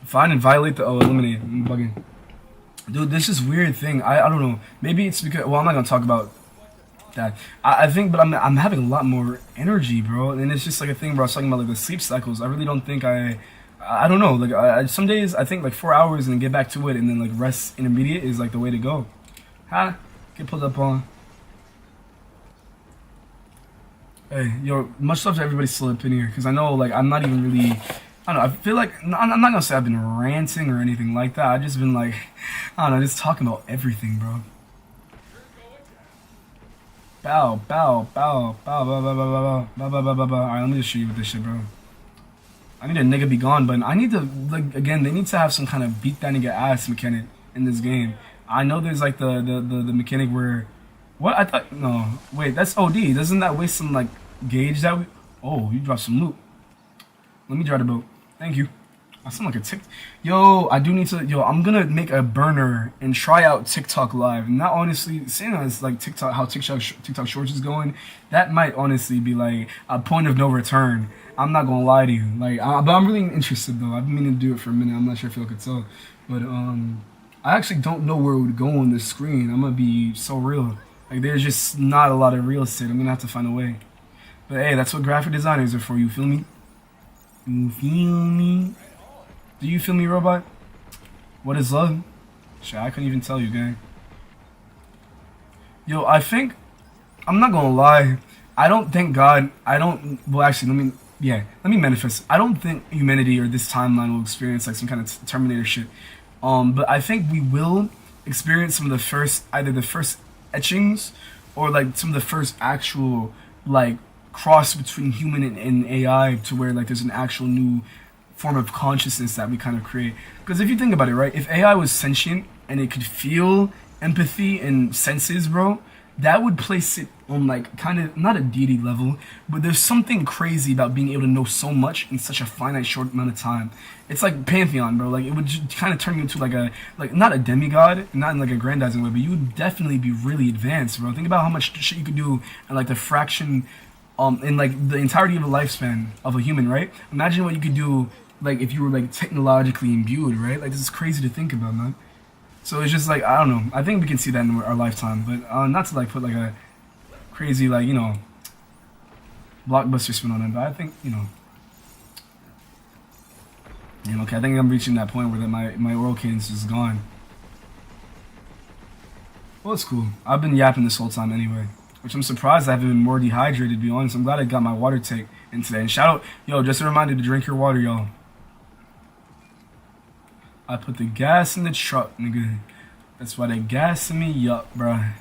Find and violate the, oh, eliminate. I'm bugging. Dude, this is weird thing. I don't know. Maybe it's because, well, I'm not gonna talk about that. I think, but I'm having a lot more energy, bro. And it's just like a thing, bro. I was talking about like the sleep cycles. I really don't think I don't know. Like some days I think like 4 hours and then get back to it, and then like rest intermediate is like the way to go. Huh? Get pulled up on. Hey, yo, much love to everybody still up in here, because I know like I'm not even really. I don't know, I feel like, I'm not gonna say I've been ranting or anything like that. I've just been like, I don't know, just talking about everything, bro. Bow, bow, bow, bow, bow, bow, bow, bow, bow, bow, bow, bow, bow. Alright, let me just shoot you with this shit, bro. I need a nigga be gone, but I need to, like, again, they need to have some kind of beat that nigga ass mechanic in this game. I know there's like the mechanic where, what? I thought, no, wait, that's OD. Doesn't that waste some, like, gauge that we, oh, you dropped some loot. Let me drive the boat. Thank you. I sound like a tick. Yo, I do need to. Yo, I'm gonna make a burner and try out TikTok live. Not honestly, seeing as like TikTok, how TikTok Shorts is going, that might honestly be like a point of no return. I'm not gonna lie to you. Like, but I'm really interested though. I've been meaning to do it for a minute. I'm not sure if y'all could tell, but I actually don't know where it would go on the screen. I'm gonna be so real. Like, there's just not a lot of real estate. I'm gonna have to find a way. But hey, that's what graphic designers are for. You feel me? You feel me? Do you feel me, robot? What is love? Shit, I couldn't even tell you, gang. Yo, I think, I'm not gonna lie, I don't thank God, well actually, let me manifest. I don't think humanity or this timeline will experience like some kind of Terminator shit. But I think we will experience some of the first, either the first etchings or like some of the first actual, like, cross between human and AI, to where like there's an actual new form of consciousness that we kind of create. Because if you think about it, right, if AI was sentient and it could feel empathy and senses, bro, that would place it on like kind of not a deity level, but there's something crazy about being able to know so much in such a finite short amount of time. It's like Pantheon, bro. Like, it would just kind of turn you into like a, like, not a demigod, not in like a grandizing way, but you would definitely be really advanced, bro. Think about how much shit you could do in like the fraction in like the entirety of a lifespan of a human, right? Imagine what you could do like if you were like technologically imbued, right? Like, this is crazy to think about, man. So it's just like, I don't know. I think we can see that in our lifetime, but not to like put like a crazy, like, you know, blockbuster spin on it, but I think, you know, okay, I think I'm reaching that point where my oral cadence is gone. Well, it's cool. I've been yapping this whole time anyway, which I'm surprised I haven't been more dehydrated, to be honest. I'm glad I got my water take in today. And shout out, yo, just a reminder to drink your water, y'all. I put the gas in the truck, nigga. That's why they gassing me up, bruh.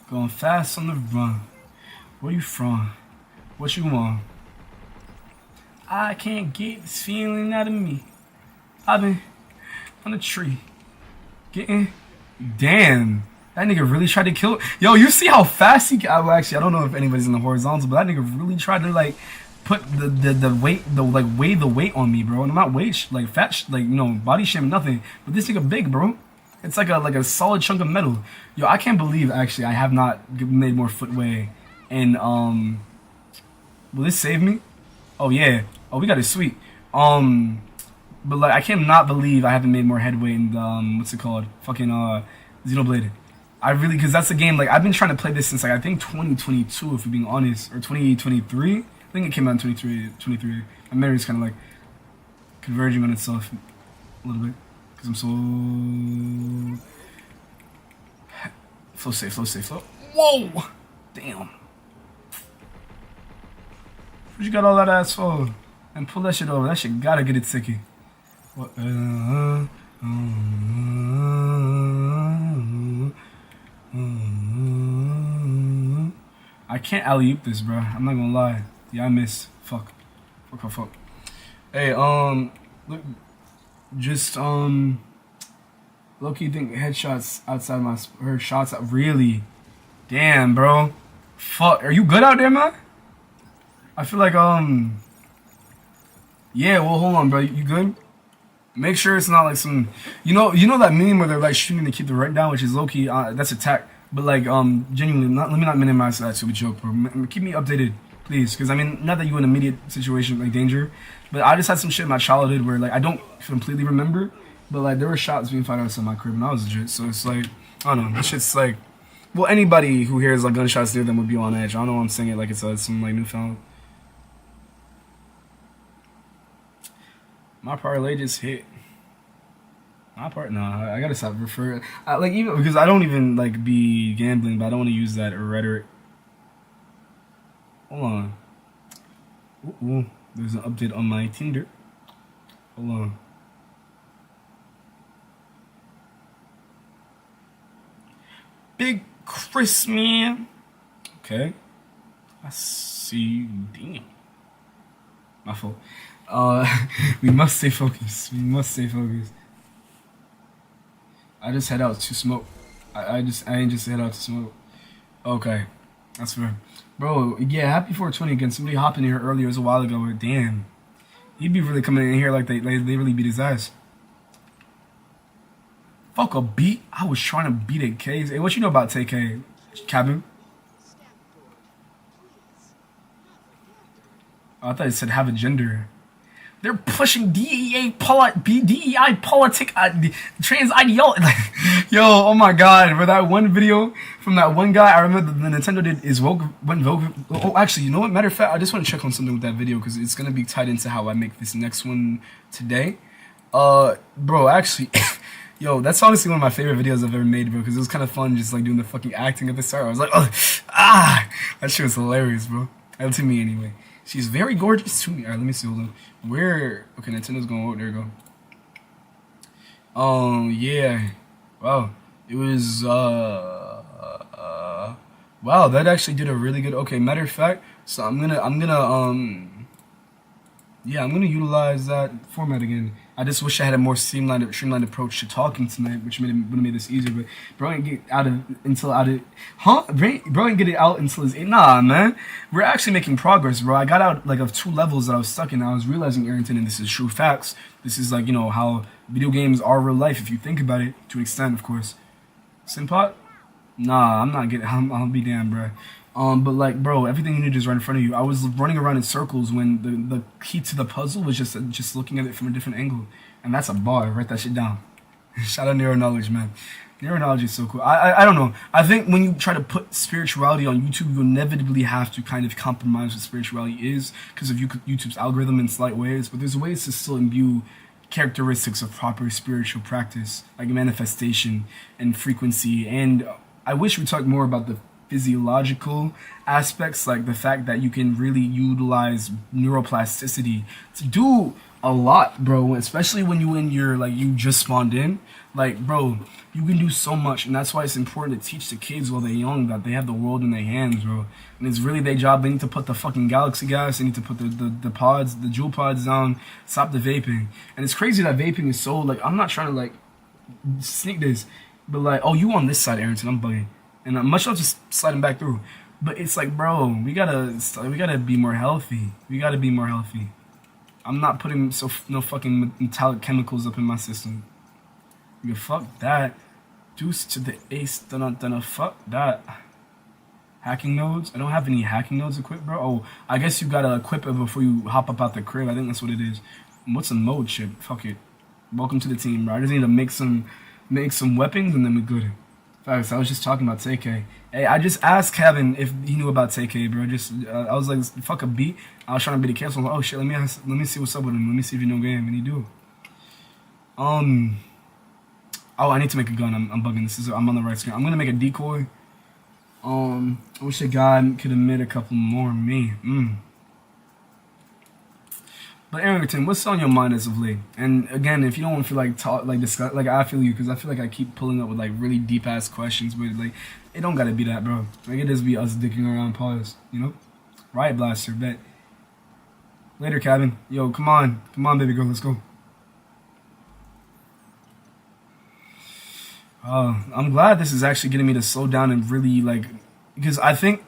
Going fast on the run. Where you from? What you want? I can't get this feeling out of me. I've been on a tree. Getting... Damn. That nigga really tried to kill... Yo, you see how fast he... Well, actually, I don't know if anybody's in the horizontal, but that nigga really tried to, like, put the weight, weigh the weight on me, bro. And I'm not weight, like, fat, like, you know, body shaming, nothing. But this nigga big, bro. It's like a solid chunk of metal. Yo, I can't believe, actually, I have not made more footway. And, will this save me? Oh, yeah. Oh, we got it sweet. But, like, I cannot believe I haven't made more headway in the, what's it called? Fucking, Xenoblade. I really, because that's a game, like, I've been trying to play this since, like, I think 2022, if we're being honest. Or 2023? I think it came out in 23. My memory's kind of, like, converging on itself a little bit. Because I'm so... Flow safe. Whoa! Damn. What you got all that ass for? And pull that shit over. That shit gotta get it sticky. What? I can't alley-oop this, bro. I'm not gonna lie. Yeah, I miss. Fuck. Fuck. Hey, look, just, low-key think headshots outside her shots, really? Damn, bro. Fuck. Are you good out there, man? I feel like, yeah, well, hold on, bro. You good? Make sure it's not like some, you know that meme where they're like shooting to keep the right down, which is low-key, that's attack. But like, genuinely, let me not minimize that to a joke, bro. Keep me updated, please. Because I mean, not that you in immediate situation, like danger, but I just had some shit in my childhood where like, I don't completely remember, but like, there were shots being fired outside my crib when I was legit. So it's like, I don't know, this shit's like, well, anybody who hears like gunshots near them would be on edge. I don't know why I'm saying it like it's some like newfound. My parlay just hit. I gotta stop referring. Like, even because I don't even like be gambling, but I don't want to use that rhetoric. Hold on. Ooh, there's an update on my Tinder. Hold on. Big Chris, man. Okay. I see you. Damn. My fault. We must stay focused. I just head out to smoke. I ain't just head out to smoke. Okay, that's fair, bro. Yeah, happy 420 again. Somebody hopped in here earlier, it was a while ago. But damn, he'd be really coming in here like they really beat his ass. Fuck a beat. I was trying to beat a K. Hey, what you know about TK, Cabin? Oh, I thought it said have a gender. They're pushing DEI politic, trans ideology. Yo, oh my god, for that one video from that one guy, I remember the Nintendo did is Vogue. Oh, actually, you know what? Matter of fact, I just want to check on something with that video because it's gonna be tied into how I make this next one today. Bro, actually, yo, that's honestly one of my favorite videos I've ever made, bro, because it was kind of fun just like doing the fucking acting at the start. I was like, that shit was hilarious, bro. To me, anyway. She's very gorgeous to me. Alright, let me see. Hold on. Where? Okay, Nintendo's going. Oh, there you go. Yeah. Wow. It was, wow, that actually did a really good, okay, matter of fact, so I'm gonna utilize that format again. I just wish I had a more streamlined approach to talking tonight, which would have made this easier. But bro ain't get out of bro ain't get it out until his nah, man. We're actually making progress, bro. I got out like of 2 levels that I was stuck in. I was realizing, Arrington, and this is true facts. This is like, you know, how video games are real life if you think about it to an extent, of course. Simpot? Nah, I'm not getting. I'll be damned, bro. But like, bro, everything you need is right in front of you. I was running around in circles when the key to the puzzle was just looking at it from a different angle, and that's a bar. Write that shit down. Shout out Neuro Knowledge, man. Neuro Knowledge is so cool. I don't know. I think when you try to put spirituality on YouTube, you inevitably have to kind of compromise what spirituality is because of YouTube's algorithm in slight ways. But there's ways to still imbue characteristics of proper spiritual practice, like manifestation and frequency. And I wish we talked more about the physiological aspects, like the fact that you can really utilize neuroplasticity to do a lot, bro, especially when you just spawned in. Like, bro, you can do so much, and that's why it's important to teach the kids while they're young that they have the world in their hands, bro. And it's really their job. They need to put the fucking galaxy gas, they need to put the pods, the jewel pods down, stop the vaping. And it's crazy that vaping is so, like, I'm not trying to like sneak this, but like, oh, you on this side, Arrington, I'm bugging. And much love just sliding back through. But it's like, bro, we gotta be more healthy. We gotta be more healthy. I'm not putting no fucking metallic chemicals up in my system. You fuck that. Deuce to the ace, dun fuck that. Hacking nodes? I don't have any hacking nodes equipped, bro. Oh, I guess you gotta equip it before you hop up out the crib. I think that's what it is. What's a mode chip? Fuck it. Welcome to the team, bro. I just need to make some weapons and then we're good. Facts, I was just talking about TK. Hey, I just asked Kevin if he knew about TK, bro. I was like, fuck a beat. I was trying to beat a cancel. Like, oh shit, let me see what's up with him. Let me see if you know game, and he do. Oh, I need to make a gun. I'm bugging. I'm on the right screen. I'm gonna make a decoy. I wish a guy could admit a couple more me. But Arrington, what's on your mind as of late? And again, if you don't feel like discuss, like I feel you, because I feel like I keep pulling up with like really deep ass questions, but like it don't gotta be that, bro. Like it just be us dicking around, pause, you know? Riot Blaster, bet. Later, Cabin. Yo, come on, baby girl, let's go. I'm glad this is actually getting me to slow down and really like, because I think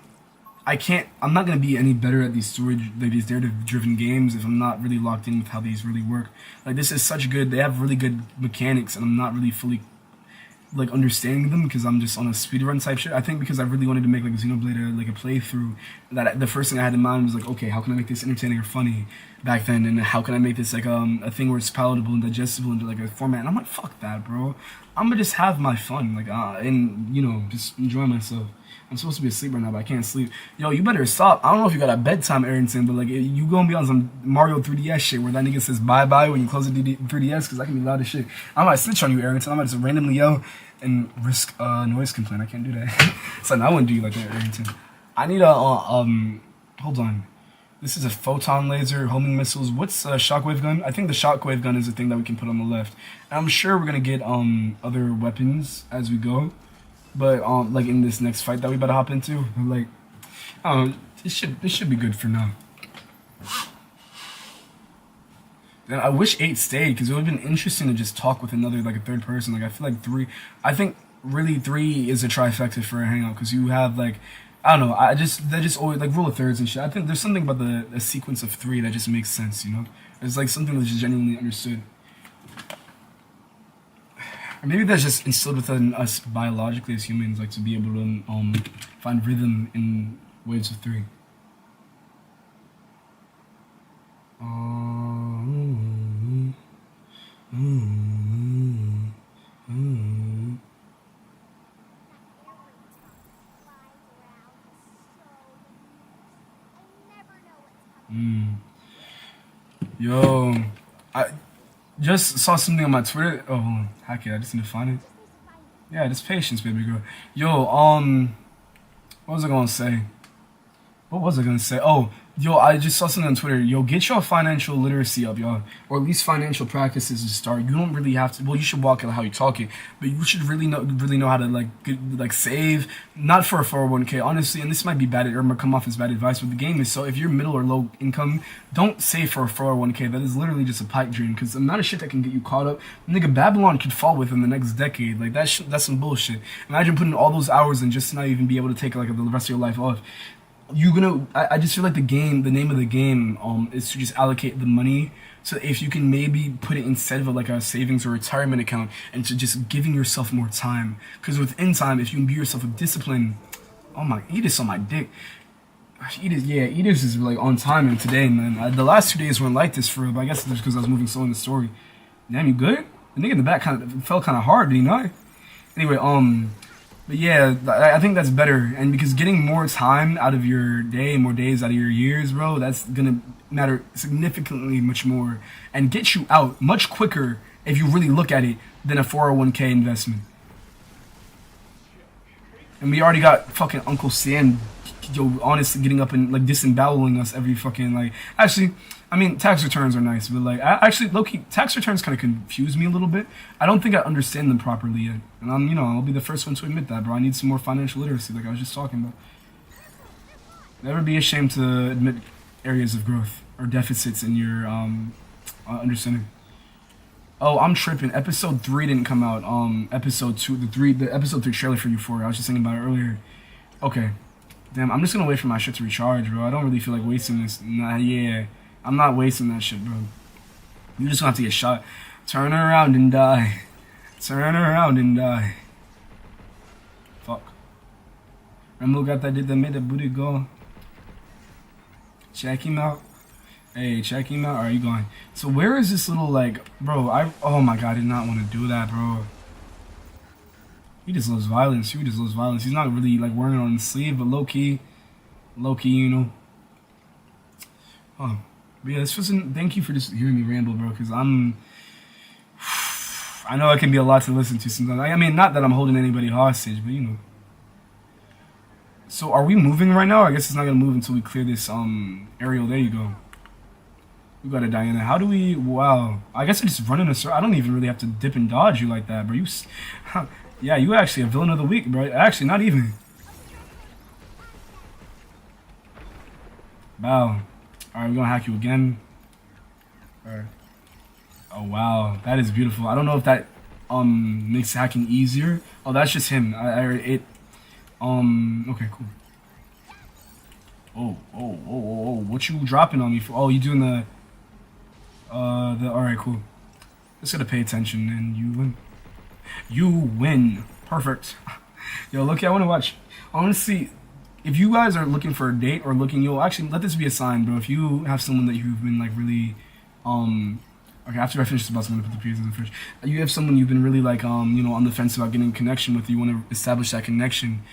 I'm not gonna be any better at these these narrative-driven games if I'm not really locked in with how these really work. Like this is such good. They have really good mechanics, and I'm not really fully like understanding them because I'm just on a speedrun type shit. I think because I really wanted to make like Xenoblade like a playthrough, that the first thing I had in mind was like, okay, how can I make this entertaining or funny back then, and how can I make this like a thing where it's palatable and digestible into like a format. And I'm like, fuck that, bro. I'm gonna just have my fun, like and you know, just enjoy myself. I'm supposed to be asleep right now, but I can't sleep. Yo, you better stop. I don't know if you got a bedtime, Arrington, but like you gonna be on some Mario 3DS shit where that nigga says bye-bye when you close the 3DS, because that can be loud as shit. I might snitch on you, Arrington. I might just randomly yell and risk noise complaint. I can't do that. So I wouldn't do you like that, Arrington. I need a hold on. This is a photon laser, homing missiles. What's a shockwave gun? I think the shockwave gun is the thing that we can put on the left. And I'm sure we're gonna get other weapons as we go. But like in this next fight that we about to hop into, like, this should be good for now. And I wish 8 stayed, because it would have been interesting to just talk with another, like a third person. Like I feel like 3. I think really 3 is a trifecta for a hangout, because you have like, I don't know. They just always like rule of thirds and shit. I think there's something about the sequence of 3 that just makes sense. You know, it's like something that's just genuinely understood. Or maybe that's just instilled within us biologically as humans, like to be able to find rhythm in waves of 3. Yo, I just saw something on my Twitter. Oh, hold on. Hack it. I just need to find it. Yeah, just patience, baby girl. Yo, what was I gonna say? Oh, yo, I just saw something on Twitter. Yo, get your financial literacy up, y'all. Or at least financial practices to start. You don't really have to, well, you should walk it how you talk it, but you should really know how to like save, not for a 401k, honestly, and this might be bad, or might come off as bad advice, but the game is, so if you're middle or low income, don't save for a 401k. That is literally just a pipe dream, because the amount of shit that can get you caught up, nigga, Babylon could fall within the next decade. Like, that's some bullshit. Imagine putting all those hours and just not even be able to take like the rest of your life off. I just feel like the name of the game is to just allocate the money, so if you can maybe put it instead of like a savings or retirement account, and to just giving yourself more time, because within time, if you imbue yourself with discipline, oh my, Edith's on my dick. Edith is like on time, and today, man, the last 2 days weren't like this for real, but I guess it's just because I was moving slow in the story. Damn, you good? The nigga in the back fell kind of hard, did he not? Anyway, but yeah, I think that's better, and because getting more time out of your day, more days out of your years, bro, that's gonna matter significantly much more, and get you out much quicker if you really look at it than a 401k investment. And we already got fucking Uncle Sam, yo, honestly getting up and like disemboweling us every fucking like. Actually, I mean, tax returns are nice, but like, actually, low-key, tax returns kind of confuse me a little bit. I don't think I understand them properly yet, and I'll be the first one to admit that, bro. I need some more financial literacy, like I was just talking about. Never be ashamed to admit areas of growth or deficits in your understanding. Oh, I'm tripping. Episode 3 didn't come out. Episode 2, the episode 3 trailer for Euphoria. I was just thinking about it earlier. Okay, damn. I'm just gonna wait for my shit to recharge, bro. I don't really feel like wasting this. Nah, yeah. I'm not wasting that shit, bro. You just gonna have to get shot. Turn around and die. Turn around and die. Fuck. Remember who got that did that made that booty go? Check him out. Hey, check him out. Alright, you going. So where is this little like, bro, oh my god, I did not want to do that, bro. He just loves violence. He's not really like wearing it on his sleeve, but low key, you know. Oh. But yeah, this wasn't. Thank you for just hearing me ramble, bro. Because I know it can be a lot to listen to sometimes. I mean, not that I'm holding anybody hostage, but you know. So are we moving right now? I guess it's not gonna move until we clear this aerial. There you go. We got it, Diana. How do we? Wow. I guess I just run in a circle. I don't even really have to dip and dodge you like that, bro. You, yeah, you actually a villain of the week, bro. Actually, not even. Wow. All right, we're gonna hack you again. All right. Oh wow, that is beautiful. I don't know if that makes hacking easier. Oh, that's just him. Okay, cool. Oh, what you dropping on me for? Oh, you doing the all right, cool. Just gotta pay attention and you win. You win. Perfect. Yo, look, I want to watch. I want to see if you guys are looking for a date or looking. Yo, actually, let this be a sign, bro. If you have someone that you've been like really, okay, after I finish this box, I'm gonna put the piece in the fridge. You have someone you've been really like, you know, on the fence about getting a connection with. You want to establish that connection.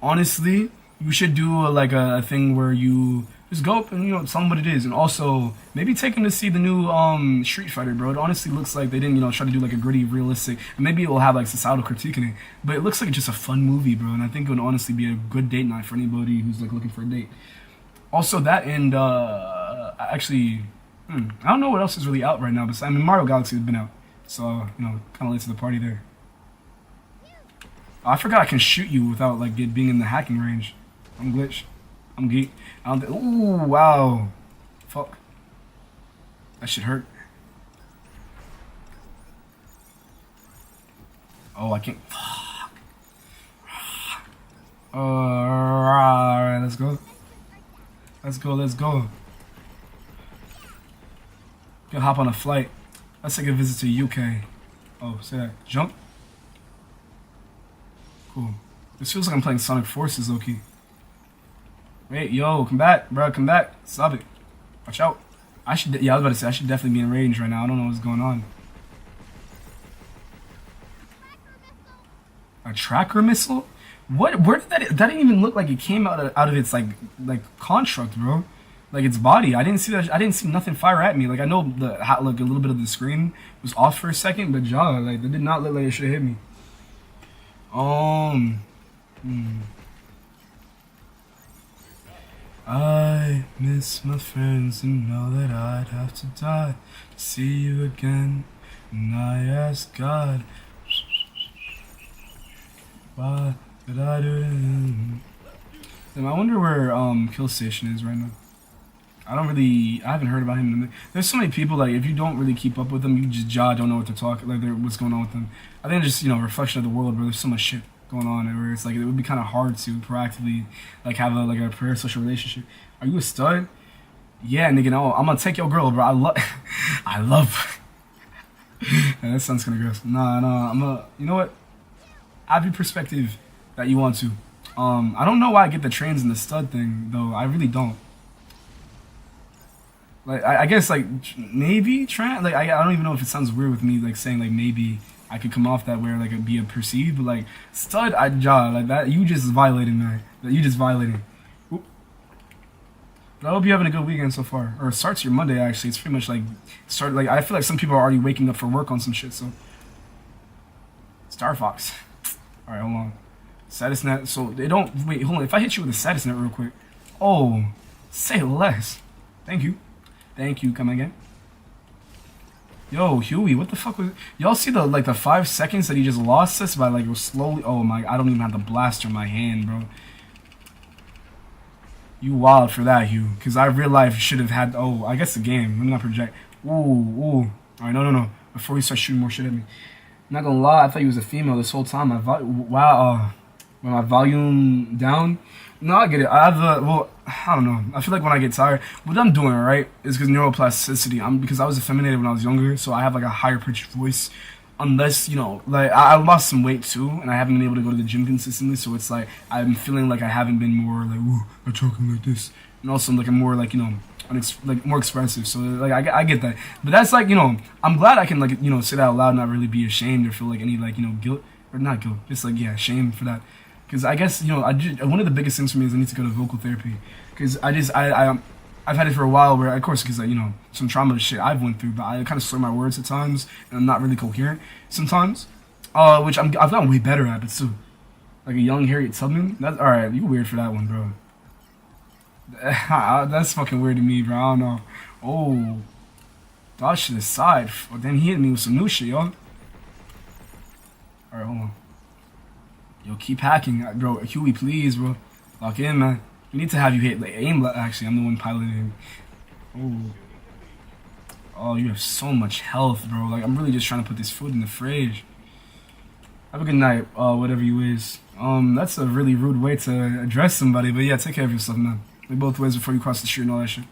Honestly, you should do a thing where you just go up and, you know, tell them what it is, and also maybe take them to see the new Street Fighter, bro. It honestly looks like they didn't, you know, try to do like a gritty, realistic, and maybe it will have like societal critique in it, but it looks like just a fun movie, bro. And I think it would honestly be a good date night for anybody who's like looking for a date. Also that, and actually, I don't know what else is really out right now, but I mean Mario Galaxy has been out, so you know, kind of late to the party there. I forgot I can shoot you without like being in the hacking range. I'm glitch. I'm geek. Ooh, wow. Fuck. That shit hurt. Oh, I can't. Fuck. Alright, let's go. Let's go. Gonna hop on a flight. Let's take a visit to UK. Oh, say that. Jump. Cool. This feels like I'm playing Sonic Forces, low-key. Wait, yo, come back, bro, come back. Stop it. Watch out. I was about to say, I should definitely be in range right now. I don't know what's going on. A tracker missile? What? Where did that didn't even look like it came out of its like construct, bro. Like its body. I didn't see that. I didn't see nothing fire at me. Like I know like a little bit of the screen was off for a second, but like that did not look like it should have hit me. I miss my friends and know that I'd have to die to see you again. And I ask God, why did I do it? I wonder where Kill Station is right now. I haven't heard about him. There's so many people, like, if you don't really keep up with them, you just don't know what they're talking, like, what's going on with them. I think it's just, you know, a reflection of the world, where there's so much shit going on, where it's like, it would be kind of hard to proactively, like, have a parasocial relationship. Are you a stud? Yeah, nigga, no, I'm gonna take your girl, bro. I love. Yeah, that sounds kind of gross. Nah, you know what? Have your perspective that you want to. I don't know why I get the trains and the stud thing, though. I really don't. Like, I guess, like, maybe like, I don't even know if it sounds weird with me, like, saying, like, maybe I could come off that way, or, like, it'd be a perceived, but, like, stud, like, that, you just violated, man. You just violated. Oop. But I hope you're having a good weekend so far. Or it starts your Monday, actually. It's pretty much, like, I feel like some people are already waking up for work on some shit, so. Star Fox. Alright, hold on. Status net, so they don't, wait, hold on. If I hit you with a status net real quick. Oh, say less. Thank you. Thank you. Come again. Yo, Huey, what the fuck was? Y'all see the 5 seconds that he just lost us by like slowly? Oh my! I don't even have the blaster in my hand, bro. You wild for that, Hugh? Because I real life should have had. Oh, I guess the game. Let me not project. Ooh. All right, no. Before you start shooting more shit at me. I'm not gonna lie. I thought he was a female this whole time. When my volume down. No, I get it. I don't know. I feel like when I get tired, what I'm doing, right, is because neuroplasticity. Because I was effeminated when I was younger, so I have like a higher pitched voice. Unless, you know, like I lost some weight too, and I haven't been able to go to the gym consistently, so it's like I'm feeling like I haven't been more like, ooh, I'm talking like this, and also like I'm more like, you know, like more expressive. So like I get that, but that's like, you know, I'm glad I can like, you know, say that out loud and not really be ashamed or feel like any like, you know, guilt or not guilt, just like, yeah, shame for that. Because I guess, you know, one of the biggest things for me is I need to go to vocal therapy. Because I've had it for a while where, of course, because, you know, some trauma shit I've went through, but I kind of slur my words at times, and I'm not really coherent sometimes, which I've gotten way better at, but still. Like a young Harriet Tubman? That's alright, you weird for that one, bro. That's fucking weird to me, bro. I don't know. Oh. Dodge to the side. Oh, then he hit me with some new shit, yo. Alright, hold on. Yo, keep hacking. Bro, Huey, please, bro. Lock in, man. We need to have you hit, like, aim. Actually, I'm the one piloting. Oh. Oh, you have so much health, bro. Like, I'm really just trying to put this food in the fridge. Have a good night, whatever you is. That's a really rude way to address somebody, but yeah, take care of yourself, man. Like both ways before you cross the street and all that shit.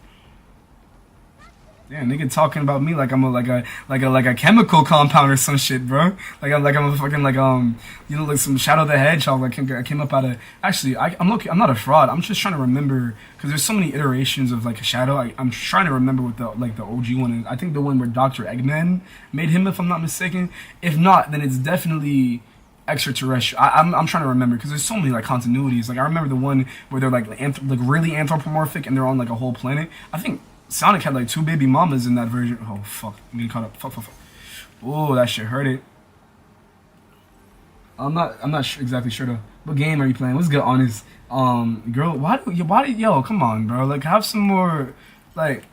Yeah, nigga talking about me like I'm like a chemical compound or some shit, bro. Like I'm a fucking you know, like some Shadow the Hedgehog. Like I came up out of. Actually, I'm not a fraud. I'm just trying to remember because there's so many iterations of like a Shadow. I'm trying to remember what the OG one is. I think the one where Dr. Eggman made him, if I'm not mistaken. If not, then it's definitely extraterrestrial. I'm trying to remember because there's so many like continuities. Like I remember the one where they're like really anthropomorphic and they're on like a whole planet. I think Sonic had like 2 baby mamas in that version. Oh fuck, I'm getting caught up. Fuck. Oh, that shit hurt it. I'm not exactly sure though. What game are you playing? What's good, honest? Girl, why do yo? Come on, bro. Like have some more. Like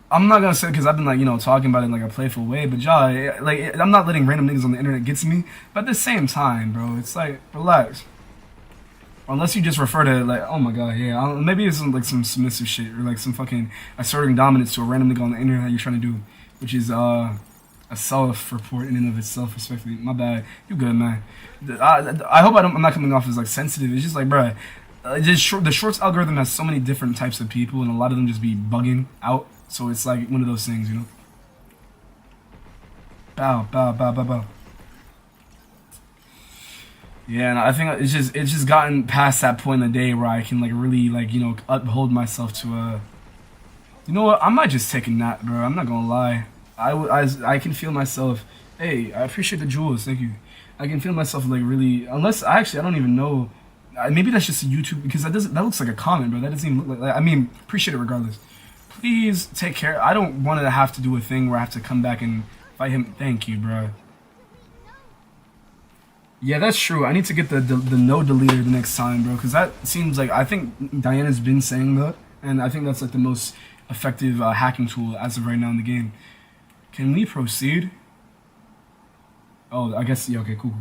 I'm not gonna say because I've been like talking about it in like a playful way, but y'all like I'm not letting random niggas on the internet get to me. But at the same time, bro, it's like relax. Unless you just refer to like, oh my god, yeah, maybe it's like some submissive shit or like some fucking asserting dominance to a random nigga on the internet that you're trying to do, which is a self-report in and of itself. Respectfully, my bad. You good, man? I hope I'm not coming off as like sensitive. It's just like, bruh, the shorts algorithm has so many different types of people, and a lot of them just be bugging out. So it's like one of those things, you know. Bow. Yeah, and I think it's just gotten past that point in the day where I can like really like uphold myself to a. You know what? I might just take a nap, bro. I'm not gonna lie. I can feel myself. Hey, I appreciate the jewels. Thank you. I can feel myself like really. Unless I don't even know. Maybe that's just a YouTube because that looks like a comment, bro. That doesn't even look like. I mean, appreciate it regardless. Please take care. I don't want to have to do a thing where I have to come back and fight him. Thank you, bro. Yeah, that's true. I need to get the no deleter the next time, bro, because that seems like I think Diana's been saying that, and I think that's like the most effective hacking tool as of right now in the game. Can we proceed? Oh, I guess yeah. Okay, cool.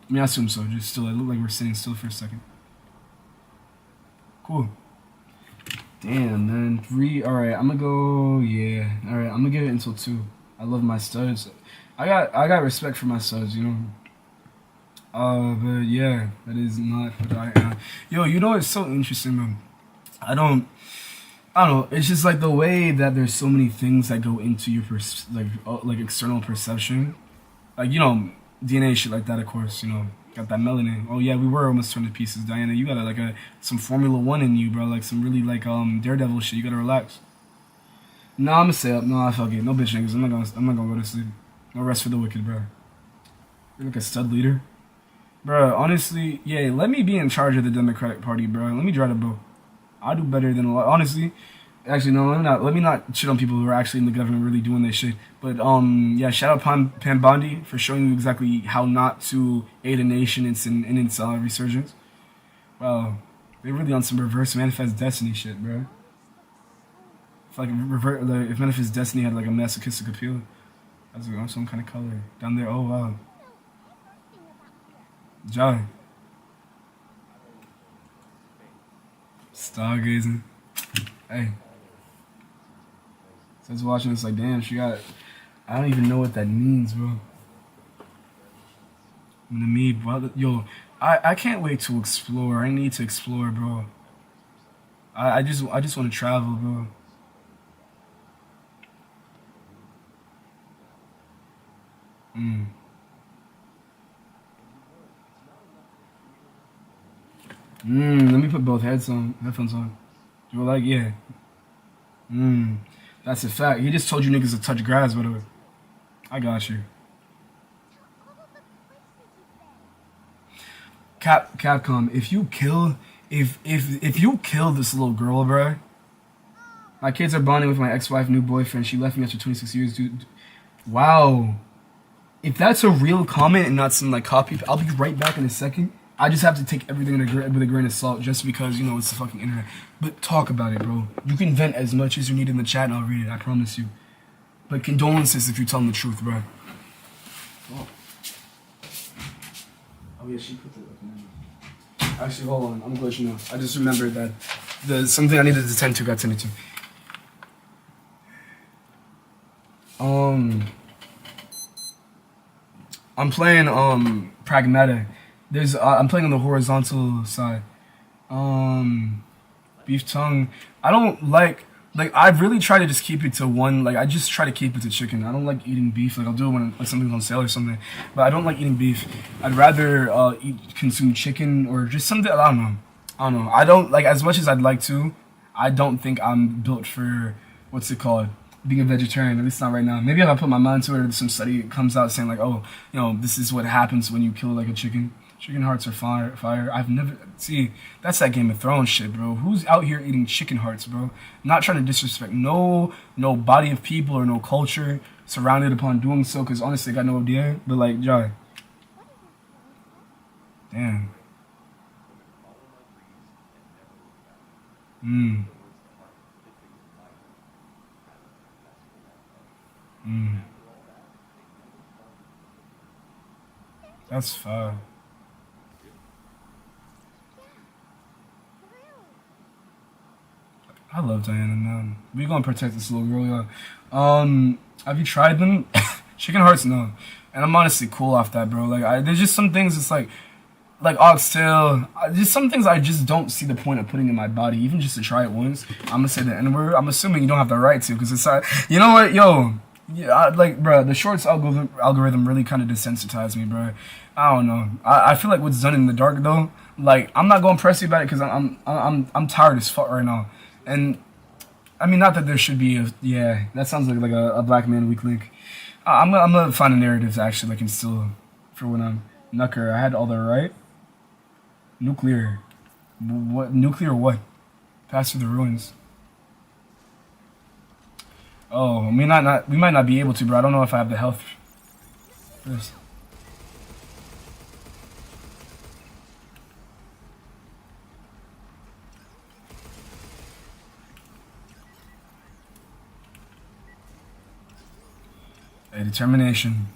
I mean, I assume so. Just still, it looked like we're sitting still for a second. Cool. Damn, man. 3. All right, I'm gonna go. Yeah. All right, I'm gonna give it until 2. I love my studs. I got respect for my studs, you know. But yeah, that is not what I am. Yo, you know it's so interesting, man. I don't know. It's just like the way that there's so many things that go into your like external perception, like DNA shit like that. Of course, got that melanin. Oh yeah, we were almost turned to pieces, Diana. You got like some Formula 1 in you, bro. Like some really like Daredevil shit. You gotta relax. No, I'm gonna stay up. No, I fuck it. No bitch niggas. I'm not gonna go to sleep. No rest for the wicked, bro. You're like a stud leader. Bro, honestly, yeah, let me be in charge of the Democratic Party, bro. Let me drive the boat. I do better than a lot. Honestly, actually, no, let me not shit on people who are actually in the government really doing their shit. But, yeah, shout out Pam Bondi for showing you exactly how not to aid a nation in its resurgence. Wow, they're really on some reverse Manifest Destiny shit, bro. If Manifest Destiny had, like, a masochistic appeal. That's like, some kind of color. Down there, oh, wow. Joy. Stargazing. Hey. Since watching this, like, damn, she got. I don't even know what that means, bro. To me, brother. Yo, I can't wait to explore. I need to explore, bro. I just want to travel, bro. Let me put both headphones on. You were like, yeah. That's a fact. He just told you niggas to touch grass, by the way. I got you. Capcom, if you kill this little girl, bro. My kids are bonding with my ex-wife, new boyfriend. She left me after 26 years, dude. Wow. If that's a real comment and not some like copy, I'll be right back in a second. I just have to take everything with a grain of salt just because, you know, it's the fucking internet. But talk about it, bro. You can vent as much as you need in the chat and I'll read it, I promise you. But condolences if you're telling the truth, bro. Oh, yeah, she put the... Actually, hold on. I'm gonna let you know. I just remembered that something I needed to tend to got tended to. I'm playing pragmatic. I'm playing on the horizontal side. Beef tongue. I don't like I really try to just keep it to one. Like I just try to keep it to chicken. I don't like eating beef. Like I'll do it when like something's on sale or something. But I don't like eating beef. I'd rather consume chicken or just something. I don't know. I don't like as much as I'd like to. I don't think I'm built for what's it called, being a vegetarian. At least not right now. Maybe if I put my mind to it, or some study comes out saying like, oh, you know, this is what happens when you kill like a chicken. Chicken hearts are fire. I've never... See, that's that Game of Thrones shit, bro. Who's out here eating chicken hearts, bro? Not trying to disrespect no body of people or no culture surrounded upon doing so, because honestly, I got no idea. But, like, Jai. Damn. That's fire. I love Diana, man. We gonna protect this little girl, yeah. Have you tried them? Chicken hearts, no. And I'm honestly cool off that, bro. Like, there's just some things. It's like oxtail. Just some things I just don't see the point of putting in my body, even just to try it once. I'm gonna say the N-word. I'm assuming you don't have the right to, because it's like, you know what, yo. Yeah, like, bro, the shorts algorithm really kind of desensitized me, bro. I don't know. I feel like what's done in the dark though. Like, I'm not going pressy about it because I'm tired as fuck right now. And I mean, not that there should be yeah, that sounds like a black man weak link. I'm gonna find a narrative to actually like instill for when I'm Nucker. I had all the right. Nuclear. What? Nuclear what? Pass through the ruins. Oh, we might not be able to, bro. I don't know if I have the health for this. A determination.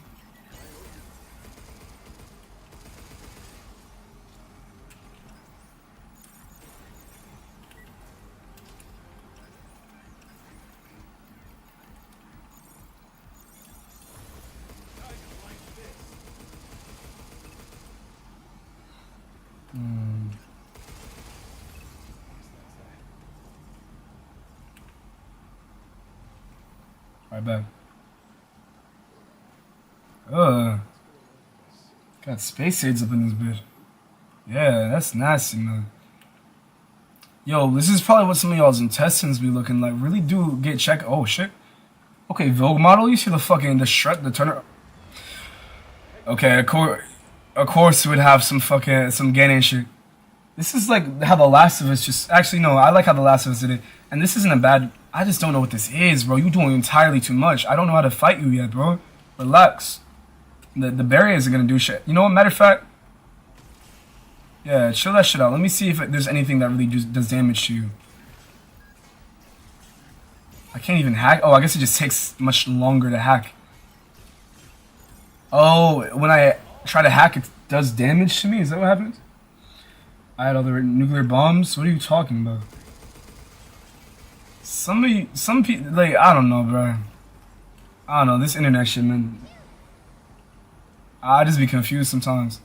Right back. Got space aids up in this bitch. Yeah, that's nasty, man. Yo, this is probably what some of y'all's intestines be looking like. Really do get checked. Oh, shit. Okay, Vogue model, you see the fucking, the turner. Okay, of course it would have some gaining shit. This is like how The Last of Us just, actually no, I like how The Last of Us did it. And this isn't a bad, I just don't know what this is, bro. You doing entirely too much. I don't know how to fight you yet, bro. Relax. The barriers are gonna do shit. You know what, matter of fact? Yeah, chill that shit out. Let me see if there's anything that really does damage to you. I can't even hack. Oh, I guess it just takes much longer to hack. Oh, when I try to hack, it does damage to me? Is that what happens? I had all the nuclear bombs? What are you talking about? Some people, like, I don't know, bro. I don't know, this internet shit, man. I just be confused sometimes.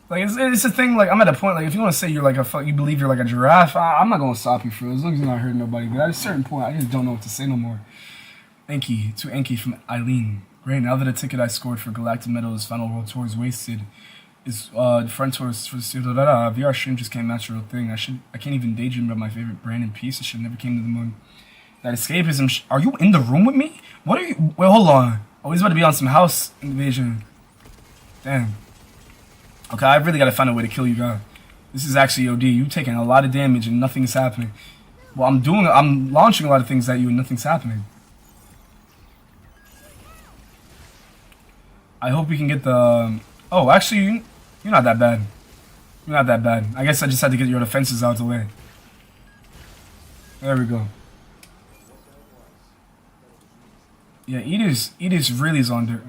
Like, it's a thing, like, I'm at a point, like, if you want to say you're like you believe you're like a giraffe, I'm not going to stop you for it, as long as you're not hurting nobody. But at a certain point, I just don't know what to say no more. Enki, to Enki from Eileen. Great, now that a ticket I scored for Galactic Meadows Final World Tour is wasted, is front tours for the VR stream just can't match the real thing. I can't even daydream about my favorite brand and piece. It should never came to the moon. That escapism. Are you in the room with me? What are you? Wait, hold on. Oh, he's about to be on some house invasion. Damn. Okay, I really gotta find a way to kill you, guys. This is actually OD. You taking a lot of damage and nothing's happening. Well, I'm launching a lot of things at you and nothing's happening. I hope we can get the. Oh, actually, you're not that bad. Not that bad. I guess I just had to get your defenses out of the way. There we go. Yeah, Edith's really is on dirt.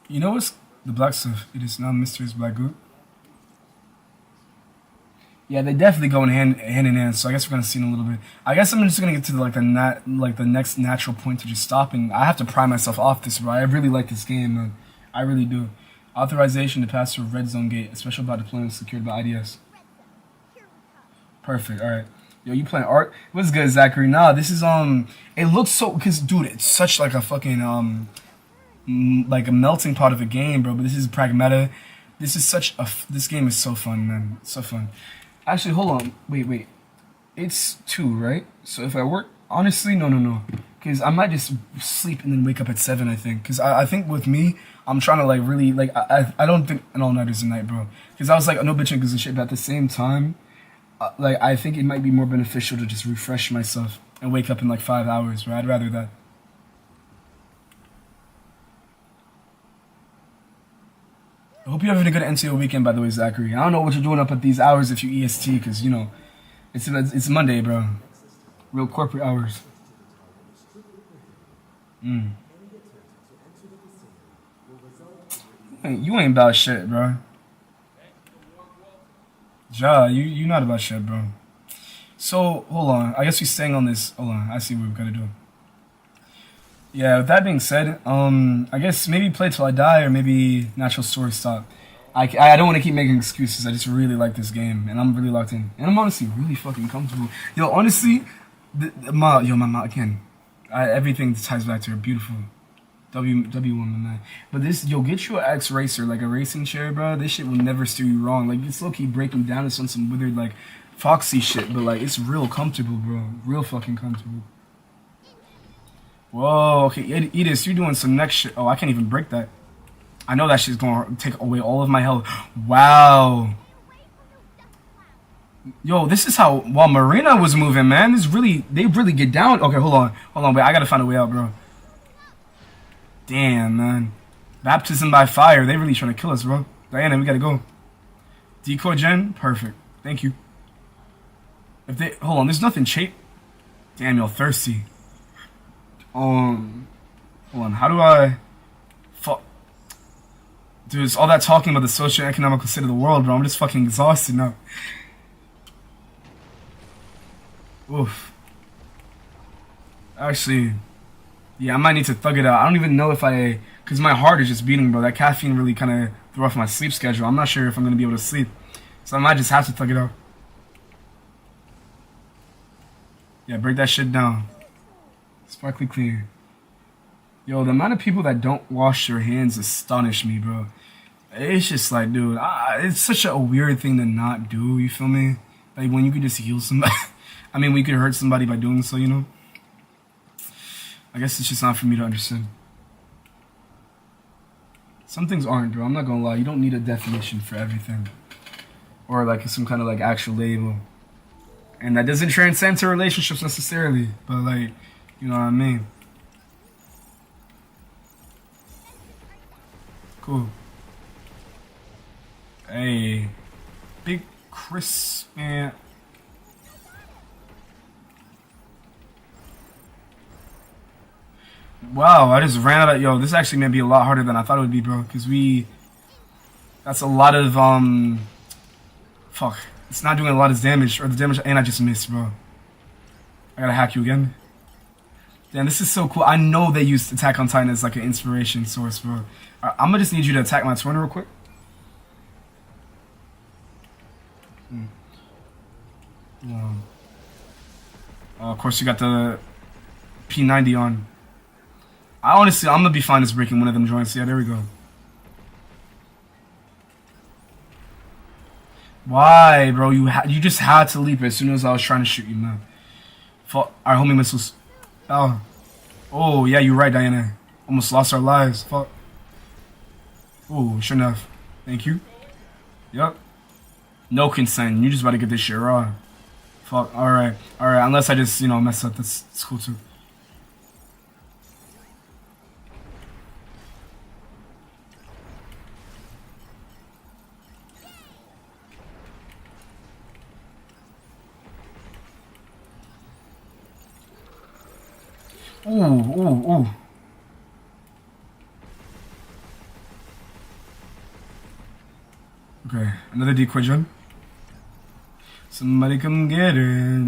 You know what's the black stuff? It is now Mystery's black group. Yeah, they definitely go in hand in hand. So I guess we're gonna see in a little bit. I guess I'm just gonna get to the next natural point to just stopping. I have to pry myself off this, bro. I really like this game, man. I really do. Authorization to pass through red zone gate. A special about deployment secured by IDS. Perfect. All right. Yo, you playing art? What's good, Zachary? Nah, this is it looks so, cause dude, it's such like a fucking like a melting pot of a game, bro. But this is pragmata. This is such a this game is so fun, man. So fun. Actually, hold on. Wait. It's 2, right? So if I work, honestly, no. Cause I might just sleep and then wake up at 7. I think. Cause I think with me, I'm trying to like really like I don't think an all-nighter's a night, bro. Cause I was like no bitching cause of shit, but at the same time. Like I think it might be more beneficial to just refresh myself and wake up in like 5 hours, right? I'd rather that. I hope you're having a good NCO weekend, by the way, Zachary. I don't know what you're doing up at these hours if you EST, because, you know, it's Monday, bro. Real corporate hours. You ain't about shit, bro. Ja, you not about shit, bro. So, hold on. I guess we're staying on this. Hold on. I see what we've got to do. Yeah, with that being said, I guess maybe play till I die or maybe natural story stop. I don't want to keep making excuses. I just really like this game and I'm really locked in. And I'm honestly really fucking comfortable. Yo, honestly, my mom, again, everything ties back to her. Beautiful. W1, my man. But this, yo, get you an X racer, like a racing chair, bro. This shit will never steer you wrong. Like, it's low-key breaking down. It's on some withered, like, foxy shit. But, like, it's real comfortable, bro. Real fucking comfortable. Whoa, okay, Edith, you're doing some next shit. Oh, I can't even break that. I know that shit's gonna take away all of my health. Wow. Yo, this is how, while Marina was moving, man, they really get down. Okay, hold on, wait, I gotta find a way out, bro. Damn, man. Baptism by fire, they really trying to kill us, bro. Diana, we gotta go. Decoy gen, perfect. Thank you. Hold on, there's nothing Damn, you're thirsty. Hold on, how do I... Fuck. Dude, it's all that talking about the socio-economical state of the world, bro. I'm just fucking exhausted now. Oof. Actually, yeah, I might need to thug it out. I don't even know if because my heart is just beating, bro. That caffeine really kind of threw off my sleep schedule. I'm not sure if I'm going to be able to sleep. So I might just have to thug it out. Yeah, break that shit down. Sparkly clear. Yo, the amount of people that don't wash their hands astonish me, bro. It's just like, dude, it's such a weird thing to not do, you feel me? Like, when you could just heal somebody. I mean, we could hurt somebody by doing so, you know? I guess it's just not for me to understand. Some things aren't, bro. I'm not gonna lie. You don't need a definition for everything. Or, like, some kind of, like, actual label. And that doesn't transcend to relationships necessarily. But, like, you know what I mean? Cool. Hey. Big Chris, man. Wow, I just ran out of... Yo, this actually may be a lot harder than I thought it would be, bro. Because that's a lot of, Fuck. It's not doing a lot of damage. Or the damage... And I just missed, bro. I gotta hack you again. Damn, this is so cool. I know they used Attack on Titan as, like, an inspiration source, bro. I'm gonna just need you to attack my twin real quick. Of course, you got the P90 on. I'm gonna be fine just breaking one of them joints. Yeah, there we go. Why, bro? You just had to leap as soon as I was trying to shoot you, man. Alright, homing missiles. Oh, yeah, you're right, Diana. Almost lost our lives. Fuck. Oh, sure enough. Thank you. Yup. No consent. You just about to get this shit raw. Fuck. Alright. Alright, unless I just, you know, mess up. That's cool too. Ooh. Okay, another decoy jump. Somebody come get her.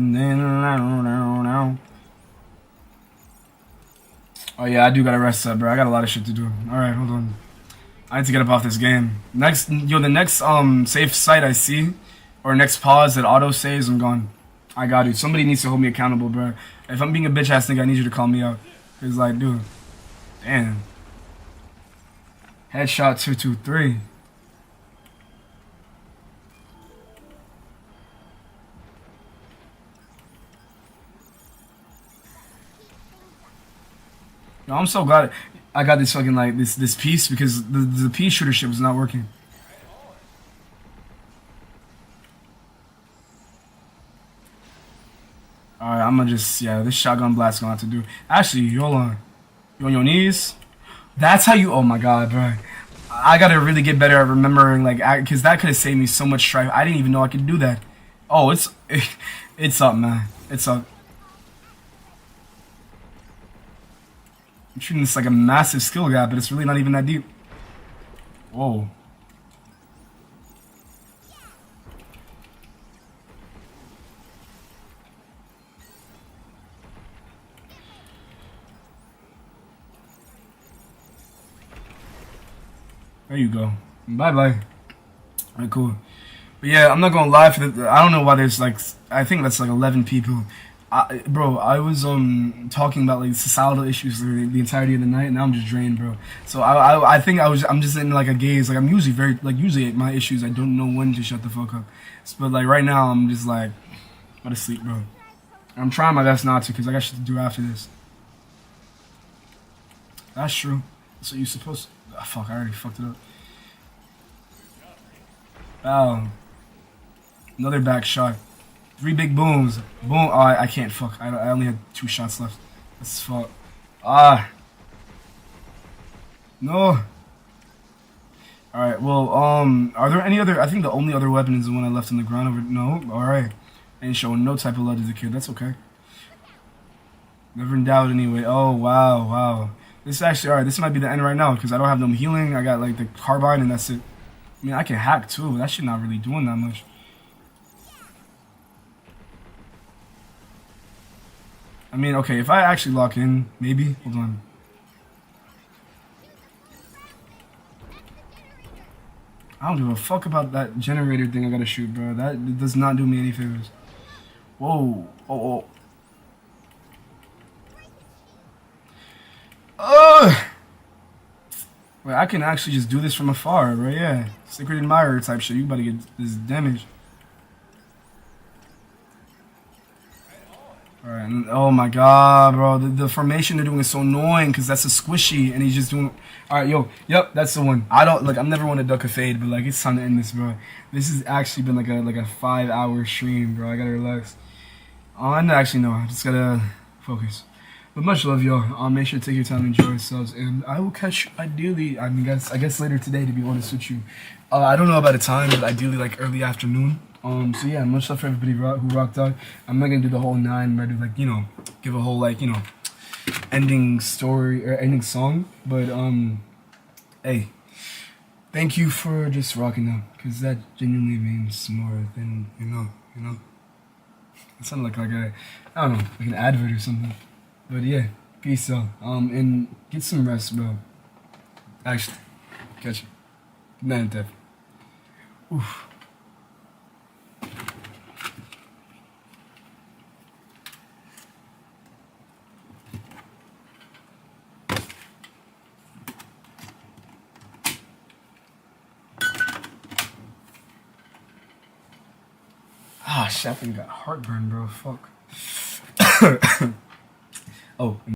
Oh yeah, I do gotta rest up, bro. I got a lot of shit to do. Alright, hold on. I need to get up off this game. The next safe site I see, or next pause that auto saves, I'm gone. I got it. Somebody needs to hold me accountable, bro. If I'm being a bitch ass nigga, I need you to call me out. Cause like, dude, damn. Headshot 223. Yo, I'm so glad I got this fucking like this piece because the pea shooter shit was not working. Alright, I'm gonna just, yeah, this shotgun blast gonna have to do. Actually, hold on. You on your knees? That's how you, oh my god, bro. I gotta really get better at remembering, like, because that could have saved me so much strife. I didn't even know I could do that. Oh, it's up, man. It's up. I'm treating this like a massive skill gap, but it's really not even that deep. Whoa. There you go. Bye-bye. Alright, cool. But yeah, I'm not gonna lie, I don't know why there's like, I think that's like 11 people. Bro, I was talking about like societal issues the entirety of the night, and now I'm just drained, bro. So I think I'm just in like a gaze. Like I'm usually my issues, I don't know when to shut the fuck up. But like right now, I'm just like about to sleep, bro. I'm trying my best not to, because I got shit to do after this. That's true. That's what you're supposed to. Oh, fuck, I already fucked it up. Wow. Another back shot. 3 big booms. Boom. Oh, I can't. Fuck. I only had 2 shots left. That's fuck. Ah. No. Alright, well, are there any other? I think the only other weapon is the one I left on the ground over. No. Alright. Ain't showing no type of love to the kid. That's okay. Never in doubt anyway. Oh, wow. Wow. This is actually, alright, this might be the end right now, because I don't have no healing. I got, like, the carbine, and that's it. I mean, I can hack, too, but that shit not really doing that much. I mean, okay, if I actually lock in, maybe. Hold on. I don't give a fuck about that generator thing I gotta shoot, bro. That does not do me any favors. Whoa. Oh. Wait, I can actually just do this from afar, right? Yeah. Secret admirer type shit. You about to get this damage. Alright, oh my god, bro. The formation they're doing is so annoying because that's a squishy and he's just doing. Alright, yo. Yep, that's the one. I don't, like, I'm never want to duck a fade, but, like, it's time to end this, bro. This has actually been like a 5-hour stream, bro. I gotta relax. Actually, no. I just gotta focus. But much love, y'all. Make sure to take your time and enjoy yourselves, and I will catch you ideally. I guess later today, to be honest with you. I don't know about a time, but ideally like early afternoon. So yeah, much love for everybody who rocked out. I'm not gonna do the whole 9, but like give a whole like ending story or ending song. But hey, thank you for just rocking out, because that genuinely means more than you know. It sounded like I don't know, like an advert or something. But yeah, peace out. And get some rest, bro. Actually, catch you. Good night, Def. Oof. Ah, shit, I think I got heartburn, bro. Fuck. Oh.